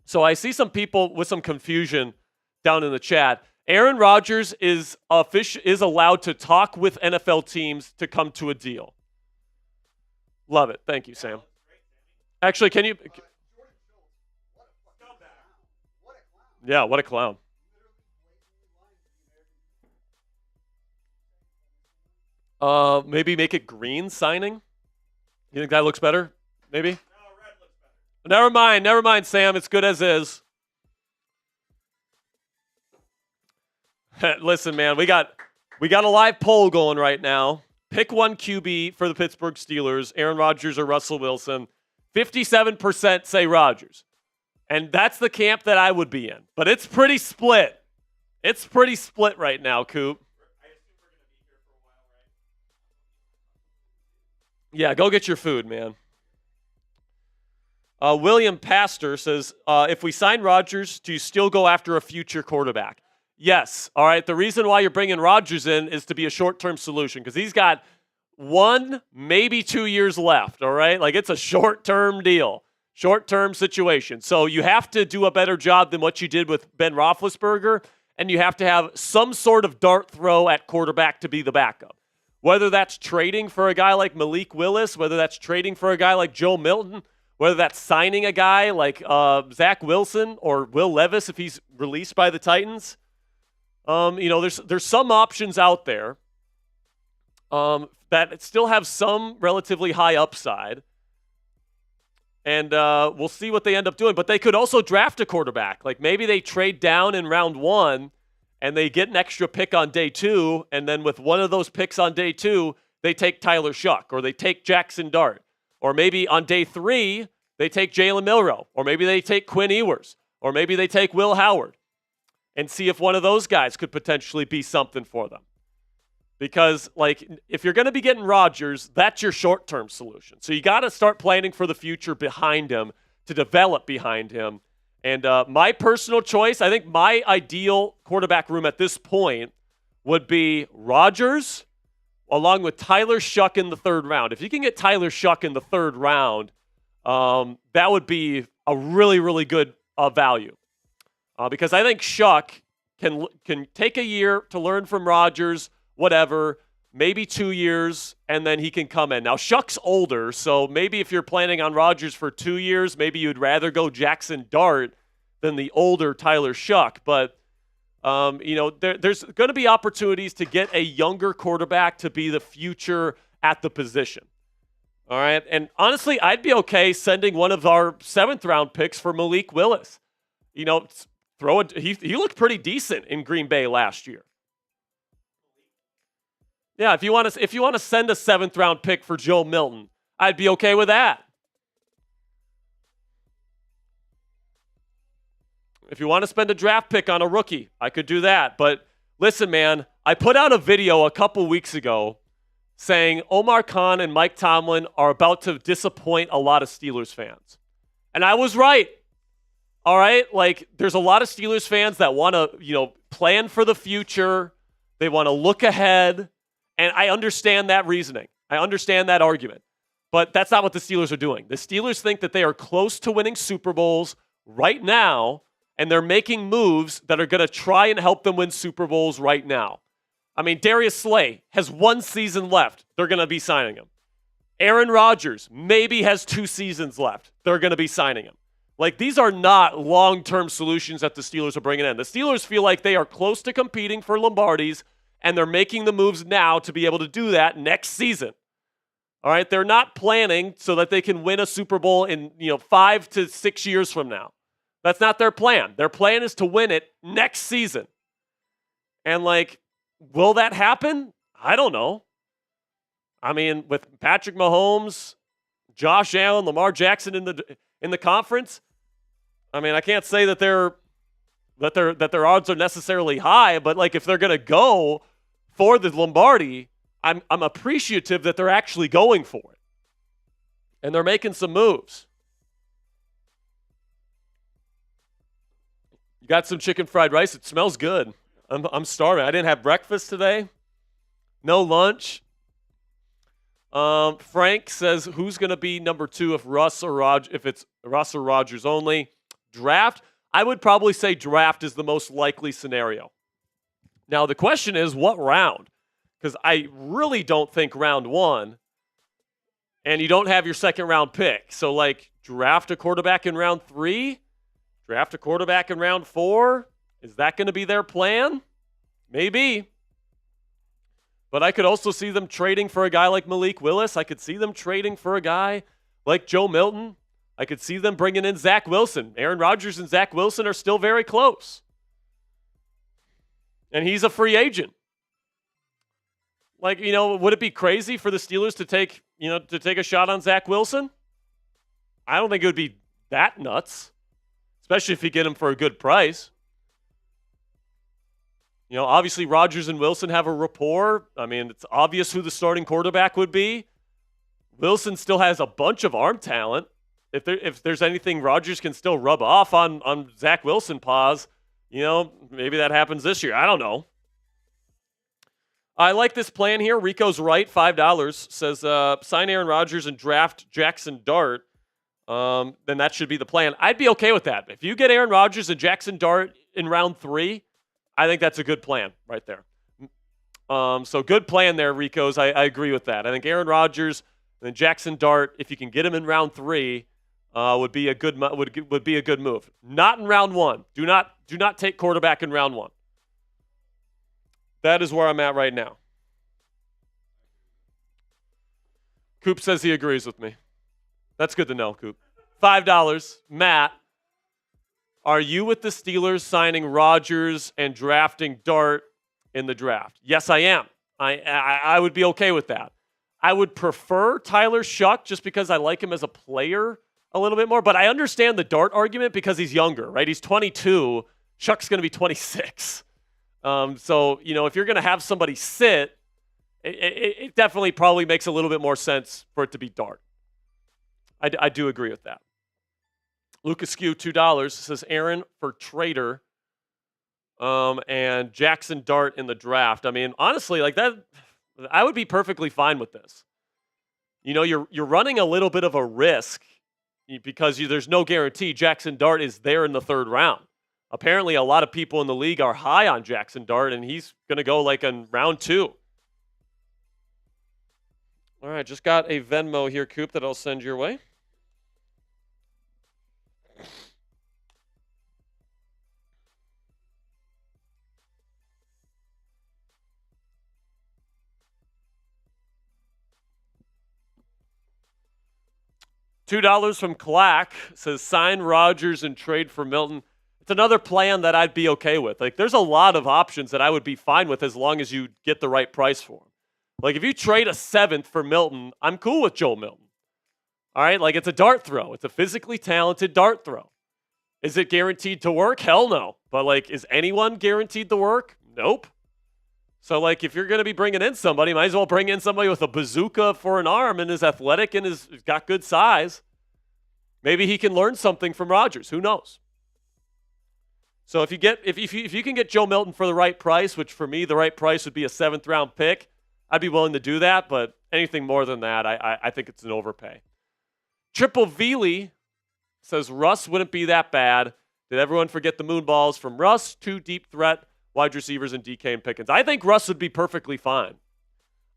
So I see some people with some confusion down in the chat. Aaron Rodgers is allowed to talk with NFL teams to come to a deal. Love it. Thank you, Sam. Actually, can you... Yeah, what a clown. Maybe make it green signing? You think that looks better? Maybe? No, red looks better. Never mind, Sam. It's good as is. Listen, man, we got a live poll going right now. Pick one QB for the Pittsburgh Steelers, Aaron Rodgers or Russell Wilson. 57% say Rodgers. And that's the camp that I would be in. But it's pretty split. It's pretty split right now, Coop. I assume we're going to be here for a while, right? Yeah, go get your food, man. William Pastor says, if we sign Rodgers, do you still go after a future quarterback? Yes. All right. The reason why you're bringing Rodgers in is to be a short-term solution because he's got 1, maybe 2 years left. All right. Like it's a short-term deal, short-term situation. So you have to do a better job than what you did with Ben Roethlisberger, and you have to have some sort of dart throw at quarterback to be the backup. Whether that's trading for a guy like Malik Willis, whether that's trading for a guy like Joe Milton, whether that's signing a guy like Zach Wilson or Will Levis if he's released by the Titans. There's some options out there that still have some relatively high upside. And we'll see what they end up doing. But they could also draft a quarterback. Like maybe they trade down in round 1 and they get an extra pick on day 2. And then with one of those picks on day 2, they take Tyler Shuck or they take Jackson Dart. Or maybe on day 3, they take Jalen Milroe. Or maybe they take Quinn Ewers. Or maybe they take Will Howard. And see if one of those guys could potentially be something for them. Because, if you're going to be getting Rodgers, that's your short-term solution. So you got to start planning for the future behind him, to develop behind him. And my personal choice, I think my ideal quarterback room at this point would be Rodgers along with Tyler Shuck in the 3rd round. If you can get Tyler Shuck in the 3rd round, that would be a really, really good value. Because I think Shuck can take a year to learn from Rodgers, whatever, maybe 2 years, and then he can come in. Now, Shuck's older, so maybe if you're planning on Rodgers for 2 years, maybe you'd rather go Jackson Dart than the older Tyler Shuck. But, there's going to be opportunities to get a younger quarterback to be the future at the position. All right? And honestly, I'd be okay sending one of our 7th-round picks for Malik Willis. He looked pretty decent in Green Bay last year. Yeah, if you want to send a 7th-round pick for Joe Milton, I'd be okay with that. If you want to spend a draft pick on a rookie, I could do that. But listen, man, I put out a video a couple weeks ago saying Omar Khan and Mike Tomlin are about to disappoint a lot of Steelers fans. And I was right. All right? There's a lot of Steelers fans that want to, plan for the future. They want to look ahead. And I understand that reasoning. I understand that argument. But that's not what the Steelers are doing. The Steelers think that they are close to winning Super Bowls right now, and they're making moves that are going to try and help them win Super Bowls right now. I mean, Darius Slay has 1 season left. They're going to be signing him. Aaron Rodgers maybe has 2 seasons left. They're going to be signing him. Like, these are not long-term solutions that the Steelers are bringing in. The Steelers feel like they are close to competing for Lombardies, and they're making the moves now to be able to do that next season. All right? They're not planning so that they can win a Super Bowl in, 5 to 6 years from now. That's not their plan. Their plan is to win it next season. And, will that happen? I don't know. I mean, with Patrick Mahomes, Josh Allen, Lamar Jackson in the conference, I mean, I can't say that their odds are necessarily high, but if they're going to go for the Lombardi, I'm appreciative that they're actually going for it. And they're making some moves. You got some chicken fried rice. It smells good. I'm starving. I didn't have breakfast today. No lunch. Frank says, who's going to be number 2 if it's Russ or Rodgers only? Draft? I would probably say draft is the most likely scenario. Now, the question is, what round? Because I really don't think round 1, and you don't have your second round pick. So, draft a quarterback in round 3? Draft a quarterback in round 4? Is that going to be their plan? Maybe. But I could also see them trading for a guy like Malik Willis. I could see them trading for a guy like Joe Milton. I could see them bringing in Zach Wilson. Aaron Rodgers and Zach Wilson are still very close. And he's a free agent. Would it be crazy for the Steelers to take a shot on Zach Wilson? I don't think it would be that nuts, especially if you get him for a good price. Obviously Rodgers and Wilson have a rapport. I mean, it's obvious who the starting quarterback would be. Wilson still has a bunch of arm talent. If there's anything Rodgers can still rub off on Zach Wilson paws, maybe that happens this year. I don't know. I like this plan here. Rico's right, $5. Says sign Aaron Rodgers and draft Jackson Dart. Then that should be the plan. I'd be okay with that. If you get Aaron Rodgers and Jackson Dart in round 3, I think that's a good plan right there. So good plan there, Rico's. I agree with that. I think Aaron Rodgers and then Jackson Dart, if you can get him in round 3, would be a good move. Not in round 1. Do not take quarterback in round 1. That is where I'm at right now. Coop says he agrees with me. That's good to know, Coop. $5. Matt, are you with the Steelers signing Rodgers and drafting Dart in the draft? Yes, I am. I would be okay with that. I would prefer Tyler Shuck just because I like him as a player a little bit more, but I understand the Dart argument because he's younger, right? He's 22. Shuck's going to be 26. So, if you're going to have somebody sit, it definitely probably makes a little bit more sense for it to be Dart. I do agree with that. Lucas Skew, $2, says Aaron for Trader and Jackson Dart in the draft. I mean, honestly, that, I would be perfectly fine with this. You're running a little bit of a risk because there's no guarantee Jackson Dart is there in the 3rd round. Apparently, a lot of people in the league are high on Jackson Dart, and he's going to go in round 2. All right, just got a Venmo here, Coop, that I'll send your way. $2 from Clack says sign Rodgers and trade for Milton. It's another plan that I'd be okay with. There's a lot of options that I would be fine with as long as you get the right price for them. If you trade a 7th for Milton, I'm cool with Joe Milton. All right? It's a dart throw. It's a physically talented dart throw. Is it guaranteed to work? Hell no. But, is anyone guaranteed to work? Nope. So, if you're going to be bringing in somebody, might as well bring in somebody with a bazooka for an arm and is athletic and is got good size. Maybe he can learn something from Rodgers. Who knows? So if you can get Joe Milton for the right price, which for me the right price would be a 7th round pick, I'd be willing to do that. But anything more than that, I think it's an overpay. Triple Veely says Russ wouldn't be that bad. Did everyone forget the moon balls from Russ? 2 deep threat wide receivers in DK and Pickens. I think Russ would be perfectly fine.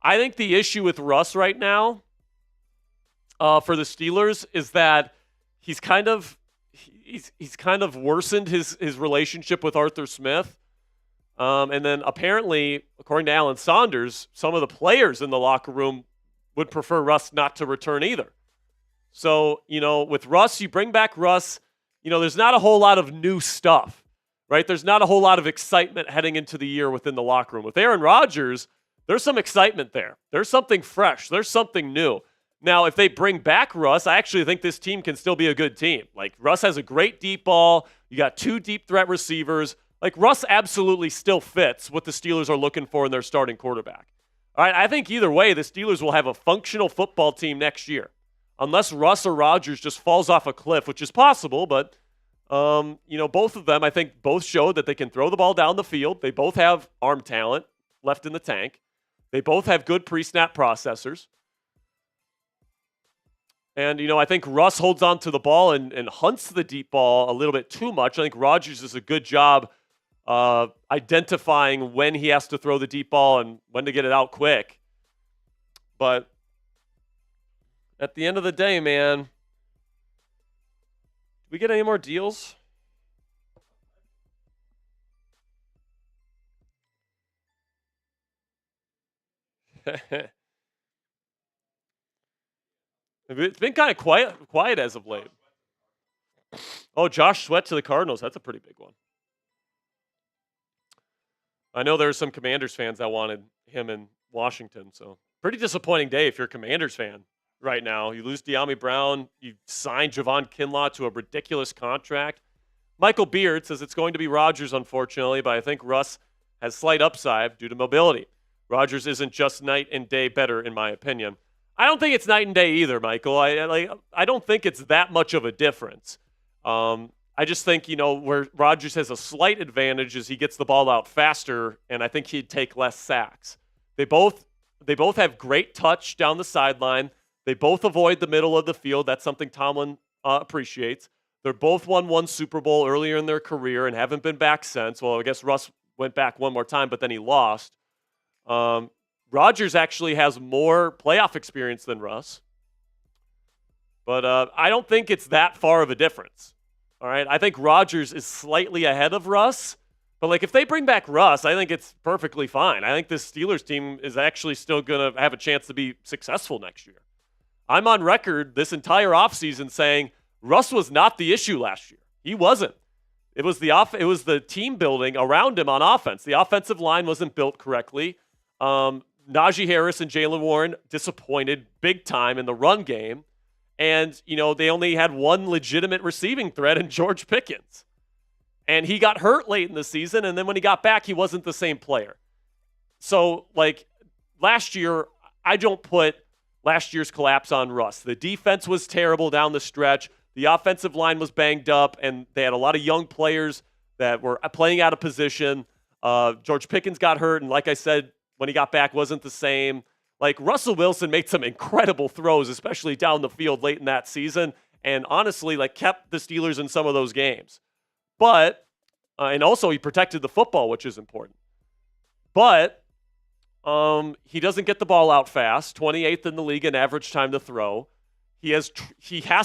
I think the issue with Russ right now for the Steelers is that he's kind of worsened his relationship with Arthur Smith. And then apparently, according to Alan Saunders, some of the players in the locker room would prefer Russ not to return either. So, with Russ, you bring back Russ, there's not a whole lot of new stuff, right? There's not a whole lot of excitement heading into the year within the locker room. With Aaron Rodgers, there's some excitement there. There's something fresh. There's something new. Now, if they bring back Russ, I actually think this team can still be a good team. Like, Russ has a great deep ball. You got 2 deep threat receivers. Like, Russ absolutely still fits what the Steelers are looking for in their starting quarterback. All right, I think either way, the Steelers will have a functional football team next year. Unless Russ or Rodgers just falls off a cliff, which is possible, but, both of them, I think, both showed that they can throw the ball down the field. They both have arm talent left in the tank. They both have good pre-snap processors. And, I think Russ holds on to the ball and hunts the deep ball a little bit too much. I think Rodgers does a good job identifying when he has to throw the deep ball and when to get it out quick. But at the end of the day, man, did we get any more deals? It's been kind of quiet as of late. Oh, Josh Sweat to the Cardinals. That's a pretty big one. I know there were some Commanders fans that wanted him in Washington, so pretty disappointing day if you're a Commanders fan right now. You lose De'Ami Brown. You sign Javon Kinlaw to a ridiculous contract. Michael Beard says it's going to be Rodgers, unfortunately, but I think Russ has slight upside due to mobility. Rodgers isn't just night and day better, in my opinion. I don't think it's night and day either, Michael. I don't think it's that much of a difference. I just think, where Rodgers has a slight advantage is he gets the ball out faster, and I think he'd take less sacks. They both have great touch down the sideline. They both avoid the middle of the field. That's something Tomlin appreciates. They're both won 1 Super Bowl earlier in their career and haven't been back since. Well, I guess Russ went back one more time, but then he lost. Rodgers actually has more playoff experience than Russ. But I don't think it's that far of a difference. All right, I think Rodgers is slightly ahead of Russ. But, if they bring back Russ, I think it's perfectly fine. I think this Steelers team is actually still going to have a chance to be successful next year. I'm on record this entire offseason saying Russ was not the issue last year. He wasn't. It was the team building around him on offense. The offensive line wasn't built correctly. Najee Harris and Jaylen Warren disappointed big time in the run game. And, they only had one legitimate receiving threat in George Pickens. And he got hurt late in the season, and then when he got back, he wasn't the same player. So, last year, I don't put last year's collapse on Russ. The defense was terrible down the stretch. The offensive line was banged up, and they had a lot of young players that were playing out of position. George Pickens got hurt, and like I said, when he got back, wasn't the same. Russell Wilson made some incredible throws, especially down the field late in that season, and honestly, kept the Steelers in some of those games. But, and also he protected the football, which is important. But he doesn't get the ball out fast, 28th in the league in average time to throw. He has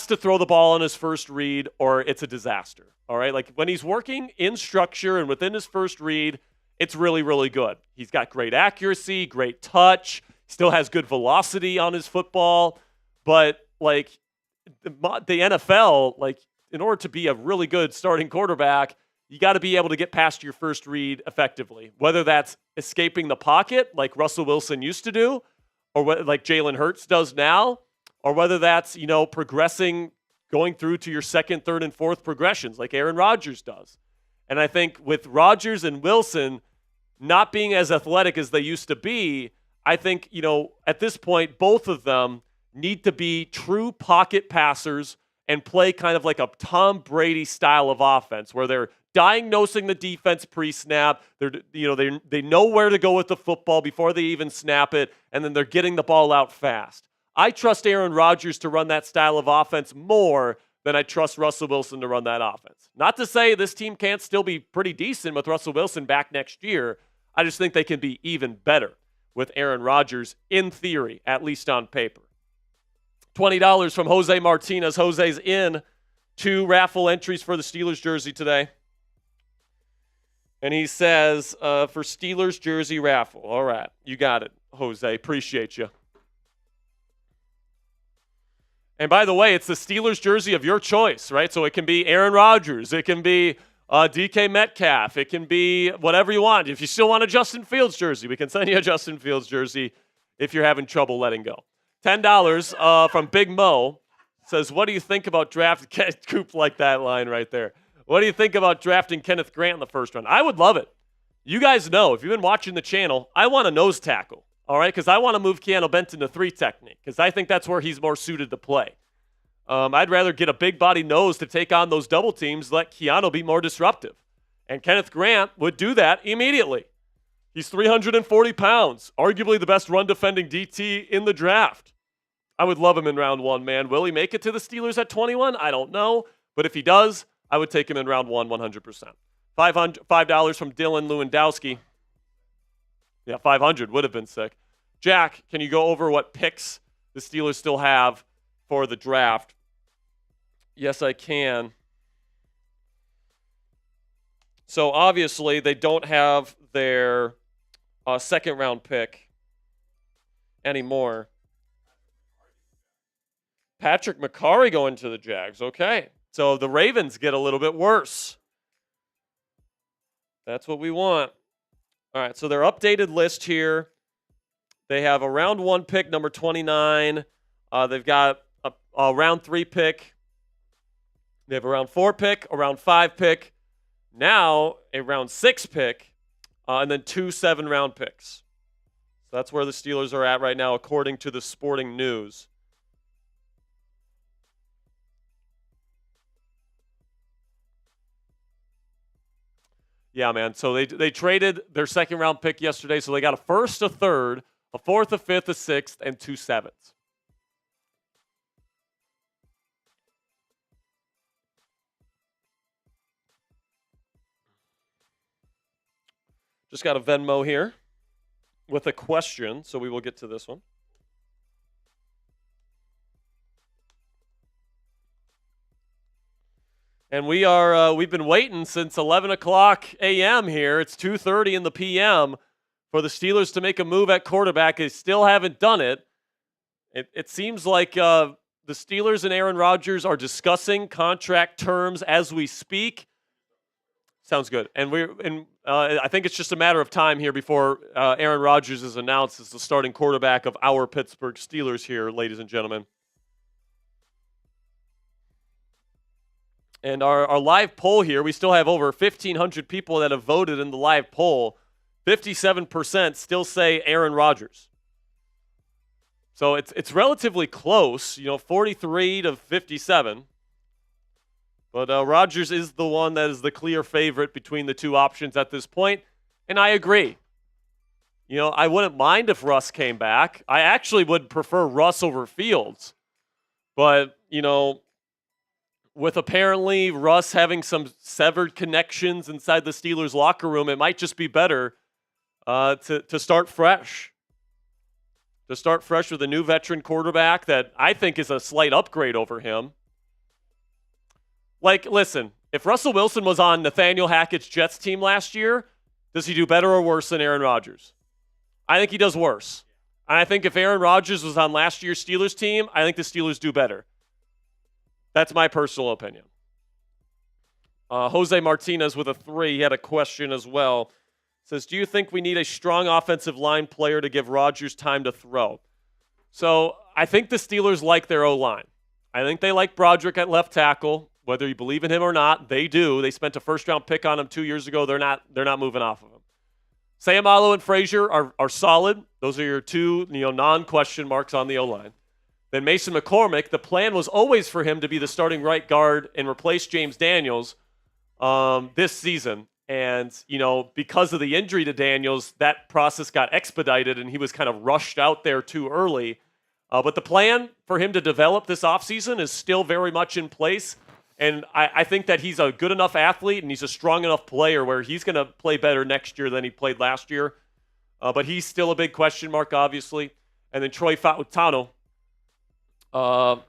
to throw the ball on his first read or it's a disaster, all right? When he's working in structure and within his first read, it's really, really good. He's got great accuracy, great touch, still has good velocity on his football. But, the NFL, in order to be a really good starting quarterback, you got to be able to get past your first read effectively, whether that's escaping the pocket like Russell Wilson used to do or like Jalen Hurts does now, or whether that's, progressing, going through to your second, third, and fourth progressions like Aaron Rodgers does. And I think with Rodgers and Wilson not being as athletic as they used to be, I think, at this point, both of them need to be true pocket passers and play kind of like a Tom Brady style of offense where they're diagnosing the defense pre-snap. They know where to go with the football before they even snap it, and then they're getting the ball out fast. I trust Aaron Rodgers to run that style of offense more then I trust Russell Wilson to run that offense. Not to say this team can't still be pretty decent with Russell Wilson back next year. I just think they can be even better with Aaron Rodgers, in theory, at least on paper. $20 from Jose Martinez. Jose's in 2 raffle entries for the Steelers jersey today. And he says, for Steelers jersey raffle. All right, you got it, Jose. Appreciate you. And by the way, it's the Steelers jersey of your choice, right? So it can be Aaron Rodgers. It can be DK Metcalf. It can be whatever you want. If you still want a Justin Fields jersey, we can send you a Justin Fields jersey if you're having trouble letting go. $10 from Big Mo says, what do you think about drafting Coop like that line right there? What do you think about drafting Kenneth Grant in the first round? I would love it. You guys know, if you've been watching the channel, I want a nose tackle, all right? Because I want to move Keanu Benton to 3 technique because I think that's where he's more suited to play. I'd rather get a big body nose to take on those double teams, let Keanu be more disruptive. And Kenneth Grant would do that immediately. He's 340 pounds, arguably the best run-defending DT in the draft. I would love him in round 1, man. Will he make it to the Steelers at 21? I don't know. But if he does, I would take him in round 1 100%. $5 from Dylan Lewandowski. Yeah, 500 would have been sick. Jack, can you go over what picks the Steelers still have for the draft? Yes, I can. So obviously they don't have their second round pick anymore. Patrick McCarry going to the Jags. Okay. So the Ravens get a little bit worse. That's what we want. All right, so their updated list here. They have a round 1 pick, number 29. They've got a round 3 pick. They have a round 4 pick, a round 5 pick, now a round 6 pick, and then 2 7-round picks. So that's where the Steelers are at right now, according to the Sporting News. Yeah, man. So they traded their second round pick yesterday. So they got a first, a third, a fourth, a fifth, a sixth, and 2 7s. Just got a Venmo here with a question, so we will get to this one. And we've been waiting since 11 o'clock a.m. here. It's 2:30 in the p.m. for the Steelers to make a move at quarterback. They still haven't done it. It seems like the Steelers and Aaron Rodgers are discussing contract terms as we speak. Sounds good. And I think it's just a matter of time here before Aaron Rodgers is announced as the starting quarterback of our Pittsburgh Steelers here, ladies and gentlemen. And our live poll here, we still have over 1,500 people that have voted in the live poll. 57% still say Aaron Rodgers. So it's relatively close, 43 to 57. But Rodgers is the one that is the clear favorite between the two options at this point. And I agree. I wouldn't mind if Russ came back. I actually would prefer Russ over Fields. But, with apparently Russ having some severed connections inside the Steelers locker room, it might just be better to start fresh. To start fresh with a new veteran quarterback that I think is a slight upgrade over him. Like, listen, if Russell Wilson was on Nathaniel Hackett's Jets team last year, does he do better or worse than Aaron Rodgers? I think he does worse. And I think if Aaron Rodgers was on last year's Steelers team, I think the Steelers do better. That's my personal opinion. Jose Martinez with a 3. He had a question as well. Says, do you think we need a strong offensive line player to give Rodgers time to throw? So I think the Steelers like their O-line. I think they like Broderick at left tackle. Whether you believe in him or not, they do. They spent a first-round pick on him 2 years ago. They're not moving off of him. Sayamalo and Frazier are solid. Those are your two non-question marks on the O-line. Then Mason McCormick, the plan was always for him to be the starting right guard and replace James Daniels this season. And, because of the injury to Daniels, that process got expedited and he was kind of rushed out there too early. But the plan for him to develop this offseason is still very much in place. And I think that he's a good enough athlete and he's a strong enough player where he's going to play better next year than he played last year. But he's still a big question mark, obviously. And then Troy Fautano, out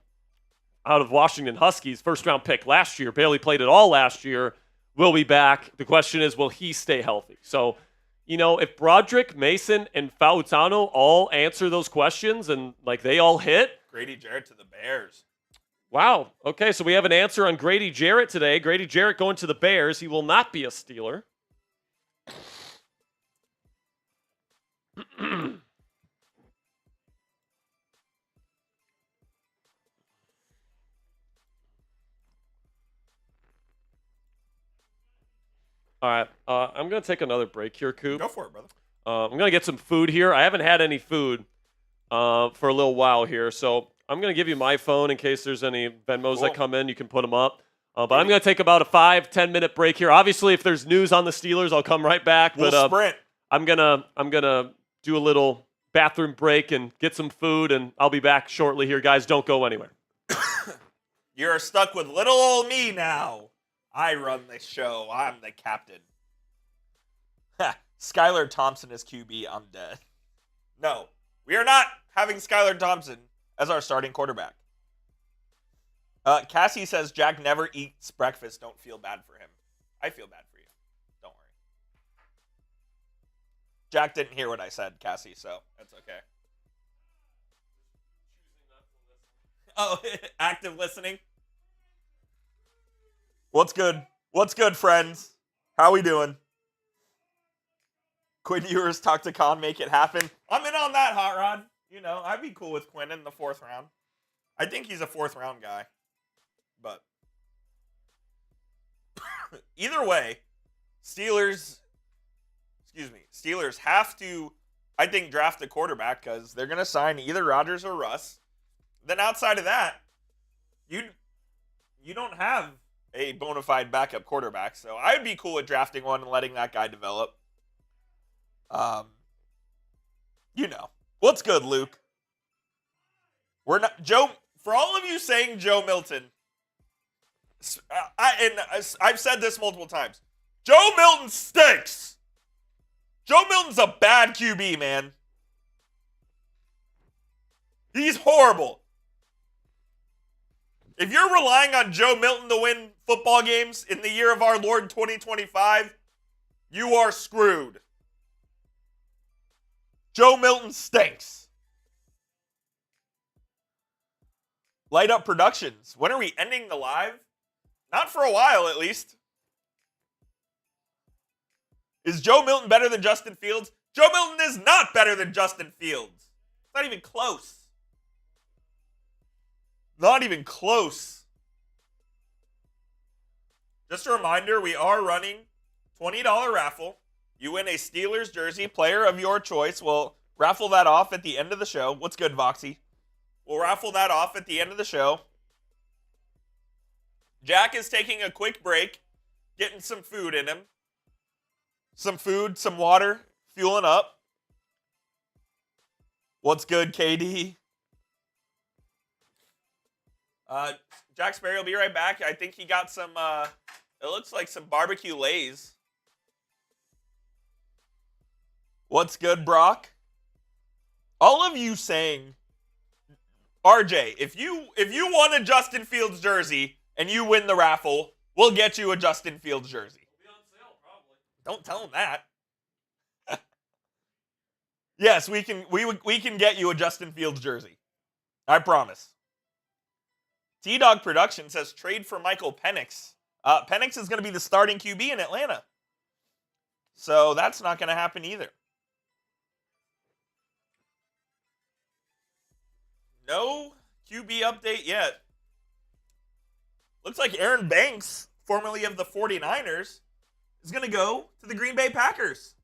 of Washington Huskies, first-round pick last year, barely played at all last year, will be back. The question is, will he stay healthy? So, if Broderick, Mason, and Fautano all answer those questions and, they all hit. Grady Jarrett to the Bears. Wow. Okay, so we have an answer on Grady Jarrett today. Grady Jarrett going to the Bears. He will not be a Steeler. All right, I'm going to take another break here, Coop. Go for it, brother. I'm going to get some food here. I haven't had any food for a little while here, so I'm going to give you my phone in case there's any Venmos that come in. You can put them up. But I'm going to take about a 5-10 minute break here. Obviously, if there's news on the Steelers, I'll come right back. We'll sprint. I'm gonna do a little bathroom break and get some food, and I'll be back shortly here, guys. Don't go anywhere. You're stuck with little old me now. I run this show. I'm the captain. Skylar Thompson is QB. I'm dead. No, we are not having Skylar Thompson as our starting quarterback. Cassie says Jack never eats breakfast. Don't feel bad for him. I feel bad for you. Don't worry. Jack didn't hear what I said, Cassie, so that's okay. Oh, active listening. What's good? What's good, friends? How we doing? Quinn Ewers, talk to Khan, make it happen. I'm in on that, Hot Rod. I'd be cool with Quinn in the 4th round. I think he's a 4th round guy. But either way, Steelers have to, I think, draft a quarterback because they're going to sign either Rodgers or Russ. Then outside of that, you don't have a bona fide backup quarterback. So I'd be cool with drafting one and letting that guy develop. What's good, Luke? We're not Joe. For all of you saying Joe Milton, I've said this multiple times. Joe Milton stinks. Joe Milton's a bad QB, man. He's horrible. If you're relying on Joe Milton to win football games in the year of our Lord 2025, you are screwed. Joe Milton stinks. Light Up Productions. When are we ending the live? Not for a while, at least. Is Joe Milton better than Justin Fields? Joe Milton is not better than Justin Fields. It's not even close. Not even close. Just a reminder, we are running $20 raffle. You win a Steelers jersey, player of your choice. We'll raffle that off at the end of the show. What's good, Voxy? We'll raffle that off at the end of the show. Jack is taking a quick break, getting some food in him. Some food, some water, fueling up. What's good, KD? Jack Sperry will be right back. I think he got some, it looks like some barbecue Lays. What's good, Brock? All of you saying, RJ, if you want a Justin Fields jersey and you win the raffle, we'll get you a Justin Fields jersey. It'll be on sale, probably. Don't tell him that. Yes, we can get you a Justin Fields jersey. I promise. T-Dog Production says trade for Michael Penix. Penix is going to be the starting QB in Atlanta. So that's not going to happen either. No QB update yet. Looks like Aaron Banks, formerly of the 49ers, is going to go to the Green Bay Packers.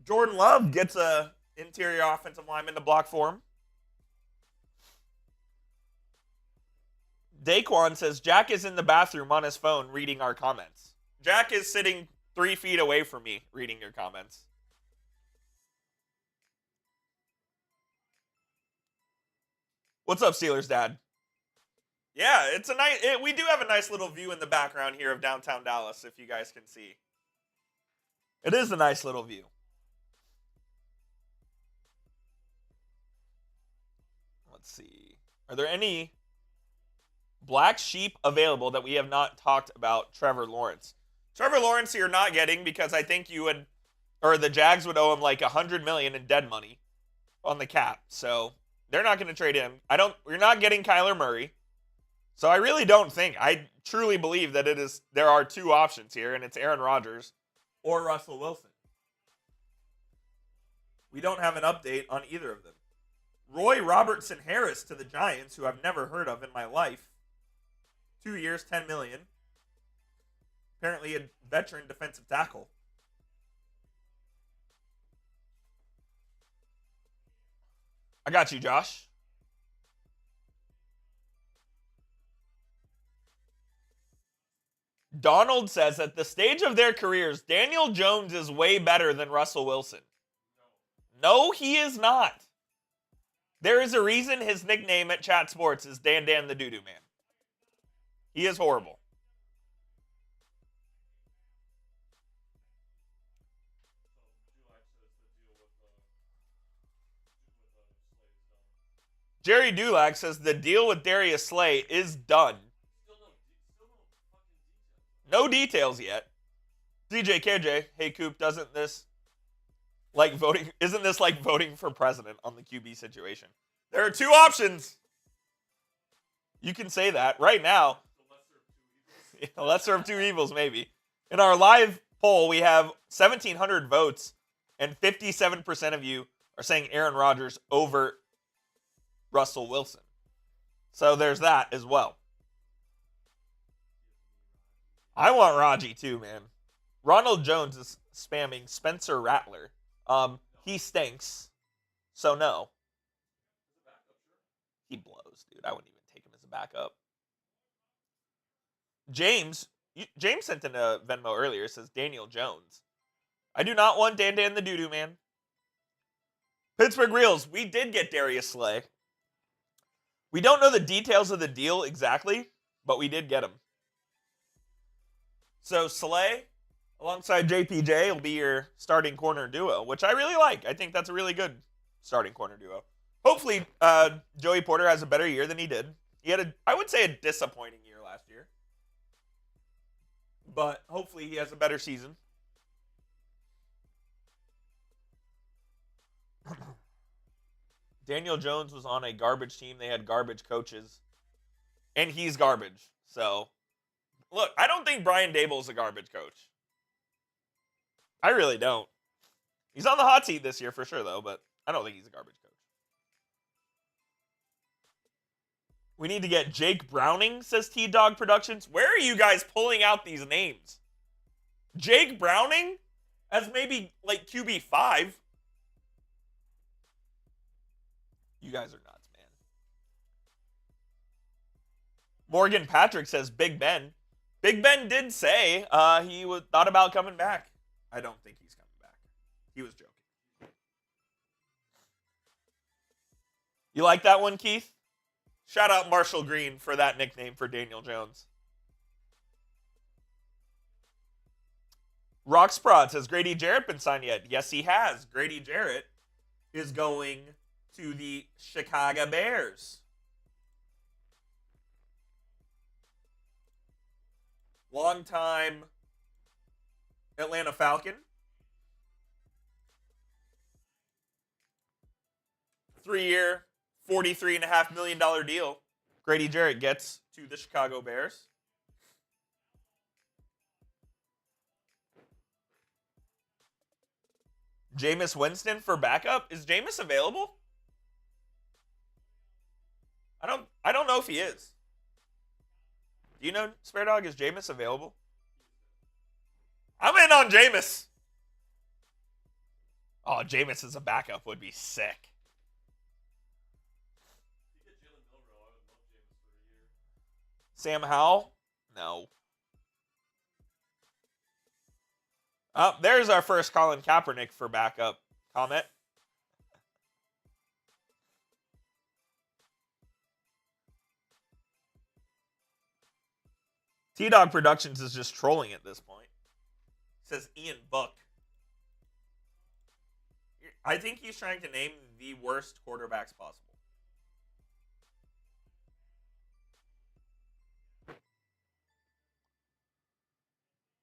Jordan Love gets a interior offensive lineman to block for him. Daquan says Jack is in the bathroom on his phone reading our comments. Jack is sitting 3 feet away from me reading your comments. What's up, Steelers Dad? Yeah, it's a nice. We do have a nice little view in the background here of downtown Dallas, if you guys can see. It is a nice little view. Let's see. Are there any black sheep available that we have not talked about? Trevor Lawrence. Trevor Lawrence you're not getting because I think you would, or the Jags would owe him like $100 million in dead money on the cap. So they're not going to trade him. We're not getting Kyler Murray. So I really don't think, I truly believe that there are two options here, and it's Aaron Rodgers or Russell Wilson. We don't have an update on either of them. Roy Robertson Harris to the Giants, who I've never heard of in my life. 2 years, $10 million. Apparently a veteran defensive tackle. I got you, Josh. Darnold says at the stage of their careers, Daniel Jones is way better than Russell Wilson. No, he is not. There is a reason his nickname at Chat Sports is Dan the Doo-Doo Man. He is horrible. Jerry Dulac says the deal with Darius Slay is done. No details yet. DJ KJ, hey Coop, isn't this like voting for president on the QB situation? There are two options. You can say that right now. The lesser of two evils, maybe. In our live poll, we have 1,700 votes, and 57% of you are saying Aaron Rodgers over Russell Wilson. So there's that as well. I want Raji too, man. Ronald Jones is spamming Spencer Rattler. He stinks. So no. He blows, dude. I wouldn't even take him as a backup. James sent in a Venmo earlier. It says Daniel Jones. I do not want Dan the Doo-Doo Man. Pittsburgh Reels, we did get Darius Slay. We don't know the details of the deal exactly, but we did get him. So Slay, alongside JPJ, will be your starting corner duo, which I really like. I think that's a really good starting corner duo. Hopefully, Joey Porter has a better year than he did. He had I would say, a disappointing year last year. But hopefully he has a better season. Daniel Jones was on a garbage team. They had garbage coaches. And he's garbage. So, look, I don't think Brian Daboll's a garbage coach. I really don't. He's on the hot seat this year for sure, though, but I don't think he's a garbage coach. We need to get Jake Browning, says T-Dog Productions. Where are you guys pulling out these names? Jake Browning as maybe like QB5. You guys are nuts, man. Morgan Patrick says Big Ben. Big Ben did say he thought about coming back. I don't think he's coming back. He was joking. You like that one, Keith? Shout out Marshall Green for that nickname for Daniel Jones. Rocksprod says, Grady Jarrett been signed yet? Yes, he has. Grady Jarrett is going to the Chicago Bears. Longtime Atlanta Falcon. 3-year, $43.5 million deal Grady Jarrett gets to the Chicago Bears. Jameis Winston for backup. Is Jameis available? I don't know if he is. Do you know, Spare Dog, is Jameis available? I'm in on Jameis. Oh, Jameis as a backup would be sick. Sam Howell? No. There's our first Colin Kaepernick for backup comment. T-Dog Productions is just trolling at this point. Says Ian Book. I think he's trying to name the worst quarterbacks possible.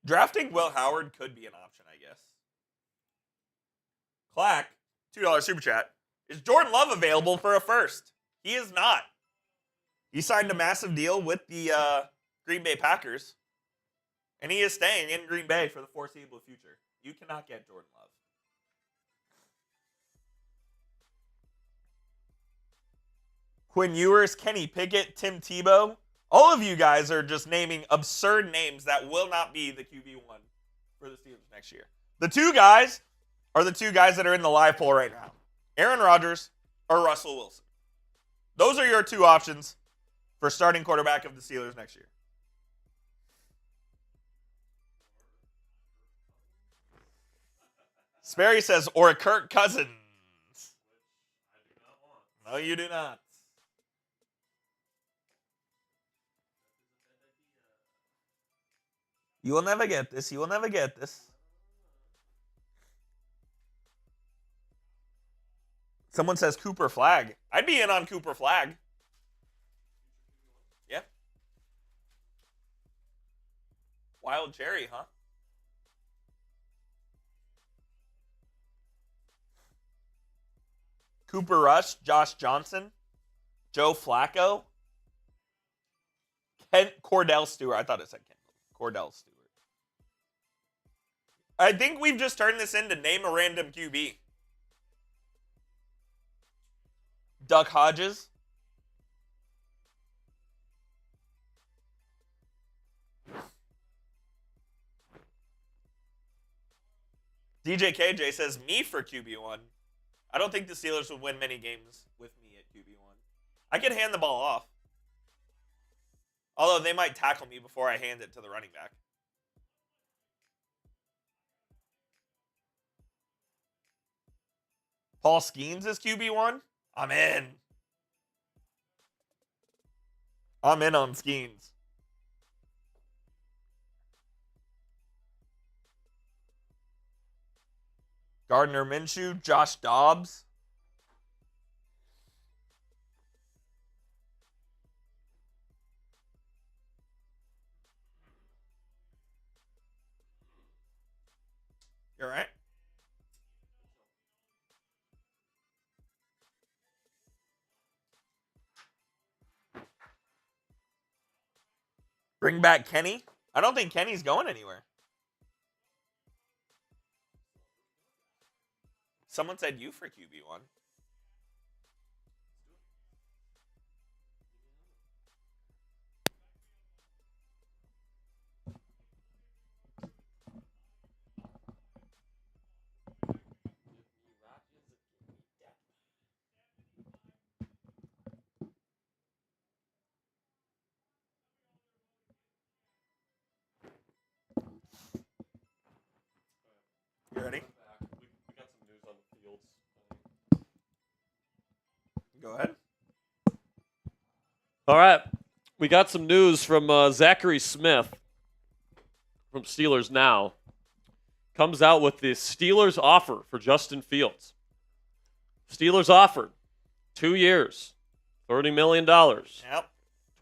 Drafting Will Howard could be an option, I guess. Clack, $2 super chat. Is Jordan Love available for a first? He is not. He signed a massive deal with the Green Bay Packers, and he is staying in Green Bay for the foreseeable future. You cannot get Jordan Love. Quinn Ewers, Kenny Pickett, Tim Tebow. All of you guys are just naming absurd names that will not be the QB1 for the Steelers next year. The two guys are the two guys that are in the live poll right now. Aaron Rodgers or Russell Wilson. Those are your two options for starting quarterback of the Steelers next year. Sperry says, or Kirk Cousins. No, you do not. You will never get this. You will never get this. Someone says Cooper Flag. I'd be in on Cooper Flag. Yeah. Wild Cherry, huh? Cooper Rush, Josh Johnson, Joe Flacco, Cordell Stewart. I thought it said Cordell Stewart. I think we've just turned this into name a random QB. Duck Hodges. DJ KJ says me for QB1. I don't think the Steelers would win many games with me at QB1. I could hand the ball off. Although they might tackle me before I hand it to the running back. Paul Skeens is QB1? I'm in. I'm in on Skeens. Gardner Minshew, Josh Dobbs. You all right? Bring back Kenny? I don't think Kenny's going anywhere. Someone said you for QB1. You ready? We got some news on the fields. Go ahead. All right. We got some news from Zachary Smith from Steelers Now. Comes out with the Steelers offer for Justin Fields. Steelers offered 2 years, $30 million, Yep.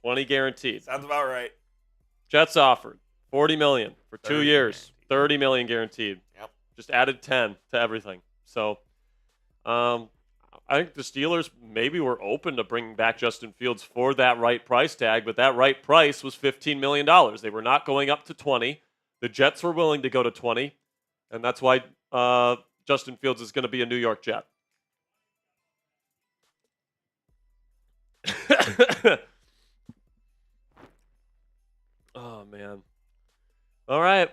20 guaranteed. Sounds about right. Jets offered $40 million for 2 30 years, guaranteed. $30 million guaranteed. Yep. Just added 10 to everything. So, I think the Steelers maybe were open to bringing back Justin Fields for that right price tag, but that right price was $15 million. They were not going up to 20. The Jets were willing to go to 20, and that's why Justin Fields is going to be a New York Jet. Oh man. All right.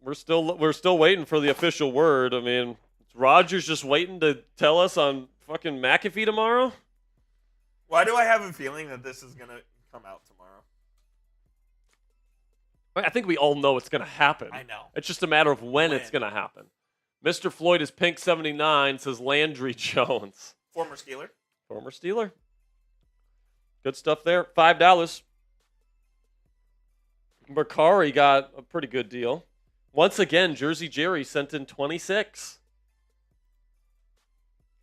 We're still waiting for the official word. I mean, is Rodgers just waiting to tell us on fucking McAfee tomorrow? Why do I have a feeling that this is going to come out tomorrow? I think we all know it's going to happen. I know. It's just a matter of when it's going to happen. Mr. Floyd is Pink 79, says Landry Jones. Former Steeler. Former Steeler. Good stuff there. $5. Bakari got a pretty good deal. Once again, Jersey Jerry sent in 26.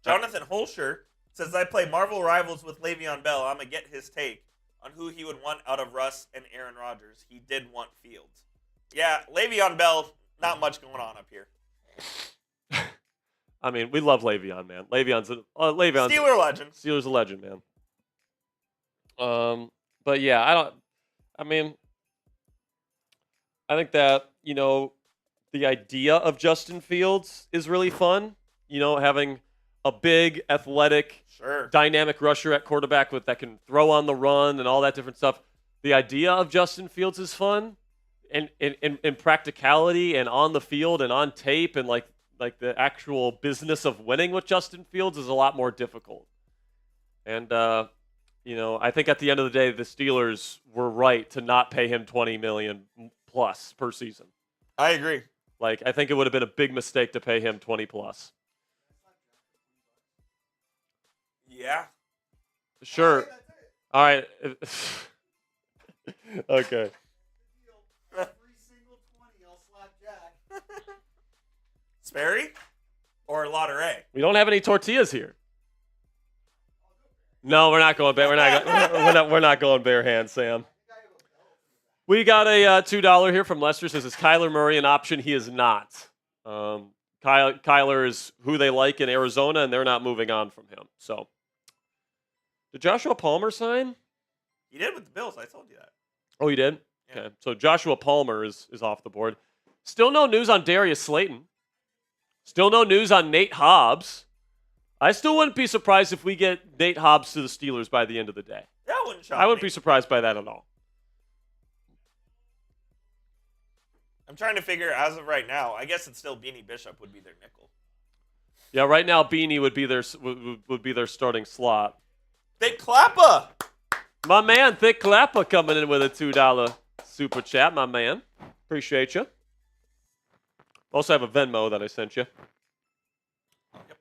Jonathan Holscher says, I play Marvel Rivals with Le'Veon Bell. I'm going to get his take on who he would want out of Russ and Aaron Rodgers. He did want Fields. Yeah, Le'Veon Bell, not much going on up here. I mean, we love Le'Veon, man. Le'Veon's Steeler legend. Steelers a legend, man. But yeah, I think that, the idea of Justin Fields is really fun. Having a big, athletic, dynamic rusher at quarterback that can throw on the run and all that different stuff. The idea of Justin Fields is fun, and in practicality and on the field and on tape and like the actual business of winning with Justin Fields is a lot more difficult. And I think at the end of the day, the Steelers were right to not pay him $20 million plus per season. I agree. I think it would have been a big mistake to pay him 20 plus. Yeah. Sure. All right. Okay. Sperry or Lotteray? We don't have any tortillas here. No, we're not going bare. We're not going bare hands, Sam. We got a $2 here from Lester. Says, is Kyler Murray an option? He is not. Kyler is who they like in Arizona, and they're not moving on from him. So, did Joshua Palmer sign? He did with the Bills. I told you that. Oh, he did? Yeah. Okay. So Joshua Palmer is off the board. Still no news on Darius Slayton. Still no news on Nate Hobbs. I still wouldn't be surprised if we get Nate Hobbs to the Steelers by the end of the day. That wouldn't shock I wouldn't me. be surprised by that at all. I'm trying to figure, as of right now, I guess it's still Beanie Bishop would be their nickel. Yeah, right now Beanie would be their starting slot. Big Clappa! My man, Thick Clappa coming in with a $2 super chat, my man. Appreciate you. Also have a Venmo that I sent you. Yep.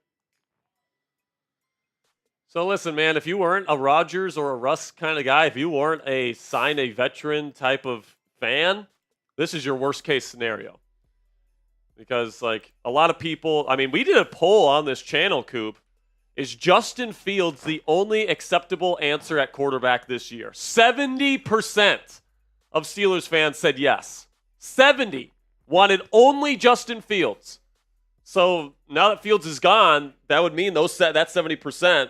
So listen, man, if you weren't a Rodgers or a Russ kind of guy, if you weren't a sign a veteran type of fan, this is your worst case scenario. Because a lot of people, we did a poll on this channel, Coop. Is Justin Fields the only acceptable answer at quarterback this year? 70% of Steelers fans said yes. 70 wanted only Justin Fields. So now that Fields is gone, that would mean that 70%.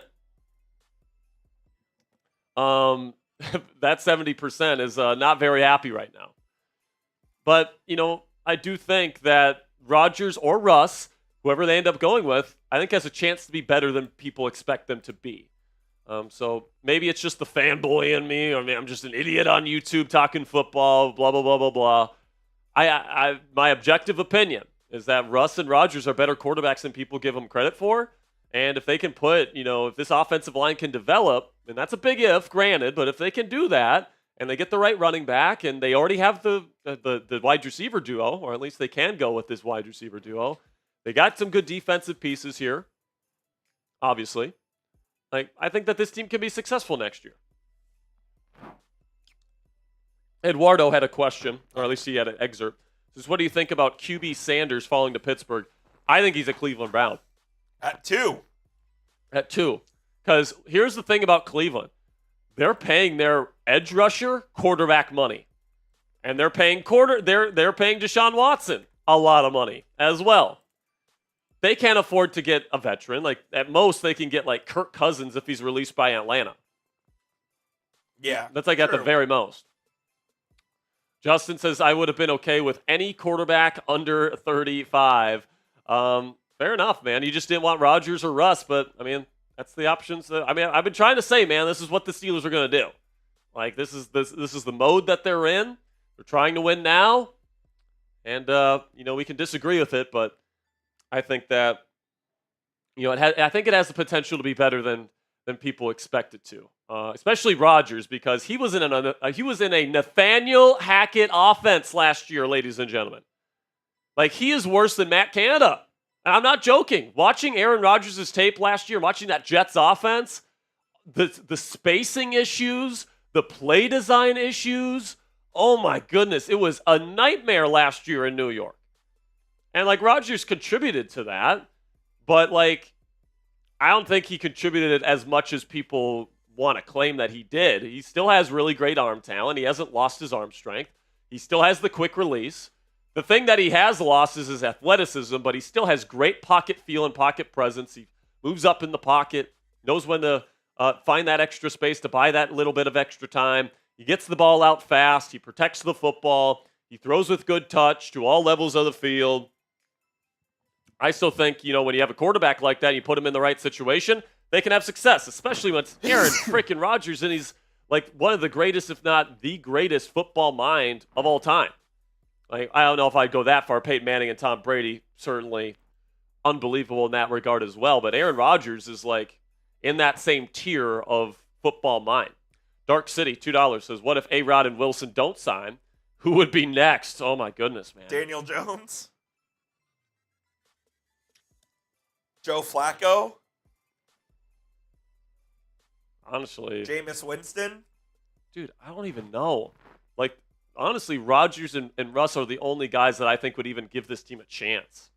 That 70% is not very happy right now. But I do think that Rodgers or Russ, whoever they end up going with, I think has a chance to be better than people expect them to be. So maybe it's just the fanboy in me, or I'm just an idiot on YouTube talking football, blah, blah, blah, blah, blah. My objective opinion is that Russ and Rodgers are better quarterbacks than people give them credit for. And if they can put, if this offensive line can develop, and that's a big if, granted, but if they can do that, and they get the right running back, and they already have the wide receiver duo, or at least they can go with this wide receiver duo. They got some good defensive pieces here, obviously. I think that this team can be successful next year. Eduardo had a question, or at least he had an excerpt. He says, what do you think about QB Sanders falling to Pittsburgh? I think he's a Cleveland Brown. At 2. At 2. Because here's the thing about Cleveland. They're paying their edge rusher quarterback money. And they're paying they're paying Deshaun Watson a lot of money as well. They can't afford to get a veteran. At most they can get Kirk Cousins if he's released by Atlanta. Yeah. That's at the very most. Justin says I would have been okay with any quarterback under 35. Fair enough, man. You just didn't want Rodgers or Russ, but that's the options. I've been trying to say, man, this is what the Steelers are going to do. This is the mode that they're in. They're trying to win now, and we can disagree with it, but I think that I think it has the potential to be better than people expect it to. Especially Rodgers, because he was in a Nathaniel Hackett offense last year, ladies and gentlemen. He is worse than Matt Canada. And I'm not joking. Watching Aaron Rodgers' tape last year, watching that Jets offense, the spacing issues, the play design issues, oh my goodness, it was a nightmare last year in New York. And, like, Rodgers contributed to that, but, like, I don't think he contributed as much as people want to claim that he did. He still has really great arm talent. He hasn't lost his arm strength. He still has the quick release. The thing that he has lost is his athleticism, but he still has great pocket feel and pocket presence. He moves up in the pocket, knows when to find that extra space to buy that little bit of extra time. He gets the ball out fast. He protects the football. He throws with good touch to all levels of the field. I still think, when you have a quarterback like that, you put him in the right situation, they can have success, especially when it's Aaron freaking Rodgers, and he's like one of the greatest, if not the greatest football mind of all time. Like, I don't know if I'd go that far. Peyton Manning and Tom Brady, certainly unbelievable in that regard as well. But Aaron Rodgers is like in that same tier of football mind. Dark City, $2 says, what if A-Rod and Wilson don't sign? Who would be next? Oh, my goodness, man. Daniel Jones? Joe Flacco? Honestly. Jameis Winston? Dude, I don't even know. Like, honestly, Rodgers and Russ are the only guys that I think would even give this team a chance.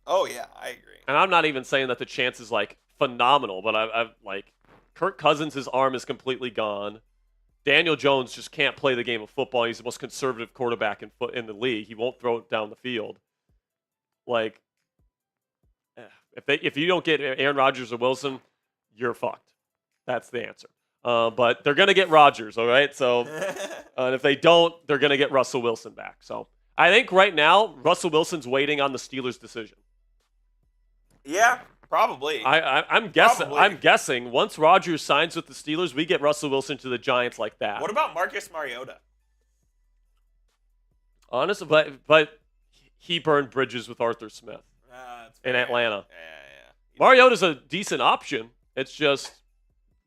Oh, yeah, I agree. And I'm not even saying that the chance is, like, phenomenal, but I've like, Kirk Cousins' arm is completely gone. Daniel Jones just can't play the game of football. He's the most conservative quarterback in the league. He won't throw it down the field. Like, if you don't get Aaron Rodgers or Wilson, you're fucked. That's the answer. But they're going to get Rodgers, all right? So, and if they don't, they're going to get Russell Wilson back. So, I think right now, Russell Wilson's waiting on the Steelers' decision. Yeah, probably. I'm guessing. Probably. I'm guessing once Rodgers signs with the Steelers, we get Russell Wilson to the Giants like that. What about Marcus Mariota? Honestly, but he burned bridges with Arthur Smith in Atlanta. Yeah. Mariota's a decent option. It's just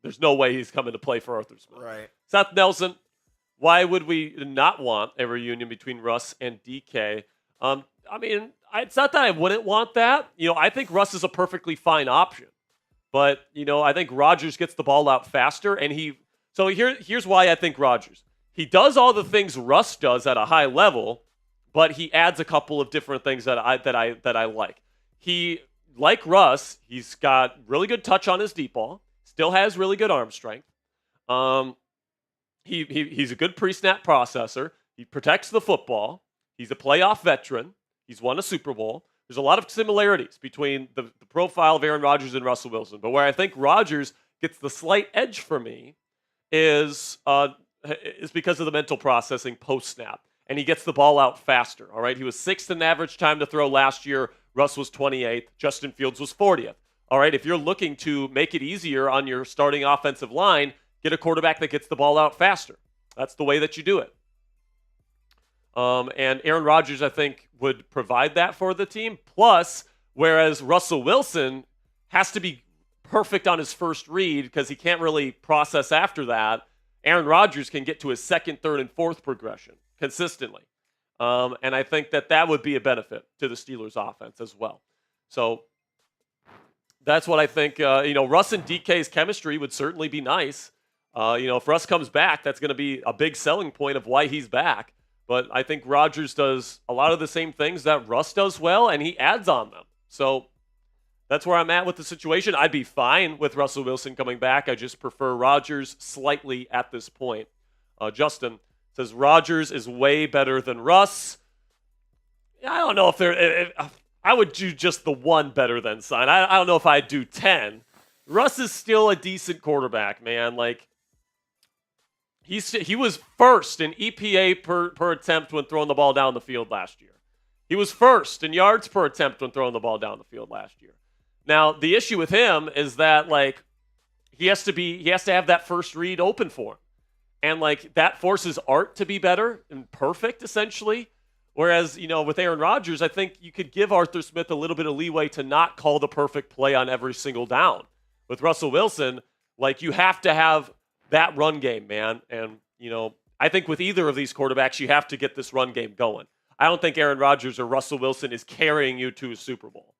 there's no way he's coming to play for Arthur Smith. Right. Seth Nelson, why would we not want a reunion between Russ and DK? I mean, it's not that I wouldn't want that. I think Russ is a perfectly fine option. But, I think Rodgers gets the ball out faster. And here's why I think Rodgers. He does all the things Russ does at a high level, but he adds a couple of different things that I like. He, like Russ, he's got really good touch on his deep ball. Still has really good arm strength. He's a good pre-snap processor. He protects the football. He's a playoff veteran. He's won a Super Bowl. There's a lot of similarities between the profile of Aaron Rodgers and Russell Wilson. But where I think Rodgers gets the slight edge for me is because of the mental processing post-snap. And he gets the ball out faster, all right? He was 6th in average time to throw last year. Russ was 28th. Justin Fields was 40th. All right, if you're looking to make it easier on your starting offensive line, get a quarterback that gets the ball out faster. That's the way that you do it. And Aaron Rodgers, I think, would provide that for the team. Plus, whereas Russell Wilson has to be perfect on his first read because he can't really process after that, Aaron Rodgers can get to his second, third, and fourth progression consistently. And I think that would be a benefit to the Steelers' offense as well. So that's what I think. Russ and DK's chemistry would certainly be nice. If Russ comes back, that's going to be a big selling point of why he's back. But I think Rodgers does a lot of the same things that Russ does well, and he adds on them. So that's where I'm at with the situation. I'd be fine with Russell Wilson coming back. I just prefer Rodgers slightly at this point. Justin says Rodgers is way better than Russ. I don't know if I would do just the one better than sign. I don't know if I'd do 10. Russ is still a decent quarterback, man. Like, he was first in EPA per attempt when throwing the ball down the field last year. He was first in yards per attempt when throwing the ball down the field last year. Now, the issue with him is that, like, he has to have that first read open for him. And, like, that forces Art to be better and perfect, essentially. Whereas, with Aaron Rodgers, I think you could give Arthur Smith a little bit of leeway to not call the perfect play on every single down. With Russell Wilson, like, you have to have that run game, man. And, I think with either of these quarterbacks, you have to get this run game going. I don't think Aaron Rodgers or Russell Wilson is carrying you to a Super Bowl.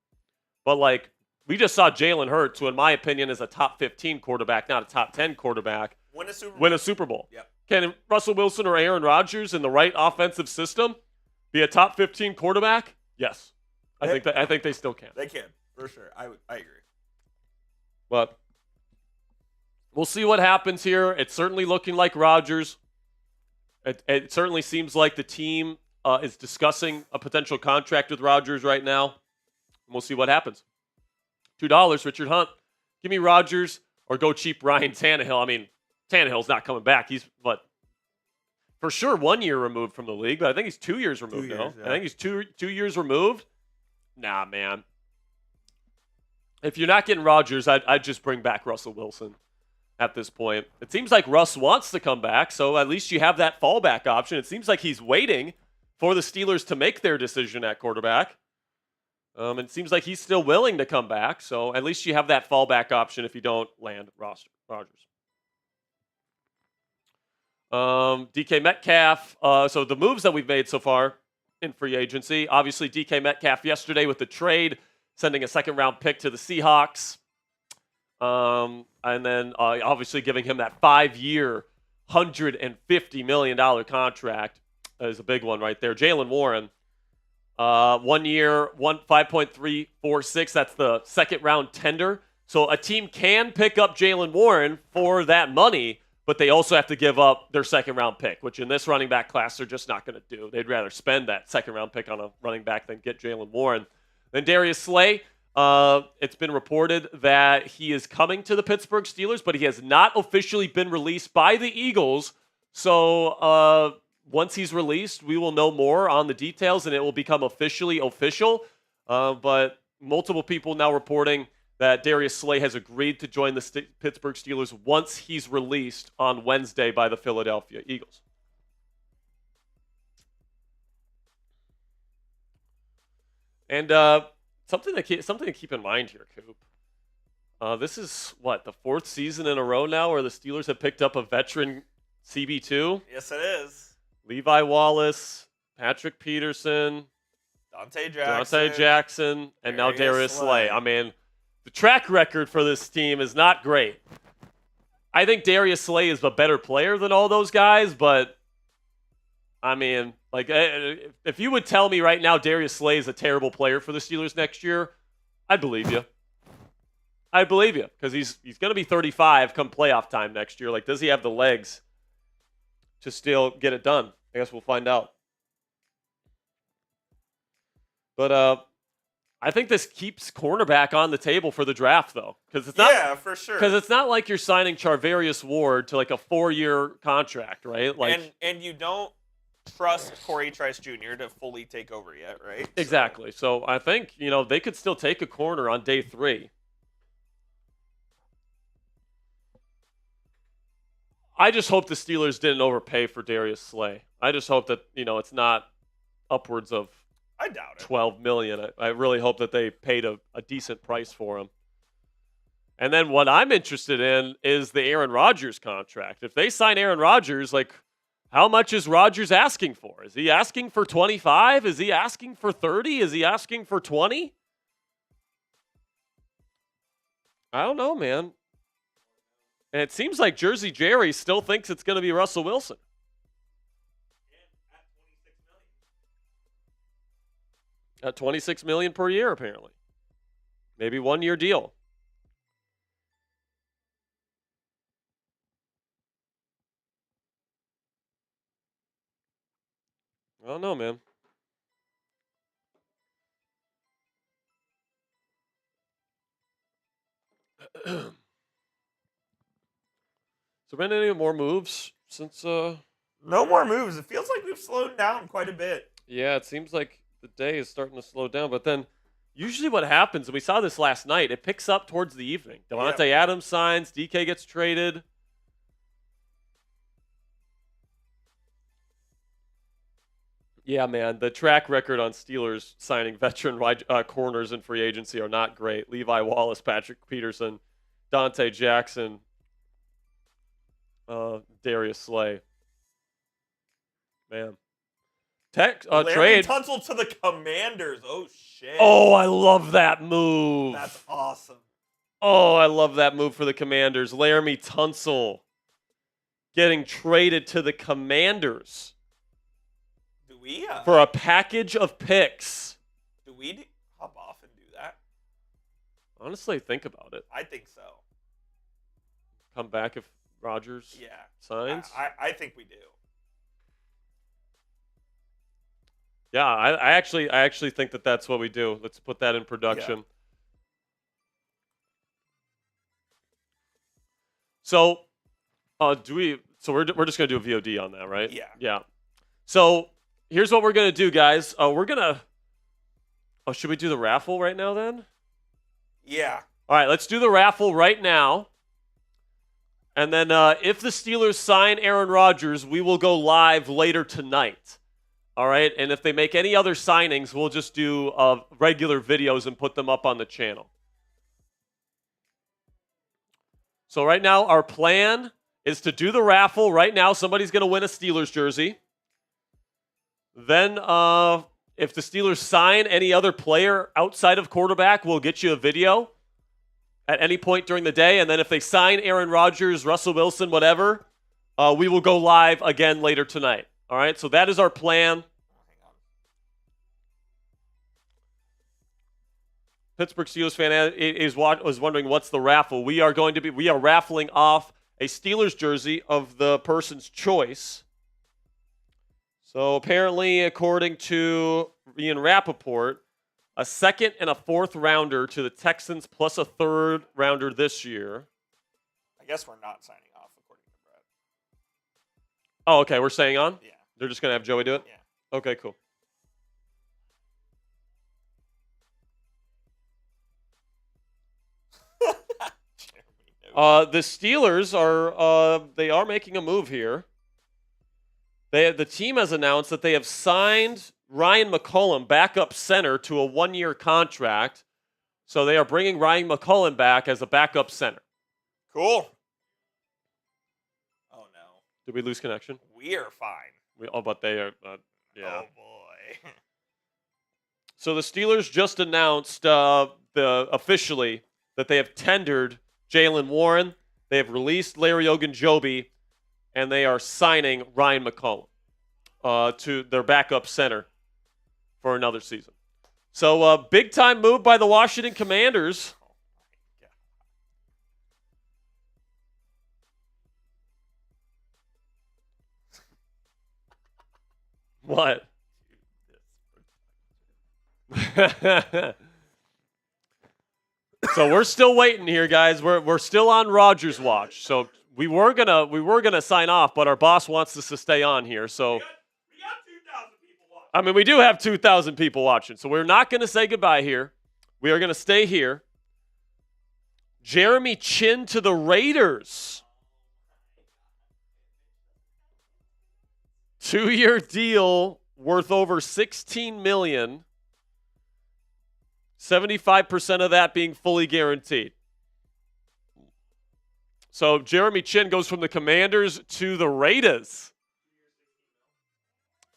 But, like, we just saw Jalen Hurts, who in my opinion is a top 15 quarterback, not a top 10 quarterback, win a Super Bowl. win a Super Bowl. Yep. Can Russell Wilson or Aaron Rodgers in the right offensive system be a top 15 quarterback? Yes. I think they still can. They can, for sure. I agree. But we'll see what happens here. It's certainly looking like Rodgers. It certainly seems like the team is discussing a potential contract with Rodgers right now. We'll see what happens. $2, Richard Hunt. Give me Rodgers or go cheap Ryan Tannehill. I mean, Tannehill's not coming back. He's, for sure 1 year removed from the league, but I think he's 2 years removed now. Yeah. I think he's two years removed. Nah, man. If you're not getting Rodgers, I'd just bring back Russell Wilson at this point. It seems like Russ wants to come back, so at least you have that fallback option. It seems like he's waiting for the Steelers to make their decision at quarterback. It seems like he's still willing to come back, so at least you have that fallback option if you don't land Rodgers. DK Metcalf. So the moves that we've made so far in free agency, obviously DK Metcalf yesterday with the trade, sending a second-round pick to the Seahawks. And then obviously giving him that 5-year, $150 million contract is a big one right there. Jaylen Warren, 1 year, 5.346. That's the second-round tender. So a team can pick up Jaylen Warren for that money, but they also have to give up their second-round pick, which in this running back class they're just not going to do. They'd rather spend that second-round pick on a running back than get Jaylen Warren. Then Darius Slay. It's been reported that he is coming to the Pittsburgh Steelers, but he has not officially been released by the Eagles. So once he's released, we will know more on the details, and it will become officially official. But multiple people now reporting that Darius Slay has agreed to join the Pittsburgh Steelers once he's released on Wednesday by the Philadelphia Eagles. And something to keep in mind here, Coop. This is, the fourth season in a row now where the Steelers have picked up a veteran CB2? Yes, it is. Levi Wallace, Patrick Peterson, Dante Jackson, and now Darius Slay. I mean, the track record for this team is not great. I think Darius Slay is a better player than all those guys, but I mean, if you would tell me right now Darius Slay is a terrible player for the Steelers next year, I'd believe you. I'd believe you because he's going to be 35 come playoff time next year. Does he have the legs to still get it done? I guess we'll find out. But I think this keeps cornerback on the table for the draft, though, because it's not. Yeah, for sure. Because it's not like you're signing Charvarius Ward to a 4-year contract, right? And you don't trust Corey Trice Jr. to fully take over yet, right? Exactly. So I think they could still take a corner on day 3. I just hope the Steelers didn't overpay for Darius Slay. I just hope that it's not upwards of. I doubt it. $12 million. I really hope that they paid a decent price for him. And then what I'm interested in is the Aaron Rodgers contract. If they sign Aaron Rodgers, how much is Rodgers asking for? Is he asking for 25? Is he asking for 30? Is he asking for 20? I don't know, man. And it seems like Jersey Jerry still thinks it's going to be Russell Wilson. At $26 million per year, apparently. Maybe 1-year deal. I don't know, man. So, been any more moves since? No more moves. It feels like we've slowed down quite a bit. Yeah, it seems like the day is starting to slow down, but then usually what happens, and we saw this last night, it picks up towards the evening. Devontae Adams signs, DK gets traded. Yeah, man, the track record on Steelers signing veteran corners in free agency are not great. Levi Wallace, Patrick Peterson, Dante Jackson, Darius Slay. Man. Trade. Tunsil to the Commanders. Oh, shit. Oh, I love that move. That's awesome. Oh, I love that move for the Commanders. Laramie Tunsil getting traded to the Commanders Do we? for a package of picks. Do we hop off and do that? Honestly, think about it. I think so. Come back if Rodgers Yeah. signs. I think we do. Yeah, I actually think that that's what we do. Let's put that in production. Yeah. So, do we? So we're just gonna do a VOD on that, right? Yeah. Yeah. So here's what we're gonna do, guys. We're gonna. Oh, should we do the raffle right now then? Yeah. All right, let's do the raffle right now. And then if the Steelers sign Aaron Rodgers, we will go live later tonight. All right, and if they make any other signings, we'll just do regular videos and put them up on the channel. So right now, our plan is to do the raffle. Right now, somebody's going to win a Steelers jersey. Then if the Steelers sign any other player outside of quarterback, we'll get you a video at any point during the day. And then if they sign Aaron Rodgers, Russell Wilson, whatever, we will go live again later tonight. All right, so that is our plan. Pittsburgh Steelers fan was wondering what's the raffle. We are raffling off a Steelers jersey of the person's choice. So apparently, according to Ian Rappaport, a second and a fourth rounder to the Texans plus a third rounder this year. I guess we're not signing off according to Brett. Oh, okay, we're staying on? Yeah. They're just going to have Joey do it? Yeah. Okay, cool. The Steelers are making a move here. The team has announced that they have signed Ryan McCollum, backup center, to a one-year contract. So they are bringing Ryan McCollum back as a backup center. Cool. Oh no. Did we lose connection? We're fine. But they are. Yeah. Oh boy. So the Steelers just announced officially that they have tendered Jalen Warren. They have released Larry Ogenjobi, and they are signing Ryan McCollum to their backup center for another season. So big time move by the Washington Commanders. Oh my God. What? So we're still waiting here, guys. We're still on Rodgers watch. So we were gonna sign off, but our boss wants us to stay on here. So We got 2,000 people watching. I mean, we do have 2,000 people watching. So we're not gonna say goodbye here. We are gonna stay here. Jeremy Chin to the Raiders. 2-year deal worth over $16 million. 75% of that being fully guaranteed. So Jeremy Chin goes from the Commanders to the Raiders.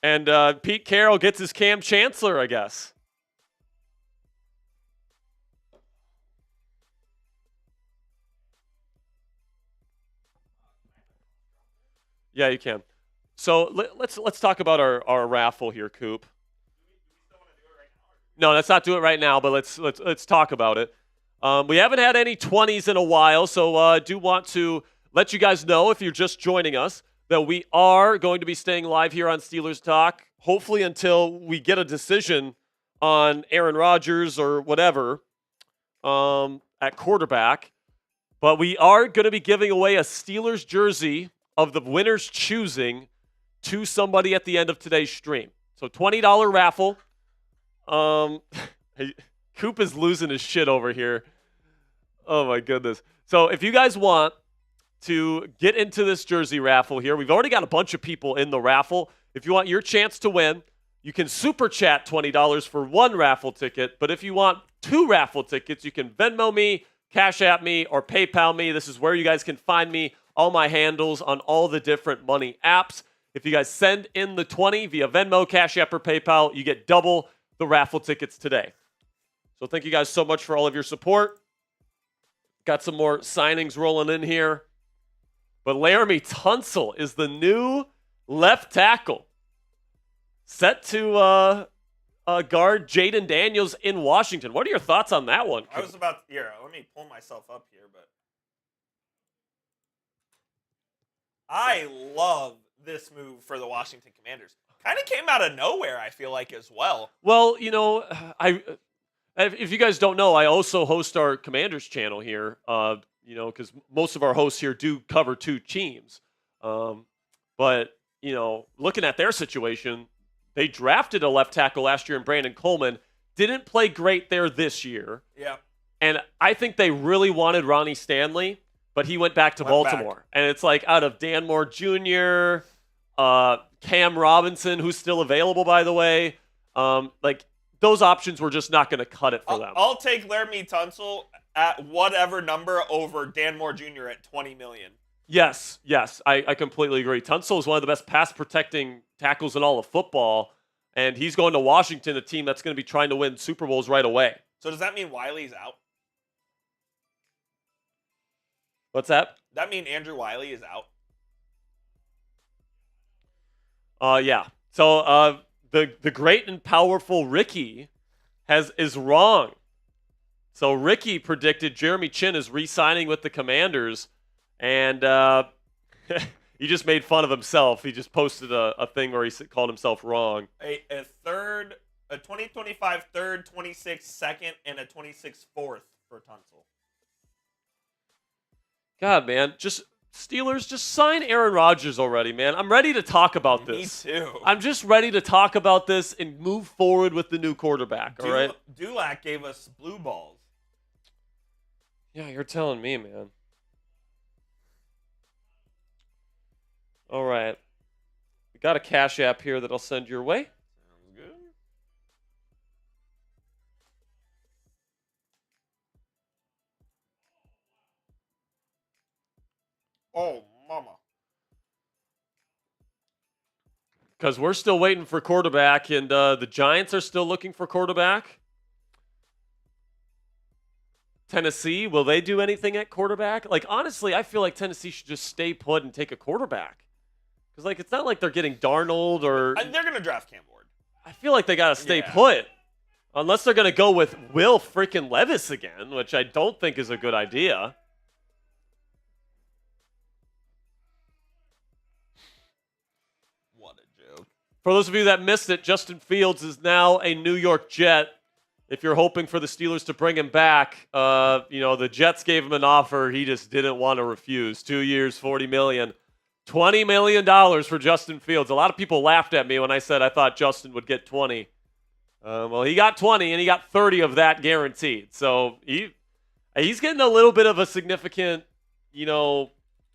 And Pete Carroll gets his Cam Chancellor, I guess. Yeah, you can. So let's talk about our raffle here, Coop. No, let's not do it right now, but let's talk about it. We haven't had any 20s in a while, so I do want to let you guys know, if you're just joining us, that we are going to be staying live here on Steelers Talk, hopefully until we get a decision on Aaron Rodgers or whatever at quarterback. But we are going to be giving away a Steelers jersey of the winner's choosing to somebody at the end of today's stream. So $20 raffle. Coop is losing his shit over here. Oh my goodness. So if you guys want to get into this jersey raffle here, we've already got a bunch of people in the raffle. If you want your chance to win, you can super chat $20 for one raffle ticket. But if you want 2 raffle tickets, you can Venmo me, Cashapp me, or PayPal me. This is where you guys can find me, all my handles on all the different money apps. If you guys send in the 20 via Venmo, Cashapp, or PayPal, you get double the raffle tickets today. So thank you guys so much for all of your support. Got some more signings rolling in here. But Laramie Tunsil is the new left tackle, set to guard Jaden Daniels in Washington. What are your thoughts on that one? I was about to, here, let me pull myself up here, but I love this move for the Washington Commanders. Kind of came out of nowhere, I feel like, as well. Well, if you guys don't know, I also host our Commanders channel here, because most of our hosts here do cover two teams. But, looking at their situation, they drafted a left tackle last year in Brandon Coleman, didn't play great there this year. Yeah. And I think they really wanted Ronnie Stanley, but he went back to Baltimore. And it's like out of Dan Moore Jr., Cam Robinson, who's still available, by the way, those options were just not going to cut it for them. I'll take Laramie Tunsil at whatever number over Dan Moore Jr. at $20 million. Yes, I completely agree. Tunsil is one of the best pass-protecting tackles in all of football, and he's going to Washington, a team that's going to be trying to win Super Bowls right away. So does that mean Wiley's out? What's that? That mean Andrew Wiley is out? Yeah. So the great and powerful Ricky is wrong. So Ricky predicted Jeremy Chin is re-signing with the Commanders, and he just made fun of himself. He just posted a thing where he called himself wrong. A 2025 third, 26 second, and a 26 fourth for Tunsil. God, man, Steelers, just sign Aaron Rodgers already, man. I'm ready to talk about this. Me too. I'm just ready to talk about this and move forward with the new quarterback, all right? Dulac gave us blue balls. Yeah, you're telling me, man. All right. We got a Cash App here that I'll send your way. Sounds good. Oh, mama. Because we're still waiting for quarterback, and the Giants are still looking for quarterback. Tennessee, will they do anything at quarterback? Honestly, I feel like Tennessee should just stay put and take a quarterback. Because, it's not like they're getting Darnold or... They're going to draft Cam Ward. I feel like they got to stay put. Unless they're going to go with Will freaking Levis again, which I don't think is a good idea. What a joke. For those of you that missed it, Justin Fields is now a New York Jet. If you're hoping for the Steelers to bring him back, the Jets gave him an offer he just didn't want to refuse. 2 years, $40 million. $20 million for Justin Fields. A lot of people laughed at me when I said I thought Justin would get 20. Well, he got 20, and he got 30 of that guaranteed. So he's getting a little bit of a significant,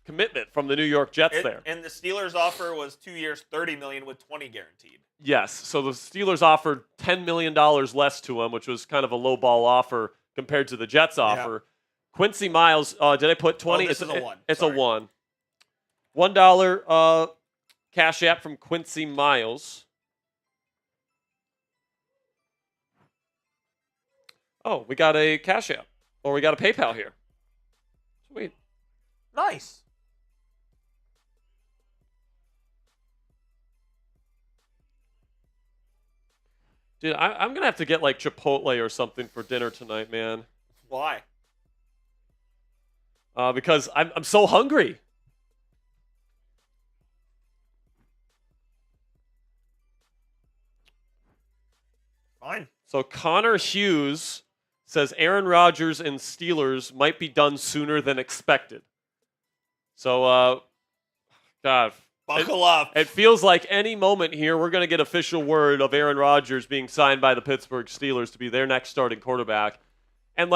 commitment from the New York Jets there. And the Steelers' offer was 2 years, $30 million with 20 guaranteed. Yes. So the Steelers offered $10 million less to him, which was kind of a low ball offer compared to the Jets' offer. Yeah. Quincy Miles, did I put 20? Oh, this is a 1. It's a 1. $1 Cash App from Quincy Miles. Oh, we got a Cash App. Or we got a PayPal here. Sweet. Nice. Dude, I'm going to have to get Chipotle or something for dinner tonight, man. Why? Because I'm so hungry. Fine. So Connor Hughes says Aaron Rodgers and Steelers might be done sooner than expected. So, God. Buckle up. It feels like any moment here we're going to get official word of Aaron Rodgers being signed by the Pittsburgh Steelers to be their next starting quarterback. And,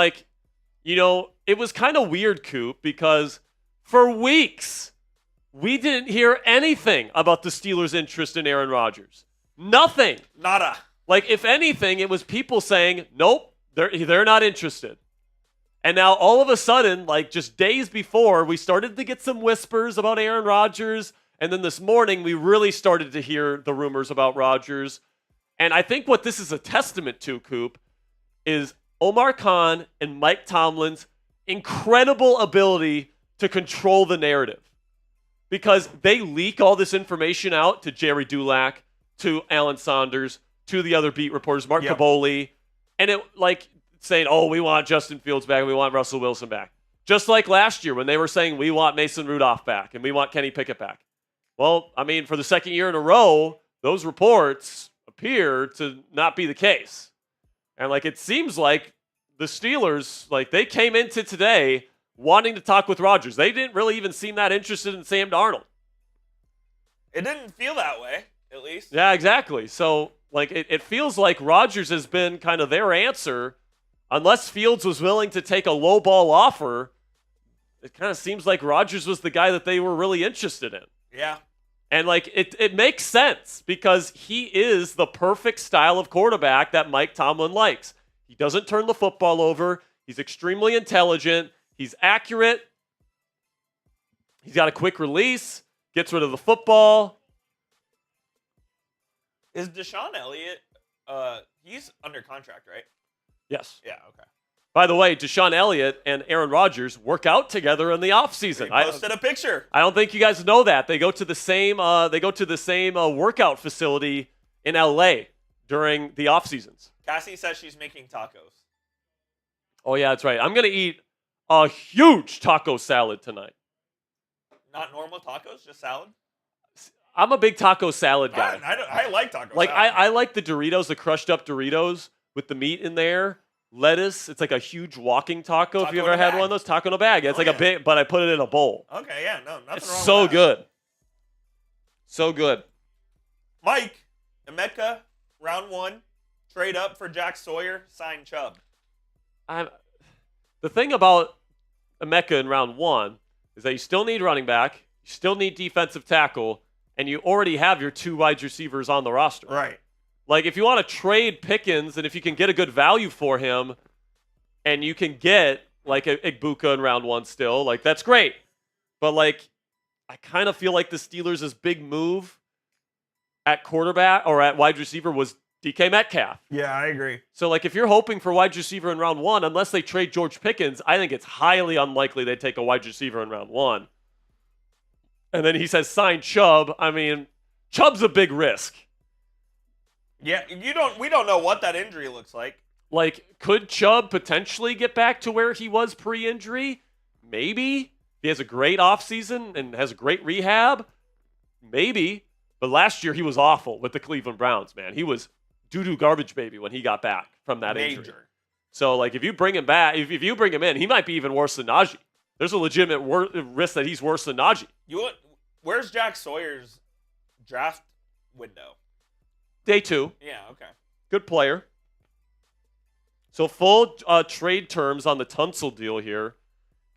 it was kind of weird, Coop, because for weeks we didn't hear anything about the Steelers' interest in Aaron Rodgers. Nothing. Nada. If anything, it was people saying, nope, they're not interested. And now all of a sudden, just days before, we started to get some whispers about Aaron Rodgers. And then this morning, we really started to hear the rumors about Rodgers. And I think what this is a testament to, Coop, is Omar Khan and Mike Tomlin's incredible ability to control the narrative. because they leak all this information out to Jerry Dulac, to Alan Saunders, to the other beat reporters, Mark Caboli, and it like saying, oh, we want Justin Fields back, we want Russell Wilson back. Just like last year when they were saying we want Mason Rudolph back and we want Kenny Pickett back. Well, I mean, for the second year in a row, those reports appear to not be the case. And like it seems like the Steelers, like they came into today wanting to talk with Rodgers. They didn't really even seem that interested in Sam Darnold. It didn't feel that way, at least. Yeah, exactly. So like it feels like Rodgers has been kind of their answer. Unless Fields was willing to take a low ball offer, it kind of seems like Rodgers was the guy that they were really interested in. Yeah. And like it makes sense because he is the perfect style of quarterback that Mike Tomlin likes. He doesn't turn the football over. He's extremely intelligent. He's accurate. He's got a quick release, gets rid of the football. Is Deshaun Elliott, he's under contract, right? Yes. Yeah, okay. By the way, Deshaun Elliott and Aaron Rodgers work out together in the offseason. He posted a picture. I don't think you guys know that. They go to the same workout facility in LA during the off seasons. Cassie says she's making tacos. Oh yeah, that's right. I'm going to eat a huge taco salad tonight. Not normal tacos, just salad? I'm a big taco salad guy. I like taco like salad. I like the Doritos, the crushed up Doritos with the meat in there, lettuce. It's like a huge walking taco. If you ever had one of those, taco in a bag. It's like a big, but I put it in a bowl. Okay, yeah, no, nothing it's wrong so with that. good. So good. Mike, Emeka, round 1, trade up for Jack Sawyer, sign Chubb. The thing about Emeka in round 1 is that you still need running back, you still need defensive tackle, and you already have your 2 wide receivers on the roster. Right. Like, if you want to trade Pickens, and if you can get a good value for him, and you can get, like, Igbuka in round 1 still, like, that's great. But, like, I kind of feel like the Steelers' big move at quarterback or at wide receiver was DK Metcalf. Yeah, I agree. So, like, if you're hoping for wide receiver in round 1, unless they trade George Pickens, I think it's highly unlikely they take a wide receiver in round 1. And then he says, sign Chubb. I mean, Chubb's a big risk. Yeah, we don't know what that injury looks like. Like, could Chubb potentially get back to where he was pre-injury? Maybe. He has a great offseason and has a great rehab. Maybe. But last year he was awful with the Cleveland Browns, man. He was doo-doo garbage baby when he got back from that injury. So, like, if you bring him back, if you bring him in, he might be even worse than Najee. There's a legitimate risk that he's worse than Najee. Where's Jack Sawyer's draft window? Day 2. Yeah, okay. Good player. So full trade terms on the Tunsil deal here.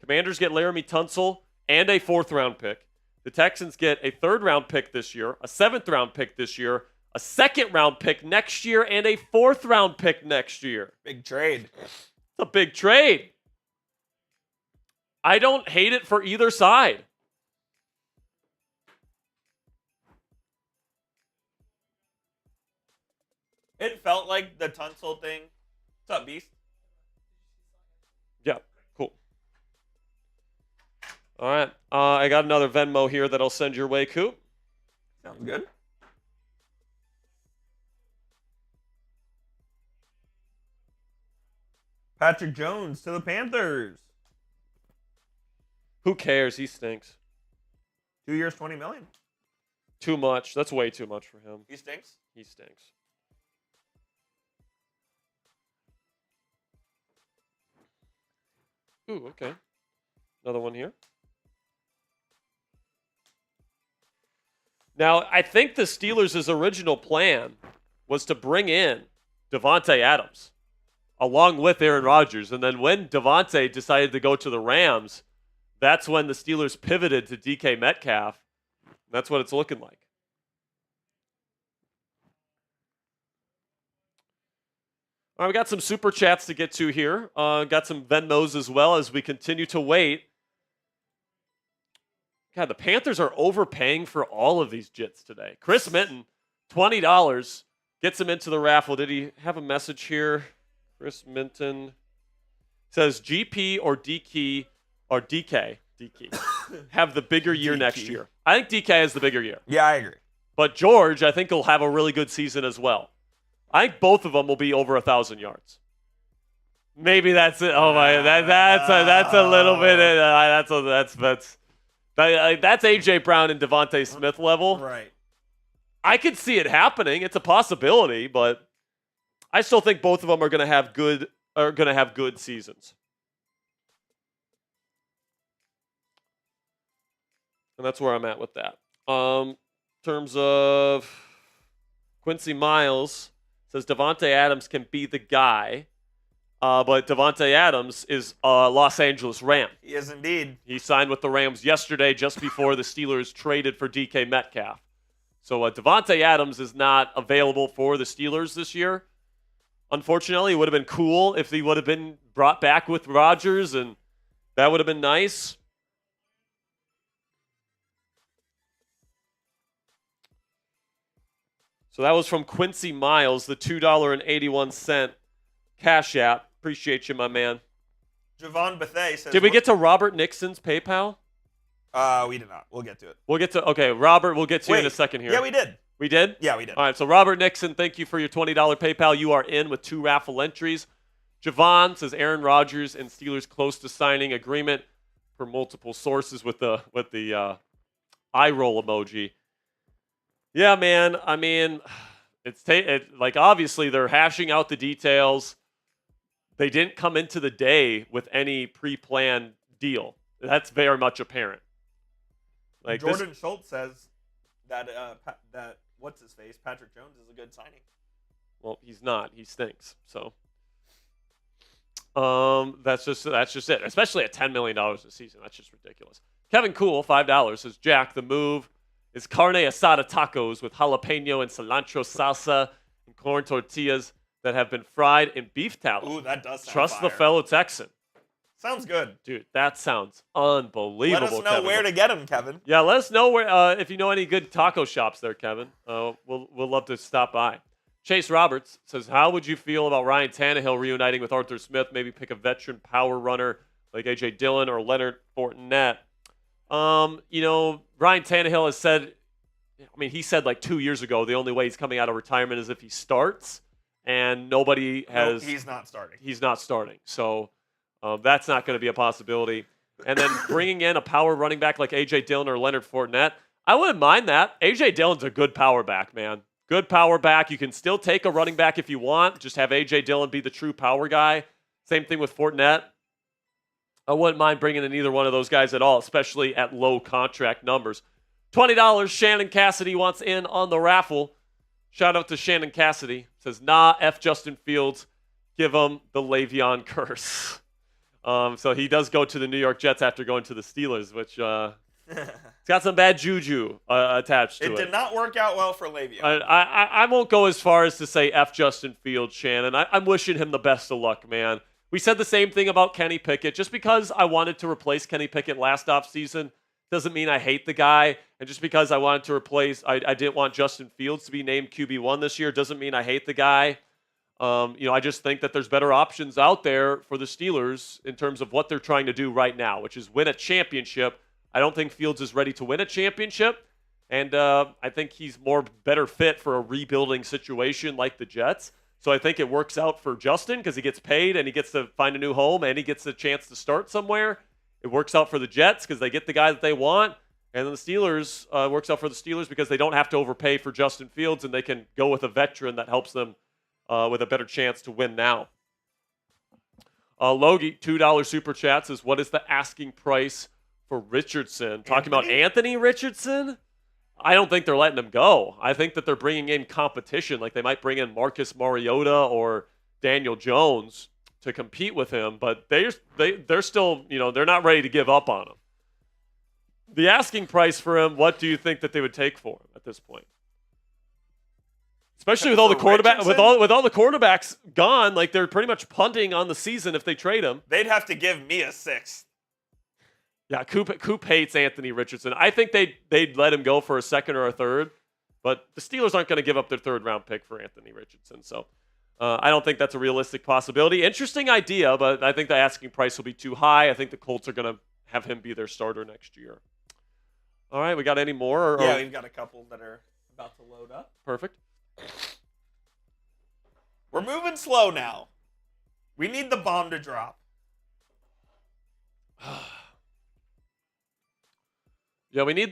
Commanders get Laramie Tunsil and a 4th-round pick. The Texans get a 3rd-round pick this year, a 7th-round pick this year, a 2nd-round pick next year, and a 4th-round pick next year. Big trade. It's a big trade. I don't hate it for either side. It felt like the Tunsil thing. What's up, Beast? Yeah, cool. All right. I got another Venmo here that I'll send your way, Coop. Sounds good. Patrick Jones to the Panthers. Who cares? He stinks. 2 years, $20 million. Too much. That's way too much for him. He stinks? He stinks. Ooh, okay. Another one here. Now, I think the Steelers' original plan was to bring in Devontae Adams along with Aaron Rodgers. And then when Devontae decided to go to the Rams, that's when the Steelers pivoted to DK Metcalf. That's what it's looking like. All right, we got some super chats to get to here. Got some Venmos as well as we continue to wait. God, the Panthers are overpaying for all of these jits today. Chris Minton, $20, gets him into the raffle. Did he have a message here? Chris Minton says GP or DK or DK. have the bigger year DK. next year. I think DK has the bigger year. Yeah, I agree. But George, I think, will have a really good season as well. I think both of them will be over 1,000 yards. Maybe that's it. Oh my, that's a little bit. That's AJ Brown and Devontae Smith level. Right. I could see it happening. It's a possibility, but I still think both of them are going to have good seasons. And that's where I'm at with that. In terms of Quincy Miles says Devontae Adams can be the guy, but Devontae Adams is a Los Angeles Ram. He is indeed. He signed with the Rams yesterday just before the Steelers traded for DK Metcalf. So Devontae Adams is not available for the Steelers this year. Unfortunately, it would have been cool if he would have been brought back with Rodgers, and that would have been nice. So that was from Quincy Miles, the $2.81 Cash App. Appreciate you, my man. Javon Bethea says, Did we get to Robert Nixon's PayPal? We did not. We'll get to it. Okay, Robert, we'll get to you in a Wait, second here. Yeah, we did. We did? Yeah, we did. All right, so Robert Nixon, thank you for your $20 PayPal. You are in with 2 raffle entries. Javon says Aaron Rodgers and Steelers close to signing agreement per multiple sources with the eye roll emoji. Yeah, man. I mean, like obviously they're hashing out the details. They didn't come into the day with any pre-planned deal. That's very much apparent. Like Jordan Schultz says that what's his face, Patrick Jones is a good signing. Well, he's not. He stinks. So that's just it. Especially at $10 million a season. That's just ridiculous. Kevin Cool, $5 says, Jack, the move is carne asada tacos with jalapeno and cilantro salsa and corn tortillas that have been fried in beef tallow. Ooh, that does sound Trust fire. the fellow Texan. Sounds good. Dude, that sounds unbelievable. Let us know Kevin. where to get them, Kevin. Yeah, let us know where if you know any good taco shops there, Kevin. We'll love to stop by. Chase Roberts says, how would you feel about Ryan Tannehill reuniting with Arthur Smith? Maybe pick a veteran power runner like A.J. Dillon or Leonard Fournette. Ryan Tannehill has said, he said like 2 years ago, the only way he's coming out of retirement is if he starts, and nobody has. No, he's not starting. He's not starting. So that's not going to be a possibility. And then bringing in a power running back like A.J. Dillon or Leonard Fournette, I wouldn't mind that. A.J. Dillon's a good power back, man. Good power back. You can still take a running back if you want. Just have A.J. Dillon be the true power guy. Same thing with Fournette. I wouldn't mind bringing in either one of those guys at all, especially at low contract numbers. $20, Shannon Cassidy wants in on the raffle. Shout out to Shannon Cassidy. Says, nah, F Justin Fields. Give him the Le'Veon curse. So he does go to the New York Jets after going to the Steelers, which it's got some bad juju attached to it. It did not work out well for Le'Veon. I won't go as far as to say F Justin Fields, Shannon. I'm wishing him the best of luck, man. We said the same thing about Kenny Pickett. Just because I wanted to replace Kenny Pickett last offseason doesn't mean I hate the guy. And just because I wanted to replace, I didn't want Justin Fields to be named QB1 this year doesn't mean I hate the guy. I just think that there's better options out there for the Steelers in terms of what they're trying to do right now, which is win a championship. I don't think Fields is ready to win a championship. And I think he's better fit for a rebuilding situation like the Jets. So I think it works out for Justin because he gets paid and he gets to find a new home and he gets a chance to start somewhere. It works out for the Jets because they get the guy that they want. And then the Steelers works out for the Steelers because they don't have to overpay for Justin Fields and they can go with a veteran that helps them with a better chance to win now. Logie, $2 super chat says, what is the asking price for Richardson? Talking about Anthony Richardson? I don't think they're letting him go. I think that they're bringing in competition. Like they might bring in Marcus Mariota or Daniel Jones to compete with him, but they're still, they're not ready to give up on him. The asking price for him, what do you think that they would take for him at this point? Especially with all the quarterbacks gone, like they're pretty much punting on the season if they trade him. They'd have to give me a 6th. Yeah, Coop hates Anthony Richardson. I think they'd let him go for a 2nd or a 3rd, but the Steelers aren't going to give up their 3rd round pick for Anthony Richardson. So I don't think that's a realistic possibility. Interesting idea, but I think the asking price will be too high. I think the Colts are going to have him be their starter next year. All right, we got any more? Yeah, we've got a couple that are about to load up. Perfect. We're moving slow now. We need the bomb to drop. Yeah, we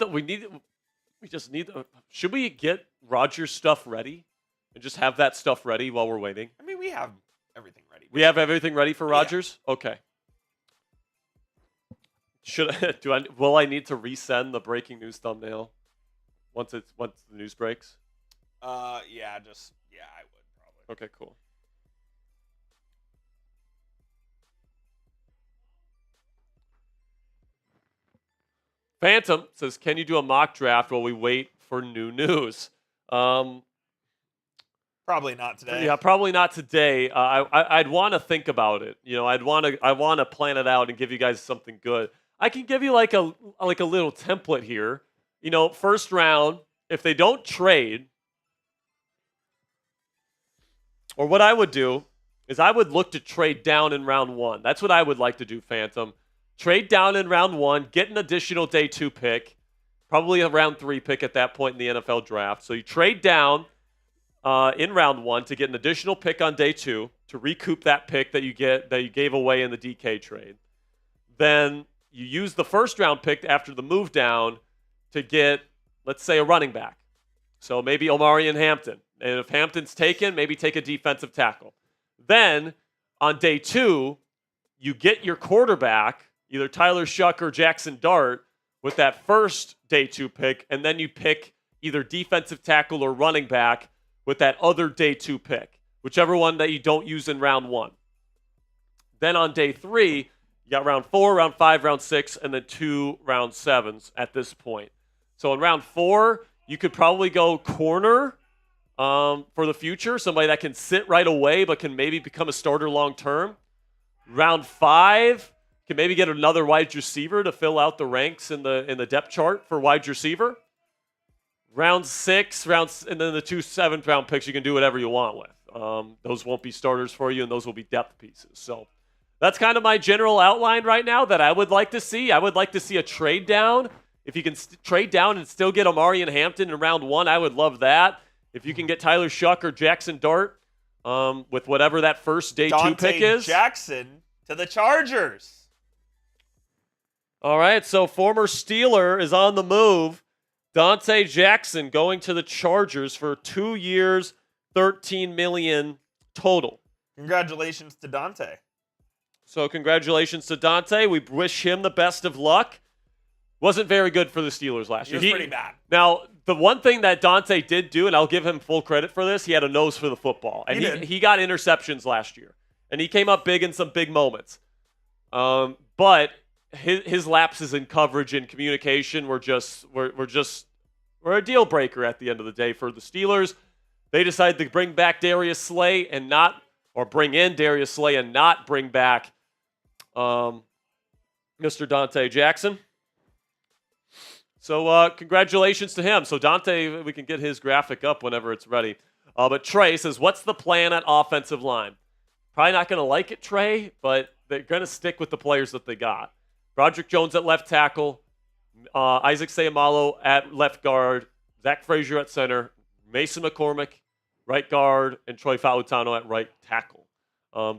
just need should we get Rodgers stuff ready and just have that stuff ready while we're waiting? I mean, we have everything ready. We have everything ready for Yeah. Rodgers? Okay. Will I need to resend the breaking news thumbnail once the news breaks? Yeah, I would probably. Okay, cool. Phantom says, "Can you do a mock draft while we wait for new news?" Probably not today. Yeah, probably not today. I'd want to think about it. I want to plan it out and give you guys something good. I can give you like a little template here. First round, if they don't trade, or what I would do is I would look to trade down in round 1. That's what I would like to do, Phantom. Trade down in round 1, get an additional day 2 pick, probably a round 3 pick at that point in the NFL draft. So you trade down in round 1 to get an additional pick on day 2 to recoup that pick that you gave away in the DK trade. Then you use the first round pick after the move down to get, let's say, a running back. So maybe Omar and Hampton. And if Hampton's taken, maybe take a defensive tackle. Then on day 2, you get your quarterback, either Tyler Shuck or Jackson Dart, with that first day 2 pick, and then you pick either defensive tackle or running back with that other day 2 pick, whichever one that you don't use in round 1. Then on day 3, you got round 4, round 5, round 6, and then 2 round 7s at this point. So in round 4, you could probably go corner for the future, somebody that can sit right away but can maybe become a starter long term. Round 5, can maybe get another wide receiver to fill out the ranks in the depth chart for wide receiver. Round 6, and then the 2 7th round picks, you can do whatever you want with. Those won't be starters for you, and those will be depth pieces. So that's kind of my general outline right now that I would like to see. I would like to see a trade down. If you can trade down and still get Omari and Hampton in round 1, I would love that. If you can get Tyler Shuck or Jackson Dart with whatever that first day 2 pick is. Jackson to the Chargers. All right, so former Steeler is on the move. Dante Jackson going to the Chargers for 2 years, $13 million total. Congratulations to Dante. So congratulations to Dante. We wish him the best of luck. Wasn't very good for the Steelers last year. He was pretty bad. Now, the one thing that Dante did do, and I'll give him full credit for this, he had a nose for the football. And he got interceptions last year. And he came up big in some big moments. But his lapses in coverage and communication were a deal breaker at the end of the day for the Steelers. They decided to bring back Darius Slay and not bring back Mr. Dante Jackson. So congratulations to him. So Dante, we can get his graphic up whenever it's ready. But Trey says, what's the plan at offensive line? Probably not going to like it, Trey, but they're going to stick with the players that they got. Broderick Jones at left tackle, Isaac Seumalo at left guard, Zach Frazier at center, Mason McCormick, right guard, and Troy Fautano at right tackle.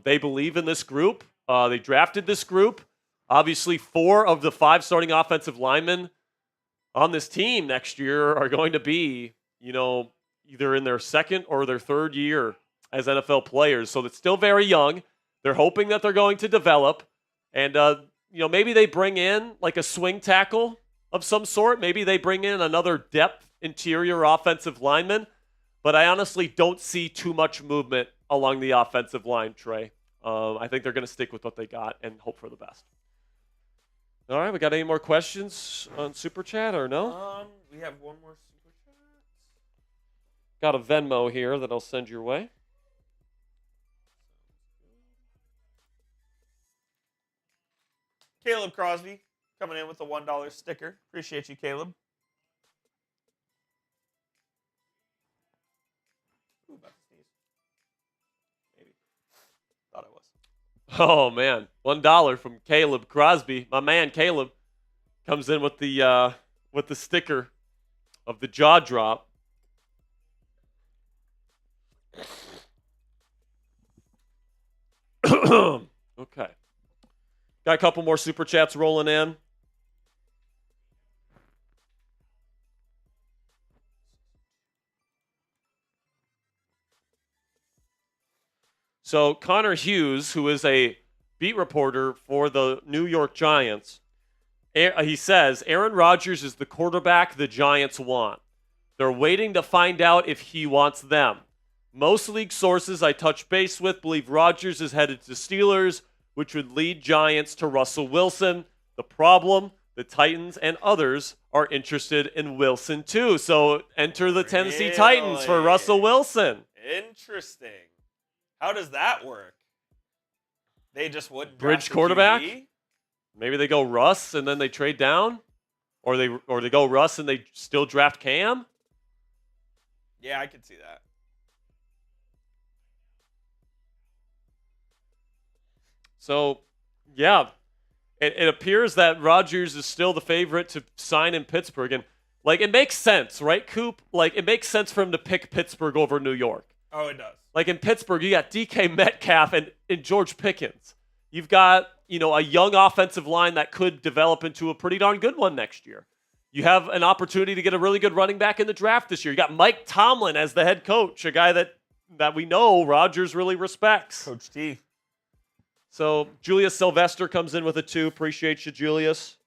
They believe in this group. They drafted this group. Obviously, 4 of the 5 starting offensive linemen on this team next year are going to be, either in their second or their third year as NFL players. So it's still very young. They're hoping that they're going to develop. And, maybe they bring in like a swing tackle of some sort. Maybe they bring in another depth interior offensive lineman. But I honestly don't see too much movement along the offensive line, Trey. I think they're going to stick with what they got and hope for the best. All right, we got any more questions on Super Chat or no? We have one more Super Chat. Got a Venmo here that I'll send your way. Caleb Crosby coming in with a $1 sticker. Appreciate you, Caleb. Ooh, about to sneeze. Maybe. Thought I was. Oh man, $1 from Caleb Crosby. My man Caleb comes in with the sticker of the jaw drop. Okay. Got a couple more super chats rolling in. So Connor Hughes, who is a beat reporter for the New York Giants, he says Aaron Rodgers is the quarterback the Giants want. They're waiting to find out if he wants them. Most league sources I touch base with believe Rodgers is headed to Steelers, which would lead Giants to Russell Wilson. The problem, the Titans and others are interested in Wilson too. So enter the Tennessee Titans for Russell Wilson. Interesting. How does that work? They just wouldn't Bridge draft a quarterback? QB? Maybe they go Russ and then they trade down, or they go Russ and they still draft Cam. Yeah, I could see that. So, yeah, it appears that Rodgers is still the favorite to sign in Pittsburgh, and like it makes sense, right, Coop? Like it makes sense for him to pick Pittsburgh over New York. Oh, it does. Like in Pittsburgh, you got DK Metcalf and George Pickens. You've got, a young offensive line that could develop into a pretty darn good one next year. You have an opportunity to get a really good running back in the draft this year. You got Mike Tomlin as the head coach, a guy that we know Rodgers really respects. Coach T. So Julius Sylvester comes in with a 2. Appreciate you, Julius.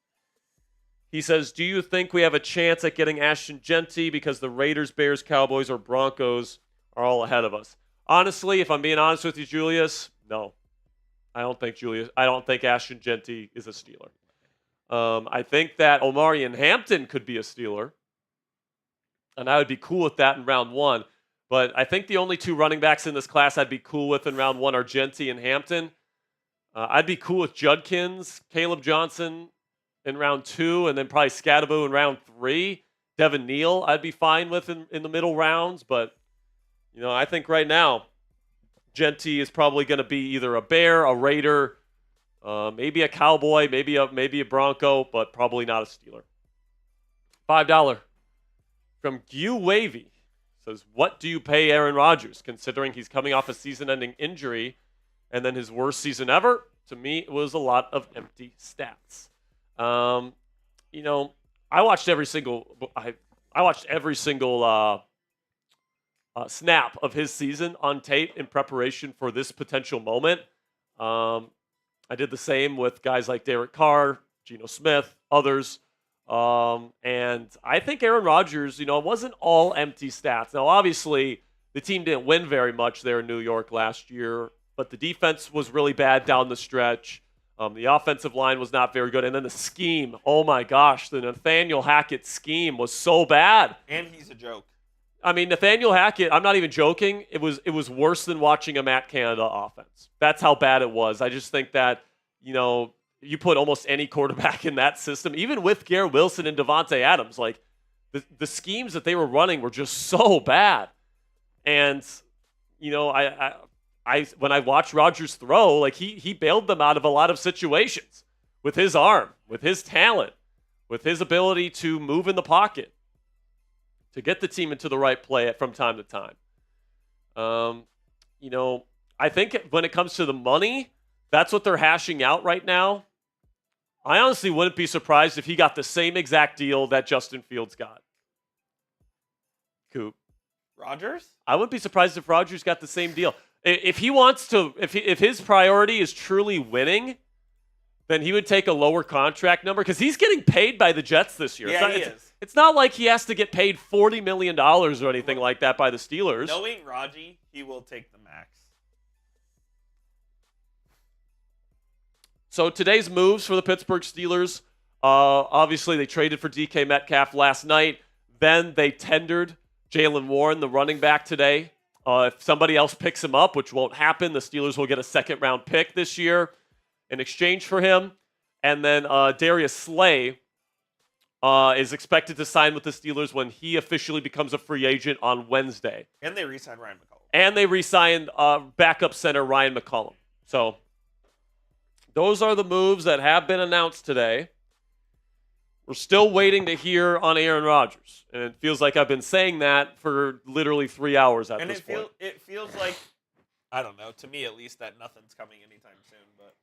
He says, do you think we have a chance at getting Ashton Genty because the Raiders, Bears, Cowboys, or Broncos are all ahead of us? Honestly, if I'm being honest with you, Julius, no. I don't think Ashton Genty is a Steeler. I think that Omar Hampton could be a Steeler, and I would be cool with that in round 1. But I think the only 2 running backs in this class I'd be cool with in round 1 are Genty and Hampton. I'd be cool with Judkins, Caleb Johnson in round 2, and then probably Scadaboo in round 3. Devin Neal I'd be fine with in the middle rounds, but I think right now Genty is probably going to be either a Bear, a Raider, maybe a Cowboy, maybe a Bronco, but probably not a Steeler. $5 from Gu Wavy says, what do you pay Aaron Rodgers, considering he's coming off a season-ending injury and then his worst season ever? To me, it was a lot of empty stats. I watched every single snap of his season on tape in preparation for this potential moment. I did the same with guys like Derek Carr, Geno Smith, others. And I think Aaron Rodgers, it wasn't all empty stats. Now, obviously, the team didn't win very much there in New York last year, but the defense was really bad down the stretch. The offensive line was not very good. And then the scheme, oh my gosh, the Nathaniel Hackett scheme was so bad. And he's a joke. I mean, Nathaniel Hackett, I'm not even joking. It was worse than watching a Matt Canada offense. That's how bad it was. I just think that, you put almost any quarterback in that system, even with Garrett Wilson and Devontae Adams, like the schemes that they were running were just so bad. And, I when I watched Rodgers throw, like he bailed them out of a lot of situations with his arm, with his talent, with his ability to move in the pocket, to get the team into the right play from time to time. I think when it comes to the money, that's what they're hashing out right now. I honestly wouldn't be surprised if he got the same exact deal that Justin Fields got. Coop. Rodgers? I wouldn't be surprised if Rodgers got the same deal. If he wants to, if his priority is truly winning, then he would take a lower contract number because he's getting paid by the Jets this year. Yeah, he is. It's not like he has to get paid $40 million or anything like that by the Steelers. Knowing Raji, he will take the max. So today's moves for the Pittsburgh Steelers, obviously they traded for DK Metcalf last night. Then they tendered Jaylen Warren, the running back, today. If somebody else picks him up, which won't happen, the Steelers will get a second-round pick this year in exchange for him. And then Darius Slay is expected to sign with the Steelers when he officially becomes a free agent on Wednesday. And they re-signed Ryan McCollum. And they re-signed backup center Ryan McCollum. So those are the moves that have been announced today. We're still waiting to hear on Aaron Rodgers. And it feels like I've been saying that for literally 3 hours at this point. It feels like, I don't know, to me at least, that nothing's coming anytime soon. But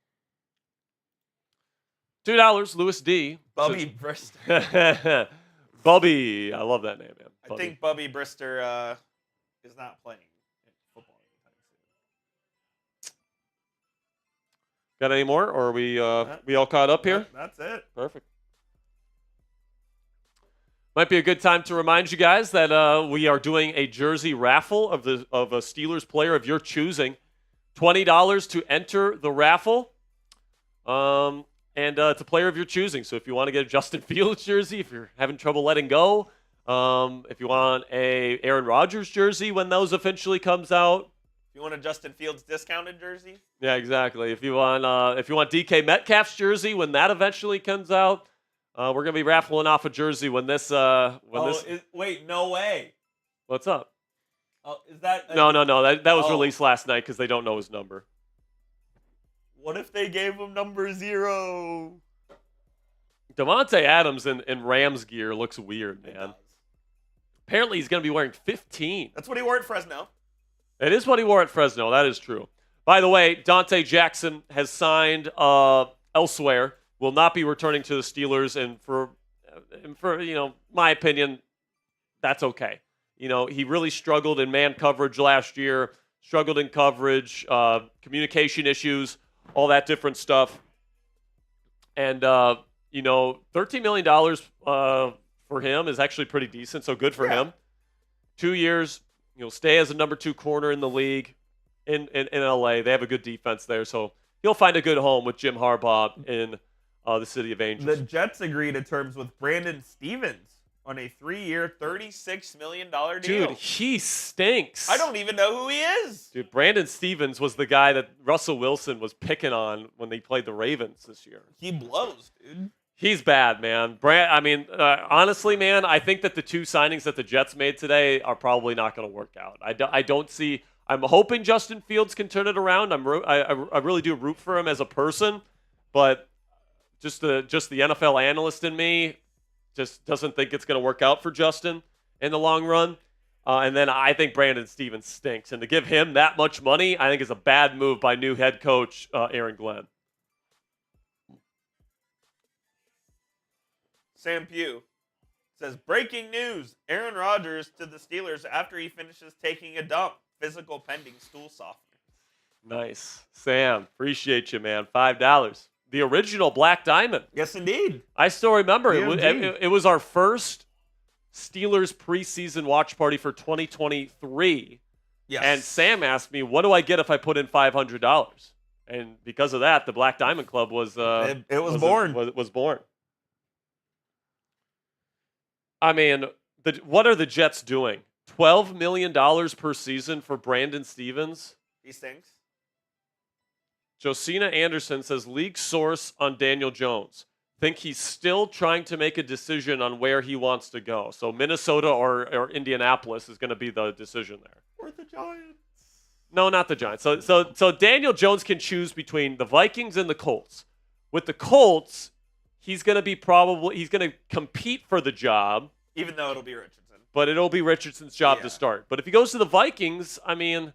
$2, Louis D. Bubby Brister. Bubby. I love that name, man. I think Bubby Brister is not playing football anytime soon. Got any more? Or are we all caught up here? That's it. Perfect. Might be a good time to remind you guys that we are doing a jersey raffle of a Steelers player of your choosing. $20 to enter the raffle. And it's a player of your choosing. So if you want to get a Justin Fields jersey, if you're having trouble letting go, if you want a Aaron Rodgers jersey when those eventually comes out. If you want a Justin Fields discounted jersey? Yeah, exactly. If you want DK Metcalf's jersey when that eventually comes out. We're gonna be raffling off a jersey when this. Wait, no way. What's up? Oh, is that? No. That was released last night because they don't know his number. What if they gave him number 0? Devontae Adams in Rams gear looks weird, man. Apparently, he's gonna be wearing 15. That's what he wore at Fresno. It is what he wore at Fresno. That is true. By the way, Dante Jackson has signed elsewhere. Will not be returning to the Steelers, and for my opinion, that's okay. He really struggled in man coverage last year, struggled in coverage, communication issues, all that different stuff. And $13 million for him is actually pretty decent, so good for him. 2 years, stay as a number 2 corner in the league in LA. They have a good defense there, so he'll find a good home with Jim Harbaugh in the City of Angels. The Jets agreed to terms with Brandon Stevens on a 3-year, $36 million deal. Dude, he stinks. I don't even know who he is. Dude, Brandon Stevens was the guy that Russell Wilson was picking on when they played the Ravens this year. He blows, dude. He's bad, man. Honestly, man, I think that the 2 signings that the Jets made today are probably not going to work out. I don't see. I'm hoping Justin Fields can turn it around. I really do root for him as a person, but just the NFL analyst in me just doesn't think it's going to work out for Justin in the long run. And then I think Brandon Stevens stinks. And to give him that much money, I think is a bad move by new head coach Aaron Glenn. Sam Pugh says, breaking news, Aaron Rodgers to the Steelers after he finishes taking a dump. Physical pending stool softener. Nice. Sam, appreciate you, man. $5. The original Black Diamond. Yes, indeed. I still remember it was our first Steelers preseason watch party for 2023. Yes. And Sam asked me, what do I get if I put in $500? And because of that, the Black Diamond Club was born. I mean, what are the Jets doing? $12 million per season for Brandon Stevens? He stinks. Josina Anderson says, league source on Daniel Jones. Think he's still trying to make a decision on where he wants to go. So Minnesota or Indianapolis is going to be the decision there. Or the Giants. No, not the Giants. So Daniel Jones can choose between the Vikings and the Colts. With the Colts, he's going to compete for the job. Even though it'll be Richardson. But it'll be Richardson's job to start. But if he goes to the Vikings, I mean,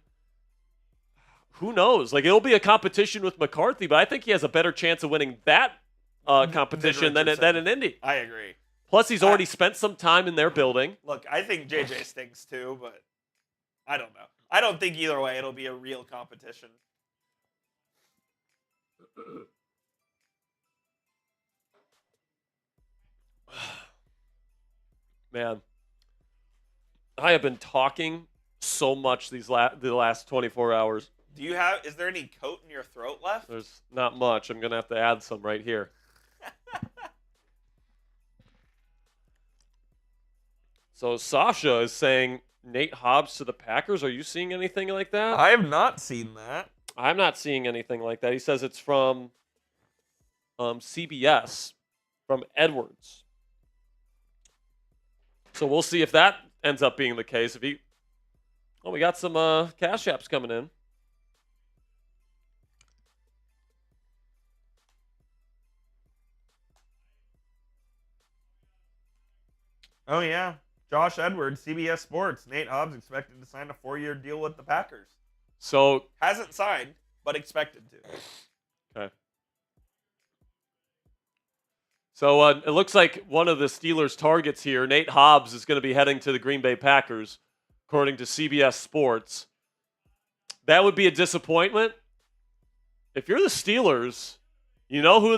who knows? Like, it'll be a competition with McCarthy, but I think he has a better chance of winning that competition than in Indy. I agree. Plus, he's already spent some time in their building. Look, I think JJ stinks too, but I don't know. I don't think either way it'll be a real competition. Man, I have been talking so much the last 24 hours. Is there any coat in your throat left? There's not much. I'm going to have to add some right here. So Sasha is saying Nate Hobbs to the Packers. Are you seeing anything like that? I have not seen that. I'm not seeing anything like that. He says it's from CBS, from Edwards. So we'll see if that ends up being the case. We got some cash apps coming in. Oh, yeah. Josh Edwards, CBS Sports. Nate Hobbs expected to sign a 4-year deal with the Packers. So Hasn't signed, but expected to. okay. So it looks like one of the Steelers' targets here, Nate Hobbs, is going to be heading to the Green Bay Packers, according to CBS Sports. That would be a disappointment. If you're the Steelers, you know who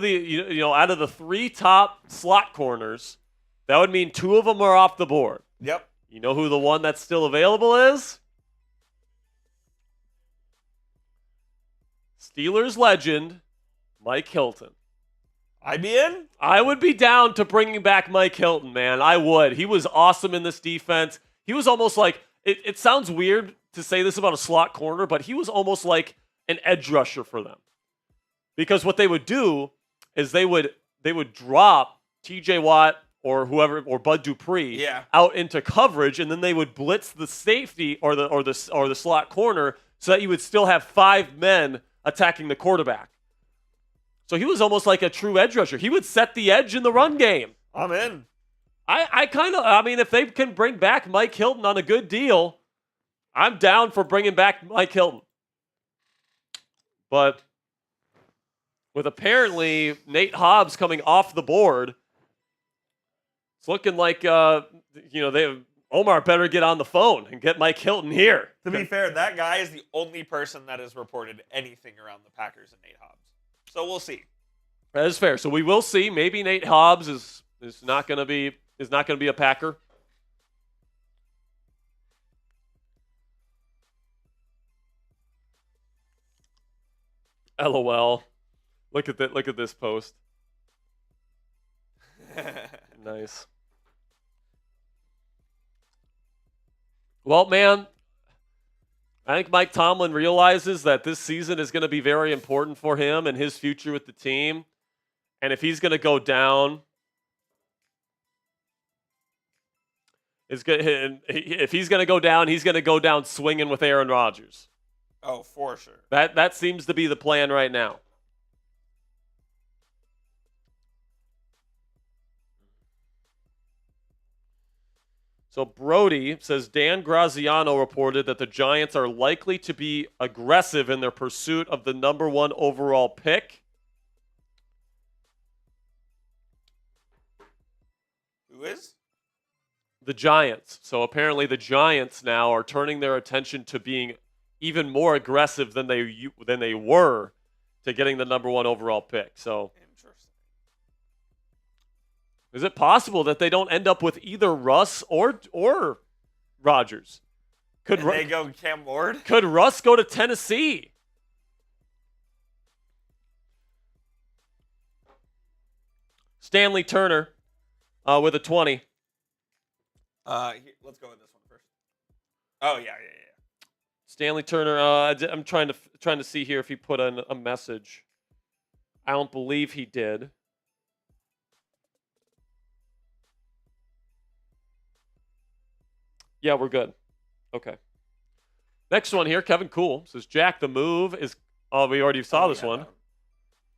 out of the 3 top slot corners, that would mean 2 of them are off the board. Yep. You know who the one that's still available is? Steelers legend, Mike Hilton. I'd be in. I would be down to bringing back Mike Hilton, man. I would. He was awesome in this defense. He was almost like, it sounds weird to say this about a slot corner, but he was almost like an edge rusher for them. Because what they would do is they would drop TJ Watt or whoever, or Bud Dupree out into coverage, and then they would blitz the safety or the slot corner so that you would still have 5 men attacking the quarterback. So he was almost like a true edge rusher. He would set the edge in the run game. I'm in. I mean, if they can bring back Mike Hilton on a good deal, I'm down for bringing back Mike Hilton. But with apparently Nate Hobbs coming off the board, it's looking like Omar better get on the phone and get Mike Hilton here. To be fair, that guy is the only person that has reported anything around the Packers and Nate Hobbs. So we'll see. That is fair. So we will see. Maybe Nate Hobbs is not going to be a Packer. LOL. Look at that. Look at this post. Nice. Well, man, I think Mike Tomlin realizes that this season is going to be very important for him and his future with the team. And if he's going to go down, if he's going to go down, he's going to go down swinging with Aaron Rodgers. Oh, for sure. That seems to be the plan right now. So Brody says Dan Graziano reported that the Giants are likely to be aggressive in their pursuit of the number 1 overall pick. Who is? The Giants. So apparently the Giants now are turning their attention to being even more aggressive than they were to getting the number 1 overall pick. So interesting. Is it possible that they don't end up with either Russ or Rodgers? Could they go Cam Ward? Could Russ go to Tennessee? Stanley Turner with a 20. Let's go with this one first. Oh, yeah. Stanley Turner, I'm trying to see here if he put in a message. I don't believe he did. Yeah, we're good. Okay. Next one here, Kevin Cool says, Jack, the move is... Oh, we already saw this one.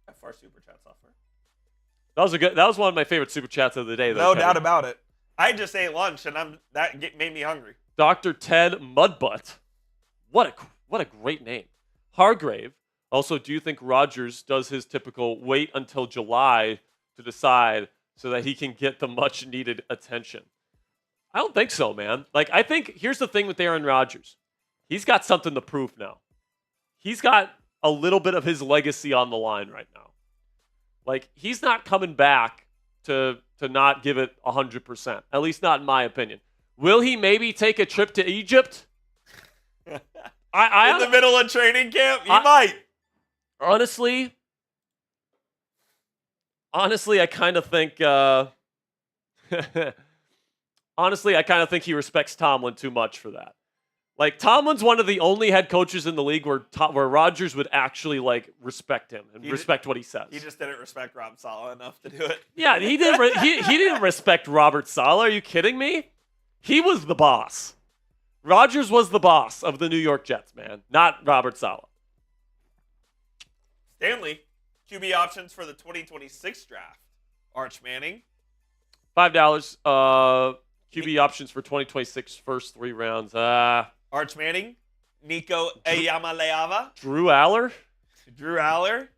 FR Super Chat software. That was one of my favorite Super Chats of the day, though, No Kevin. doubt about it. I just ate lunch, and made me hungry. Dr. Ted Mudbutt. What a great name. Hargrave. Also, do you think Rodgers does his typical wait until July to decide so that he can get the much-needed attention? I don't think so, man. I think here's the thing with Aaron Rodgers. He's got something to prove now. He's got a little bit of his legacy on the line right now. He's not coming back to not give it 100%. At least not in my opinion. Will he maybe take a trip to Egypt? In the middle of training camp? He might. Honestly, I kind of think... Honestly, I kind of think he respects Tomlin too much for that. Tomlin's one of the only head coaches in the league where Rodgers would actually respect him and respect what he says. He just didn't respect Rob Saleh enough to do it. Yeah, he didn't. He didn't respect Robert Saleh. Are you kidding me? He was the boss. Rodgers was the boss of the New York Jets, man, not Robert Saleh. Stanley, QB options for the 2026 draft. Arch Manning. $5. QB options for 2026 first 3 rounds. Arch Manning, Nico Eyamaleava, Drew Aller, Drew Aller.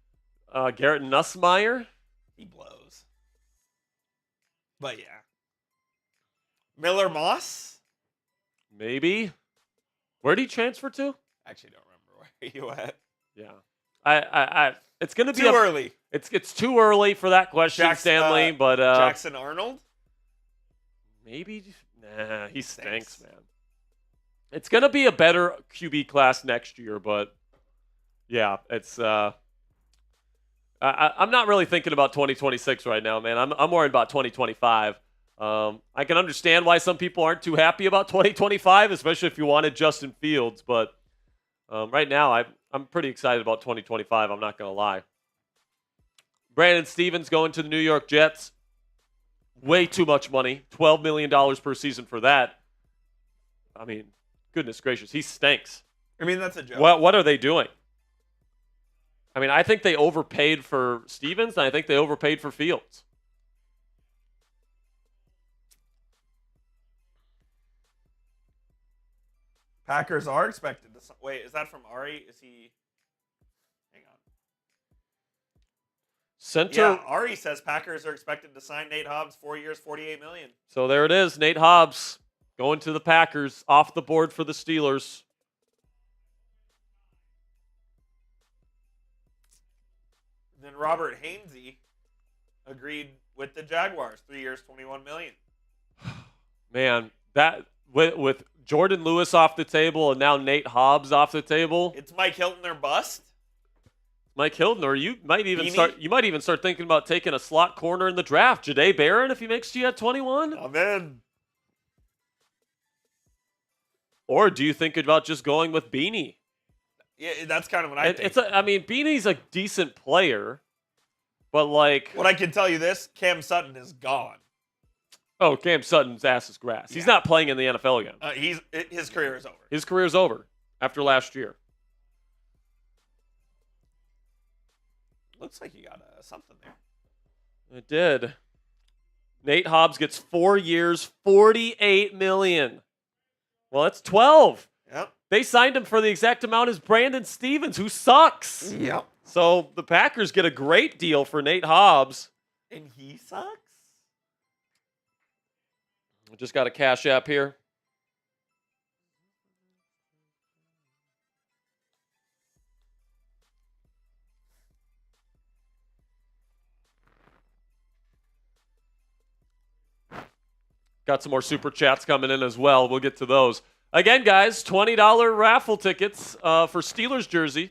Garrett Nussmeier. He blows. But yeah. Miller Moss. Maybe. Where did he transfer to? Actually, don't remember where he went. Yeah. It's going to be Too early. It's too early for that question, Stanley. But Jackson Arnold. Maybe. Nah, he stinks, man. It's going to be a better QB class next year, but yeah, it's. I'm not really thinking about 2026 right now, man. I'm worried about 2025. I can understand why some people aren't too happy about 2025, especially if you wanted Justin Fields. But right now, I'm pretty excited about 2025. I'm not going to lie. Brandon Stevens going to the New York Jets. Way too much money. $12 million per season for that. I mean, goodness gracious, he stinks. I mean, that's a joke. What are they doing? I mean, I think they overpaid for Stevens, and I think they overpaid for Fields. Packers are expected to. Wait, is that from Ari? Is he? Hang on. Center. Yeah, Ari says Packers are expected to sign Nate Hobbs 4 years, $48 million. So there it is. Nate Hobbs going to the Packers, off the board for the Steelers. Then Robert Hainsey agreed with the Jaguars, 3 years, $21 million. Man, that with Jordan Lewis off the table and now Nate Hobbs off the table. It's Mike Hilton or bust. Mike Hilton, or you might even start thinking about taking a slot corner in the draft. Jahdae Barron, if he makes you at 21. I'm in. Or do you think about just going with Beanie? Yeah, that's kind of what I think. Beanie's a decent player, but like... What I can tell you this, Cam Sutton is gone. Oh, Cam Sutton's ass is grass. He's not playing in the NFL again. His career is over. His career's over after last year. Looks like you got something there. It did. Nate Hobbs gets 4 years, $48 million. Well, that's 12. Yep. They signed him for the exact amount as Brandon Stevens, who sucks. Yep. So the Packers get a great deal for Nate Hobbs. And he sucks? I just got a Cashapp here. Got some more super chats coming in as well. We'll get to those. Again, guys, $20 raffle tickets for Steelers jersey.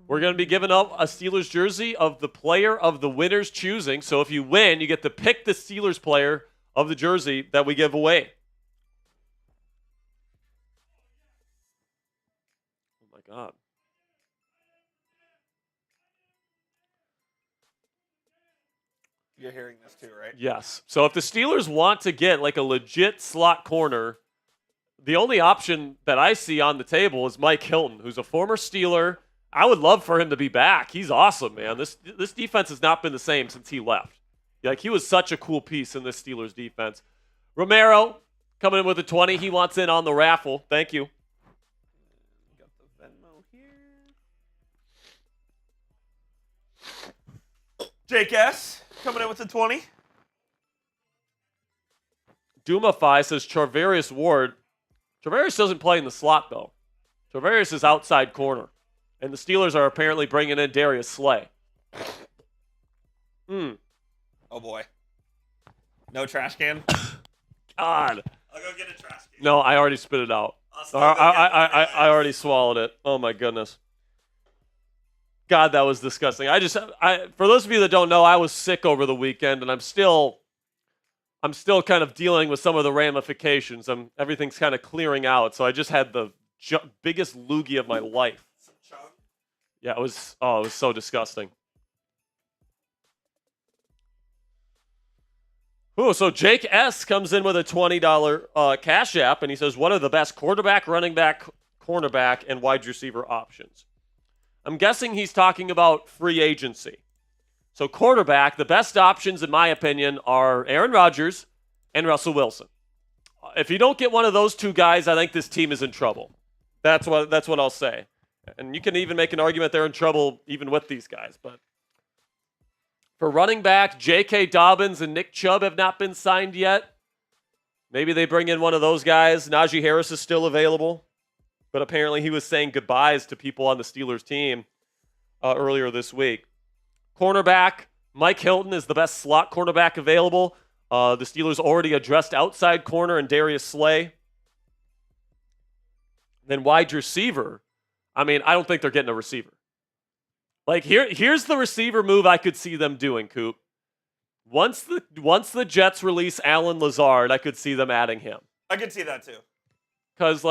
We're going to be giving up a Steelers jersey of the player of the winner's choosing. So if you win, you get to pick the Steelers player of the jersey that we give away. Oh, my God. You're hearing this too, right? Yes. So if the Steelers want to get like a legit slot corner, the only option that I see on the table is Mike Hilton, who's a former Steeler. I would love for him to be back. He's awesome, man. This defense has not been the same since he left. Like, he was such a cool piece in this Steelers defense. Romero coming in with a 20. He wants in on the raffle. Thank you. Got the Venmo here. Jake S. coming in with the 20. Doomify says Charvarius Ward. Charvarius doesn't play in the slot, though. Charvarius is outside corner. And the Steelers are apparently bringing in Darius Slay. Oh, boy. No trash can? God. I'll go get a trash can. No, I already spit it out. I already swallowed it. Oh, my goodness. God, that was disgusting. For those of you that don't know, I was sick over the weekend, and I'm still kind of dealing with some of the ramifications. Everything's kind of clearing out, so I just had the biggest loogie of my life. Some chunk. Yeah, it was so disgusting. Ooh, so Jake S. comes in with a $20 Cash App, and he says, what are the best quarterback, running back, cornerback, and wide receiver options? I'm guessing he's talking about free agency. So quarterback, the best options, in my opinion, are Aaron Rodgers and Russell Wilson. if you don't get one of those two guys, I think this team is in trouble. That's what I'll say. And you can even make an argument they're in trouble even with these guys. But for running back, J.K. Dobbins and Nick Chubb have not been signed yet. Maybe they bring in one of those guys. Najee Harris is still available. But apparently he was saying goodbyes to people on the Steelers team earlier this week. Cornerback, Mike Hilton is the best slot cornerback available. The Steelers already addressed outside corner and Darius Slay. Then wide receiver, I don't think they're getting a receiver. Like here's the receiver move I could see them doing, Coop. Once the Jets release Alan Lazard, I could see them adding him. I could see that too. Because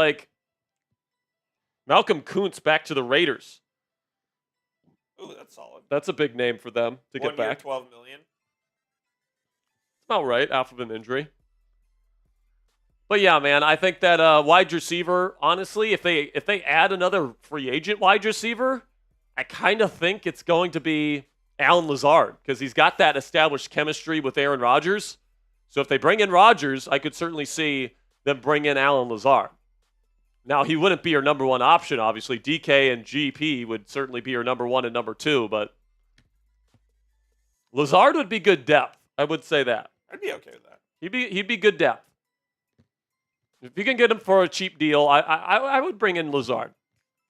Malcolm Kuntz back to the Raiders. Ooh, that's solid. That's a big name for them to get back. $1 year, $12 million. About right, off of an injury. But yeah, man, I think that wide receiver, honestly, if they add another free agent wide receiver, I kind of think it's going to be Alan Lazard because he's got that established chemistry with Aaron Rodgers. So if they bring in Rodgers, I could certainly see them bring in Alan Lazard. Now, he wouldn't be your number one option, obviously. DK and GP would certainly be your number one and number two, but Lazard would be good depth. I would say that. I'd be okay with that. He'd be good depth. If you can get him for a cheap deal, I would bring in Lazard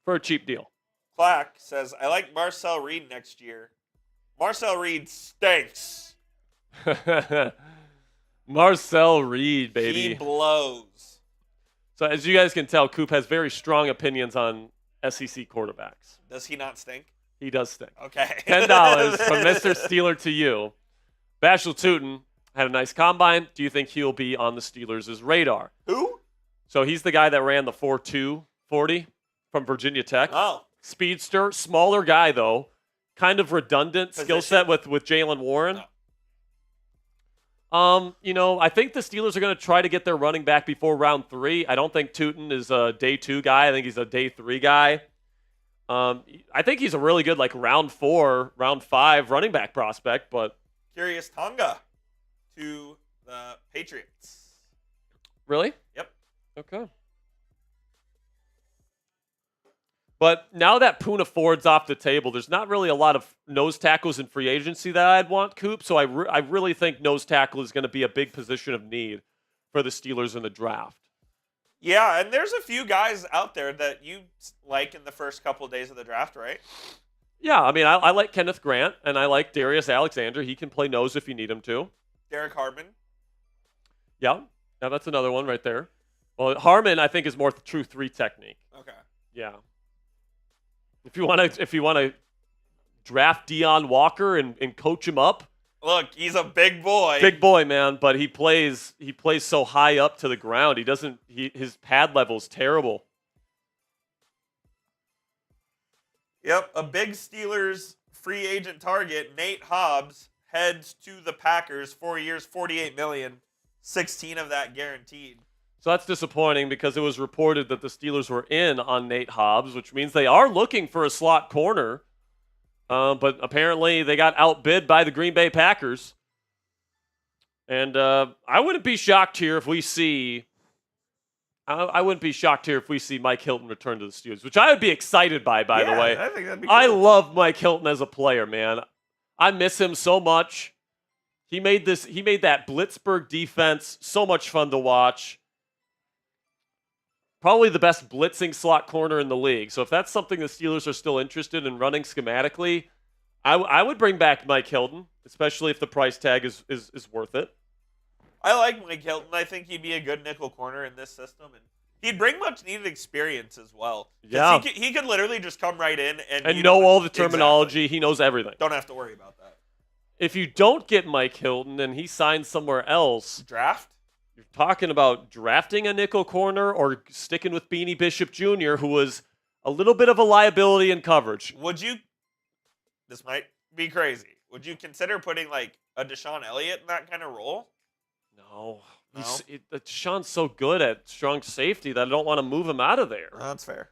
for a cheap deal. Clack says, I like Marcel Reed next year. Marcel Reed stinks. Marcel Reed, baby. He blows. So as you guys can tell, Coop has very strong opinions on SEC quarterbacks. Does he not stink? He does stink. Okay. $10 from Mr. Steeler to you. Bashal Tootin had a nice combine. Do you think he'll be on the Steelers' radar? Who? So he's the guy that ran the 4.2 40 from Virginia Tech. Oh. Speedster, smaller guy though. Kind of redundant skill set with Jalen Warren. No. I think the Steelers are going to try to get their running back before round 3. I don't think Tootin is a day 2 guy. I think he's a day 3 guy. I think he's a really good round 4, round 5 running back prospect, but Curious Tonga to the Patriots. Really? Yep. Okay. But now that Poona Ford's off the table, there's not really a lot of nose tackles in free agency that I'd want, Coop. So I really think nose tackle is going to be a big position of need for the Steelers in the draft. Yeah, and there's a few guys out there that you like in the first couple of days of the draft, right? Yeah, I like Kenneth Grant, and I like Darius Alexander. He can play nose if you need him to. Derek Harmon. Yeah, that's another one right there. Well, Harmon, I think, is more true 3 technique. Okay. Yeah. If you want to draft Deion Walker and coach him up. Look, he's a big boy. Big boy, man, but he plays so high up to the ground. His pad level is terrible. Yep, a big Steelers free agent target, Nate Hobbs, heads to the Packers, 4 years, $48 million, 16 of that guaranteed. So that's disappointing because it was reported that the Steelers were in on Nate Hobbs, which means they are looking for a slot corner. But apparently they got outbid by the Green Bay Packers. And I wouldn't be shocked here if we see Mike Hilton return to the Steelers, which I would be excited by the way. I think that'd be cool. I love Mike Hilton as a player, man. I miss him so much. He made that Blitzburg defense so much fun to watch. Probably the best blitzing slot corner in the league. So if that's something the Steelers are still interested in running schematically, I would bring back Mike Hilton, especially if the price tag is worth it. I like Mike Hilton. I think he'd be a good nickel corner in this system, and he'd bring much needed experience as well. Yeah, he could literally just come right in and know all the terminology. Exactly. He knows everything. Don't have to worry about that. If you don't get Mike Hilton and he signs somewhere else, draft. You're talking about drafting a nickel corner or sticking with Beanie Bishop Jr., who was a little bit of a liability in coverage. This might be crazy, would you consider putting a Deshaun Elliott in that kind of role? No. Deshaun's so good at strong safety that I don't want to move him out of there. That's fair.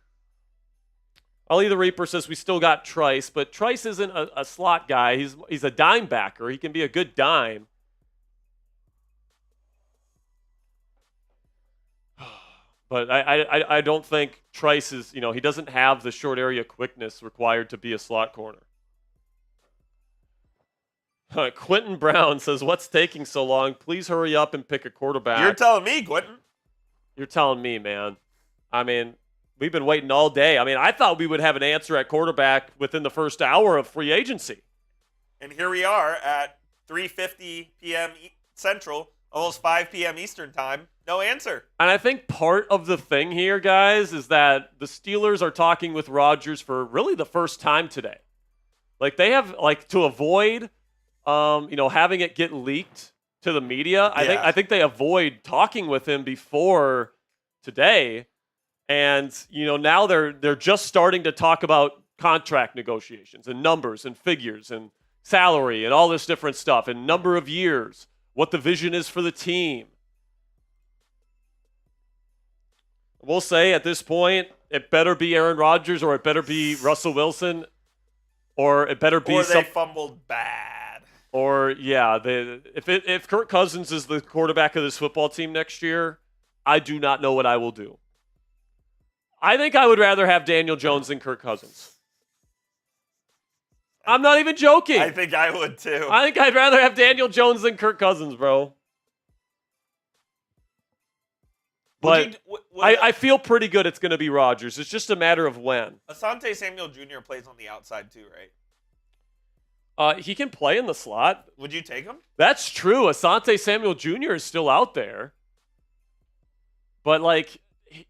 Ali the Reaper says we still got Trice, but Trice isn't a slot guy. He's a dime backer. He can be a good dime. But I don't think Trice is, he doesn't have the short area quickness required to be a slot corner. Quentin Brown says, what's taking so long? Please hurry up and pick a quarterback. You're telling me, Quentin. You're telling me, man. I mean, we've been waiting all day. I mean, I thought we would have an answer at quarterback within the first hour of free agency. And here we are at 3:50 p.m. Central, almost 5 p.m. Eastern time. No answer. And I think part of the thing here, guys, is that the Steelers are talking with Rodgers for really the first time today. Like, they have, to avoid, having it get leaked to the media. I think they avoid talking with him before today. And, now they're just starting to talk about contract negotiations and numbers and figures and salary and all this different stuff and number of years, what the vision is for the team. We'll say at this point, it better be Aaron Rodgers or it better be Russell Wilson or it better be or they fumbled bad. Or, if Kirk Cousins is the quarterback of this football team next year, I do not know what I will do. I think I would rather have Daniel Jones than Kirk Cousins. I'm not even joking. I think I would too. I think I'd rather have Daniel Jones than Kirk Cousins, bro. But I feel pretty good it's going to be Rodgers. It's just a matter of when. Asante Samuel Jr. plays on the outside too, right? He can play in the slot. Would you take him? That's true. Asante Samuel Jr. is still out there. But,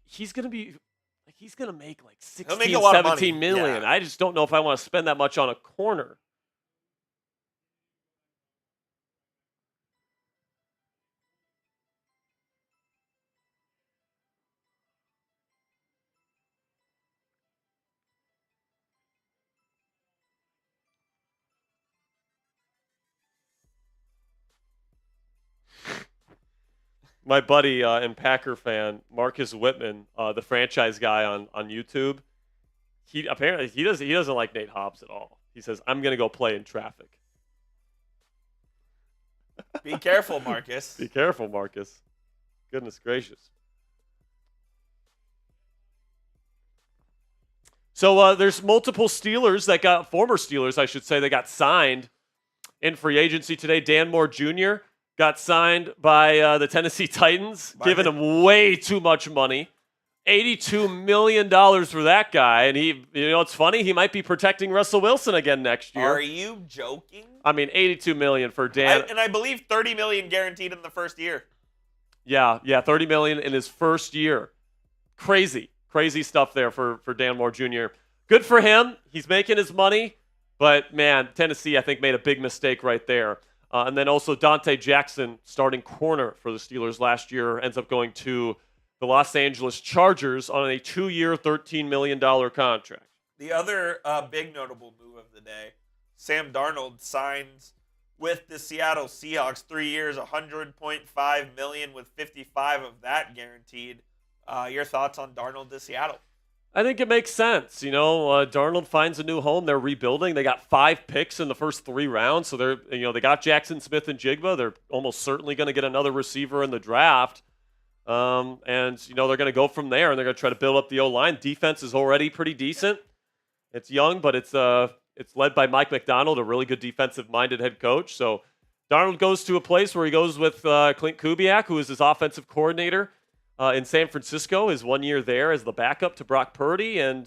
he's going to be... He's going to make 16, 17 million. Yeah. I just don't know if I want to spend that much on a corner. My buddy and Packer fan, Marcus Whitman, the franchise guy on YouTube, he doesn't like Nate Hobbs at all. He says, I'm going to go play in traffic. Be careful, Marcus. Be careful, Marcus. Goodness gracious. So there's multiple Steelers former Steelers, I should say, that got signed in free agency today. Dan Moore Jr. got signed by the Tennessee Titans, giving him way too much money. $82 million for that guy. And it's funny, he might be protecting Russell Wilson again next year. Are you joking? I mean, $82 million for Dan. And I believe $30 million guaranteed in the first year. Yeah, $30 million in his first year. Crazy stuff there for Dan Moore Jr. Good for him. He's making his money. But, man, Tennessee, I think, made a big mistake right there. And then also Dante Jackson, starting corner for the Steelers last year, ends up going to the Los Angeles Chargers on a 2-year, $13 million contract. The other big notable move of the day, Sam Darnold signs with the Seattle Seahawks, 3 years, $100.5 million with 55 of that guaranteed. Your thoughts on Darnold to Seattle? I think it makes sense. Darnold finds a new home. They're rebuilding. They got 5 picks in the first 3 rounds. So they got Jackson Smith and Jigba. They're almost certainly going to get another receiver in the draft. And they're going to go from there, and they're going to try to build up the O-line. Defense is already pretty decent. It's young, but it's led by Mike McDonald, a really good defensive-minded head coach. So Darnold goes to a place where he goes with Clint Kubiak, who is his offensive coordinator. In San Francisco, his 1 year there as the backup to Brock Purdy, and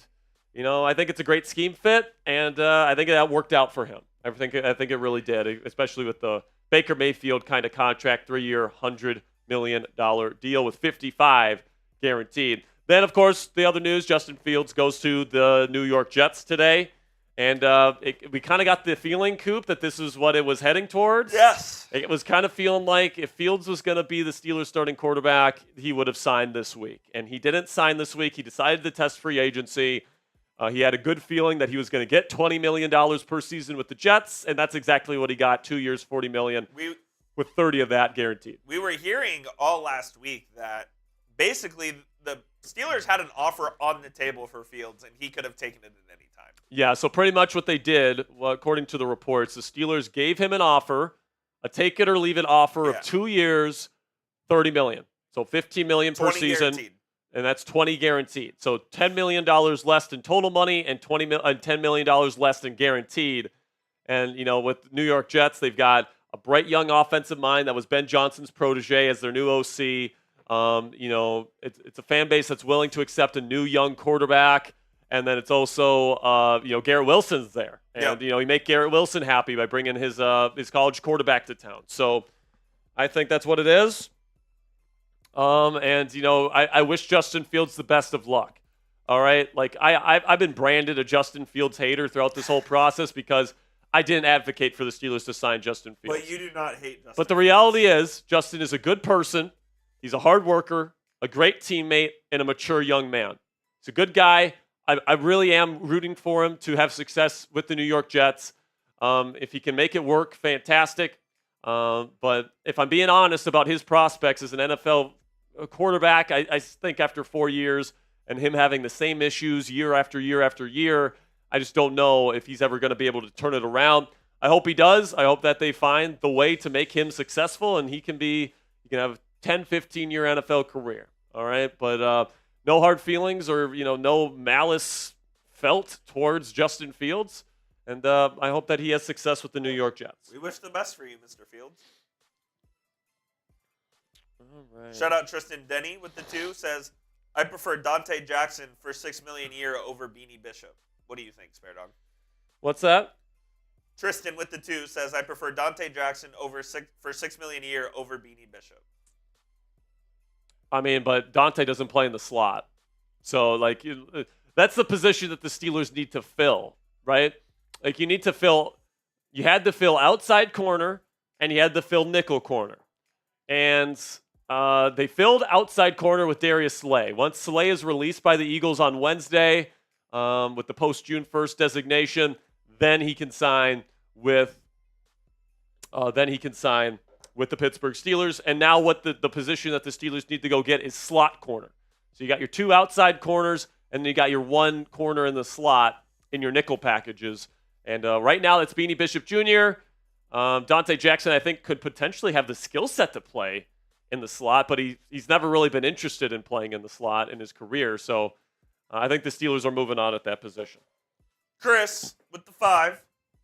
I think it's a great scheme fit, and I think that worked out for him. I think it really did, especially with the Baker Mayfield kind of contract, 3-year, $100 million deal with 55 guaranteed. Then, of course, the other news: Justin Fields goes to the New York Jets today. And we kind of got the feeling, Coop, that this is what it was heading towards. Yes. It was kind of feeling like if Fields was going to be the Steelers' starting quarterback, he would have signed this week. And he didn't sign this week. He decided to test free agency. He had a good feeling that he was going to get $20 million per season with the Jets, and that's exactly what he got, 2 years, $40 million, with 30 of that guaranteed. We were hearing all last week that basically the Steelers had an offer on the table for Fields, and he could have taken it at any time. Yeah, so pretty much what they did, according to the reports, the Steelers gave him an offer, a take-it-or-leave-it offer of 2 years, $30 million. So $15 million per season. Guaranteed. and that's 20 guaranteed. So $10 million less in total money and $10 million less than guaranteed. And, with New York Jets, they've got a bright young offensive mind that was Ben Johnson's protege as their new OC. It's a fan base that's willing to accept a new young quarterback. And then it's also, Garrett Wilson's there. And, you make Garrett Wilson happy by bringing his college quarterback to town. So I think that's what it is. I wish Justin Fields the best of luck. All right? Like, I've been branded a Justin Fields hater throughout this whole process because I didn't advocate for the Steelers to sign Justin Fields. But you do not hate Justin. But the reality is, Justin is a good person. He's a hard worker, a great teammate, and a mature young man. He's a good guy. I really am rooting for him to have success with the New York Jets. If he can make it work, fantastic. But if I'm being honest about his prospects as an NFL quarterback, I think after 4 years and him having the same issues year after year after year, I just don't know if he's ever going to be able to turn it around. I hope he does. I hope that they find the way to make him successful and he can have a 10, 15-year NFL career. All right? But no hard feelings or, no malice felt towards Justin Fields. And I hope that he has success with the New York Jets. We wish the best for you, Mr. Fields. All right. Shout out Tristan Denny with the 2. Says, I prefer Dante Jackson for $6 million a year over Beanie Bishop. What do you think, Spare Dog? What's that? Tristan with the 2 says, I prefer Dante Jackson for $6 million a year over Beanie Bishop. I mean, but Dante doesn't play in the slot. So, that's the position that the Steelers need to fill, right? Like, you had to fill outside corner, and you had to fill nickel corner. And they filled outside corner with Darius Slay. Once Slay is released by the Eagles on Wednesday with the post-June 1st designation, then he can sign with the Pittsburgh Steelers. And now what the position that the Steelers need to go get is slot corner. So you got your 2 outside corners, and then you got your 1 corner in the slot in your nickel packages. And right now that's Beanie Bishop Jr. Dante Jackson, I think, could potentially have the skill set to play in the slot, but he's never really been interested in playing in the slot in his career. So I think the Steelers are moving on at that position. Chris with the 5.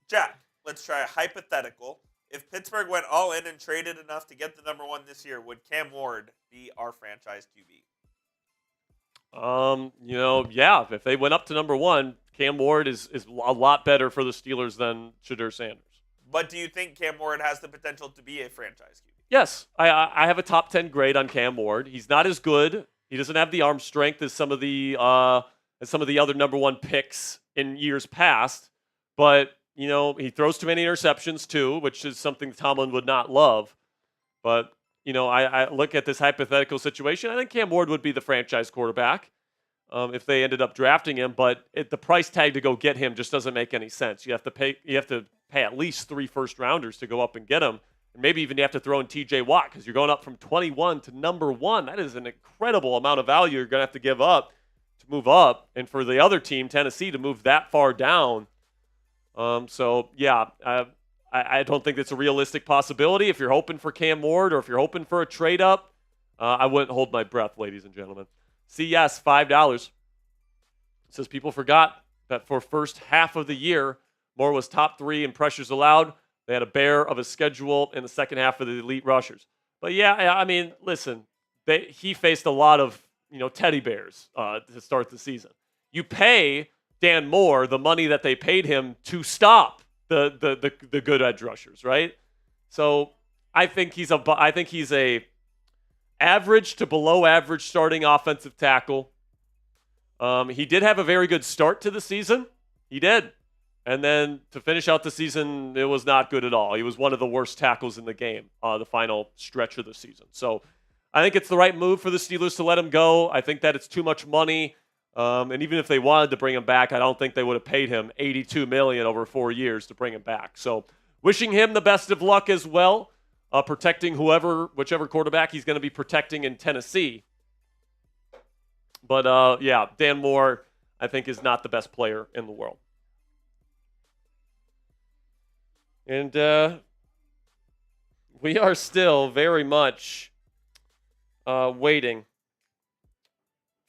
Jack, let's try a hypothetical. If Pittsburgh went all in and traded enough to get the number 1 this year, would Cam Ward be our franchise QB? Yeah. If they went up to number 1, Cam Ward is a lot better for the Steelers than Shadur Sanders. But do you think Cam Ward has the potential to be a franchise QB? Yes, I have a top 10 grade on Cam Ward. He's not as good. He doesn't have the arm strength as some of the other number 1 picks in years past. But he throws too many interceptions too, which is something Tomlin would not love. But I look at this hypothetical situation. I think Cam Ward would be the franchise quarterback if they ended up drafting him. But the price tag to go get him just doesn't make any sense. You have to pay at least 3 first-rounders to go up and get him. And maybe even you have to throw in T.J. Watt because you're going up from 21 to number 1. That is an incredible amount of value you're going to have to give up to move up. And for the other team, Tennessee, to move that far down. I don't think it's a realistic possibility. If you're hoping for Cam Ward or if you're hoping for a trade-up, I wouldn't hold my breath, ladies and gentlemen. CS, $5. It says people forgot that for first half of the year, Moore was top 3 in pressures allowed. They had a bear of a schedule in the second half of the elite rushers. But yeah, I mean, listen, he faced a lot of teddy bears to start the season. You pay Dan Moore the money that they paid him to stop the good edge rushers, right? So I think he's a average to below average starting offensive tackle. He did have a very good start to the season. He did. And then to finish out the season, it was not good at all. He was one of the worst tackles in the game, the final stretch of the season. So I think it's the right move for the Steelers to let him go. I think that it's too much money. And even if they wanted to bring him back, I don't think they would have paid him $82 million over 4 years to bring him back. So wishing him the best of luck as well, protecting whichever quarterback he's going to be protecting in Tennessee. But, Dan Moore, I think, is not the best player in the world. And we are still very much waiting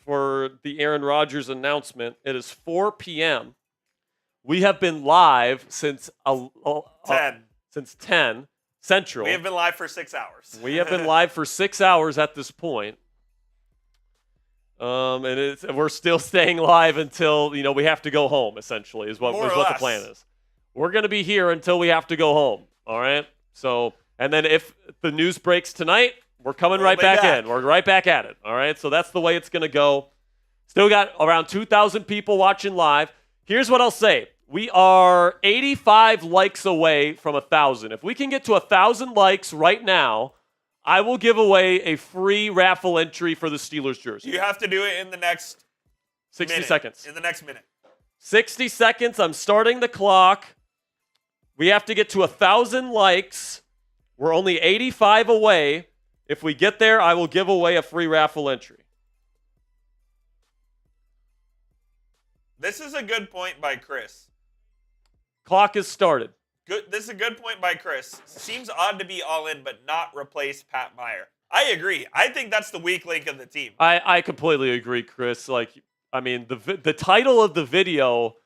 for the Aaron Rodgers announcement. It is 4 p.m. We have been live since 10 Central. We have been live for 6 hours. We have been live for 6 hours at this point. And we're still staying live until, we have to go home, essentially, is what the plan is. We're going to be here until we have to go home, all right? So, and then if the news breaks tonight, we're coming right back in. We're right back at it, all right? So that's the way it's going to go. Still got around 2,000 people watching live. Here's what I'll say. We are 85 likes away from 1,000. If we can get to 1,000 likes right now, I will give away a free raffle entry for the Steelers jersey. You have to do it in the next 60 seconds. In the next minute. 60 seconds. I'm starting the clock. We have to get to 1,000 likes. We're only 85 away. If we get there, I will give away a free raffle entry. This is a good point by Chris. Clock is started. Good. This is a good point by Chris. Seems odd to be all in, but not replace Pat Meyer. I agree. I think that's the weak link of the team. I completely agree, Chris. The title of the video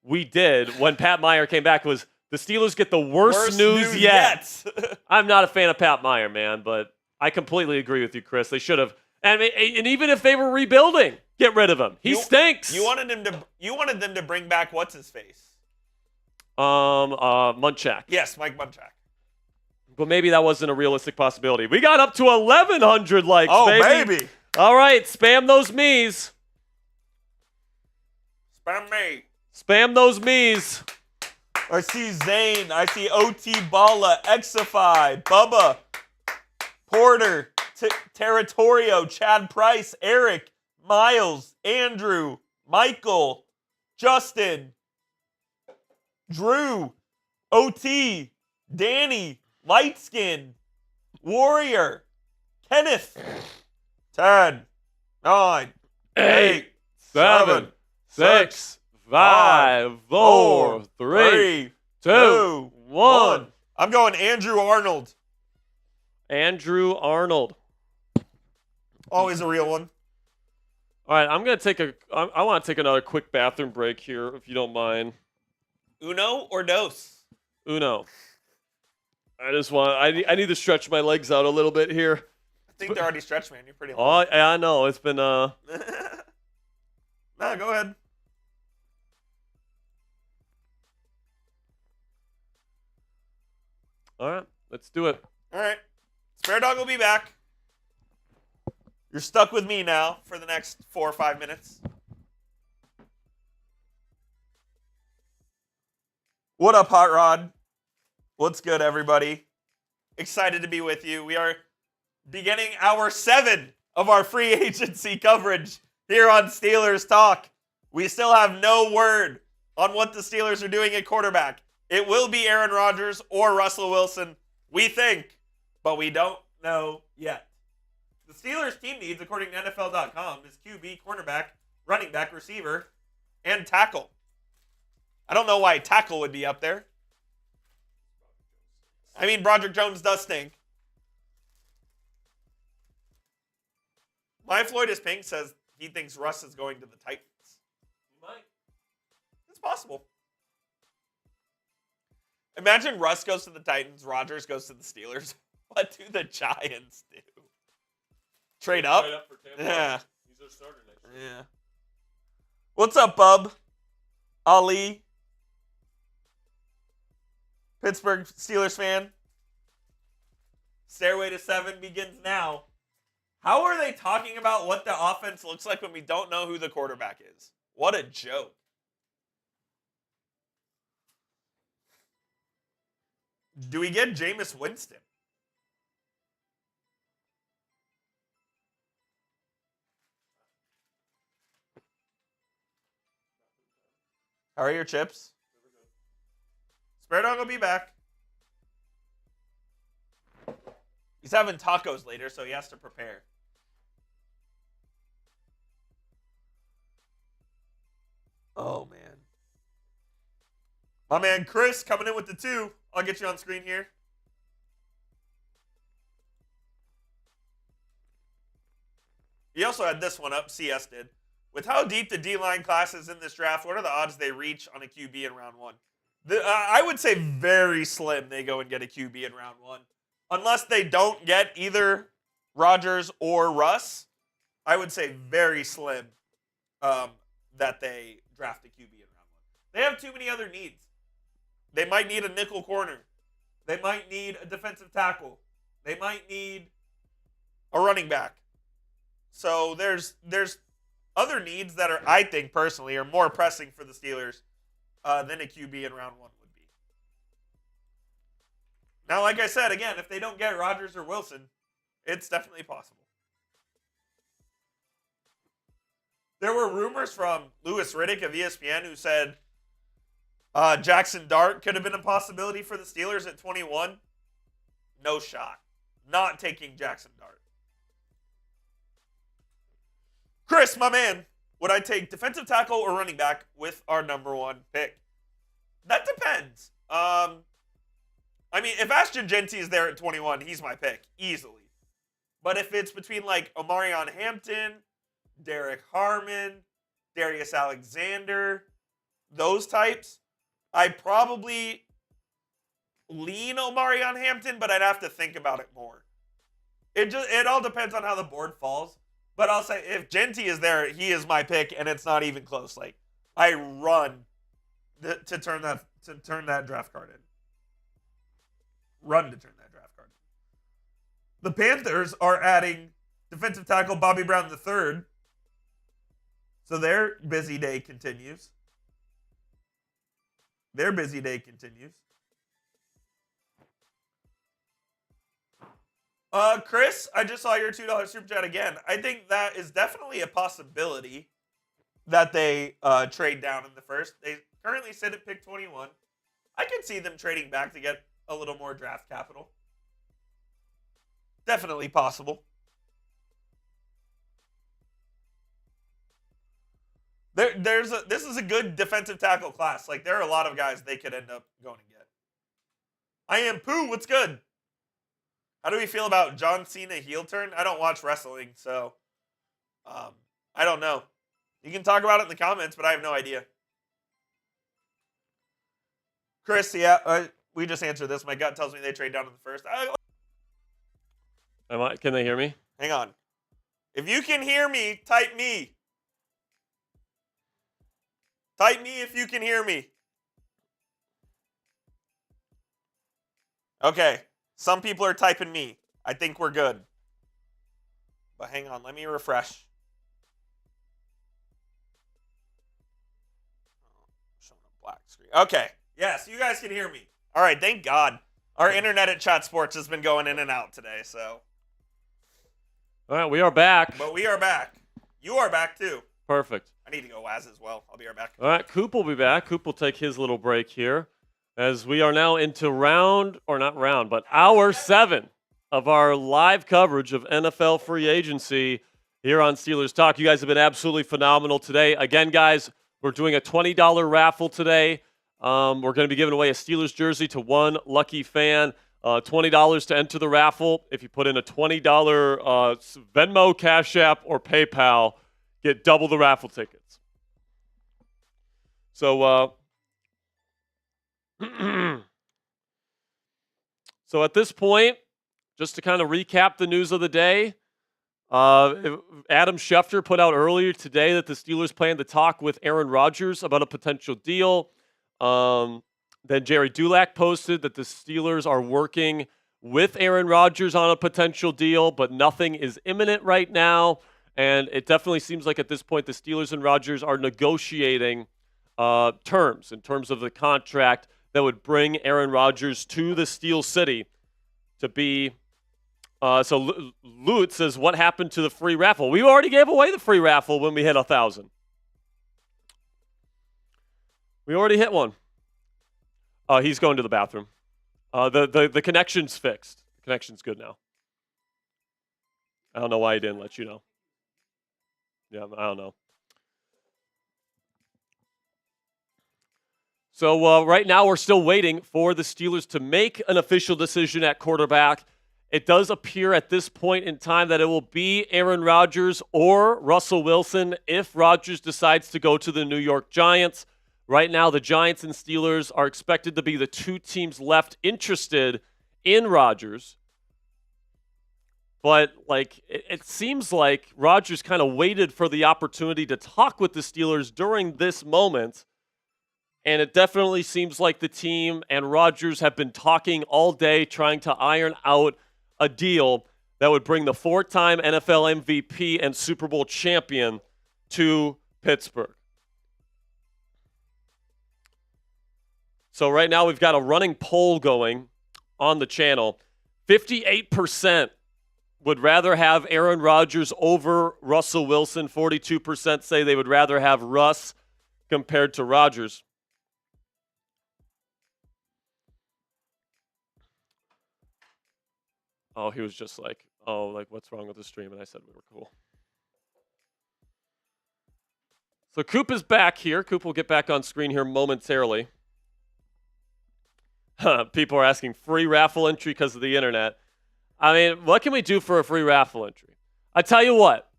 we did when Pat Meyer came back was "The Steelers get the worst news yet." I'm not a fan of Pat Meyer, man, but I completely agree with you, Chris. They should have, and even if they were rebuilding, get rid of him. He stinks. You wanted them to bring back what's his face? Munchak. Yes, Mike Munchak. But maybe that wasn't a realistic possibility. We got up to 1,100 likes, baby. All right, spam those me's. Spam me. Spam those me's. I see Zane. I see OT Balla, Exify, Bubba, Porter, Territorio, Chad Price, Eric, Miles, Andrew, Michael, Justin, Drew, OT, Danny, Lightskin, Warrior, Kenneth, 10, 9, 8, 7, 6, 5, 4, 3, 2, 1. I'm going Andrew Arnold. Andrew Arnold. Always a real one. All right, I'm going to I want to take another quick bathroom break here, if you don't mind. Uno or dos? Uno. I need to stretch my legs out a little bit here. I think they're already stretched, man. You're pretty long. Oh, I know. It's been Nah, go ahead. All right, let's do it. All right. Spare Dog will be back. You're stuck with me now for the next 4 or 5 minutes. What up, Hot Rod? What's good, everybody? Excited to be with you. We are beginning hour 7 of our free agency coverage here on Steelers Talk. We still have no word on what the Steelers are doing at quarterback. It will be Aaron Rodgers or Russell Wilson, we think, but we don't know yet. The Steelers team needs, according to NFL.com, is QB, cornerback, running back, receiver, and tackle. I don't know why tackle would be up there. I mean, Broderick Jones does stink. My Floyd is Pink says he thinks Russ is going to the Titans. He might. It's possible. Imagine Russ goes to the Titans, Rodgers goes to the Steelers. What do the Giants do? Trade up? Trade up for Tampa. Yeah. He's their starter next year. Yeah. What's up, bub? Ali? Pittsburgh Steelers fan? Stairway to 7 begins now. How are they talking about what the offense looks like when we don't know who the quarterback is? What a joke. Do we get Jameis Winston? How are your chips? Spare Dog will be back. He's having tacos later, so he has to prepare. Oh, man. My man Chris coming in with the 2. I'll get you on screen here. He also had this one up, CS did. With how deep the D-line class is in this draft, what are the odds they reach on a QB in round 1? I would say very slim they go and get a QB in round 1. Unless they don't get either Rodgers or Russ, I would say very slim that they draft a QB in round 1. They have too many other needs. They might need a nickel corner. They might need a defensive tackle. They might need a running back. So there's other needs that are, I think personally, are more pressing for the Steelers than a QB in round 1 would be. Now, like I said, again, if they don't get Rodgers or Wilson, it's definitely possible. There were rumors from Louis Riddick of ESPN who said Jackson Dart could have been a possibility for the Steelers at 21. No shot. Not taking Jackson Dart. Chris, my man, would I take defensive tackle or running back with our number 1 pick? That depends. I mean, if Ashton Jeanty is there at 21, he's my pick, easily. But if it's between, like, Omarion Hampton, Derek Harmon, Darius Alexander, those types, I'd probably lean Omarion Hampton, but I'd have to think about it more. It all depends on how the board falls. But I'll say, if Jeanty is there, he is my pick, and it's not even close. Like, I run to turn that draft card in. Run to turn that draft card in. The Panthers are adding defensive tackle Bobby Brown III. So their busy day continues. Chris, I just saw your $2 super chat again. I think that is definitely a possibility that they trade down in the first. They currently sit at pick 21. I can see them trading back to get a little more draft capital. Definitely possible. This is a good defensive tackle class. Like, there are a lot of guys they could end up going to get. I am Pooh. What's good? How do we feel about John Cena heel turn? I don't watch wrestling, so I don't know. You can talk about it in the comments, but I have no idea. Chris, yeah, we just answered this. My gut tells me they trade down in the first. Can they hear me? Hang on. If you can hear me, type me. Type me if you can hear me. Okay. Some people are typing me. I think we're good. But hang on, let me refresh. Showing a black screen. Okay. Yes, you guys can hear me. All right, thank God. Our internet at Chat Sports has been going in and out today, so. All right, we are back. But we are back. You are back, too. Perfect. I need to go as well. I'll be right back. All right, Coop will be back. Coop will take his little break here as we are now into hour 7 of our live coverage of NFL free agency here on Steelers Talk. You guys have been absolutely phenomenal today. Again, guys, we're doing a $20 raffle today. We're going to be giving away a Steelers jersey to one lucky fan. $20 to enter the raffle. If you put in a $20 Venmo, Cashapp, or PayPal, get double the raffle tickets. So, so at this point, just to kind of recap the news of the day, Adam Schefter put out earlier today that the Steelers plan to talk with Aaron Rodgers about a potential deal. Then Jerry Dulac posted that the Steelers are working with Aaron Rodgers on a potential deal, but nothing is imminent right now. And it definitely seems like at this point the Steelers and Rodgers are negotiating terms in terms of the contract that would bring Aaron Rodgers to the Steel City to be. So Lute says, what happened to the free raffle? We already gave away the free raffle when we hit 1,000. We already hit one. He's going to the bathroom. The connection's fixed. The connection's good now. I don't know why he didn't let you know. Yeah, I don't know. So right now we're still waiting for the Steelers to make an official decision at quarterback. It does appear at this point in time that it will be Aaron Rodgers or Russell Wilson if Rodgers decides to go to the New York Giants. Right now, the Giants and Steelers are expected to be the two teams left interested in Rodgers. But, it seems like Rodgers kind of waited for the opportunity to talk with the Steelers during this moment. And it definitely seems like the team and Rodgers have been talking all day, trying to iron out a deal that would bring the four-time NFL MVP and Super Bowl champion to Pittsburgh. So right now we've got a running poll going on the channel. 58% would rather have Aaron Rodgers over Russell Wilson. 42% say they would rather have Russ compared to Rodgers. Oh, he was just like, what's wrong with the stream? And I said we were cool. So Coop is back here. Coop will get back on screen here momentarily. People are asking free raffle entry because of the internet. I mean, what can we do for a free raffle entry? I tell you what,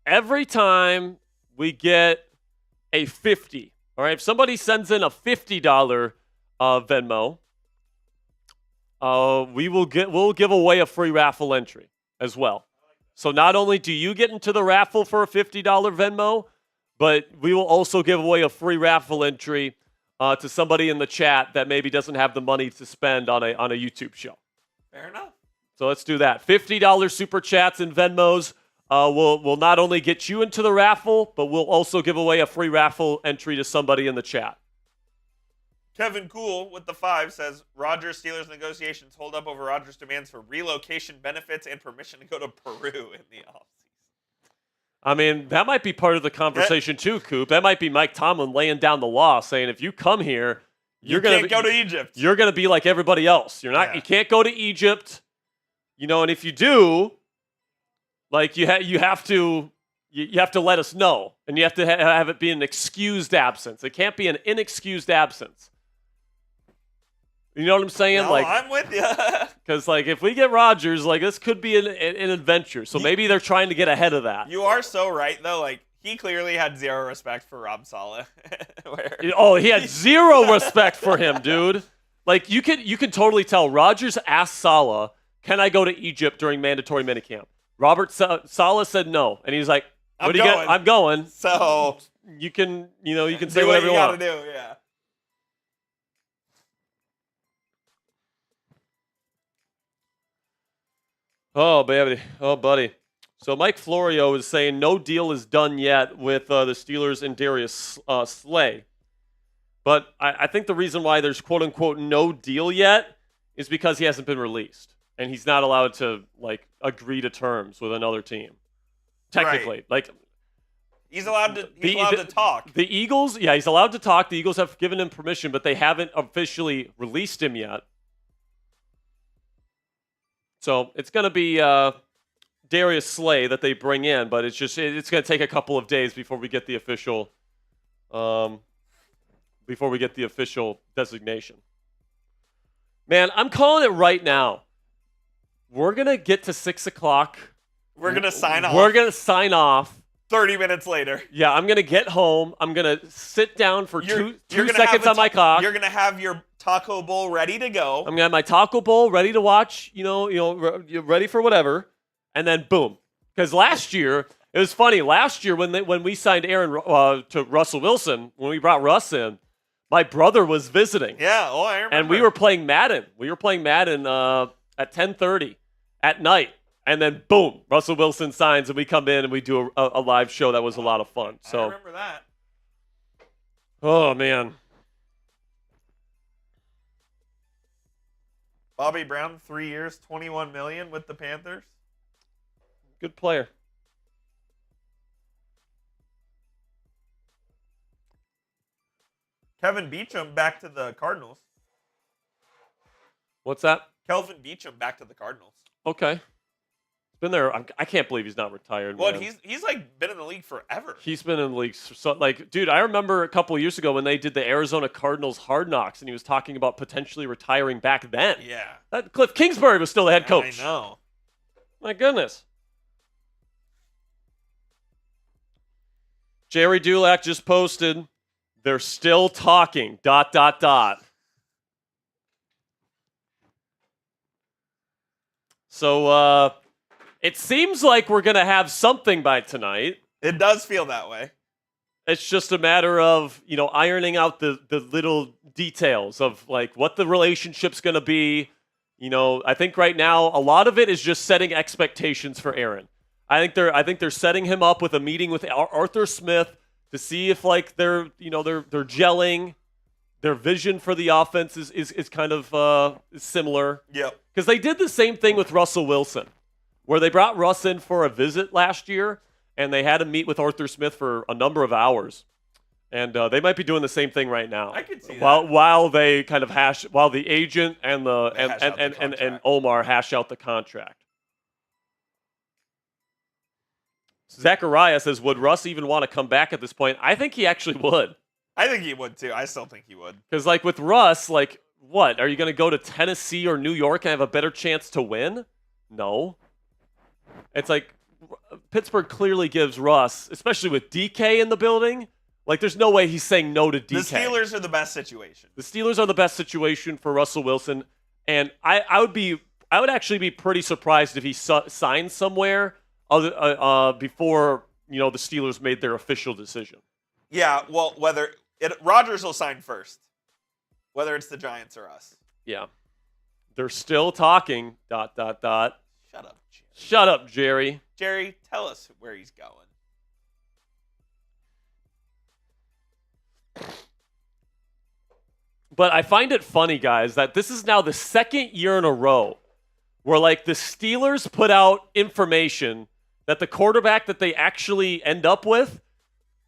every time we get a 50, all right, if somebody sends in a $50 Venmo, we'll give away a free raffle entry as well. So not only do you get into the raffle for a $50 Venmo, but we will also give away a free raffle entry to somebody in the chat that maybe doesn't have the money to spend on a YouTube show. Fair enough. So let's do that. $50 super chats and Venmos will not only get you into the raffle, but we'll also give away a free raffle entry to somebody in the chat. Kevin Cool with the 5 says, Rodgers Steelers negotiations hold up over Rodgers' demands for relocation benefits and permission to go to Peru in the offseason. I mean, that might be part of the conversation too, Coop. That might be Mike Tomlin laying down the law, saying if you come here, you can't go to Egypt. You're going to be like everybody else. You're not. Yeah. You can't go to Egypt. And if you do, you have to let us know, and you have to have it be an excused absence. It can't be an inexcused absence. You know what I'm saying? No, I'm with you. Because, if we get Rodgers, this could be an adventure. So maybe they're trying to get ahead of that. You are so right, though. He clearly had zero respect for Rob Saleh. He had zero respect for him, dude. You can totally tell. Rodgers asked Saleh, "Can I go to Egypt during mandatory minicamp?" Robert Saleh said no, and he's like, "I'm going." So you can say whatever you want. Do, yeah. Oh, baby. Oh, buddy. So Mike Florio is saying no deal is done yet with the Steelers and Darius Slay. But I think the reason why there's quote-unquote no deal yet is because he hasn't been released. And he's not allowed to, agree to terms with another team. Technically. Right. He's allowed to talk. The Eagles, he's allowed to talk. The Eagles have given him permission, but they haven't officially released him yet. So it's going to be Darius Slay that they bring in, but it's going to take a couple of days before we get the official designation. Man, I'm calling it right now. We're going to get to 6 o'clock. We're going to sign off. We're going to sign off. 30 minutes later. Yeah, I'm going to get home. I'm going to sit down for two seconds on my cock. You're going to have your taco bowl ready to go. I'm going to have my taco bowl ready to watch, you're ready for whatever. And then boom. Because last year, it was funny. Last year when we signed Aaron to Russell Wilson, when we brought Russ in, my brother was visiting. Yeah, I remember. And we were playing Madden. At 10:30 at night. And then, boom, Russell Wilson signs, and we come in and we do a live show. That was a lot of fun. So, I remember that. Oh, man. Bobby Brown, 3 years, $21 million with the Panthers. Good player. Kevin Beachum back to the Cardinals. What's that? Kelvin Beachum back to the Cardinals. Okay. Been there. I can't believe he's not retired. Well, man. he's like been in the league forever. He's been in the league. So, like, dude, I remember a couple of years ago when they did the Arizona Cardinals Hard Knocks, and he was talking about potentially retiring back then. Yeah. Cliff Kingsbury was still the head coach. I know. My goodness. Jerry Dulac just posted, they're still talking, ... So, it seems like we're going to have something by tonight. It does feel that way. It's just a matter of, ironing out the little details of, like, what the relationship's going to be. I think right now a lot of it is just setting expectations for Aaron. I think they're setting him up with a meeting with Arthur Smith to see if, like, they're gelling. Their vision for the offense is kind of similar. Yep. Because they did the same thing with Russell Wilson, where they brought Russ in for a visit last year, and they had him meet with Arthur Smith for a number of hours. And they might be doing the same thing right now. I could see that. While they kind of while the agent and the Omar hash out the contract. Zachariah says, would Russ even want to come back at this point? I think he actually would. I think he would too. I still think he would. Because, like, with Russ, like, what? Are you going to go to Tennessee or New York and have a better chance to win? No. It's like Pittsburgh clearly gives Russ, especially with DK in the building, like, there's no way he's saying no to DK. The Steelers are the best situation. The Steelers are the best situation for Russell Wilson, and I would actually be pretty surprised if he signed somewhere before the Steelers made their official decision. Yeah, well, Rodgers will sign first, whether it's the Giants or us. Yeah, they're still talking. ... Shut up, Jerry. Shut up, Jerry. Jerry, tell us where he's going. But I find it funny, guys, that this is now the second year in a row where, like, the Steelers put out information that the quarterback that they actually end up with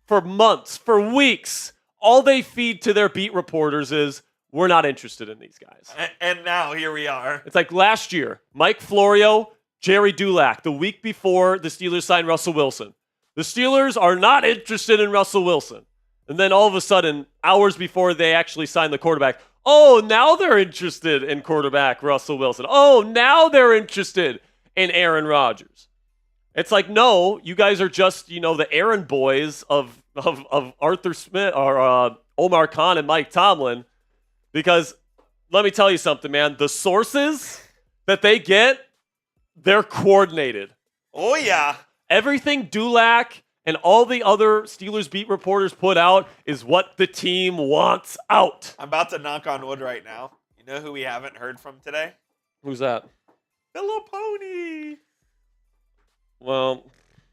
for months, for weeks, all they feed to their beat reporters is, we're not interested in these guys. And now here we are. It's like last year, Mike Florio, Jerry Dulac, the week before the Steelers signed Russell Wilson. The Steelers are not interested in Russell Wilson. And then all of a sudden, hours before they actually signed the quarterback, oh, now they're interested in quarterback Russell Wilson. Oh, now they're interested in Aaron Rodgers. It's like, no, you guys are just, the Aaron boys of Arthur Smith or Omar Khan and Mike Tomlin. Because let me tell you something, man. The sources that they get, they're coordinated. Oh, yeah. Everything Dulac and all the other Steelers beat reporters put out is what the team wants out. I'm about to knock on wood right now. You know who we haven't heard from today? Who's that? Philipponi. Well,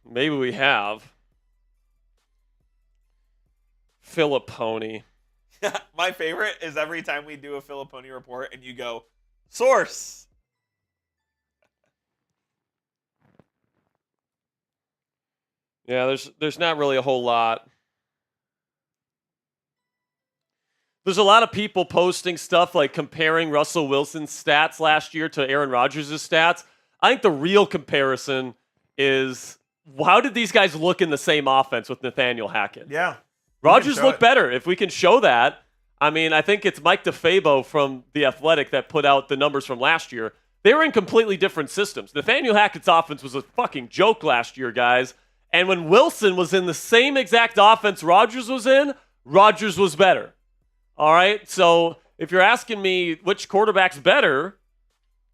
maybe we have. Philipponi. My favorite is every time we do a Philipponi report and you go, source. Yeah, there's not really a whole lot. There's a lot of people posting stuff like comparing Russell Wilson's stats last year to Aaron Rodgers' stats. I think the real comparison is, how did these guys look in the same offense with Nathaniel Hackett? Yeah. Rodgers looked better. If we can show that, I mean, I think it's Mike DeFabo from The Athletic that put out the numbers from last year. They were in completely different systems. Nathaniel Hackett's offense was a fucking joke last year, guys. And when Wilson was in the same exact offense Rodgers was in, Rodgers was better. All right? So if you're asking me which quarterback's better,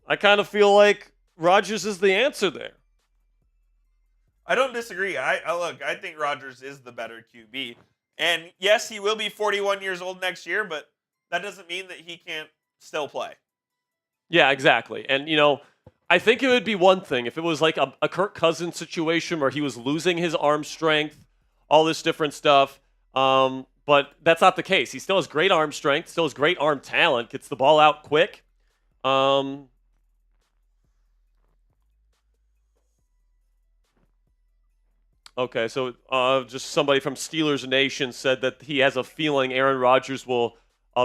I kind of feel like Rodgers is the answer there. I don't disagree. I think Rodgers is the better QB. And yes, he will be 41 years old next year, but that doesn't mean that he can't still play. Yeah, exactly. And, I think it would be one thing if it was like a Kirk Cousins situation where he was losing his arm strength, all this different stuff. But that's not the case. He still has great arm strength, still has great arm talent, gets the ball out quick. Okay, so just somebody from Steelers Nation said that he has a feeling Aaron Rodgers will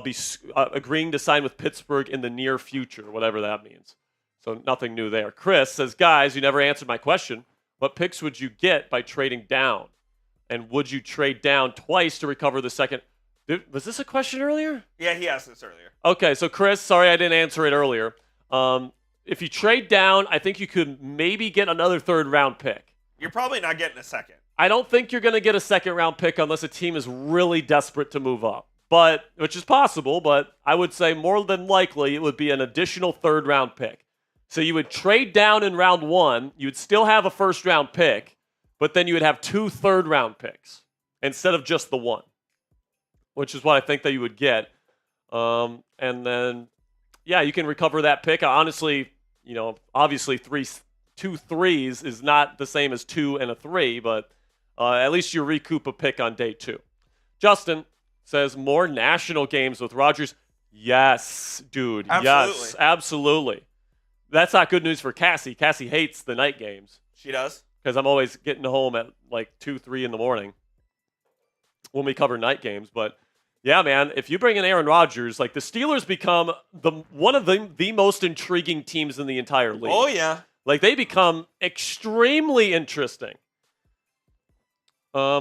be agreeing to sign with Pittsburgh in the near future, whatever that means. So nothing new there. Chris says, guys, you never answered my question. What picks would you get by trading down? And would you trade down twice to recover the second? Dude, was this a question earlier? Yeah, he asked this earlier. Okay, so Chris, sorry I didn't answer it earlier. If you trade down, I think you could maybe get another third-round pick. You're probably not getting a second. I don't think you're going to get a second-round pick unless a team is really desperate to move up, which is possible, but I would say more than likely it would be an additional third-round pick. So you would trade down in round 1. You would still have a first-round pick, but then you would have 2 third-round picks instead of just the 1, which is what I think that you would get. And then, yeah, you can recover that pick. Honestly, obviously 2 threes is not the same as 2 and a 3, but at least you recoup a pick on day 2. Justin says more national games with Rodgers. Yes, dude. Absolutely. Yes, absolutely. That's not good news for Cassie. Cassie hates the night games. She does? Because I'm always getting home at like 2, 3 in the morning when we cover night games. But yeah, man, if you bring in Aaron Rodgers, like the Steelers become one of the most intriguing teams in the entire league. Oh, yeah. Like they become extremely interesting.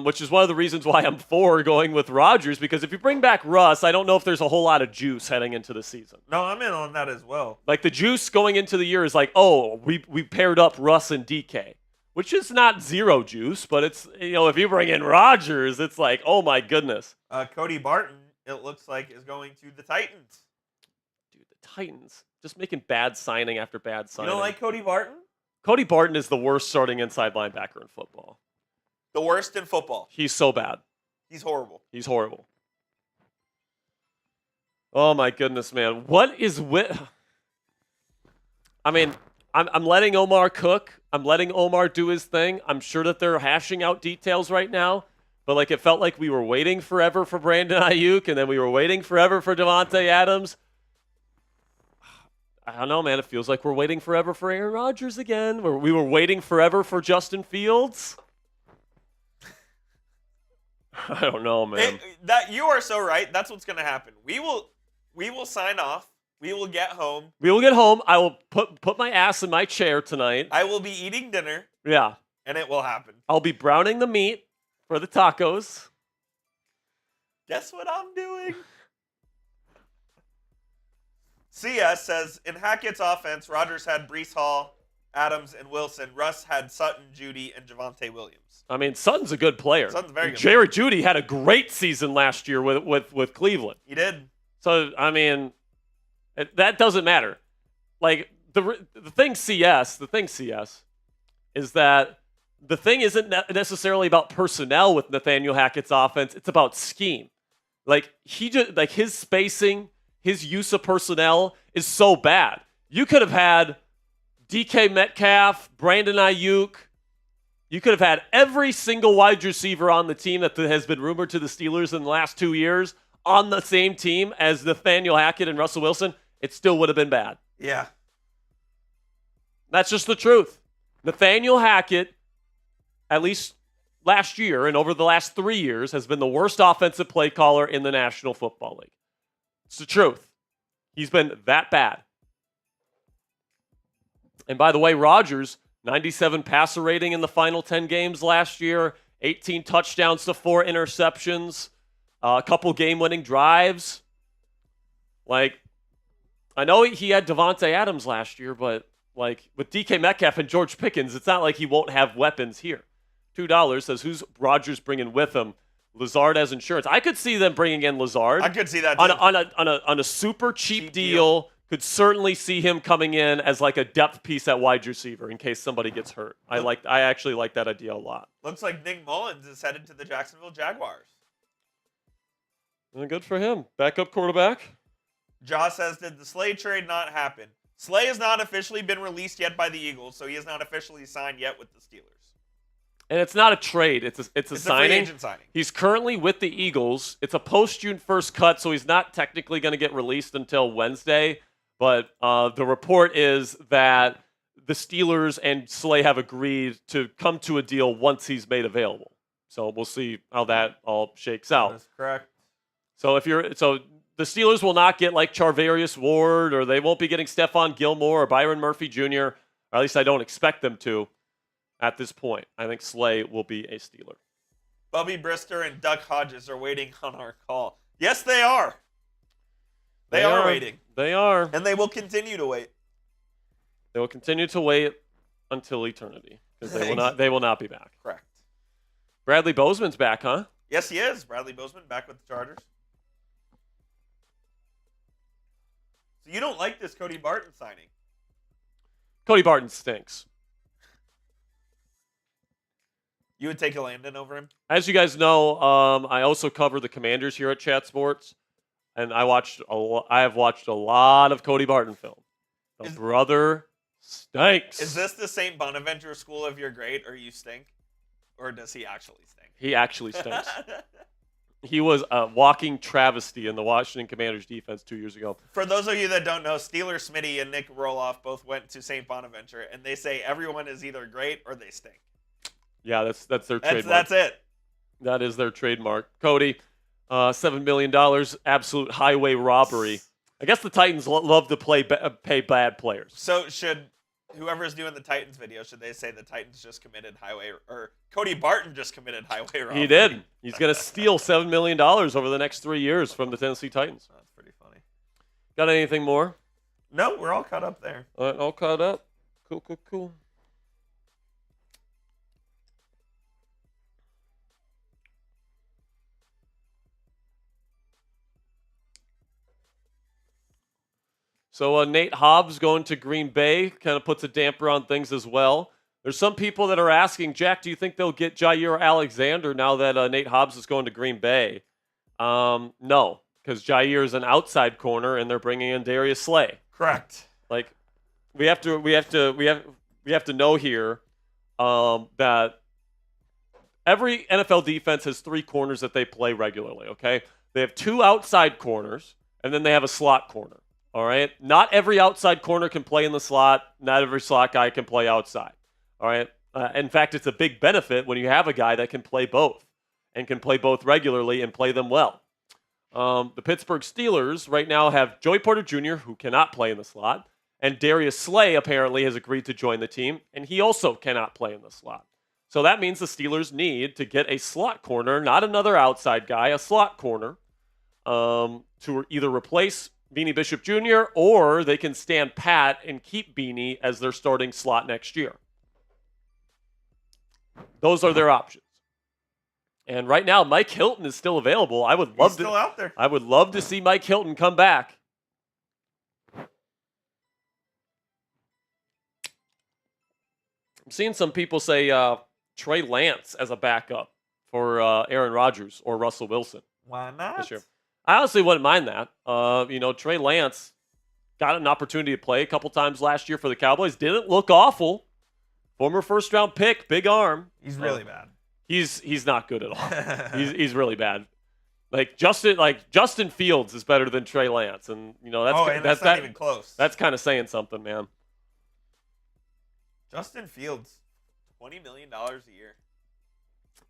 Which is one of the reasons why I'm for going with Rodgers, because if you bring back Russ, I don't know if there's a whole lot of juice heading into the season. No, I'm in on that as well. Like the juice going into the year is like, oh, we paired up Russ and DK, which is not zero juice, but it's, if you bring in Rodgers, it's like, oh my goodness. Cody Barton, it looks like, is going to the Titans. Dude, the Titans, just making bad signing after bad signing. You don't like Cody Barton? Cody Barton is the worst starting inside linebacker in football. The worst in football. He's so bad. He's horrible. He's horrible. Oh my goodness, man. What is with... I mean, I'm letting Omar cook. I'm letting Omar do his thing. I'm sure that they're hashing out details right now. But like it felt like we were waiting forever for Brandon Ayuk, and then we were waiting forever for Davante Adams. I don't know, man. It feels like we're waiting forever for Aaron Rodgers again. We were waiting forever for Justin Fields. I don't know, man. That you are so right. That's what's going to happen. We will sign off. We will get home. We will get home. I will put my ass in my chair tonight. I will be eating dinner. Yeah. And it will happen. I'll be browning the meat for the tacos. Guess what I'm doing? CS says, in Hackett's offense, Rodgers had Breece Hall, Adams, and Wilson. Russ had Sutton, Judy, and Javonte Williams. I mean, Sutton's a good player. Sutton's very good. Jared Judy had a great season last year with Cleveland. He did. So, I mean, that doesn't matter. Like, the thing CS is that the thing isn't necessarily about personnel with Nathaniel Hackett's offense. It's about scheme. Like, his spacing, his use of personnel is so bad. You could have had DK Metcalf, Brandon Ayuk. You could have had every single wide receiver on the team that has been rumored to the Steelers in the last 2 years on the same team as Nathaniel Hackett and Russell Wilson. It still would have been bad. Yeah. That's just the truth. Nathaniel Hackett, at least last year and over the last 3 years, has been the worst offensive play caller in the National Football League. It's the truth. He's been that bad. And by the way, Rodgers, 97 passer rating in the final 10 games last year, 18 touchdowns to 4 interceptions, a couple game-winning drives. Like, I know he had Davante Adams last year, but like with DK Metcalf and George Pickens, it's not like he won't have weapons here. $2 says, who's Rodgers bringing with him? Lazard as insurance. I could see them bringing in Lazard. I could see that too. on a super cheap deal. Could certainly see him coming in as like a depth piece at wide receiver in case somebody gets hurt. I actually like that idea a lot. Looks like Nick Mullins is headed to the Jacksonville Jaguars. And good for him. Backup quarterback. Josh says, did the Slay trade not happen? Slay has not officially been released yet by the Eagles, so he is not officially signed yet with the Steelers. And it's not a trade. It's a signing. Free agent signing. He's currently with the Eagles. It's a post-June 1st cut, so he's not technically going to get released until Wednesday. But the report is that the Steelers and Slay have agreed to come to a deal once he's made available. So we'll see how that all shakes out. That's correct. So the Steelers will not get like Charvarius Ward, or they won't be getting Stephon Gilmore or Byron Murphy Jr., or at least I don't expect them to at this point. I think Slay will be a Steeler. Bubby Brister and Duck Hodges are waiting on our call. Yes, they are. They are waiting. They are. And they will continue to wait. They will continue to wait until eternity because they will not be back. Correct. Bradley Bozeman's back, huh? Yes, he is. Bradley Bozeman back with the Chargers. So you don't like this Cody Barton signing? Cody Barton stinks. You would take a Landon over him? As you guys know, I also cover the Commanders here at Chat Sports, and I have watched a lot of Cody Barton film. The brother stinks. Is this the St. Bonaventure school of you're great or you stink? Or does he actually stink? He actually stinks. He was a walking travesty in the Washington Commanders defense 2 years ago. For those of you that don't know, Steeler Smitty and Nick Roloff both went to St. Bonaventure, and they say everyone is either great or they stink. Yeah, that's their trademark. That's it. That is their trademark. Cody, $7 million, absolute highway robbery. I guess the Titans love to pay bad players. So should whoever's doing the Titans video, should they say the Titans just committed highway, or Cody Barton just committed highway robbery? He did. He's going to steal $7 million over the next 3 years from the Tennessee Titans. That's pretty funny. Got anything more? No, we're all caught up there. All right, all caught up. Cool. So Nate Hobbs going to Green Bay kind of puts a damper on things as well. There's some people that are asking, Jack, do you think they'll get Jair Alexander now that Nate Hobbs is going to Green Bay? No, because Jair is an outside corner and they're bringing in Darius Slay. Correct. Like we have to know here that every NFL defense has 3 corners that they play regularly. Okay, they have 2 outside corners and then they have a slot corner. All right. Not every outside corner can play in the slot. Not every slot guy can play outside. All right. In fact, it's a big benefit when you have a guy that can play both and can play both regularly and play them well. The Pittsburgh Steelers right now have Joey Porter Jr., who cannot play in the slot, and Darius Slay apparently has agreed to join the team, and he also cannot play in the slot. So that means the Steelers need to get a slot corner, not another outside guy, a slot corner, to either replace Beanie Bishop Jr., or they can stand pat and keep Beanie as their starting slot next year. Those are their options. And right now, Mike Hilton is still available. He's still out there. I would love to see Mike Hilton come back. I'm seeing some people say Trey Lance as a backup for Aaron Rodgers or Russell Wilson. Why not? This year. I honestly wouldn't mind that. Trey Lance got an opportunity to play a couple times last year for the Cowboys. Didn't look awful. Former first-round pick, big arm. He's really bad. He's not good at all. he's really bad. Justin Fields is better than Trey Lance, and that's not even close. That's kind of saying something, man. Justin Fields, $20 million a year.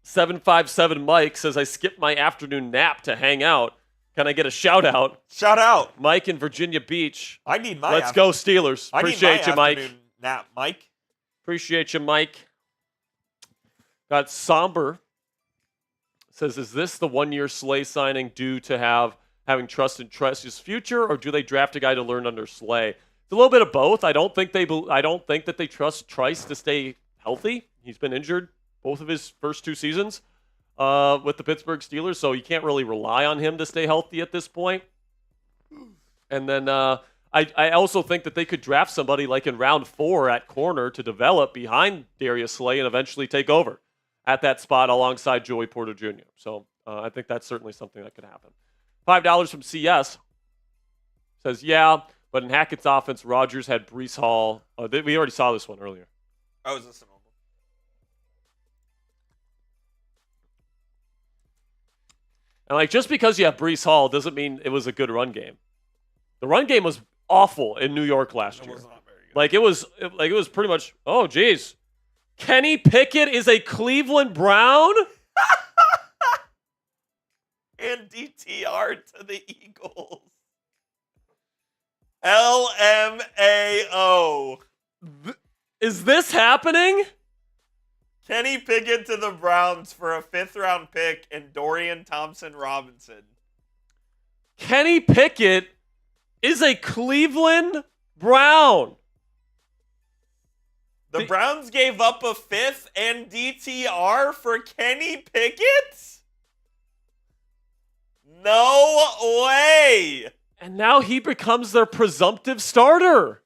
757 Mike says, I skipped my afternoon nap to hang out. Can I get a shout out? Shout out. Mike in Virginia Beach. I need my Let's go Steelers. Appreciate you, Mike. Nap, Mike. Appreciate you, Mike. Got Somber. Says, is this the 1-year Slay signing due to having trust in Tress's future, or do they draft a guy to learn under Slay? It's a little bit of both. I don't think that they trust Trice to stay healthy. He's been injured both of his first 2 seasons with the Pittsburgh Steelers, so you can't really rely on him to stay healthy at this point. And then I also think that they could draft somebody like in round 4 at corner to develop behind Darius Slay and eventually take over at that spot alongside Joey Porter Jr. So I think that's certainly something that could happen. $5 from CS says, yeah, but in Hackett's offense, Rodgers had Breece Hall. We already saw this one earlier. I was listening. And just because you have Breece Hall doesn't mean it was a good run game. The run game was awful in New York last year. It was not very good. It was pretty much, oh geez. Kenny Pickett is a Cleveland Brown? and DTR to the Eagles. LMAO. Is this happening? Kenny Picket to the Browns for a 5th-round pick and Dorian Thompson-Robinson. Kenny Picket is a Cleveland Brown. The Browns gave up a 5th and DTR for Kenny Pickett? No way! And now he becomes their presumptive starter.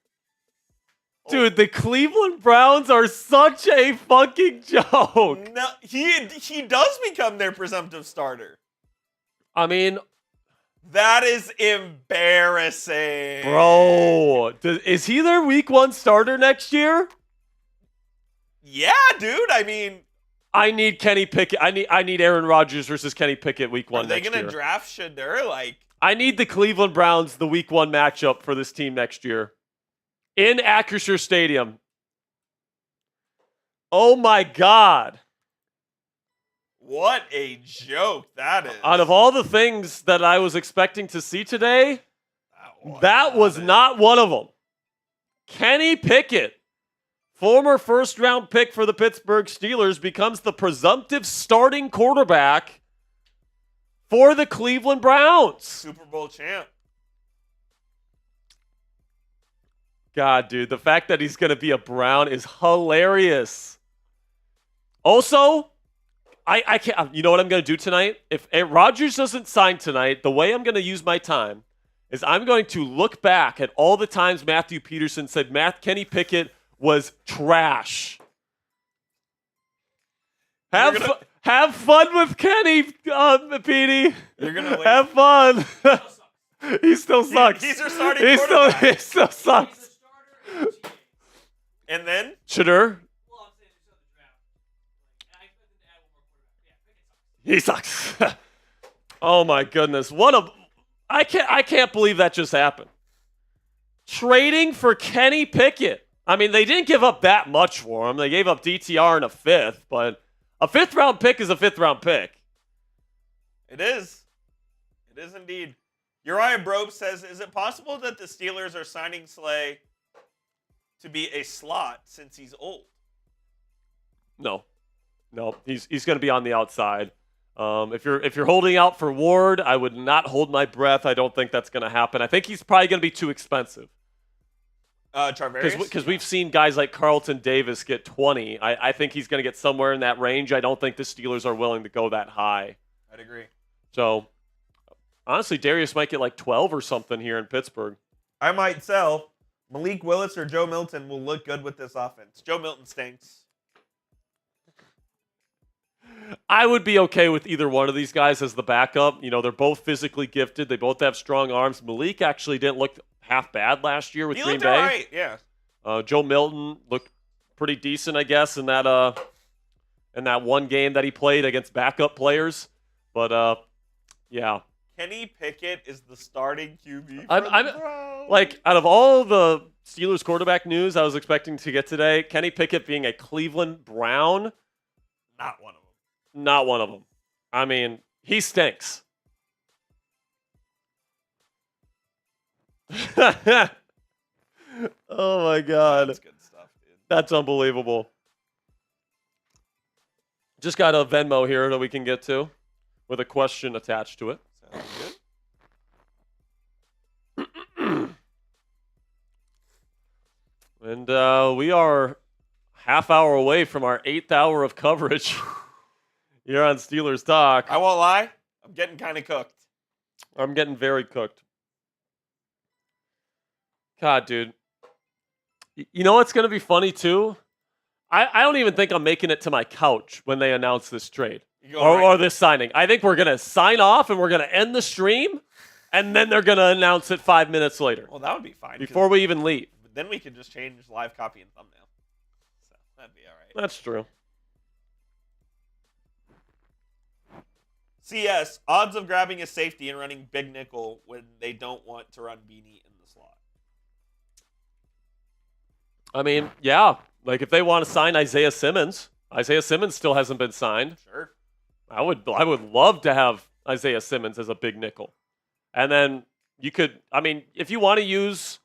Dude, the Cleveland Browns are such a fucking joke. No, he does become their presumptive starter. I mean, that is embarrassing. bro, is he their week 1 starter next year? Yeah, dude. I mean, I need Kenny Pickett. I need Aaron Rodgers versus Kenny Pickett week 1 are they next gonna year. draft Shedeur? Like, I need the Cleveland Browns, the week 1 matchup for this team next year. In Acrisure Stadium. Oh my God. what a joke that is. Out of all the things that I was expecting to see today, that was not one of them. Kenny Pickett, former 1st-round pick for the Pittsburgh Steelers, becomes the presumptive starting quarterback for the Cleveland Browns. Super Bowl champ. God, dude, the fact that he's going to be a Brown is hilarious. Also, I can't. You know what I'm going to do tonight? If Rodgers doesn't sign tonight, the way I'm going to use my time is I'm going to look back at all the times Matthew Peterson said Kenny Pickett was trash. Have fun with Kenny, Petey. You're gonna wait. Have fun. He still sucks. He's their starting quarterback. He still sucks. And then? Shedeur? He sucks. Oh my goodness. I can't believe that just happened. Trading for Kenny Pickett. I mean, they didn't give up that much for him. They gave up DTR and a 5th, but a 5th-round pick is a 5th-round pick. It is. It is indeed. Uriah Brobe says, is it possible that the Steelers are signing Slay to be a slot since he's old? No, he's going to be on the outside. If you're holding out for Ward, I would not hold my breath. I don't think that's going to happen. I think he's probably going to be too expensive. Charvarius? Because we've seen guys like Carlton Davis get 20. I think he's going to get somewhere in that range. I don't think the Steelers are willing to go that high. I'd agree. So, honestly, Darius might get like 12 or something here in Pittsburgh. I might sell. Malik Willis or Joe Milton will look good with this offense. Joe Milton stinks. I would be okay with either one of these guys as the backup. You know, they're both physically gifted. They both have strong arms. Malik actually didn't look half bad last year with He Green looked Bay. all right, yeah. Joe Milton looked pretty decent, I guess, in that one game that he played against backup players. But yeah. Kenny Pickett is the starting QB. Like, out of all the Steelers quarterback news I was expecting to get today, Kenny Pickett being a Cleveland Brown, not one of them. Not one of them. I mean, he stinks. Oh my God. That's good stuff, dude. That's unbelievable. Just got a Venmo here that we can get to with a question attached to it. Sounds good. And we are half hour away from our 8th hour of coverage here on Steelers Talk. I won't lie. I'm getting kind of cooked. I'm getting very cooked. God, dude. You know what's going to be funny, too? I don't even think I'm making it to my couch when they announce this trade or this signing. I think we're going to sign off and we're going to end the stream, and then they're going to announce it 5 minutes later. Well, that would be fine. Before we even leave. Then we could just change live copy and thumbnail. So that'd be all right. That's true. CS, odds of grabbing a safety and running big nickel when they don't want to run beanie in the slot. I mean, yeah. Like, if they want to sign Isaiah Simmons still hasn't been signed. Sure. I would love to have Isaiah Simmons as a big nickel. And then you could, if you want to use,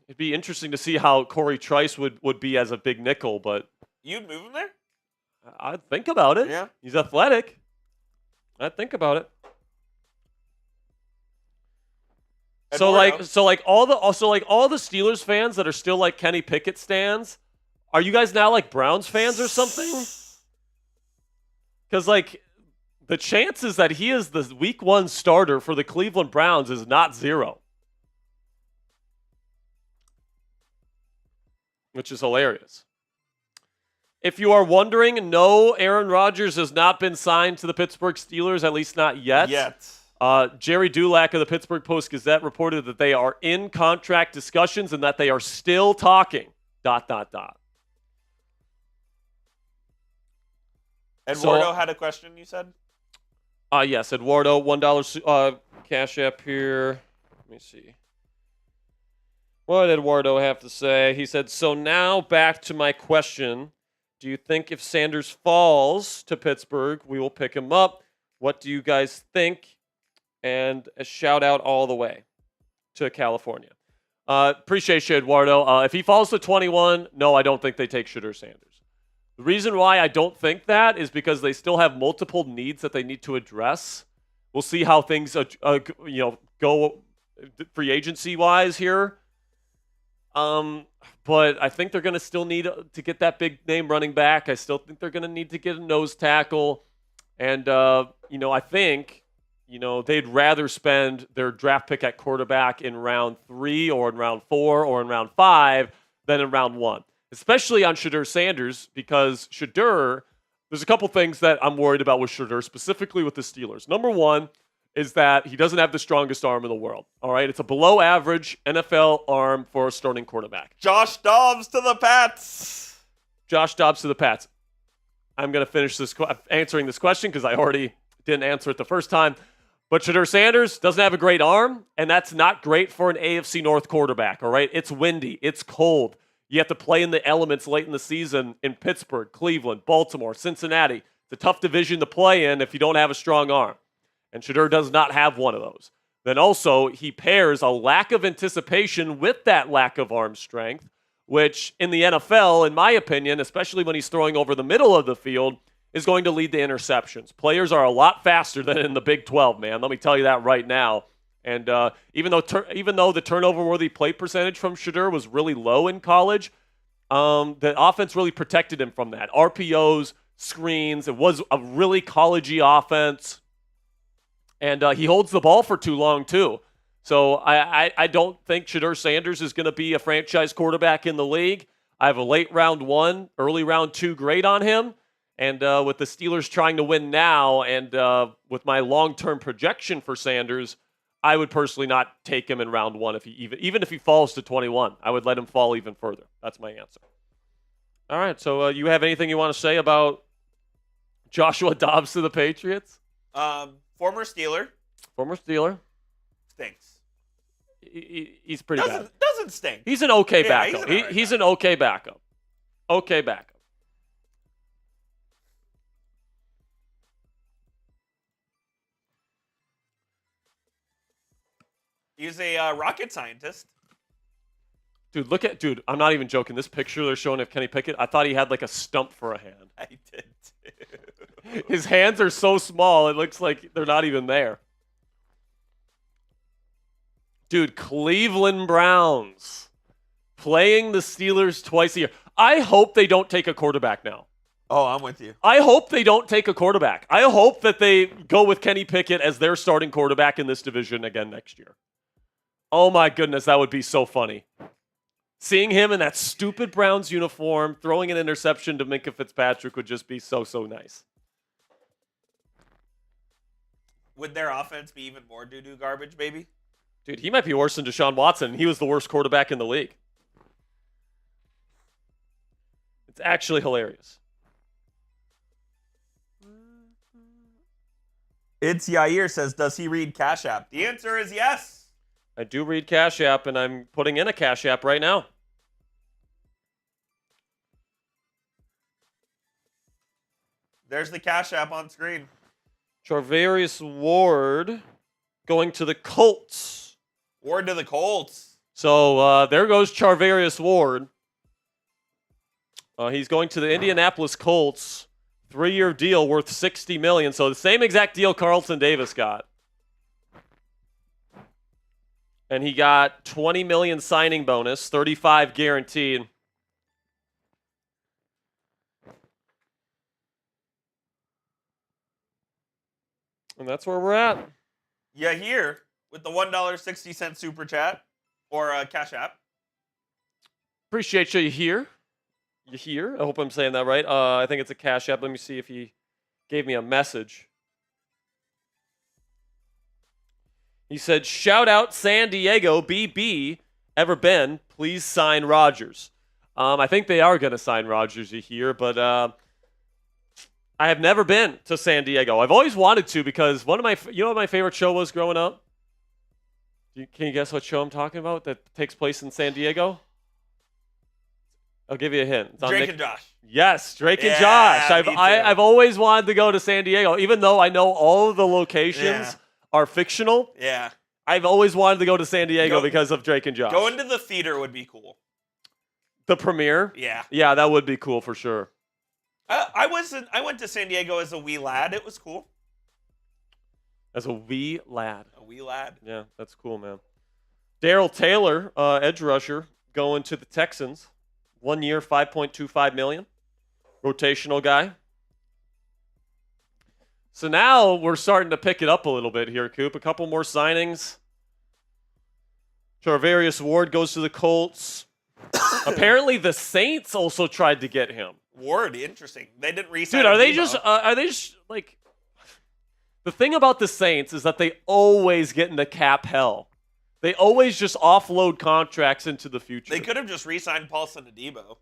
it'd be interesting to see how Corey Trice would be as a big nickel, but You'd move him there? I'd think about it. Yeah. He's athletic. I'd think about it. So all the Steelers fans that are still like Kenny Pickett stans, are you guys now like Browns fans or something? Because like the chances that he is the Week 1 starter for the Cleveland Browns is not 0, which is hilarious. If you are wondering, no, Aaron Rodgers has not been signed to the Pittsburgh Steelers, at least not yet. Jerry Dulac of the Pittsburgh Post-Gazette reported that they are in contract discussions and that they are still talking, ... Eduardo had a question, you said? Yes, Eduardo, $1 Cash App here. Let me see. What did Eduardo have to say? He said, so now back to my question. Do you think if Sanders falls to Pittsburgh, we will pick him up? What do you guys think? And a shout out all the way to California. Appreciate you, Eduardo. If he falls to 21, no, I don't think they take Shedeur Sanders. The reason why I don't think that is because they still have multiple needs that they need to address. We'll see how things go free agency wise here. But I think they're going to still need to get that big name running back. I still think they're going to need to get a nose tackle. And, I think, they'd rather spend their draft pick at quarterback in round 3 or in round 4 or in round 5 than in round 1. Especially on Shedeur Sanders, because Shedeur, there's a couple things that I'm worried about with Shedeur, specifically with the Steelers. Number one is that he doesn't have the strongest arm in the world. All right, it's a below average NFL arm for a starting quarterback. Josh Dobbs to the Pats. I'm going to finish answering this question because I already didn't answer it the first time. But Shedeur Sanders doesn't have a great arm, and that's not great for an AFC North quarterback. All right, it's windy, it's cold. You have to play in the elements late in the season in Pittsburgh, Cleveland, Baltimore, Cincinnati. It's a tough division to play in if you don't have a strong arm. And Shedeur does not have one of those. Then also, he pairs a lack of anticipation with that lack of arm strength, which in the NFL, in my opinion, especially when he's throwing over the middle of the field, is going to lead to interceptions. Players are a lot faster than in the Big 12, man. Let me tell you that right now. And even though the turnover-worthy play percentage from Shedeur was really low in college, the offense really protected him from that. RPOs, screens, it was a really college-y offense. And he holds the ball for too long, too. So I don't think Shedeur Sanders is going to be a franchise quarterback in the league. I have a late round 1, early round 2 grade on him. And with the Steelers trying to win now and with my long-term projection for Sanders, I would personally not take him in round 1 even if he falls to 21. I would let him fall even further. That's my answer. All right, so you have anything you want to say about Joshua Dobbs to the Patriots? Former Steeler. Stinks. He's pretty bad. Doesn't stink. He's an okay backup. He's an okay backup. Okay backup. He's a rocket scientist. Dude, I'm not even joking. This picture they're showing of Kenny Pickett, I thought he had like a stump for a hand. I did too. His hands are so small, it looks like they're not even there. Dude, Cleveland Browns playing the Steelers twice a year. I hope they don't take a quarterback now. Oh, I'm with you. I hope they don't take a quarterback. I hope that they go with Kenny Pickett as their starting quarterback in this division again next year. Oh my goodness, that would be so funny. Seeing him in that stupid Browns uniform, throwing an interception to Minkah Fitzpatrick would just be so nice. Would their offense be even more doo-doo garbage, baby? Dude, he might be worse than Deshaun Watson. He was the worst quarterback in the league. It's actually hilarious. It's Yair says, does he read Cashapp? The answer is yes. I do read Cash App, and I'm putting in a Cash App right now. There's the Cash App on screen. Charvarius Ward going to the Colts. Ward to the Colts. So there goes Charvarius Ward. He's going to the Indianapolis Colts. 3-year deal worth $60 million. So the same exact deal Carlton Davis got. And he got $20 million signing bonus, $35 guaranteed. And that's where we're at. Yeah, here with the $1.60 super chat or Cash App. Appreciate you here. You here? I hope I'm saying that right. I think it's a Cash App. Let me see if he gave me a message. He said, shout out San Diego, BB. Ever been? Please sign Rodgers. I think they are going to sign Rodgers here, but I have never been to San Diego. I've always wanted to because you know what my favorite show was growing up? Can you guess what show I'm talking about that takes place in San Diego? I'll give you a hint. It's on Drake and Josh. Yes, Drake and Josh. me too. I've always wanted to go to San Diego, even though I know all of the locations are fictional. Yeah. I've always wanted to go to San Diego because of Drake and Josh. Going to the theater would be cool. The premiere? Yeah. Yeah, that would be cool for sure. I went to San Diego as a wee lad. It was cool. As a wee lad. A wee lad. Yeah, that's cool, man. Darrell Taylor, edge rusher, going to the Texans. 1 year, $5.25 million. Rotational guy. So now we're starting to pick it up a little bit here, Coop. A couple more signings. Charvarius Ward goes to the Colts. Apparently the Saints also tried to get him. Ward, interesting. They didn't re-sign. Dude, are they just like... The thing about the Saints is that they always get into cap hell. They always just offload contracts into the future. They could have just re-signed Paulson Adebo.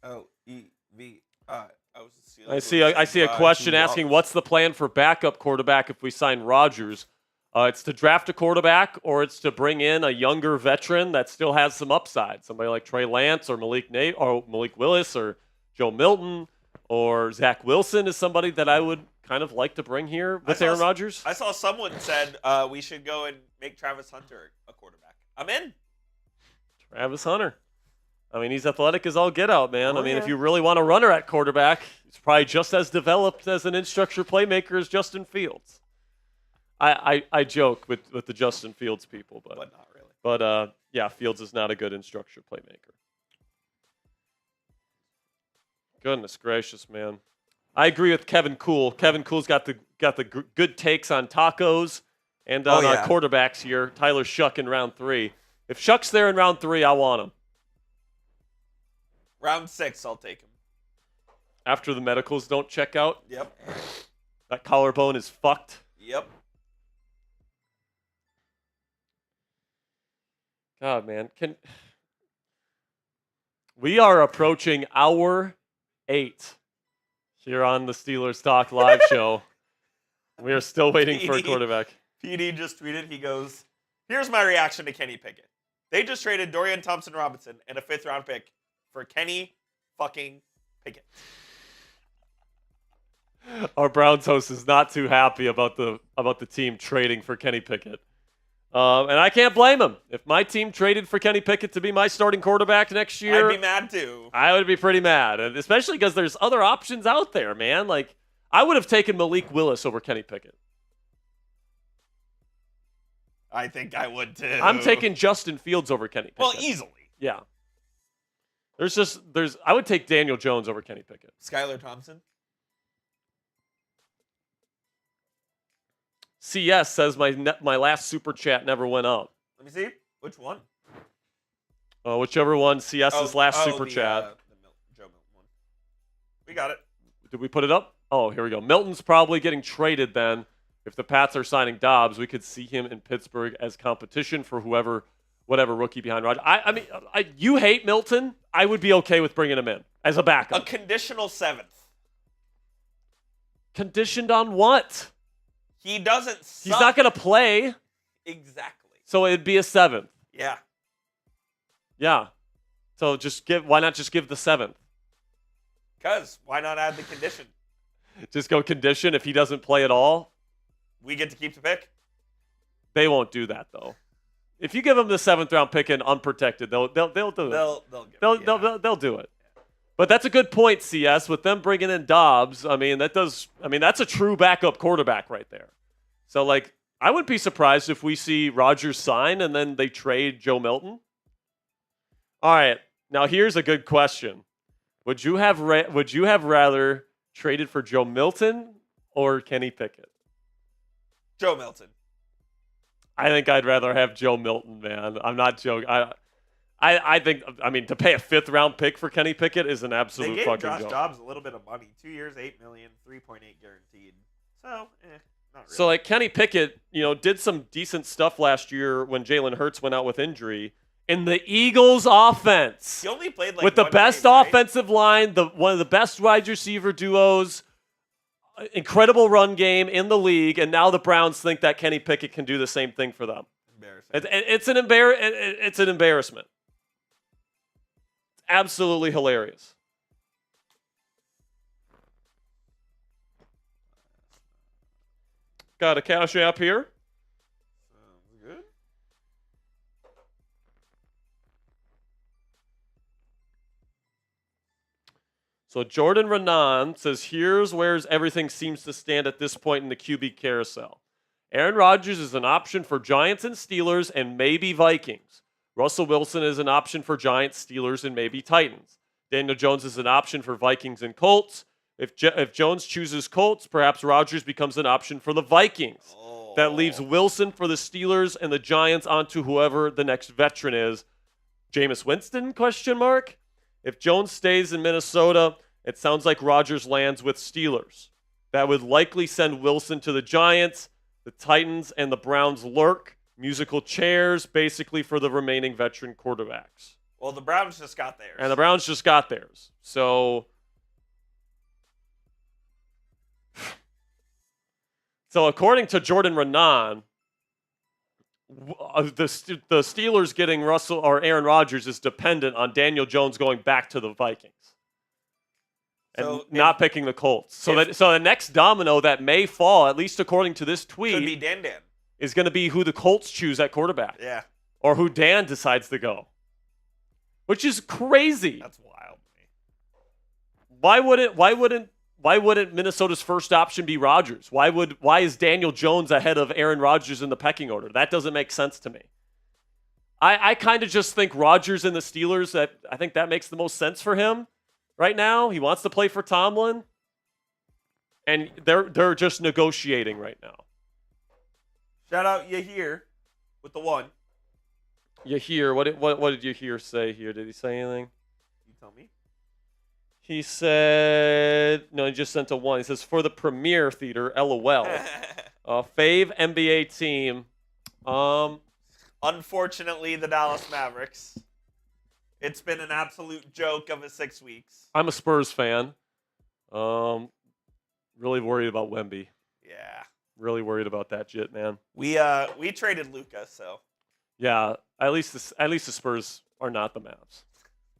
O-E-V-I. I see a question asking, what's the plan for backup quarterback if we sign Rodgers? It's to draft a quarterback, or it's to bring in a younger veteran that still has some upside. Somebody like Trey Lance or Malik Willis or Joe Milton or Zach Wilson is somebody that I would kind of like to bring here with Aaron Rodgers. I saw someone said we should go and make Travis Hunter a quarterback. I'm in. Travis Hunter. I mean, he's athletic as all get out, man. If you really want a runner at quarterback, he's probably just as developed as an in-structure playmaker as Justin Fields. I joke with the Justin Fields people, but not really. But yeah, Fields is not a good in-structure playmaker. Goodness gracious, man. I agree with Kevin Cool. Kevin Cool's got the good takes on tacos and on quarterbacks here. Tyler Shuck in round 3. If Shuck's there in round 3, I want him. Round 6, I'll take him. After the medicals don't check out? Yep. That collarbone is fucked? Yep. God, man. We are approaching hour 8 here on the Steelers Talk live show. We are still waiting for a quarterback. PD just tweeted, he goes, here's my reaction to Kenny Pickett. They just traded Dorian Thompson-Robinson and a 5th-round pick for Kenny fucking Pickett. Our Browns host is not too happy about the team trading for Kenny Pickett. And I can't blame him. If my team traded for Kenny Pickett to be my starting quarterback next year, I'd be mad too. I would be pretty mad, and especially because there's other options out there, man. Like, I would have taken Malik Willis over Kenny Pickett. I think I would too. I'm taking Justin Fields over Kenny Pickett. Well, easily. Yeah. I would take Daniel Jones over Kenny Pickett. Skylar Thompson. CS says my last super chat never went up. Let me see. Which one? Whichever one, CS's last super chat. Joe Milton one. We got it. Did we put it up? Oh, here we go. Milton's probably getting traded then. If the Pats are signing Dobbs, we could see him in Pittsburgh as competition for whatever rookie behind Rodgers. I mean, you hate Milton. I would be okay with bringing him in as a backup. A conditional 7th. Conditioned on what? He doesn't suck. He's not going to play. Exactly. So it'd be a 7th. Yeah. Yeah. So why not just give the 7th? Because why not add the condition? Just go condition if he doesn't play at all. We get to keep the pick. They won't do that though. If you give them the 7th round pick and unprotected, they'll do it. They'll do it. But that's a good point, CS. With them bringing in Dobbs, that's a true backup quarterback right there. So like, I wouldn't be surprised if we see Rodgers sign and then they trade Joe Milton. All right, now here's a good question: Would you have rather traded for Joe Milton or Kenny Pickett? Joe Milton. I think I'd rather have Joe Milton, man. I'm not joking. I think to pay a 5th round pick for Kenny Pickett is an absolute they gave fucking Josh joke. Dobbs a little bit of money. 2 years, $8 million, 3.8 guaranteed. So, not really. So like Kenny Pickett, did some decent stuff last year when Jalen Hurts went out with injury. In the Eagles' offense, he only played with the best offensive line, one of the best wide receiver duos, incredible run game in the league, and now the Browns think that Kenny Pickett can do the same thing for them. Embarrassing. It's an embarrassment. It's absolutely hilarious. Got a Cashapp here. Sounds good. So Jordan Renan says, here's where everything seems to stand at this point in the QB carousel. Aaron Rodgers is an option for Giants and Steelers and maybe Vikings. Russell Wilson is an option for Giants, Steelers, and maybe Titans. Daniel Jones is an option for Vikings and Colts. If Jones chooses Colts, perhaps Rodgers becomes an option for the Vikings. Oh. That leaves Wilson for the Steelers and the Giants onto whoever the next veteran is. Jameis Winston, ? If Jones stays in Minnesota, it sounds like Rodgers lands with Steelers. That would likely send Wilson to the Giants. The Titans and the Browns lurk. Musical chairs, basically, for the remaining veteran quarterbacks. Well, the Browns just got theirs. So according to Jordan Renan, the Steelers getting Russell or Aaron Rodgers is dependent on Daniel Jones going back to the Vikings and not picking the Colts. So the next domino that may fall, at least according to this tweet, could be Dan, is going to be who the Colts choose at quarterback. Yeah. Or who Dan decides to go. Which is crazy. That's wild to me. Why wouldn't Minnesota's first option be Rodgers? Why is Daniel Jones ahead of Aaron Rodgers in the pecking order? That doesn't make sense to me. I kind of just think Rodgers and the Steelers, I think that makes the most sense for him right now. He wants to play for Tomlin. And they're just negotiating right now. Shout out Yahir with the 1. Yahir, what did Yahir say here? Did he say anything? You tell me. He said, no, he just sent a 1. He says, for the Premiere Theater, LOL. Fave NBA team. Unfortunately, the Dallas Mavericks. It's been an absolute joke of a 6 weeks. I'm a Spurs fan. Really worried about Wemby. Yeah. Really worried about that shit, man. We traded Luka, so. Yeah, at least the Spurs are not the Mavs.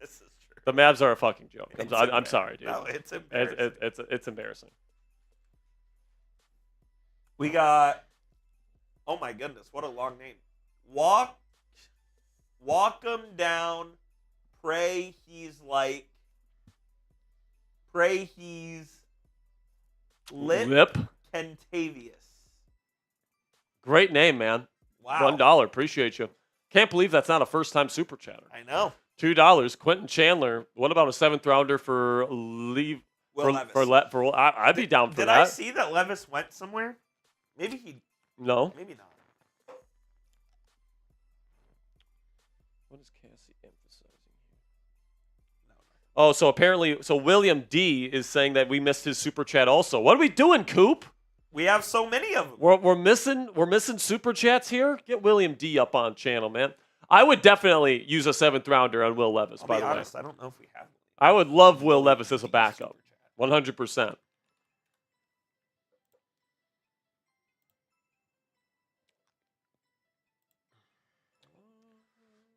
This is true. The Mavs are a fucking joke. I'm sorry, dude. No, it's embarrassing. It's embarrassing. We got, oh my goodness, what a long name. Walk him down. Pray he's Lip Kentavious. Great name, man. Wow. $1. Appreciate you. Can't believe that's not a first-time super chatter. I know. $2. Quentin Chandler. What about a 7th rounder for Levis? I'd be down for that. Did I see that Levis went somewhere? No. Maybe not. What is Cassie emphasizing here? Oh, so apparently, William D is saying that we missed his super chat also. What are we doing, Coop? We have so many of them. We're missing super chats here. Get William D up on channel, man. I would definitely use a 7th rounder on Will Levis. I'll by be the honest, way, I don't know if we have. I would love Will Levis as a backup, 100%.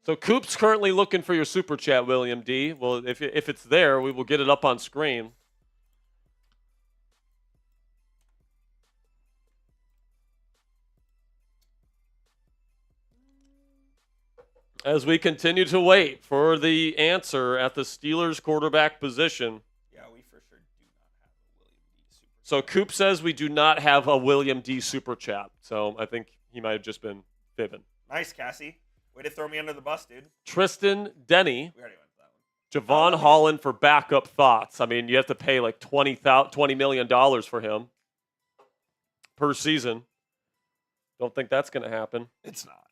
So Coop's currently looking for your super chat, William D. Well, if it's there, we will get it up on screen. As we continue to wait for the answer at the Steelers quarterback position. Yeah, we for sure do not have a William D. super. So Coop says we do not have a William D. super chat. So I think he might have just been fibbing. Nice, Cassie. Way to throw me under the bus, dude. Tristan Denny. We already went to that one. Javon Holland for backup thoughts. I mean, you have to pay like $20 million for him per season. Don't think that's going to happen. It's not.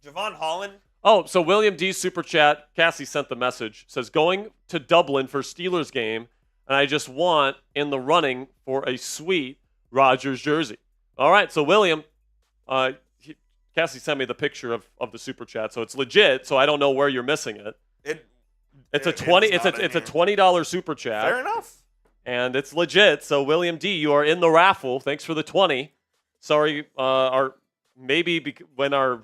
Javon Holland. Oh, so William D. super chat. Cassie sent the message. Says going to Dublin for Steelers game, and I just want in the running for a sweet Rodgers jersey. All right, so William, Cassie sent me the picture of the super chat, so it's legit. So I don't know where you're missing it. It's a $20 super chat. Fair enough. And it's legit. So William D, you are in the raffle. Thanks for the 20. Sorry, when our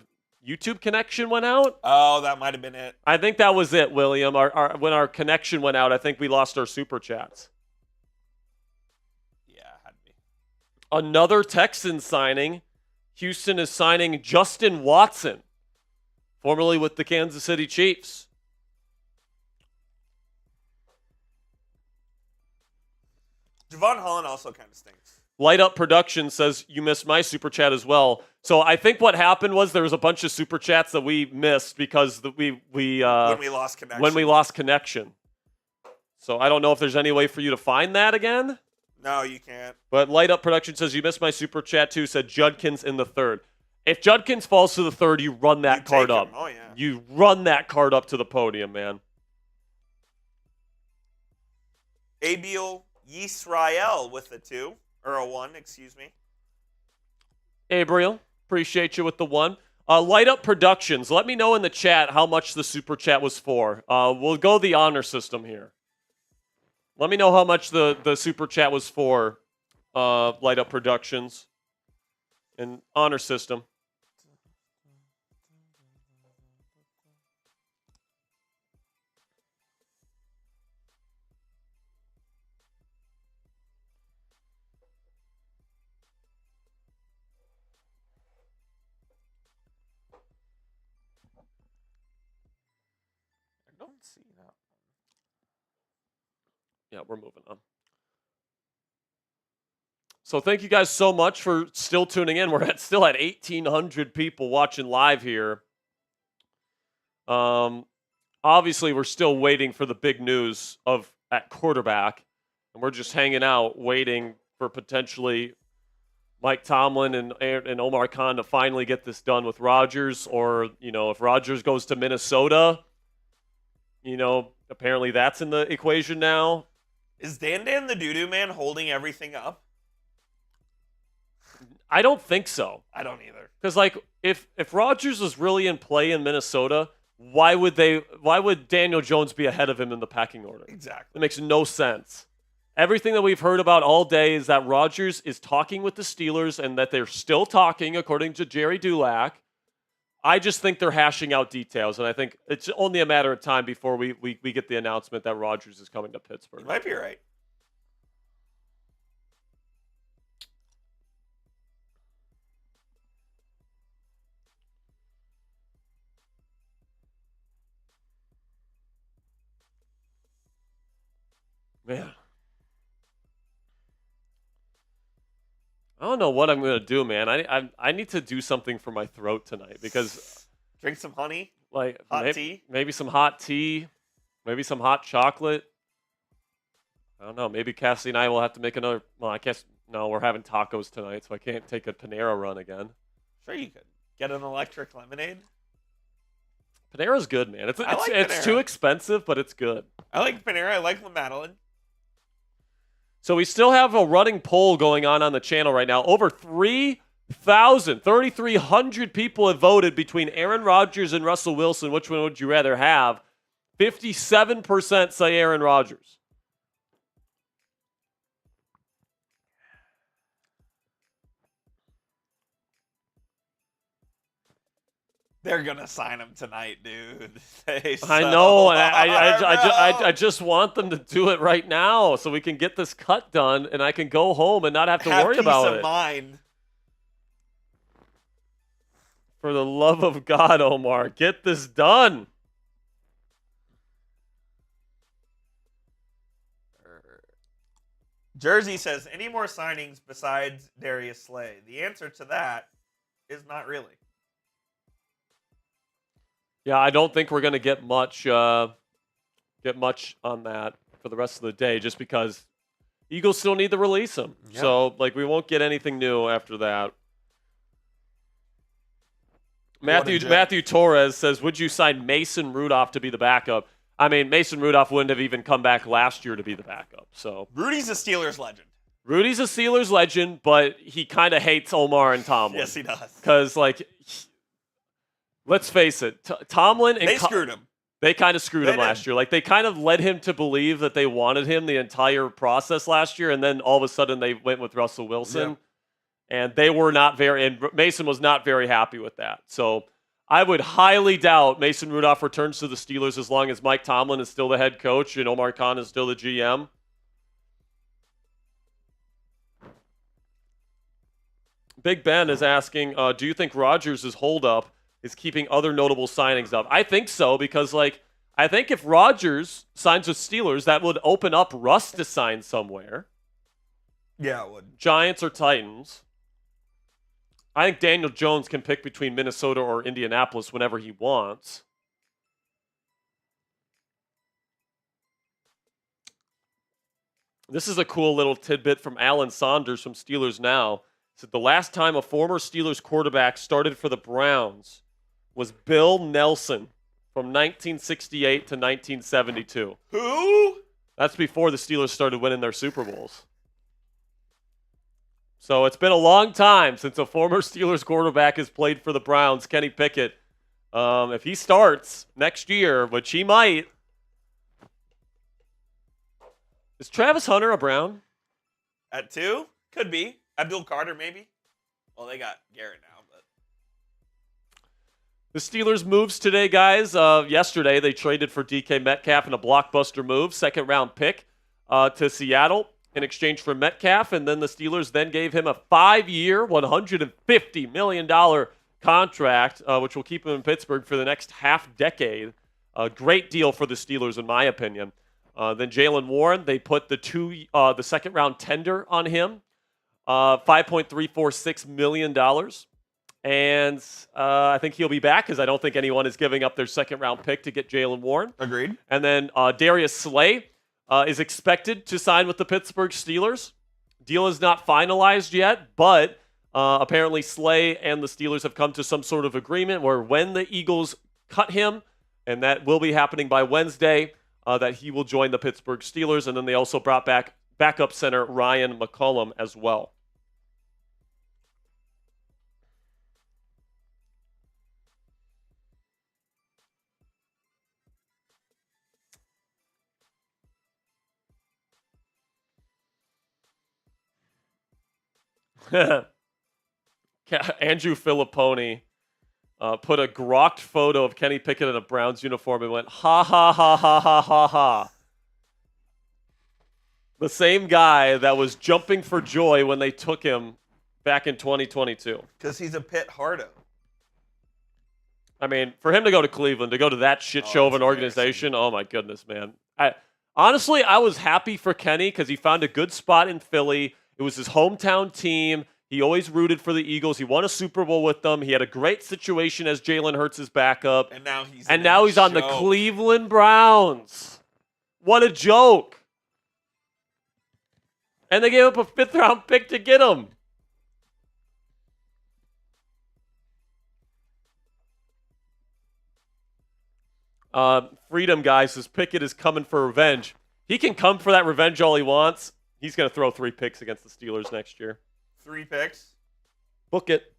YouTube connection went out. Oh, that might have been it. I think that was it, William. When our connection went out, I think we lost our super chats. Yeah, had to be. Another Texan signing. Houston is signing Justin Watson, formerly with the Kansas City Chiefs. Javon Holland also kind of stinks. Light Up Production says you missed my super chat as well. So I think what happened was there was a bunch of super chats that we missed because when we lost connection. When we lost connection. So I don't know if there's any way for you to find that again. No, you can't. But Light Up Production says you missed my super chat too. Said Judkins in the third. If Judkins falls to the third, you run that card up. Oh yeah. You run that card up to the podium, man. Abiel Yisrael with a 2. Or a 1, excuse me. Abriel, appreciate you with the 1. Light Up Productions, let me know in the chat how much the super chat was for. We'll go the honor system here. Let me know how much the super chat was for, Light Up Productions. And honor system. Don't see that. Yeah, we're moving on. So thank you guys so much for still tuning in. We're still at 1,800 people watching live here. Obviously, we're still waiting for the big news at quarterback, and we're just hanging out waiting for potentially Mike Tomlin and Omar Khan to finally get this done with Rodgers, or if Rodgers goes to Minnesota. Apparently that's in the equation now. Is Dan the doo-doo man holding everything up? I don't think so. I don't either. Because if Rodgers was really in play in Minnesota, why would Daniel Jones be ahead of him in the pecking order? Exactly. It makes no sense. Everything that we've heard about all day is that Rodgers is talking with the Steelers and that they're still talking, according to Jerry Dulac. I just think they're hashing out details, and I think it's only a matter of time before we get the announcement that Rodgers is coming to Pittsburgh. You might be right. Man. I don't know what I'm going to do, man. I need to do something for my throat tonight because drink some honey, tea, maybe some hot tea, maybe some hot chocolate. I don't know. Maybe Cassie and I will have to make another. Well, I guess no. We're having tacos tonight, so I can't take a Panera run again. Sure, you could get an electric lemonade. Panera's good, man. It's Panera. Too expensive, but it's good. I like Panera. I like La Madeleine. So we still have a running poll going on the channel right now. Over 3,300 people have voted between Aaron Rodgers and Russell Wilson. Which one would you rather have? 57% say Aaron Rodgers. They're going to sign him tonight, dude. I know, and bro. I just want them to do it right now so we can get this cut done and I can go home and not have to worry about peace of it. mind. For the love of God, Omar, get this done. Jersey says, any more signings besides Darius Slay? The answer to that is not really. Yeah, I don't think we're going to get much on that for the rest of the day just because Eagles still need to release him. Yeah. So, we won't get anything new after that. Matthew Torres says, would you sign Mason Rudolph to be the backup? I mean, Mason Rudolph wouldn't have even come back last year to be the backup. So Rudy's a Steelers legend. Rudy's a Steelers legend, but he kind of hates Omar and Tomlin. Yes, he does. Because, let's face it, Tomlin and They screwed him. They kind of screwed him did. last year. They kind of led him to believe that they wanted him the entire process last year, and then all of a sudden they went with Russell Wilson. Yeah. And they were not and Mason was not very happy with that. So I would highly doubt Mason Rudolph returns to the Steelers as long as Mike Tomlin is still the head coach and Omar Khan is still the GM. Big Ben is asking, do you think Rodgers' holdup is keeping other notable signings up? I think so, because I think if Rodgers signs with Steelers, that would open up Russ to sign somewhere. Yeah, it would. Giants or Titans. I think Daniel Jones can pick between Minnesota or Indianapolis whenever he wants. This is a cool little tidbit from Alan Saunders from Steelers Now. He said the last time a former Steelers quarterback started for the Browns was Bill Nelson from 1968 to 1972. Who? That's before the Steelers started winning their Super Bowls. So it's been a long time since a former Steelers quarterback has played for the Browns, Kenny Pickett. If he starts next year, which he might, is Travis Hunter a Brown? At 2? Could be. Abdul Carter, maybe. Well, they got Garrett now, but. The Steelers moves today, guys. Yesterday, they traded for DK Metcalf in a blockbuster move, second-round pick to Seattle in exchange for Metcalf, and then the Steelers then gave him a 5-year, $150 million contract, which will keep him in Pittsburgh for the next half-decade. A great deal for the Steelers, in my opinion. Then Jaylen Warren, they put the second-round tender on him, $5.346 million. And I think he'll be back because I don't think anyone is giving up their second-round pick to get Jaylen Warren. Agreed. And then Darius Slay is expected to sign with the Pittsburgh Steelers. Deal is not finalized yet, but apparently Slay and the Steelers have come to some sort of agreement where when the Eagles cut him, and that will be happening by Wednesday, that he will join the Pittsburgh Steelers. And then they also brought back backup center Ryan McCollum as well. Andrew Filipponi put a grokked photo of Kenny Pickett in a Browns uniform and went, ha, ha, ha, ha, ha, ha, ha. The same guy that was jumping for joy when they took him back in 2022. Because he's a Pitt hardo. I mean, for him to go to Cleveland, to go to that shit show of an organization, oh my goodness, man. Honestly, I was happy for Kenny because he found a good spot in Philly. It was his hometown team. He always rooted for the Eagles. He won a Super Bowl with them. He had a great situation as Jalen Hurts' backup. And now he's on the Cleveland Browns. What a joke. And they gave up a 5th-round pick to get him. Freedom Guy says Pickett is coming for revenge. He can come for that revenge all he wants. He's going to throw 3 picks against the Steelers next year. 3 picks? Book it.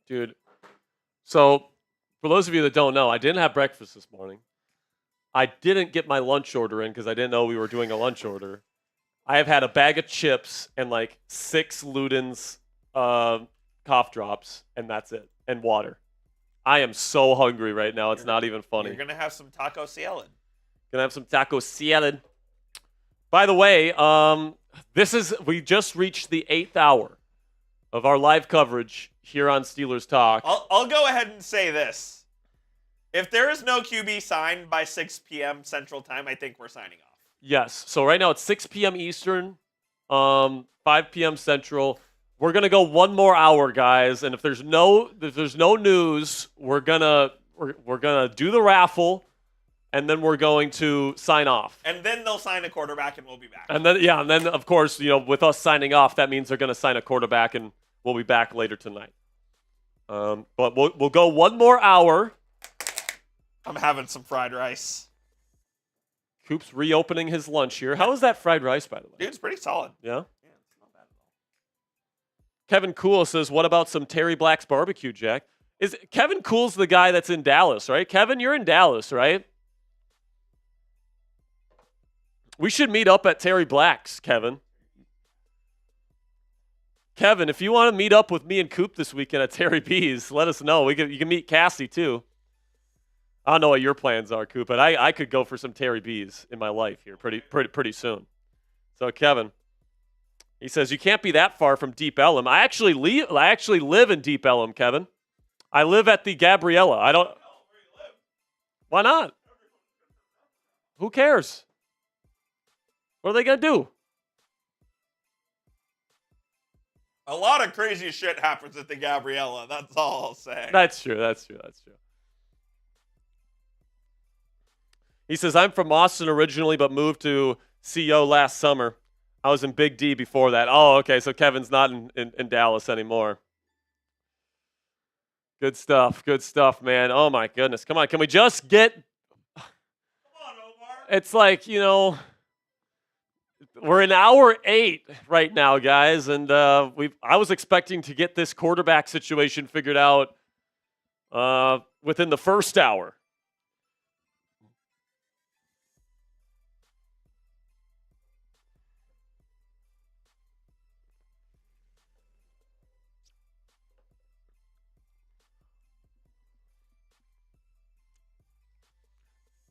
Dude, so for those of you that don't know, I didn't have breakfast this morning. I didn't get my lunch order in because I didn't know we were doing a lunch order. I have had a bag of chips and like 6 Luden's cough drops, and that's it, and water. I am so hungry right now. It's not even funny. You're going to have some taco salad. Gonna have some taco salad. By the way, we just reached the 8th hour of our live coverage here on Steelers Talk. I'll go ahead and say this. If there is no QB signed by 6 p.m. Central Time, I think we're signing off. Yes. So right now it's 6 p.m. Eastern, 5 p.m. Central. We're gonna go one more hour, guys. And if there's no news, we're gonna do the raffle, and then we're going to sign off. And then they'll sign a quarterback, and we'll be back. And then of course, with us signing off, that means they're gonna sign a quarterback, and we'll be back later tonight. But we'll go one more hour. I'm having some fried rice. Coop's reopening his lunch here. How is that fried rice, by the way? Dude, it's pretty solid. Yeah? Yeah, it's not bad at all. Kevin Cool says, what about some Terry Black's barbecue, Jack? Kevin Cool's the guy that's in Dallas, right? Kevin, you're in Dallas, right? We should meet up at Terry Black's, Kevin. Kevin, if you want to meet up with me and Coop this weekend at Terry B's, let us know. You can meet Cassie, too. I don't know what your plans are, Coop, but I could go for some Terry B's in my life here pretty soon. So, Kevin, he says, you can't be that far from Deep Ellum. I actually live in Deep Ellum, Kevin. I live at the Gabriella. I don't. Why not? Who cares? What are they going to do? A lot of crazy shit happens at the Gabriella. That's all I'll say. That's true. He says, I'm from Austin originally, but moved to CO last summer. I was in Big D before that. Oh, okay, so Kevin's not in Dallas anymore. Good stuff, man. Oh, my goodness. Come on, can we just get... Come on, Omar. It's like, we're in hour 8 right now, guys, and I was expecting to get this quarterback situation figured out within the first hour.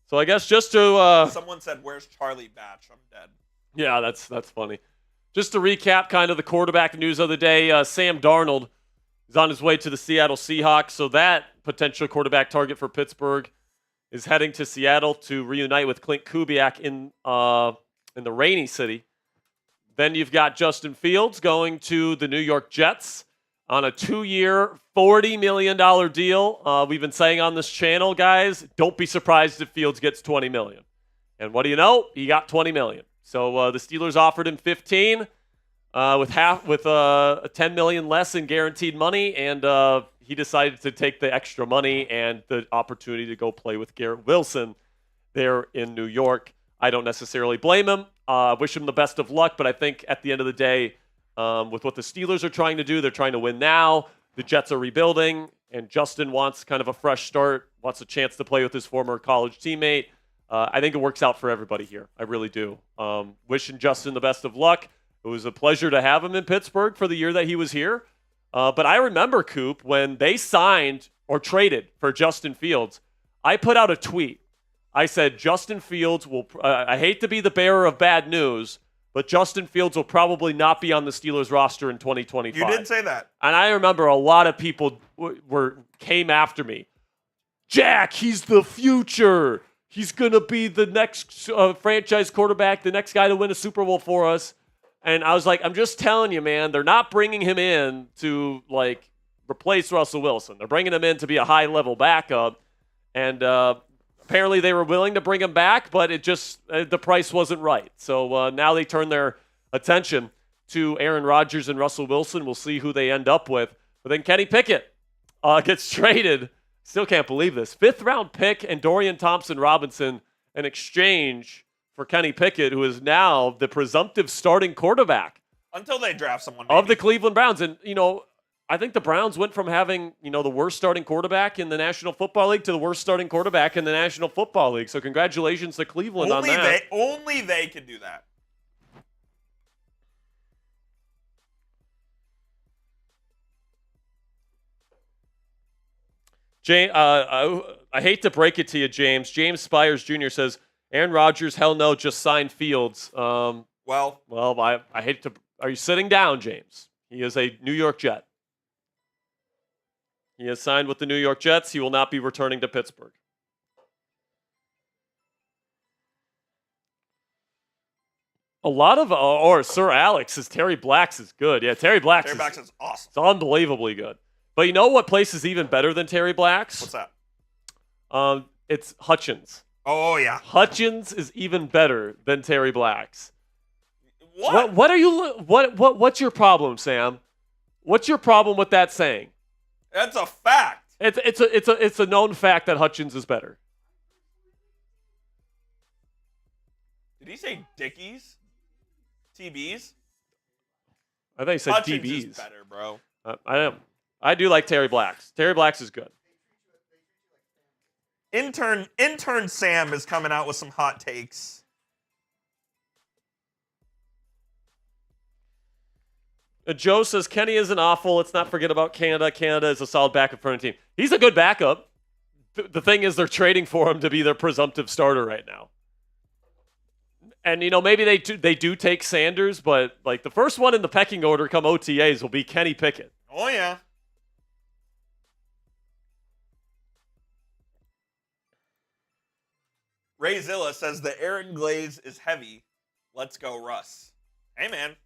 So I guess just to Someone said, "Where's Charlie Batch?" I'm dead. Yeah, that's funny. Just to recap kind of the quarterback news of the day, Sam Darnold is on his way to the Seattle Seahawks. So that potential quarterback target for Pittsburgh is heading to Seattle to reunite with Clint Kubiak in the rainy city. Then you've got Justin Fields going to the New York Jets on a 2-year, $40 million deal. We've been saying on this channel, guys, don't be surprised if Fields gets $20 million. And what do you know? He got $20 million. So the Steelers offered him 15 with $10 million less in guaranteed money, and he decided to take the extra money and the opportunity to go play with Garrett Wilson there in New York. I don't necessarily blame him. Wish him the best of luck, but I think at the end of the day, with what the Steelers are trying to do, they're trying to win now. The Jets are rebuilding, and Justin wants kind of a fresh start, wants a chance to play with his former college teammate. I think it works out for everybody here. I really do. Wishing Justin the best of luck. It was a pleasure to have him in Pittsburgh for the year that he was here. But I remember, Coop, when they signed or traded for Justin Fields, I put out a tweet. I said, Justin Fields will I hate to be the bearer of bad news, but Justin Fields will probably not be on the Steelers roster in 2025. You did say that. And I remember a lot of people came after me. Jack, he's the future. He's going to be the next franchise quarterback, the next guy to win a Super Bowl for us. And I was like, I'm just telling you, man, they're not bringing him in to, replace Russell Wilson. They're bringing him in to be a high-level backup. And apparently they were willing to bring him back, but it just the price wasn't right. So now they turn their attention to Aaron Rodgers and Russell Wilson. We'll see who they end up with. But then Kenny Pickett gets traded. Still can't believe this. 5th-round pick and Dorian Thompson-Robinson in exchange for Kenny Pickett, who is now the presumptive starting quarterback Until they draft someone. of the Cleveland Browns. And, I think the Browns went from having, the worst starting quarterback in the National Football League to the worst starting quarterback in the National Football League. So congratulations to Cleveland on that. Only they can do that. James, I hate to break it to you, James. James Spires Jr. says, Aaron Rodgers, hell no, just sign Fields. Well, I hate to. Are you sitting down, James? He is a New York Jet. He has signed with the New York Jets. He will not be returning to Pittsburgh. A lot of, or Sir Alex says Terry Blacks is good. Yeah, Terry Blacks is awesome. It's unbelievably good. But you know what place is even better than Terry Blacks? What's that? It's Hutchins. Oh, yeah. Hutchins is even better than Terry Blacks. What? What's your problem, Sam? What's your problem with that saying? That's a fact. It's a known fact that Hutchins is better. Did he say Dickies? TBs? I think he said Hutchins DBs. is better, bro. I do like Terry Blacks. Terry Blacks is good. Intern Sam is coming out with some hot takes. Joe says Kenny isn't awful. Let's not forget about Canada. Canada is a solid backup for a team. He's a good backup. The thing is, they're trading for him to be their presumptive starter right now. And maybe they do take Sanders, but like the first one in the pecking order come OTAs will be Kenny Pickett. Oh yeah. Ray Zilla says the Aaron Glaze is heavy. Let's go, Russ. Hey man,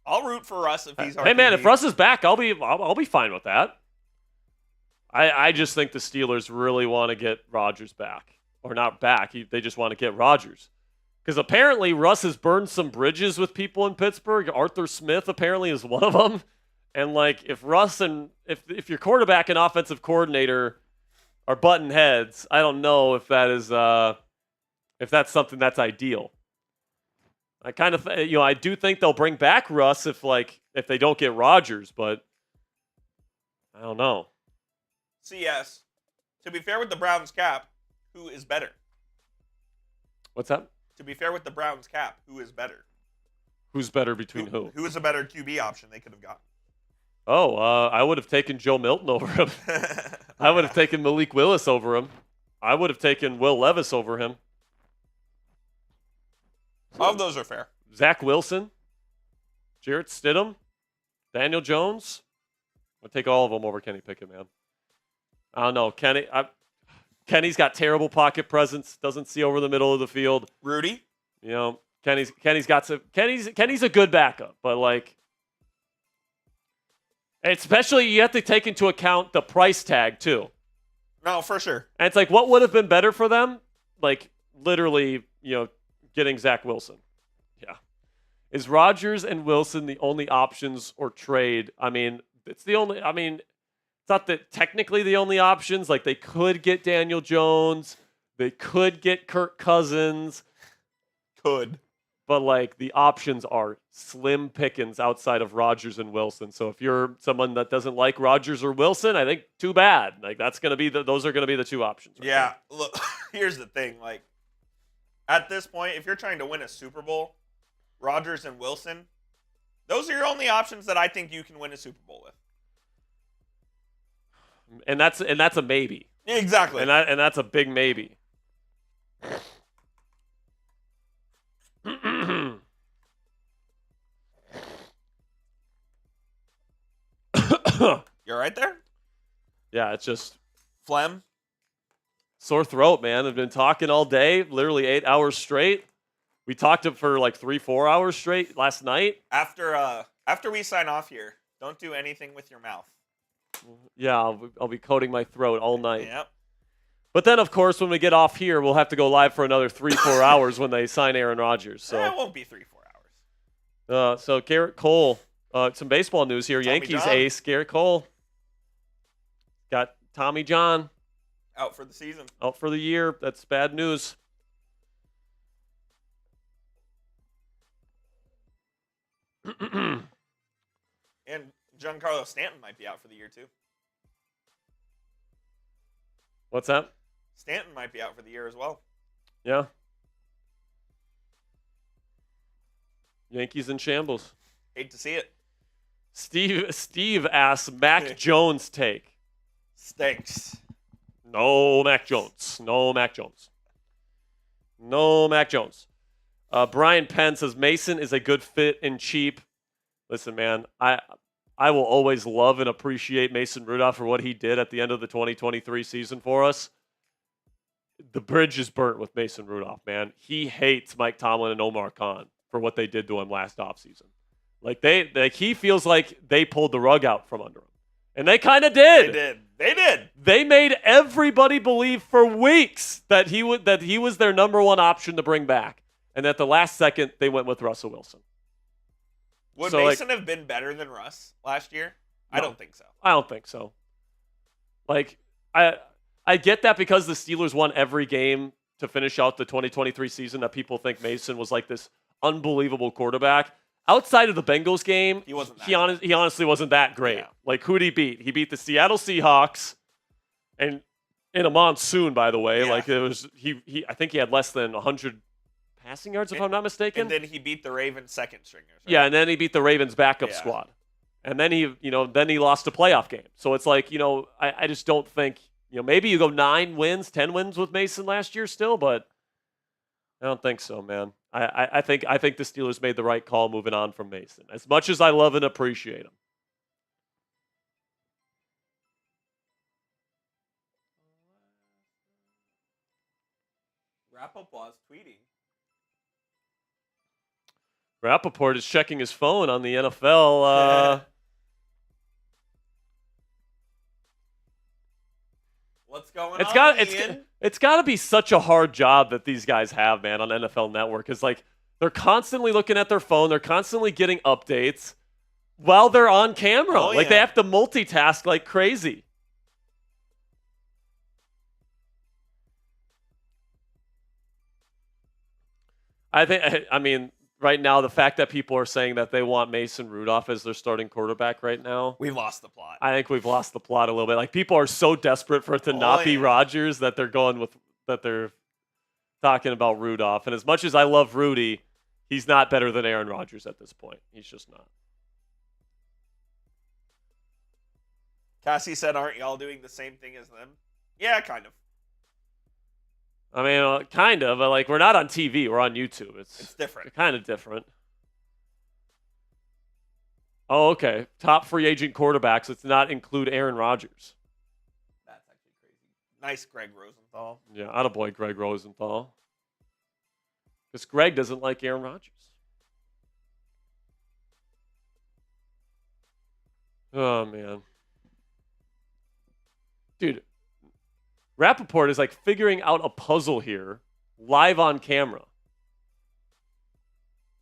I'll root for Russ if he's. Hey man, if Russ is back, I'll be fine with that. I just think the Steelers really want to get Rodgers back, or not back. They just want to get Rodgers. Because apparently Russ has burned some bridges with people in Pittsburgh. Arthur Smith apparently is one of them. And like if Russ and if your quarterback and offensive coordinator are button heads, I don't know if that is if that's something that's ideal. I kind of I do think they'll bring back Russ if they don't get Rodgers, but I don't know. CS. To be fair with the Browns cap, who is better? What's that? To be fair with the Browns cap, who is better? Who's better between who? Who is a better QB option they could have gotten? Oh, I would have taken Joe Milton over him. I would have taken Malik Willis over him. I would have taken Will Levis over him. All of those are fair. Zach Wilson, Jarrett Stidham, Daniel Jones. I'll take all of them over Kenny Pickett, man. I don't know. Kenny's got terrible pocket presence. Doesn't see over the middle of the field. Rudy. Kenny's got some. Kenny's a good backup, but especially you have to take into account the price tag too. No, for sure. And it's like, what would have been better for them? Literally, getting Zach Wilson. Yeah. Is Rodgers and Wilson the only options or trade? It's not that technically the only options. They could get Daniel Jones. They could get Kirk Cousins. Could. But, the options are slim pickings outside of Rodgers and Wilson. So if you're someone that doesn't like Rodgers or Wilson, I think too bad. That's going to be those are going to be the two options. Right yeah. Look, here's the thing. At this point, if you're trying to win a Super Bowl, Rodgers and Wilson, those are your only options that I think you can win a Super Bowl with. And that's a maybe. Exactly. And that's a big maybe. You're right there? Yeah, it's just phlegm. Sore throat, man. I've been talking all day, literally 8 hours straight. We talked for 3-4 hours straight last night. After we sign off here, don't do anything with your mouth. Yeah, I'll be coating my throat all night. Yep. But then, of course, when we get off here, we'll have to go live for another 3-4 hours when they sign Aaron Rodgers. So it won't be 3-4 hours. So Garrett Cole, some baseball news here. Tommy Yankees John. ace Garrett Cole got Tommy John out for the season. Out for the year. That's bad news. And Giancarlo Stanton might be out for the year, too. What's that? Stanton might be out for the year as well. Yeah. Yankees in shambles. Hate to see it. Steve asks, Mac Jones take. Stinks. No Mac Jones. No Mac Jones. No Mac Jones. Brian Penn says, Mason is a good fit and cheap. Listen, man, I will always love and appreciate Mason Rudolph for what he did at the end of the 2023 season for us. The bridge is burnt with Mason Rudolph, man. He hates Mike Tomlin and Omar Khan for what they did to him last offseason. He feels like they pulled the rug out from under him. And they kind of did. They did. They made everybody believe for weeks that he was their number one option to bring back. And at the last second, they went with Russell Wilson. Would Mason have been better than Russ last year? No, I don't think so. I don't think so. I get that because the Steelers won every game to finish out the 2023 season that people think Mason was like this unbelievable quarterback. Outside of the Bengals game, he honestly wasn't that great. Yeah. Like, who'd he beat? He beat the Seattle Seahawks, and in a monsoon, by the way. Yeah. Like, it was I think he had less than 100 passing yards, if I'm not mistaken. And then he beat the Ravens second stringers. Right? Yeah, and then he beat the Ravens backup squad. And then he lost a playoff game. So it's like, I just don't think, maybe you go 9 wins, 10 wins with Mason last year still, but I don't think so, man. I think the Steelers made the right call moving on from Mason, as much as I love and appreciate him. Rappaport tweeting. Rappaport is checking his phone on the NFL. What's going on, Ian? It's got to be such a hard job that these guys have, man, on NFL Network. It's like they're constantly looking at their phone. They're constantly getting updates while they're on camera. They have to multitask like crazy. I mean, right now, the fact that people are saying that they want Mason Rudolph as their starting quarterback right now. We've lost the plot. I think we've lost the plot a little bit. Like, people are so desperate for it to not be Rodgers that they're talking about Rudolph. And as much as I love Rudy, he's not better than Aaron Rodgers at this point. He's just not. Cassie said, aren't y'all doing the same thing as them? Yeah, kind of. I mean, kind of. Like, we're not on TV. We're on YouTube. It's different. Kind of different. Oh, okay. Top free agent quarterbacks. Let's not include Aaron Rodgers. That's actually crazy. Nice, Greg Rosenthal. Yeah, attaboy, Greg Rosenthal. Because Greg doesn't like Aaron Rodgers. Oh, man. Dude. Rappaport is like figuring out a puzzle here live on camera.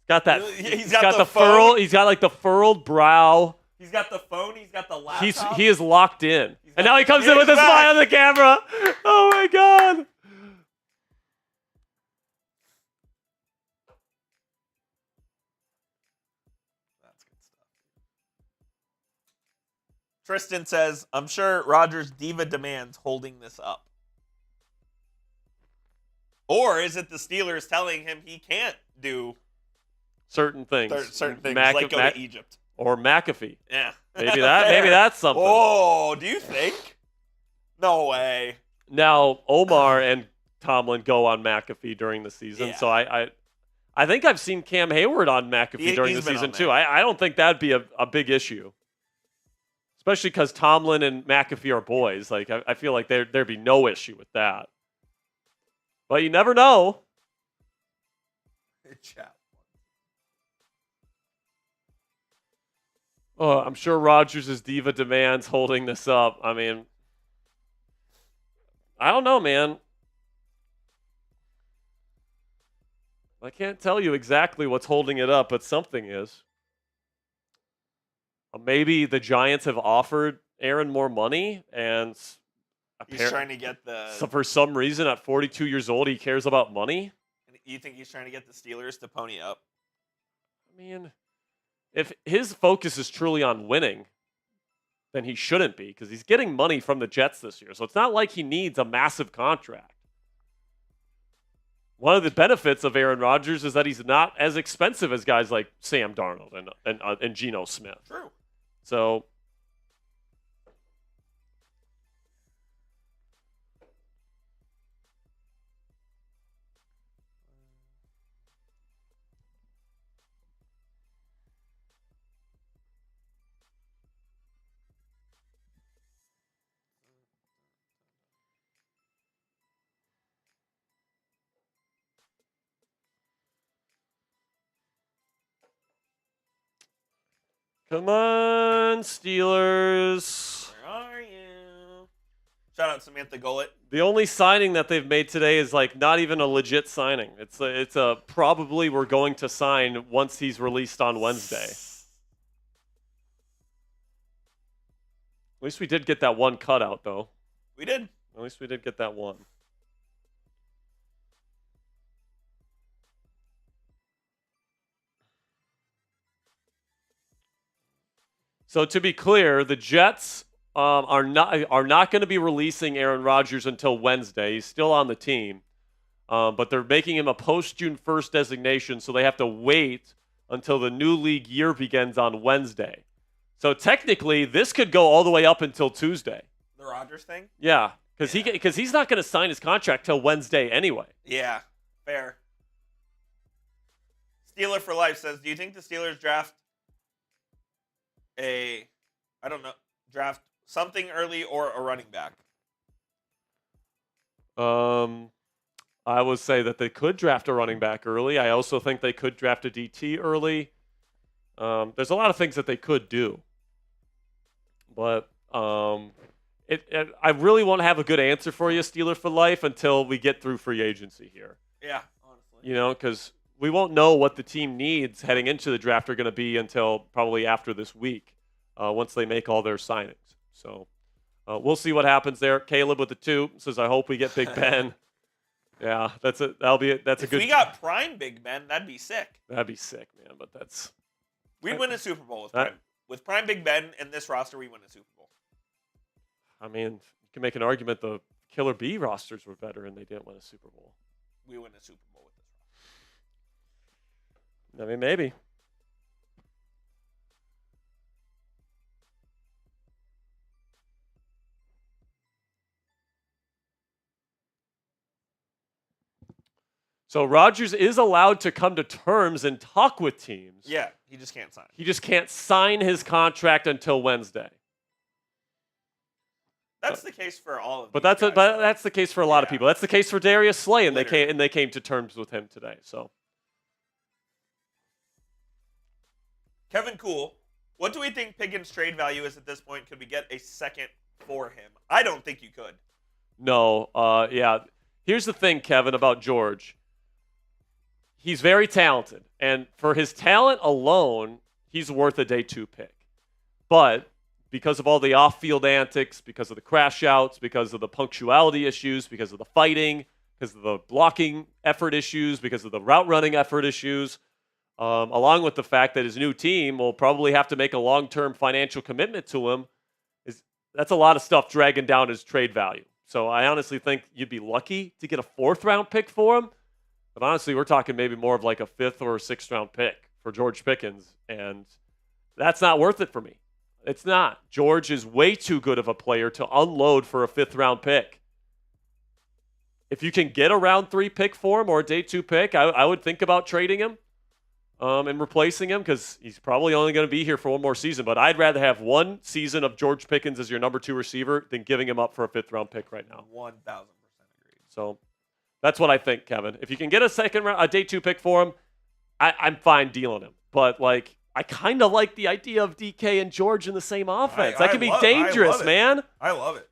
Got that. He's got the furrow. He's got like the furrowed brow. He's got the phone. He's got the laptop. He is locked in. And now he comes in with a smile on the camera. Oh my God. That's good stuff. Tristan says, I'm sure Rodgers' diva demands holding this up. Or is it the Steelers telling him he can't do certain things? Like go to Egypt. Or McAfee. Yeah. Maybe that's something. Oh, do you think? No way. Now, Omar and Tomlin go on McAfee during the season, so I think I've seen Cam Hayward on McAfee during the season too. I don't think that'd be a big issue. Especially because Tomlin and McAfee are boys. Like, I feel like there'd be no issue with that. But you never know. Oh, I'm sure Rodgers' diva demands holding this up. I mean, I don't know, man. I can't tell you exactly what's holding it up, but something is. Maybe the Giants have offered Aaron more money, and he's trying to get So for some reason, at 42 years old, he cares about money. You think he's trying to get the Steelers to pony up? I mean, if his focus is truly on winning, then he shouldn't be because he's getting money from the Jets this year. So it's not like he needs a massive contract. One of the benefits of Aaron Rodgers is that he's not as expensive as guys like Sam Darnold and Geno Smith. True. So come on, Steelers. Where are you? Shout out Samantha Gullett. The only signing that they've made today is like not even a legit signing. It's a probably we're going to sign once he's released on Wednesday. At least we did get that one cutout, though. We did. At least we did get that one. So to be clear, the Jets are not going to be releasing Aaron Rodgers until Wednesday. He's still on the team, but they're making him a post-June 1st designation, so they have to wait until the new league year begins on Wednesday. So technically, this could go all the way up until Tuesday. The Rodgers thing? Yeah, because he's not going to sign his contract till Wednesday anyway. Yeah, fair. Steeler for Life says, do you think the Steelers draft draft something early or a running back? I would say that they could draft a running back early. I also think they could draft a DT early. There's a lot of things that they could do. But I really won't have a good answer for you, Steeler for Life, until we get through free agency here. Yeah, honestly. You know, because we won't know what the team needs heading into the draft are going to be until probably after this week, once they make all their signings. So we'll see what happens there. Caleb with the 2 says, I hope we get Big Ben. Yeah, that's a good. If we got prime Big Ben, that'd be sick. That'd be sick, man. But we'd win a Super Bowl with prime Big Ben in this roster. We win a Super Bowl. I mean, you can make an argument the Killer B rosters were better and they didn't win a Super Bowl. We win a Super Bowl with this roster. I mean, maybe. So Rodgers is allowed to come to terms and talk with teams. Yeah, he just can't sign. He just can't sign his contract until Wednesday. That's the case for all of them. But that's the case for a lot of people. That's the case for Darius Slay, and they came to terms with him today. So Kevin Cool, what do we think Pickens' trade value is at this point? Could we get a second for him? I don't think you could. No. Yeah. Here's the thing, Kevin, about George. He's very talented, and for his talent alone, he's worth a day 2 pick. But because of all the off-field antics, because of the crash outs, because of the punctuality issues, because of the fighting, because of the blocking effort issues, because of the route running effort issues, along with the fact that his new team will probably have to make a long-term financial commitment to him, that's a lot of stuff dragging down his trade value. So I honestly think you'd be lucky to get a 4th-round pick for him. But honestly, we're talking maybe more of like a 5th or 6th-round pick for George Pickens, and that's not worth it for me. It's not. George is way too good of a player to unload for a 5th-round pick. If you can get a round 3 pick for him or a day 2 pick, I would think about trading him and replacing him because he's probably only going to be here for one more season. But I'd rather have one season of George Pickens as your number 2 receiver than giving him up for a 5th-round pick right now. 1,000% agreed. So that's what I think, Kevin. If you can get a day 2 pick for him, I'm fine dealing him. But I kind of like the idea of DK and George in the same offense. That could be dangerous, man. I love it.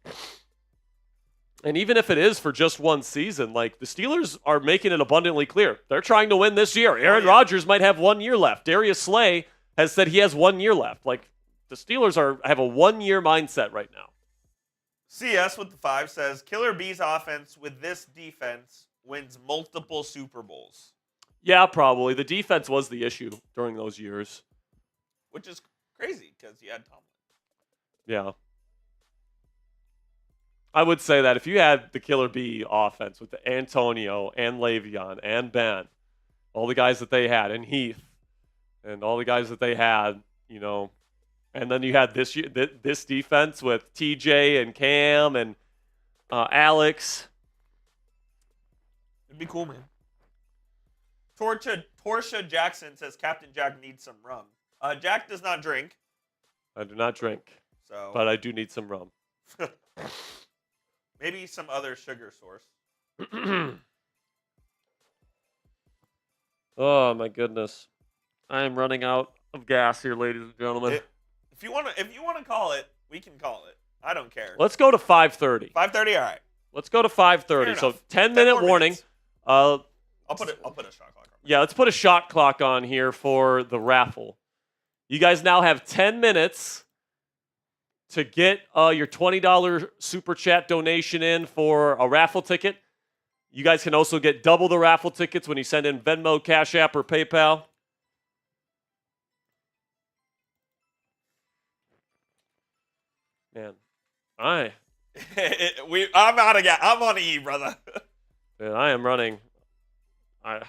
And even if it is for just one season, the Steelers are making it abundantly clear. They're trying to win this year. Aaron Rodgers might have 1 year left. Darius Slay has said he has 1 year left. The Steelers have a 1-year mindset right now. CS with the 5 says, Killer B's offense with this defense wins multiple Super Bowls. Yeah, probably. The defense was the issue during those years. Which is crazy because you had Tomlin. Yeah. I would say that if you had the Killer Bee offense with the Antonio and Le'Veon and Ben, all the guys that they had, and Heath, and all the guys that they had, and then you had this defense with TJ and Cam and Alex. It'd be cool, man. Torsha Jackson says Captain Jack needs some rum. Jack does not drink. I do not drink, so but I do need some rum. Maybe some other sugar source. Oh my goodness, I am running out of gas here, ladies and gentlemen. If you want to call it, we can call it. I don't care. Let's go to 5:30. 5:30, all right. Let's go to 5:30. So 10-minute warning. I'll put a shot clock on. Yeah, let's put a shot clock on here for the raffle. You guys now have 10 minutes to get your $20 super chat donation in for a raffle ticket. You guys can also get double the raffle tickets when you send in Venmo, Cashapp, or PayPal. Man, I'm out of gas. I'm on E, brother. Man, I am running. I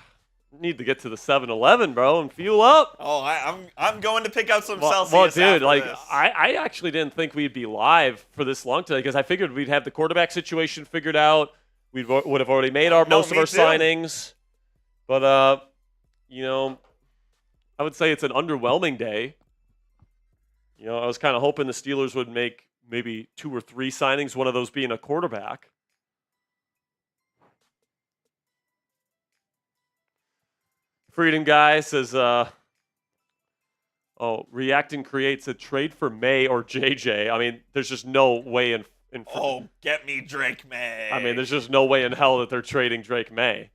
need to get to the 7-Eleven, bro, and fuel up. Oh, I'm going to pick up some Celsius. Well, dude, after this. I actually didn't think we'd be live for this long today because I figured we'd have the quarterback situation figured out. We would have already made most of our signings. But, I would say it's an underwhelming day. I was kind of hoping the Steelers would make maybe 2 or 3 signings, one of those being a quarterback. Freedom Guy says, Reacting creates a trade for May or JJ. I mean, there's just no way in get me Drake May. I mean, there's just no way in hell that they're trading Drake May.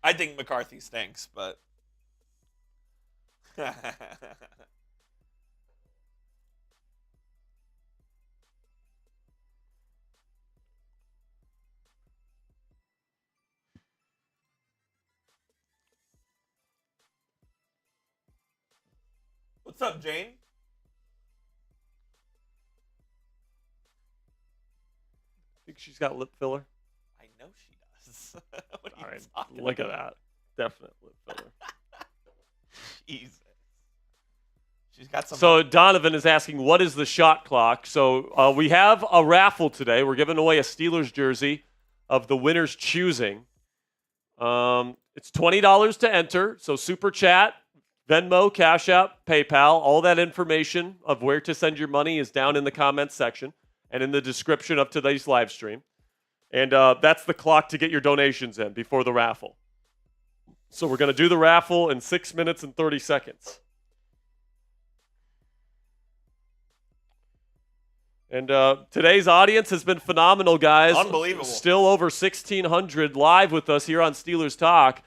I think McCarthy stinks, but what's up, Jane? Think she's got lip filler? I know she does. What are you All right, talking look about? at that. Definite lip filler. Jesus. She's got some. So Donovan is asking, what is the shot clock? So we have a raffle today. We're giving away a Steelers jersey of the winner's choosing. It's $20 to enter. So Super Chat, Venmo, Cash App, PayPal, all that information of where to send your money is down in the comments section and in the description of today's live stream. And that's the clock to get your donations in before the raffle. So we're going to do the raffle in 6 minutes and 30 seconds. And today's audience has been phenomenal, guys. Unbelievable. Still over 1,600 live with us here on Steelers Talk.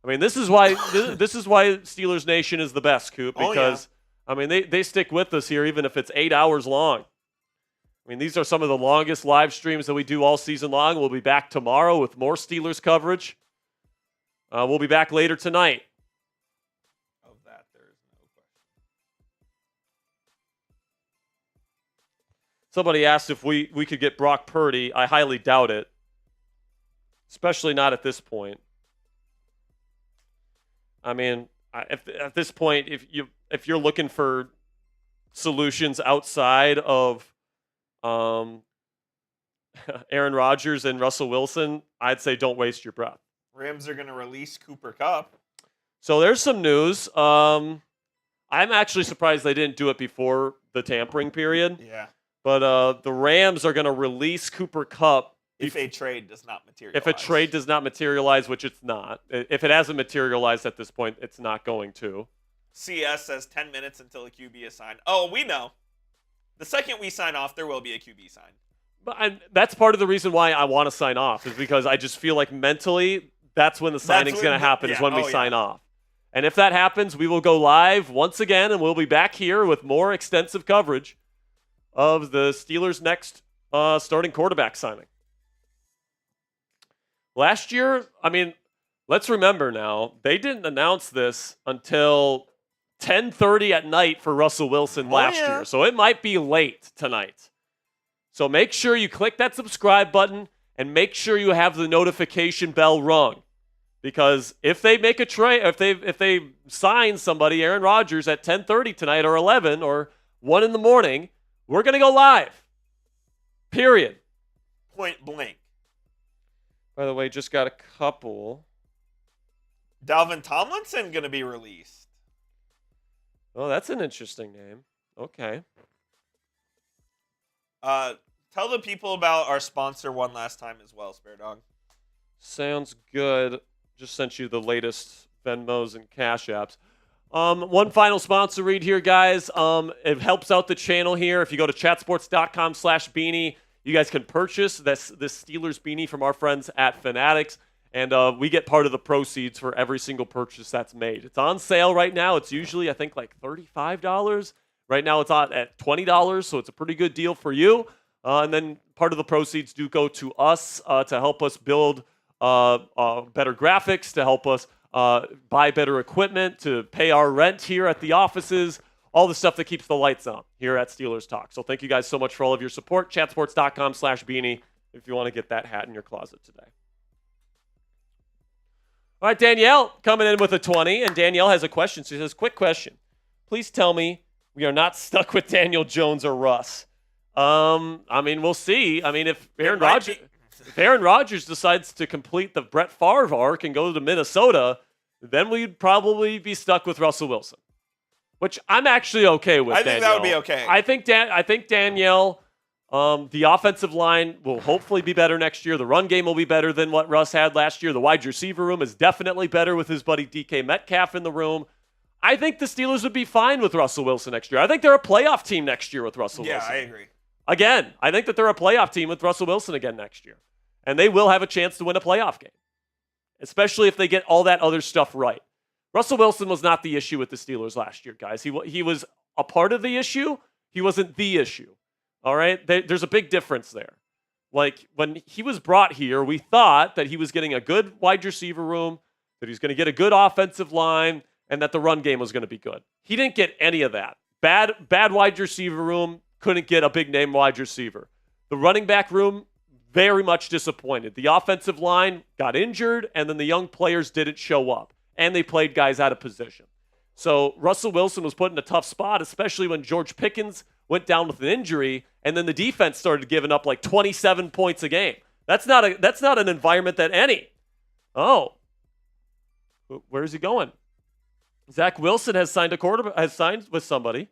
I mean, this is why this is why Steelers Nation is the best, Coop, because I mean they stick with us here even if it's 8 hours long. I mean, these are some of the longest live streams that we do all season long. We'll be back tomorrow with more Steelers coverage. We'll be back later tonight. Of that, there is no question. Somebody asked if we could get Brock Purdy. I highly doubt it, especially not at this point. I mean, at this point, if you're looking for solutions outside of Aaron Rodgers and Russell Wilson, I'd say don't waste your breath. Rams are going to release Cooper Kupp. So there's some news. I'm actually surprised they didn't do it before the tampering period. Yeah. But the Rams are going to release Cooper Kupp if a trade does not materialize. If a trade does not materialize, which it's not. If it hasn't materialized at this point, it's not going to. CS says 10 minutes until a QB is signed. Oh, we know. The second we sign off, there will be a QB signed. But that's part of the reason why I want to sign off, is because I just feel like mentally that's when the signing's going to happen, is when we sign off. And if that happens, we will go live once again, and we'll be back here with more extensive coverage of the Steelers' next starting quarterback signing. Last year, I mean, let's remember now, they didn't announce this until 10:30 at night for Russell Wilson last year. So it might be late tonight. So make sure you click that subscribe button and make sure you have the notification bell rung. Because if they make a trade, if they sign somebody, Aaron Rodgers, at 10:30 tonight or 11 or 1 in the morning, we're going to go live. Period. Point blank. By the way, just got a couple. Dalvin Tomlinson going to be released. Oh, that's an interesting name. Okay. Tell the people about our sponsor one last time as well, Spare Dog. Sounds good. Just sent you the latest Venmos and Cashapps. One final sponsor read here, guys. It helps out the channel here. If you go to chatsports.com/beanie, you guys can purchase this Steelers beanie from our friends at Fanatics. And we get part of the proceeds for every single purchase that's made. It's on sale right now. It's usually, I think, like $35. Right now it's on at $20, so it's a pretty good deal for you. And then part of the proceeds do go to us to help us build better graphics, to help us buy better equipment, to pay our rent here at the offices, all the stuff that keeps the lights on here at Steelers Talk. So thank you guys so much for all of your support. Chatsports.com/beanie if you want to get that hat in your closet today. All right, Danielle coming in with a 20, and Danielle has a question. She says, quick question. Please tell me we are not stuck with Daniel Jones or Russ. I mean, we'll see. I mean, if Aaron Rodgers decides to complete the Brett Favre arc and go to Minnesota, then we'd probably be stuck with Russell Wilson, which I'm actually okay with. I think that would be okay. I think Danielle, the offensive line will hopefully be better next year. The run game will be better than what Russ had last year. The wide receiver room is definitely better with his buddy DK Metcalf in the room. I think the Steelers would be fine with Russell Wilson next year. I think they're a playoff team next year with Russell Wilson. Yeah, I agree. Again, I think that they're a playoff team with Russell Wilson again next year. And they will have a chance to win a playoff game, especially if they get all that other stuff right. Russell Wilson was not the issue with the Steelers last year, guys. He was a part of the issue. He wasn't the issue. All right? There's a big difference there. Like, when he was brought here, we thought that he was getting a good wide receiver room, that he was going to get a good offensive line, and that the run game was going to be good. He didn't get any of that. Bad wide receiver room, couldn't get a big-name wide receiver. The running back room, very much disappointed. The offensive line got injured, and then the young players didn't show up, and they played guys out of position. So Russell Wilson was put in a tough spot, especially when George Pickens went down with an injury, and then the defense started giving up like 27 points a game. That's not an environment that any. Oh, where is he going? Zach Wilson has signed with somebody.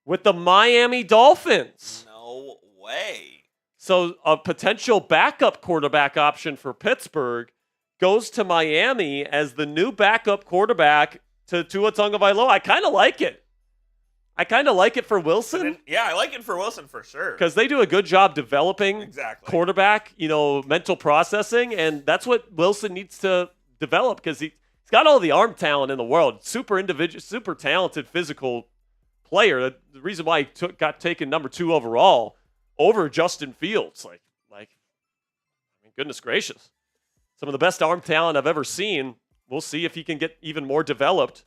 With the Miami Dolphins. No way. So a potential backup quarterback option for Pittsburgh goes to Miami as the new backup quarterback to Tua Tagovailoa. I kind of like it. I kind of like it for Wilson. Yeah, I like it for Wilson for sure. Because they do a good job developing quarterback, mental processing, and that's what Wilson needs to develop because he's got all the arm talent in the world. Super individual, super talented physical player. The reason why he got taken number 2 overall over Justin Fields. Like, I mean, goodness gracious. Some of the best arm talent I've ever seen. We'll see if he can get even more developed.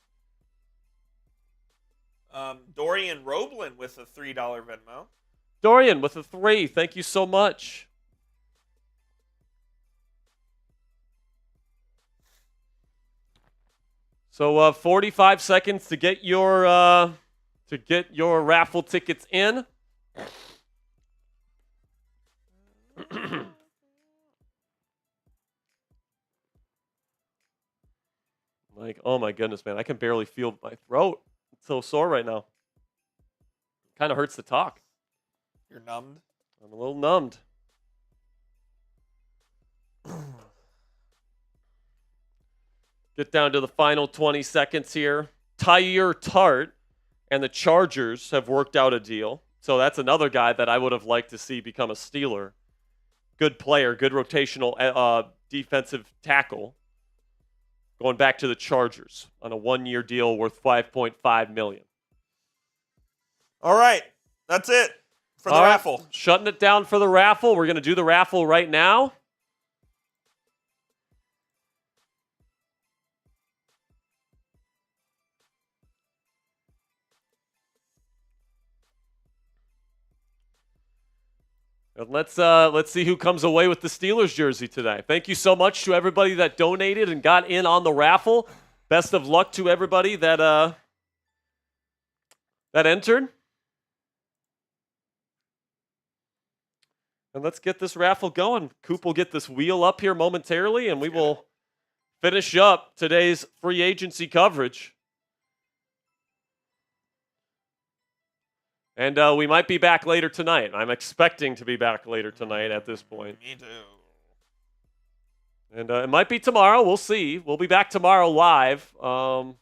Dorian Roblin with a $3 Venmo. Dorian with a 3. Thank you so much. So 45 seconds to get your raffle tickets in. Like, oh my goodness, man. I can barely feel my throat. It's so sore right now. Kind of hurts to talk. You're numbed? I'm a little numbed. Get down to the final 20 seconds here. Tyre Tart and the Chargers have worked out a deal. So that's another guy that I would have liked to see become a Steeler. Good player, good rotational defensive tackle. Going back to the Chargers on a 1-year deal worth $5.5 million. All right. That's it for the raffle. Shutting it down for the raffle. We're going to do the raffle right now. And let's see who comes away with the Steelers jersey today. Thank you so much to everybody that donated and got in on the raffle. Best of luck to everybody that entered. And let's get this raffle going. Coop will get this wheel up here momentarily, and we will finish up today's free agency coverage. And we might be back later tonight. I'm expecting to be back later tonight at this point. Me too. And it might be tomorrow. We'll see. We'll be back tomorrow live. We'll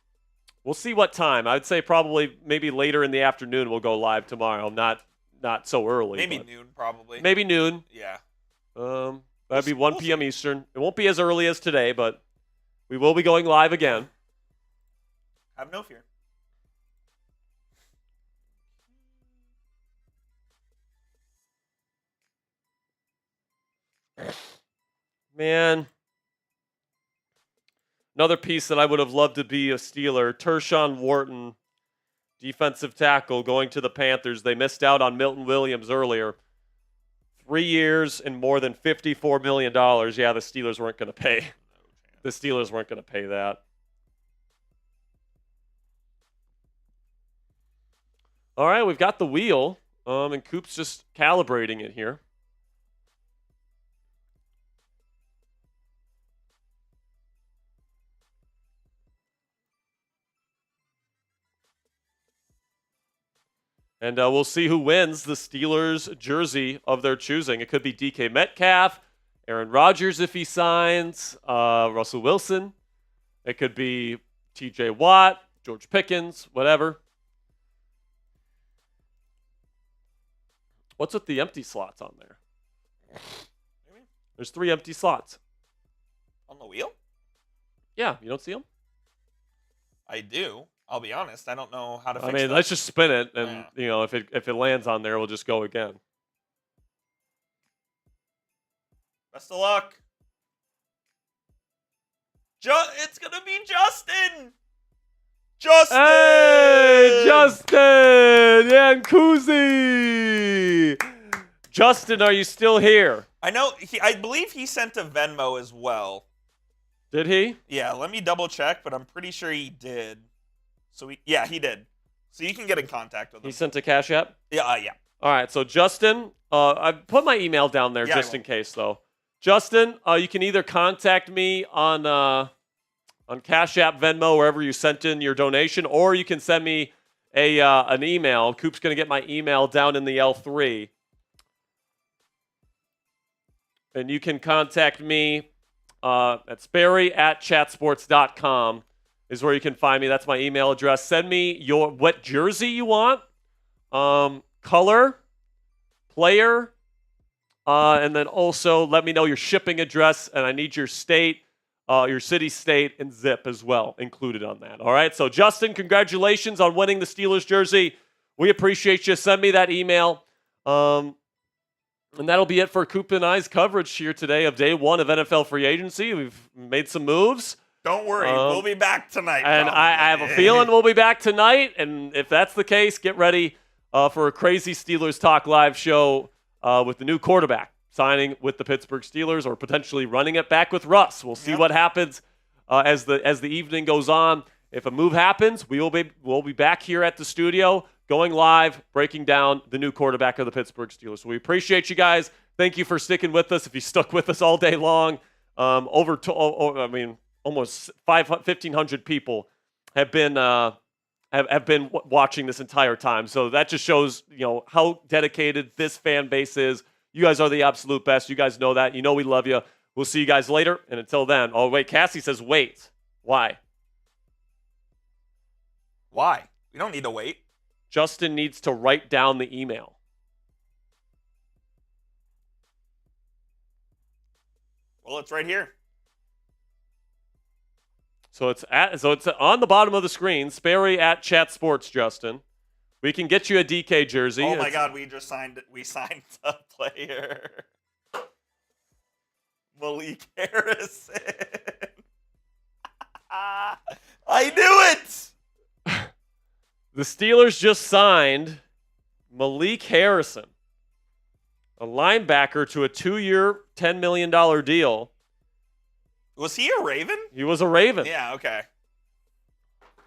see what time. I'd say probably maybe later in the afternoon we'll go live tomorrow. Not so early. Maybe noon, probably. Maybe noon. Yeah. That'd be 1 p.m. Eastern. It won't be as early as today, but we will be going live again. Have no fear. Man. Another piece that I would have loved to be a Steeler, Tershawn Wharton, defensive tackle, going to the Panthers. They missed out on Milton Williams earlier. 3 years and more than $54 million. Yeah, the Steelers weren't going to pay. The Steelers weren't going to pay that. All right, we've got the wheel, and Coop's just calibrating it here. And we'll see who wins the Steelers jersey of their choosing. It could be DK Metcalf, Aaron Rodgers if he signs, Russell Wilson. It could be TJ Watt, George Pickens, whatever. What's with the empty slots on there? There's 3 empty slots. On the wheel? Yeah, you don't see them? I do. I'll be honest. I don't know how to fix I mean, that. let's just spin it, and if it lands on there, we'll just go again. Best of luck. It's gonna be Justin. Justin. Hey, Justin Yankuzi. Justin, are you still here? I know. I believe he sent a Venmo as well. Did he? Yeah. Let me double check, but I'm pretty sure he did. So he did. So you can get in contact with him. He sent a Cashapp? Yeah, yeah. All right, so Justin, I put my email down there just in case, though. Justin, you can either contact me on Cashapp, Venmo, wherever you sent in your donation, or you can send me an email. Coop's going to get my email down in the L3. And you can contact me at Sperry@chatsports.com. is where you can find me. That's my email address. Send me what jersey you want, color, player, and then also let me know your shipping address, and I need your state, your city, state, and zip as well included on that. All right, so Justin, congratulations on winning the Steelers jersey. We appreciate you. Send me that email. And that'll be it for Coop and I's coverage here today of day 1 of NFL free agency. We've made some moves. Don't worry, we'll be back tonight. And I have a feeling we'll be back tonight. And if that's the case, get ready for a crazy Steelers Talk live show with the new quarterback signing with the Pittsburgh Steelers or potentially running it back with Russ. We'll see what happens as the evening goes on. If a move happens, we'll be back here at the studio going live, breaking down the new quarterback of the Pittsburgh Steelers. So we appreciate you guys. Thank you for sticking with us. If you stuck with us all day long, almost 1,500 people have been watching this entire time. So that just shows, how dedicated this fan base is. You guys are the absolute best. You guys know that. You know we love you. We'll see you guys later. And until then, oh wait, Cassie says wait. Why? Why? We don't need to wait. Justin needs to write down the email. Well, it's right here. So it's on the bottom of the screen. Sperry @chatsports, Justin. We can get you a DK jersey. Oh my God, we signed a player. Malik Harrison. I knew it. The Steelers just signed Malik Harrison. A linebacker to a 2-year, $10 million deal. Was he a Raven? He was a Raven. Yeah, okay.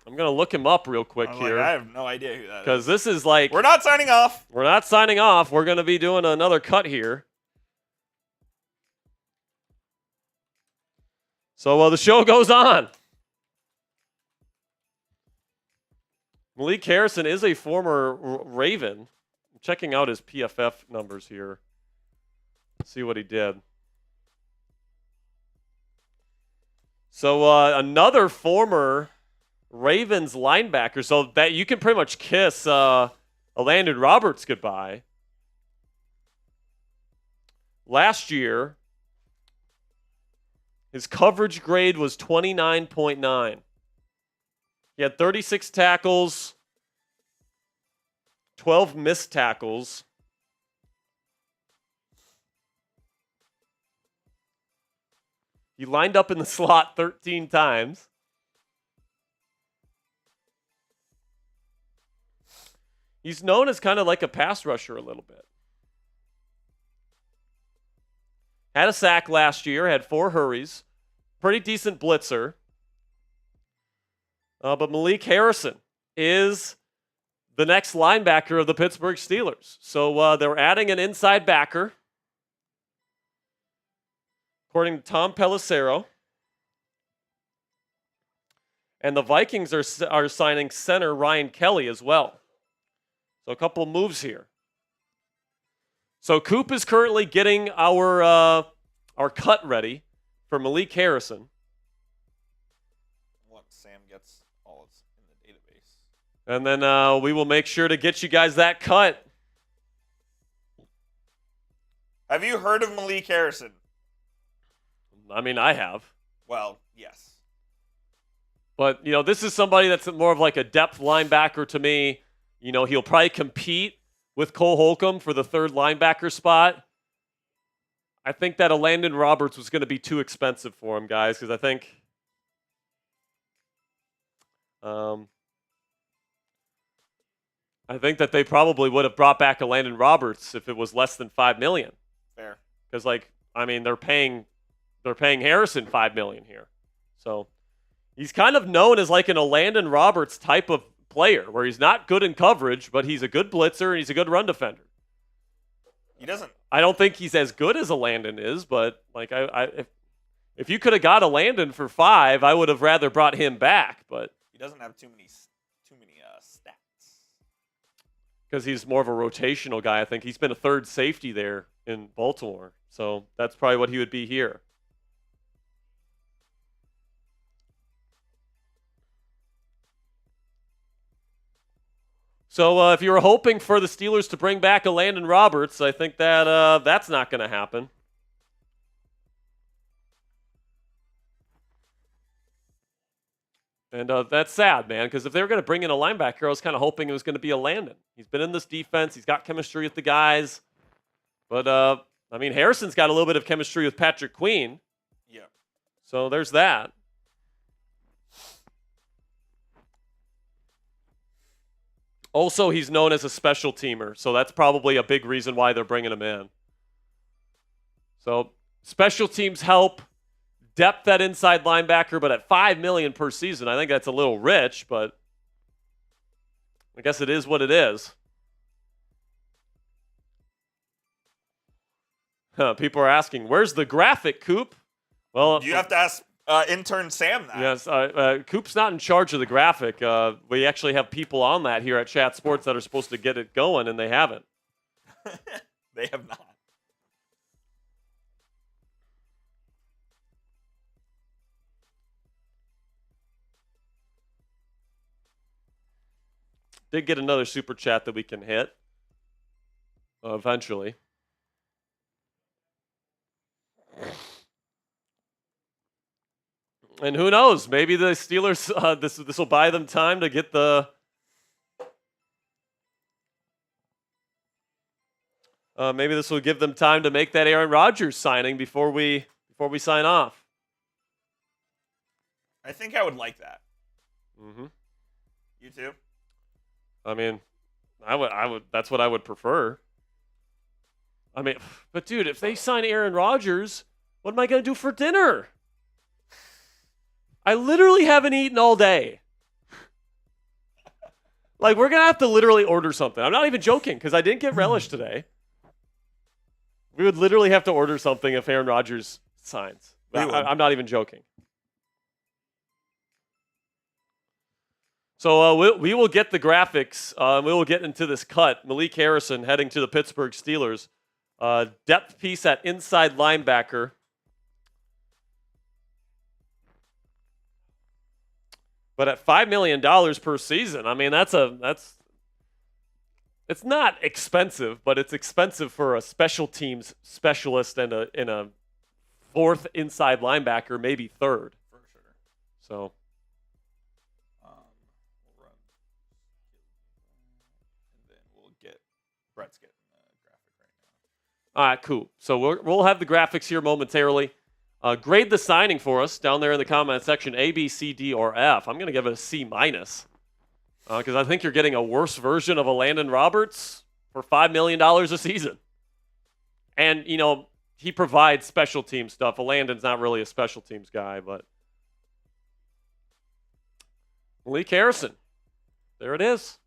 I'm going to look him up real quick here. I have no idea who that is. Because this is like... We're not signing off. We're not signing off. We're going to be doing another cut here. So the show goes on. Malik Harrison is a former Raven. I'm checking out his PFF numbers here. See what he did. So another former Ravens linebacker. So that you can pretty much kiss Landon Roberts goodbye. Last year, his coverage grade was 29.9. He had 36 tackles, 12 missed tackles. He lined up in the slot 13 times. He's known as kind of like a pass rusher a little bit. Had a sack last year, had 4 hurries. Pretty decent blitzer. But Malik Harrison is the next linebacker of the Pittsburgh Steelers. So they're adding an inside backer, according to Tom Pelissero. And the Vikings are signing center Ryan Kelly as well. So a couple of moves here. So Coop is currently getting our cut ready for Malik Harrison. Once Sam gets all of in the database. And then we will make sure to get you guys that cut. Have you heard of Malik Harrison? I mean, I have. Well, yes. But, this is somebody that's more of like a depth linebacker to me. He'll probably compete with Cole Holcomb for the third linebacker spot. I think that a Landon Roberts was going to be too expensive for him, guys, because I think that they probably would have brought back a Landon Roberts if it was less than $5 million. Fair. Because, they're paying Harrison $5 million here. So he's kind of known as like a Landon Roberts type of player where he's not good in coverage, but he's a good blitzer and he's a good run defender. He doesn't. I don't think he's as good as a Landon is, but if you could have got a Landon for $5, I would have rather brought him back. But he doesn't have too many stats. Because he's more of a rotational guy. I think he's been a third safety there in Baltimore, so that's probably what he would be here. So if you were hoping for the Steelers to bring back a Landon Roberts, I think that that's not going to happen. And that's sad, man, because if they were going to bring in a linebacker, I was kind of hoping it was going to be a Landon. He's been in this defense. He's got chemistry with the guys. But, Harrison's got a little bit of chemistry with Patrick Queen. Yeah. So there's that. Also, he's known as a special teamer, so that's probably a big reason why they're bringing him in. So special teams help depth that inside linebacker, but at $5 million per season, I think that's a little rich, but I guess it is what it is. People are asking, where's the graphic, Coop? Well, you have to ask intern Sam that. Yes, Coop's not in charge of the graphic. We actually have people on that here at Chat Sports that are supposed to get it going, and they haven't. They have not. Did get another super chat that we can hit eventually. And who knows? Maybe the Steelers, this will buy them time to get the maybe this will give them time to make that Aaron Rodgers signing before we sign off. I think I would like that. Mm-hmm. You too? I mean, I would. That's what I would prefer. I mean, but dude, if they sign Aaron Rodgers, what am I going to do for dinner? I literally haven't eaten all day. Like, we're going to have to literally order something. I'm not even joking because I didn't get relish today. We would literally have to order something if Aaron Rodgers signs. I'm not even joking. So we will get the graphics. We will get into this cut. Malik Harrison heading to the Pittsburgh Steelers. Depth piece at inside linebacker. But at $5 million per season, I mean, it's not expensive, but it's expensive for a special teams specialist and a fourth inside linebacker, maybe third. For sure. So. We'll run. And then we'll get Brett's getting the graphic right now. All right, cool. So we'll have the graphics here momentarily. Grade the signing for us down there in the comment section, A, B, C, D, or F. I'm going to give it a C-, because I think you're getting a worse version of a Landon Roberts for $5 million a season. And, you know, he provides special team stuff. Landon's not really a special teams guy, but Malik Harrison. There it is.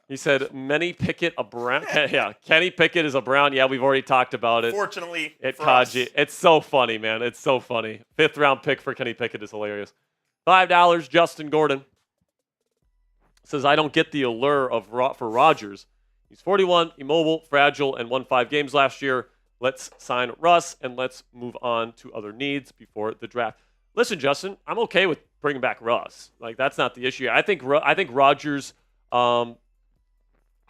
He said, many Picket a Brown. Yeah, Kenny Pickett is a Brown. Yeah, we've already talked about it. Fortunately, for Kaji. It's so funny, man. It's so funny. 5th round pick for Kenny Pickett is hilarious. $5, Justin Gordon. Says, I don't get the allure for Rodgers. He's 41, immobile, fragile, and won 5 games last year. Let's sign Russ, and let's move on to other needs before the draft. Listen, Justin, I'm okay with bringing back Russ. Like, that's not the issue. I think Rodgers...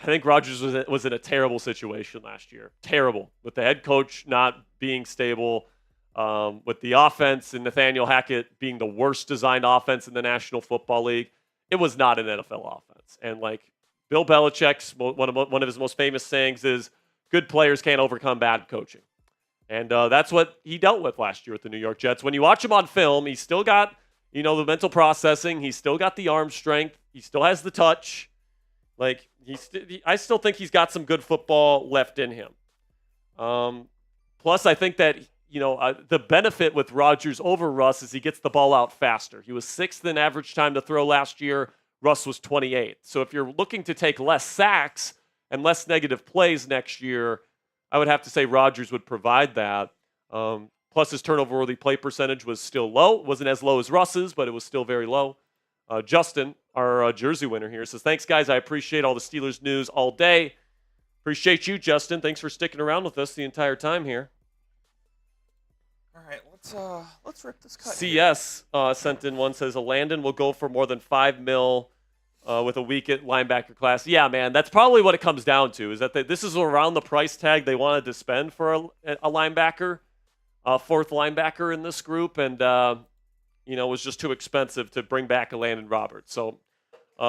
I think Rodgers was in a terrible situation last year. Terrible. With the head coach not being stable, with the offense and Nathaniel Hackett being the worst designed offense in the National Football League. It was not an NFL offense. And like Bill Belichick's, one of his most famous sayings is, good players can't overcome bad coaching. And that's what he dealt with last year with the New York Jets. When you watch him on film, he's still got, the mental processing. He's still got the arm strength. He still has the touch. Like, I still think he's got some good football left in him. Plus, I think that, the benefit with Rodgers over Russ is he gets the ball out faster. He was 6th in average time to throw last year. Russ was 28th. So if you're looking to take less sacks and less negative plays next year, I would have to say Rodgers would provide that. Plus, his turnover-worthy play percentage was still low. It wasn't as low as Russ's, but it was still very low. Justin, our jersey winner here, says, thanks, guys. I appreciate all the Steelers news all day. Appreciate you, Justin. Thanks for sticking around with us the entire time here. All right, let's rip this cut. CS sent in one, says, Landon will go for more than $5 million with a weak at linebacker class. Yeah, man, that's probably what it comes down to, is that this is around the price tag they wanted to spend for a linebacker, a 4th linebacker in this group, and it was just too expensive to bring back a Landon Roberts. So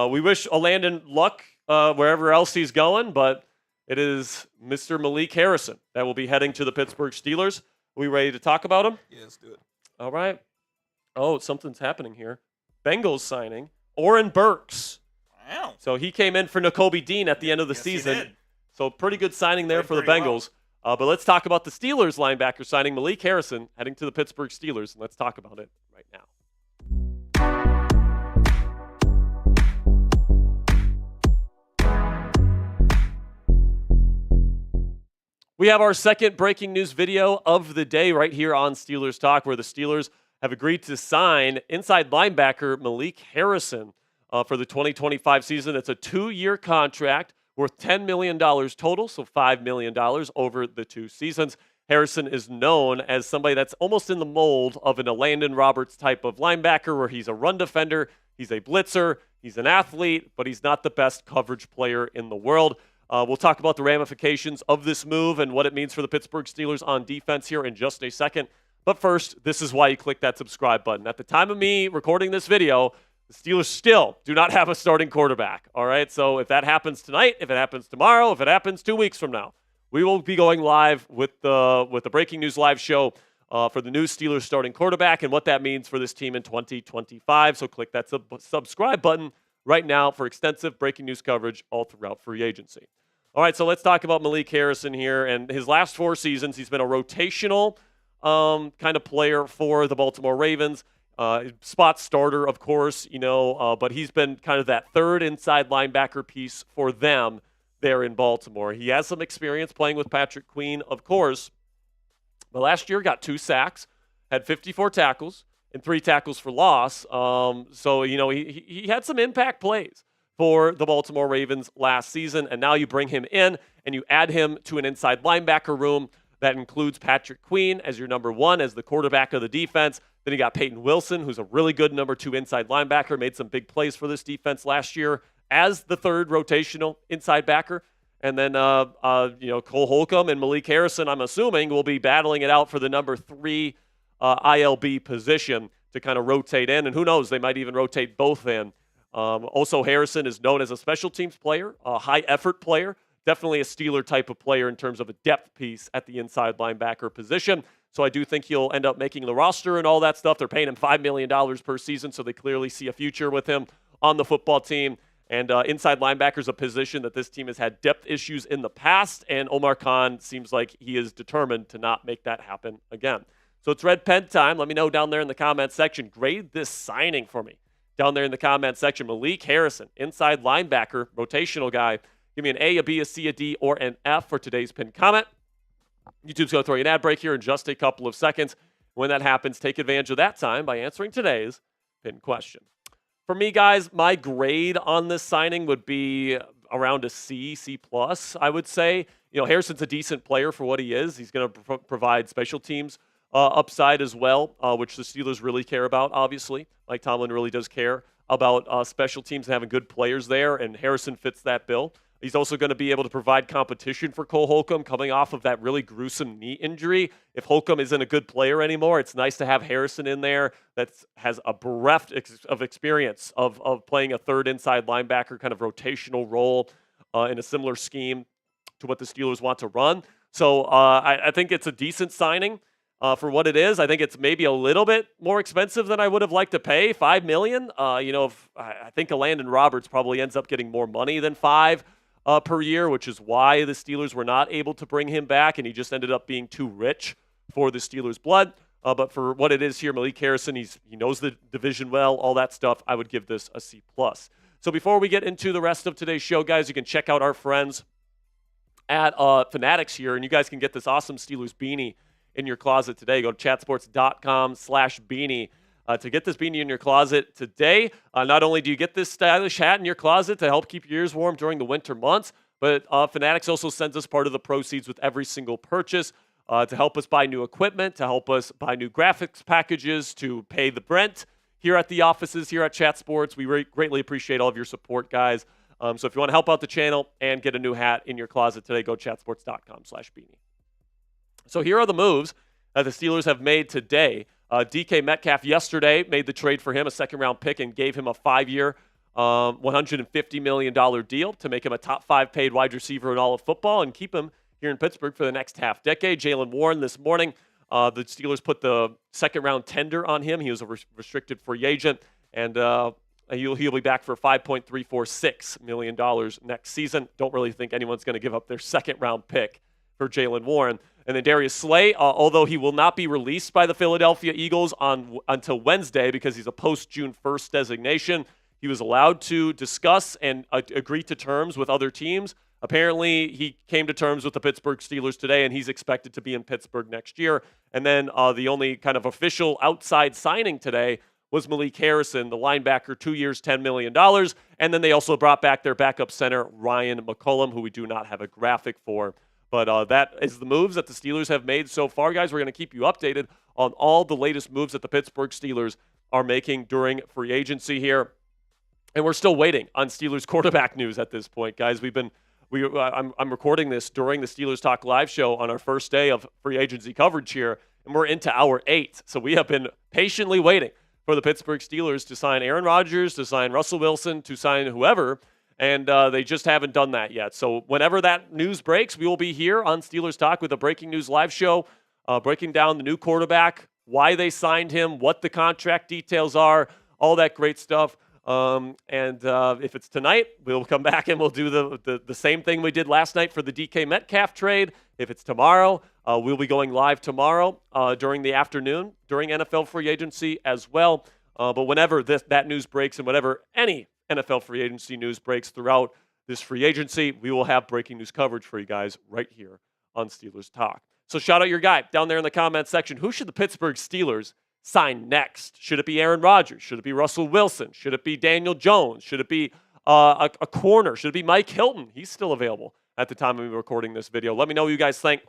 we wish a Landon luck wherever else he's going, but it is Mr. Malik Harrison that will be heading to the Pittsburgh Steelers. Are we ready to talk about him? Yeah, let's do it. All right. Oh, something's happening here. Bengals signing Oren Burks. Wow. So he came in for Nakobe Dean at the end of the season. He did. So pretty good signing there for the Bengals. Well. But let's talk about the Steelers linebacker signing Malik Harrison heading to the Pittsburgh Steelers, and let's talk about it right now. We have our second breaking news video of the day right here on Steelers Talk, where the Steelers have agreed to sign inside linebacker Malik Harrison for the 2025 season. It's a 2-year contract worth $10 million total, so $5 million over the 2 seasons. Harrison is known as somebody that's almost in the mold of a Landon Roberts type of linebacker, where he's a run defender, he's a blitzer, he's an athlete, but he's not the best coverage player in the world. We'll talk about the ramifications of this move and what it means for the Pittsburgh Steelers on defense here in just a second. But first, this is why you click that subscribe button. At the time of me recording this video, the Steelers still do not have a starting quarterback. All right, so if that happens tonight, if it happens tomorrow, if it happens 2 weeks from now, we will be going live with the Breaking News Live show for the new Steelers starting quarterback and what that means for this team in 2025. So click that subscribe button right now for extensive breaking news coverage all throughout free agency. All right, so let's talk about Malik Harrison here. And his last 4 seasons, he's been a rotational kind of player for the Baltimore Ravens. Spot starter, of course, but he's been kind of that third inside linebacker piece for them there in Baltimore. He has some experience playing with Patrick Queen, of course. But last year got 2 sacks, had 54 tackles, and 3 tackles for loss. He had some impact plays for the Baltimore Ravens last season, and now you bring him in and you add him to an inside linebacker room that includes Patrick Queen as your number 1, as the quarterback of the defense. Then you got Peyton Wilson, who's a really good number 2 inside linebacker, made some big plays for this defense last year as the third rotational inside backer. And then, Cole Holcomb and Malik Harrison, I'm assuming, will be battling it out for the number 3 ILB position to kind of rotate in. And who knows, they might even rotate both in. Also, Harrison is known as a special teams player, a high-effort player, definitely a Steeler type of player in terms of a depth piece at the inside linebacker position. So I do think he'll end up making the roster and all that stuff. They're paying him $5 million per season, so they clearly see a future with him on the football team. And inside linebacker is a position that this team has had depth issues in the past, and Omar Khan seems like he is determined to not make that happen again. So it's red pen time. Let me know down there in the comment section. Grade this signing for me down there in the comment section. Malik Harrison, inside linebacker, rotational guy. Give me an A, a B, a C, a D, or an F for today's pinned comment. YouTube's going to throw you an ad break here in just a couple of seconds. When that happens, take advantage of that time by answering today's pinned question. For me, guys, my grade on this signing would be around a C, C+, I would say. Harrison's a decent player for what he is. He's going to provide special teams upside as well, which the Steelers really care about, obviously. Like Tomlin really does care about special teams and having good players there, and Harrison fits that bill. He's also going to be able to provide competition for Cole Holcomb coming off of that really gruesome knee injury. If Holcomb isn't a good player anymore, it's nice to have Harrison in there that has a breadth of experience of playing a third inside linebacker kind of rotational role in a similar scheme to what the Steelers want to run. So I think it's a decent signing for what it is. I think it's maybe a little bit more expensive than I would have liked to pay, $5 million. I think Landon Roberts probably ends up getting more money than $5 per year, which is why the Steelers were not able to bring him back, and he just ended up being too rich for the Steelers' blood. But for what it is here, Malik Harrison, he knows the division well, all that stuff. I would give this a C+. So before we get into the rest of today's show, guys, you can check out our friends at Fanatics here, and you guys can get this awesome Steelers beanie in your closet today. Go to chatsports.com/beanie. To get this beanie in your closet today. Not only do you get this stylish hat in your closet to help keep your ears warm during the winter months, but Fanatics also sends us part of the proceeds with every single purchase to help us buy new equipment, to help us buy new graphics packages, to pay the rent here at the offices here at Chat Sports. We greatly appreciate all of your support, guys. So if you want to help out the channel and get a new hat in your closet today, go to chatsports.com/beanie. So here are the moves that the Steelers have made today. DK Metcalf yesterday made the trade for him, a second-round pick, and gave him a 5-year, $150 million deal to make him a top 5 paid wide receiver in all of football and keep him here in Pittsburgh for the next half decade. Jaylen Warren this morning, the Steelers put the second-round tender on him. He was a restricted free agent, and he'll be back for $5.346 million next season. Don't really think anyone's going to give up their second-round pick for Jaylen Warren. And then Darius Slay, although he will not be released by the Philadelphia Eagles until Wednesday because he's a post-June 1st designation, he was allowed to discuss and agree to terms with other teams. Apparently, he came to terms with the Pittsburgh Steelers today, and he's expected to be in Pittsburgh next year. And then the only kind of official outside signing today was Malik Harrison, the linebacker, 2 years, $10 million. And then they also brought back their backup center, Ryan McCollum, who we do not have a graphic for. But that is the moves that the Steelers have made so far, guys. We're going to keep you updated on all the latest moves that the Pittsburgh Steelers are making during free agency here. And we're still waiting on Steelers quarterback news at this point, guys. I'm recording this during the Steelers Talk Live show on our first day of free agency coverage here, and we're into hour 8. So we have been patiently waiting for the Pittsburgh Steelers to sign Aaron Rodgers, to sign Russell Wilson, to sign whoever. And they just haven't done that yet. So whenever that news breaks, we will be here on Steelers Talk with a breaking news live show, breaking down the new quarterback, why they signed him, what the contract details are, all that great stuff. If it's tonight, we'll come back and we'll do the same thing we did last night for the DK Metcalf trade. If it's tomorrow, we'll be going live tomorrow during the afternoon during NFL free agency as well. But whenever that news breaks and whenever any NFL free agency news breaks throughout this free agency, we will have breaking news coverage for you guys right here on Steelers Talk. So shout out your guy down there in the comments section. Who should the Pittsburgh Steelers sign next? Should it be Aaron Rodgers? Should it be Russell Wilson? Should it be Daniel Jones? Should it be a corner? Should it be Mike Hilton? He's still available at the time of me recording this video. Let me know what you guys think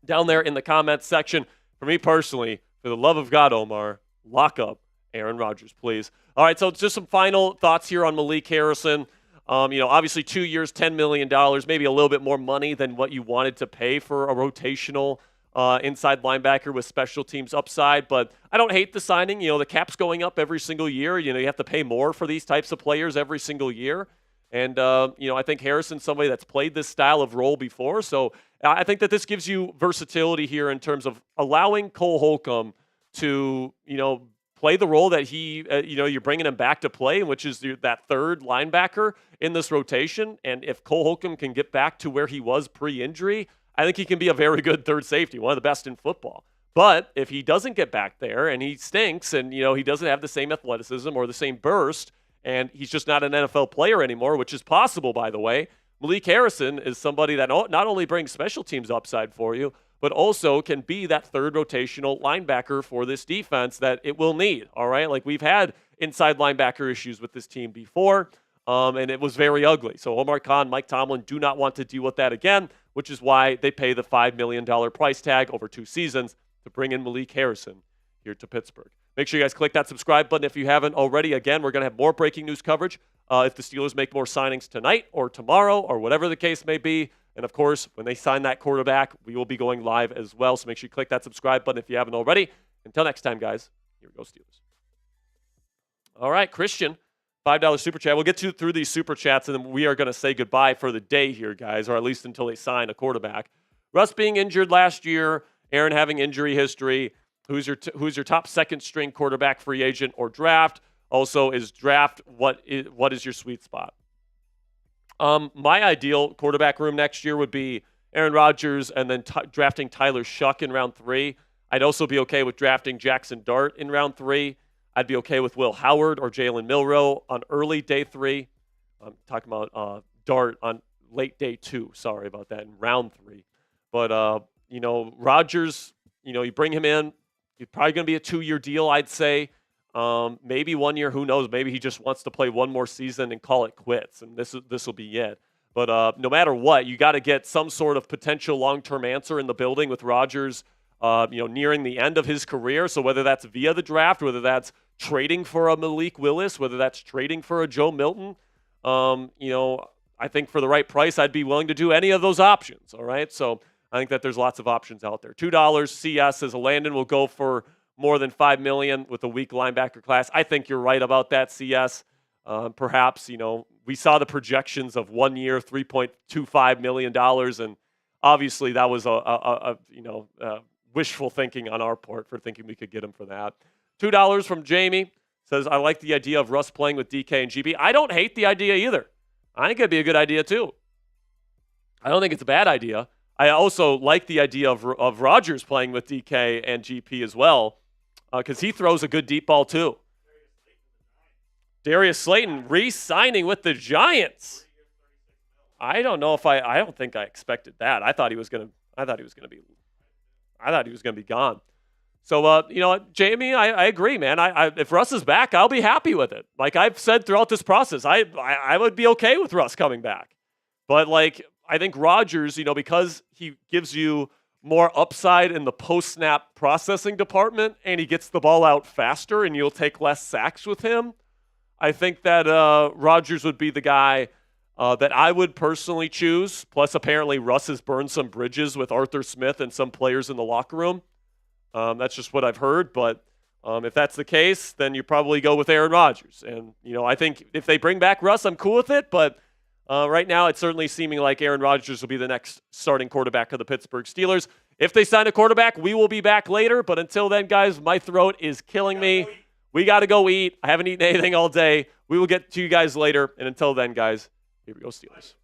down there in the comments section. For me personally, for the love of God, Omar, lock up Aaron Rodgers, please. All right, so just some final thoughts here on Malik Harrison. Obviously 2 years, $10 million, maybe a little bit more money than what you wanted to pay for a rotational inside linebacker with special teams upside. But I don't hate the signing. The cap's going up every single year. You have to pay more for these types of players every single year. And, I think Harrison's somebody that's played this style of role before. So I think that this gives you versatility here in terms of allowing Cole Holcomb to, play the role that you're bringing him back to play, which is that third linebacker in this rotation. And if Cole Holcomb can get back to where he was pre-injury, I think he can be a very good third safety, one of the best in football. But if he doesn't get back there and he stinks and, he doesn't have the same athleticism or the same burst, and he's just not an NFL player anymore, which is possible, by the way, Malik Harrison is somebody that not only brings special teams upside for you, but also can be that third rotational linebacker for this defense that it will need, all right? Like, we've had inside linebacker issues with this team before, and it was very ugly. So Omar Khan, Mike Tomlin do not want to deal with that again, which is why they pay the $5 million price tag over 2 seasons to bring in Malik Harrison here to Pittsburgh. Make sure you guys click that subscribe button if you haven't already. Again, we're going to have more breaking news coverage if the Steelers make more signings tonight or tomorrow or whatever the case may be. And, of course, when they sign that quarterback, we will be going live as well. So make sure you click that subscribe button if you haven't already. Until next time, guys, here we go, Steelers. All right, Christian, $5 super chat. We'll get through these super chats, and then we are going to say goodbye for the day here, guys, or at least until they sign a quarterback. Russ being injured last year, Aaron having injury history. Who's your top second-string quarterback, free agent, or draft? Also, is draft what is your sweet spot? My ideal quarterback room next year would be Aaron Rodgers and then drafting Tyler Shuck in round 3. I'd also be okay with drafting Jackson Dart in round 3. I'd be okay with Will Howard or Jalen Milroe on early day 3. I'm talking about Dart on late day 2. Sorry about that, in round 3. But, Rodgers, you bring him in. He's probably going to be a 2-year deal, I'd say. Maybe 1 year, who knows? Maybe he just wants to play one more season and call it quits, and this will be it. But no matter what, you got to get some sort of potential long-term answer in the building with Rodgers, nearing the end of his career. So whether that's via the draft, whether that's trading for a Malik Willis, whether that's trading for a Joe Milton, I think for the right price, I'd be willing to do any of those options. All right, so I think that there's lots of options out there. $2 CS says Landon will go for more than $5 million with a weak linebacker class. I think you're right about that, CS. Perhaps, we saw the projections of 1 year, $3.25 million, and obviously that was a wishful thinking on our part for thinking we could get him for that. $2 from Jamie says, I like the idea of Russ playing with DK and GB. I don't hate the idea either. I think it'd be a good idea too. I don't think it's a bad idea. I also like the idea of Rodgers playing with DK and GP as well, because he throws a good deep ball too. Darius Slayton re-signing with the Giants. I don't think I expected that. I thought he was gonna be gone. So Jamie, I agree, man. If Russ is back, I'll be happy with it. Like I've said throughout this process, I would be okay with Russ coming back. But I think Rodgers, because he gives you more upside in the post-snap processing department and he gets the ball out faster and you'll take less sacks with him, I think that Rodgers would be the guy that I would personally choose. Plus, apparently, Russ has burned some bridges with Arthur Smith and some players in the locker room. That's just what I've heard. But if that's the case, then you probably go with Aaron Rodgers. And, I think if they bring back Russ, I'm cool with it. But right now, it's certainly seeming like Aaron Rodgers will be the next starting quarterback of the Pittsburgh Steelers. If they sign a quarterback, we will be back later. But until then, guys, my throat is killing me. We got to go eat. I haven't eaten anything all day. We will get to you guys later. And until then, guys, here we go, Steelers.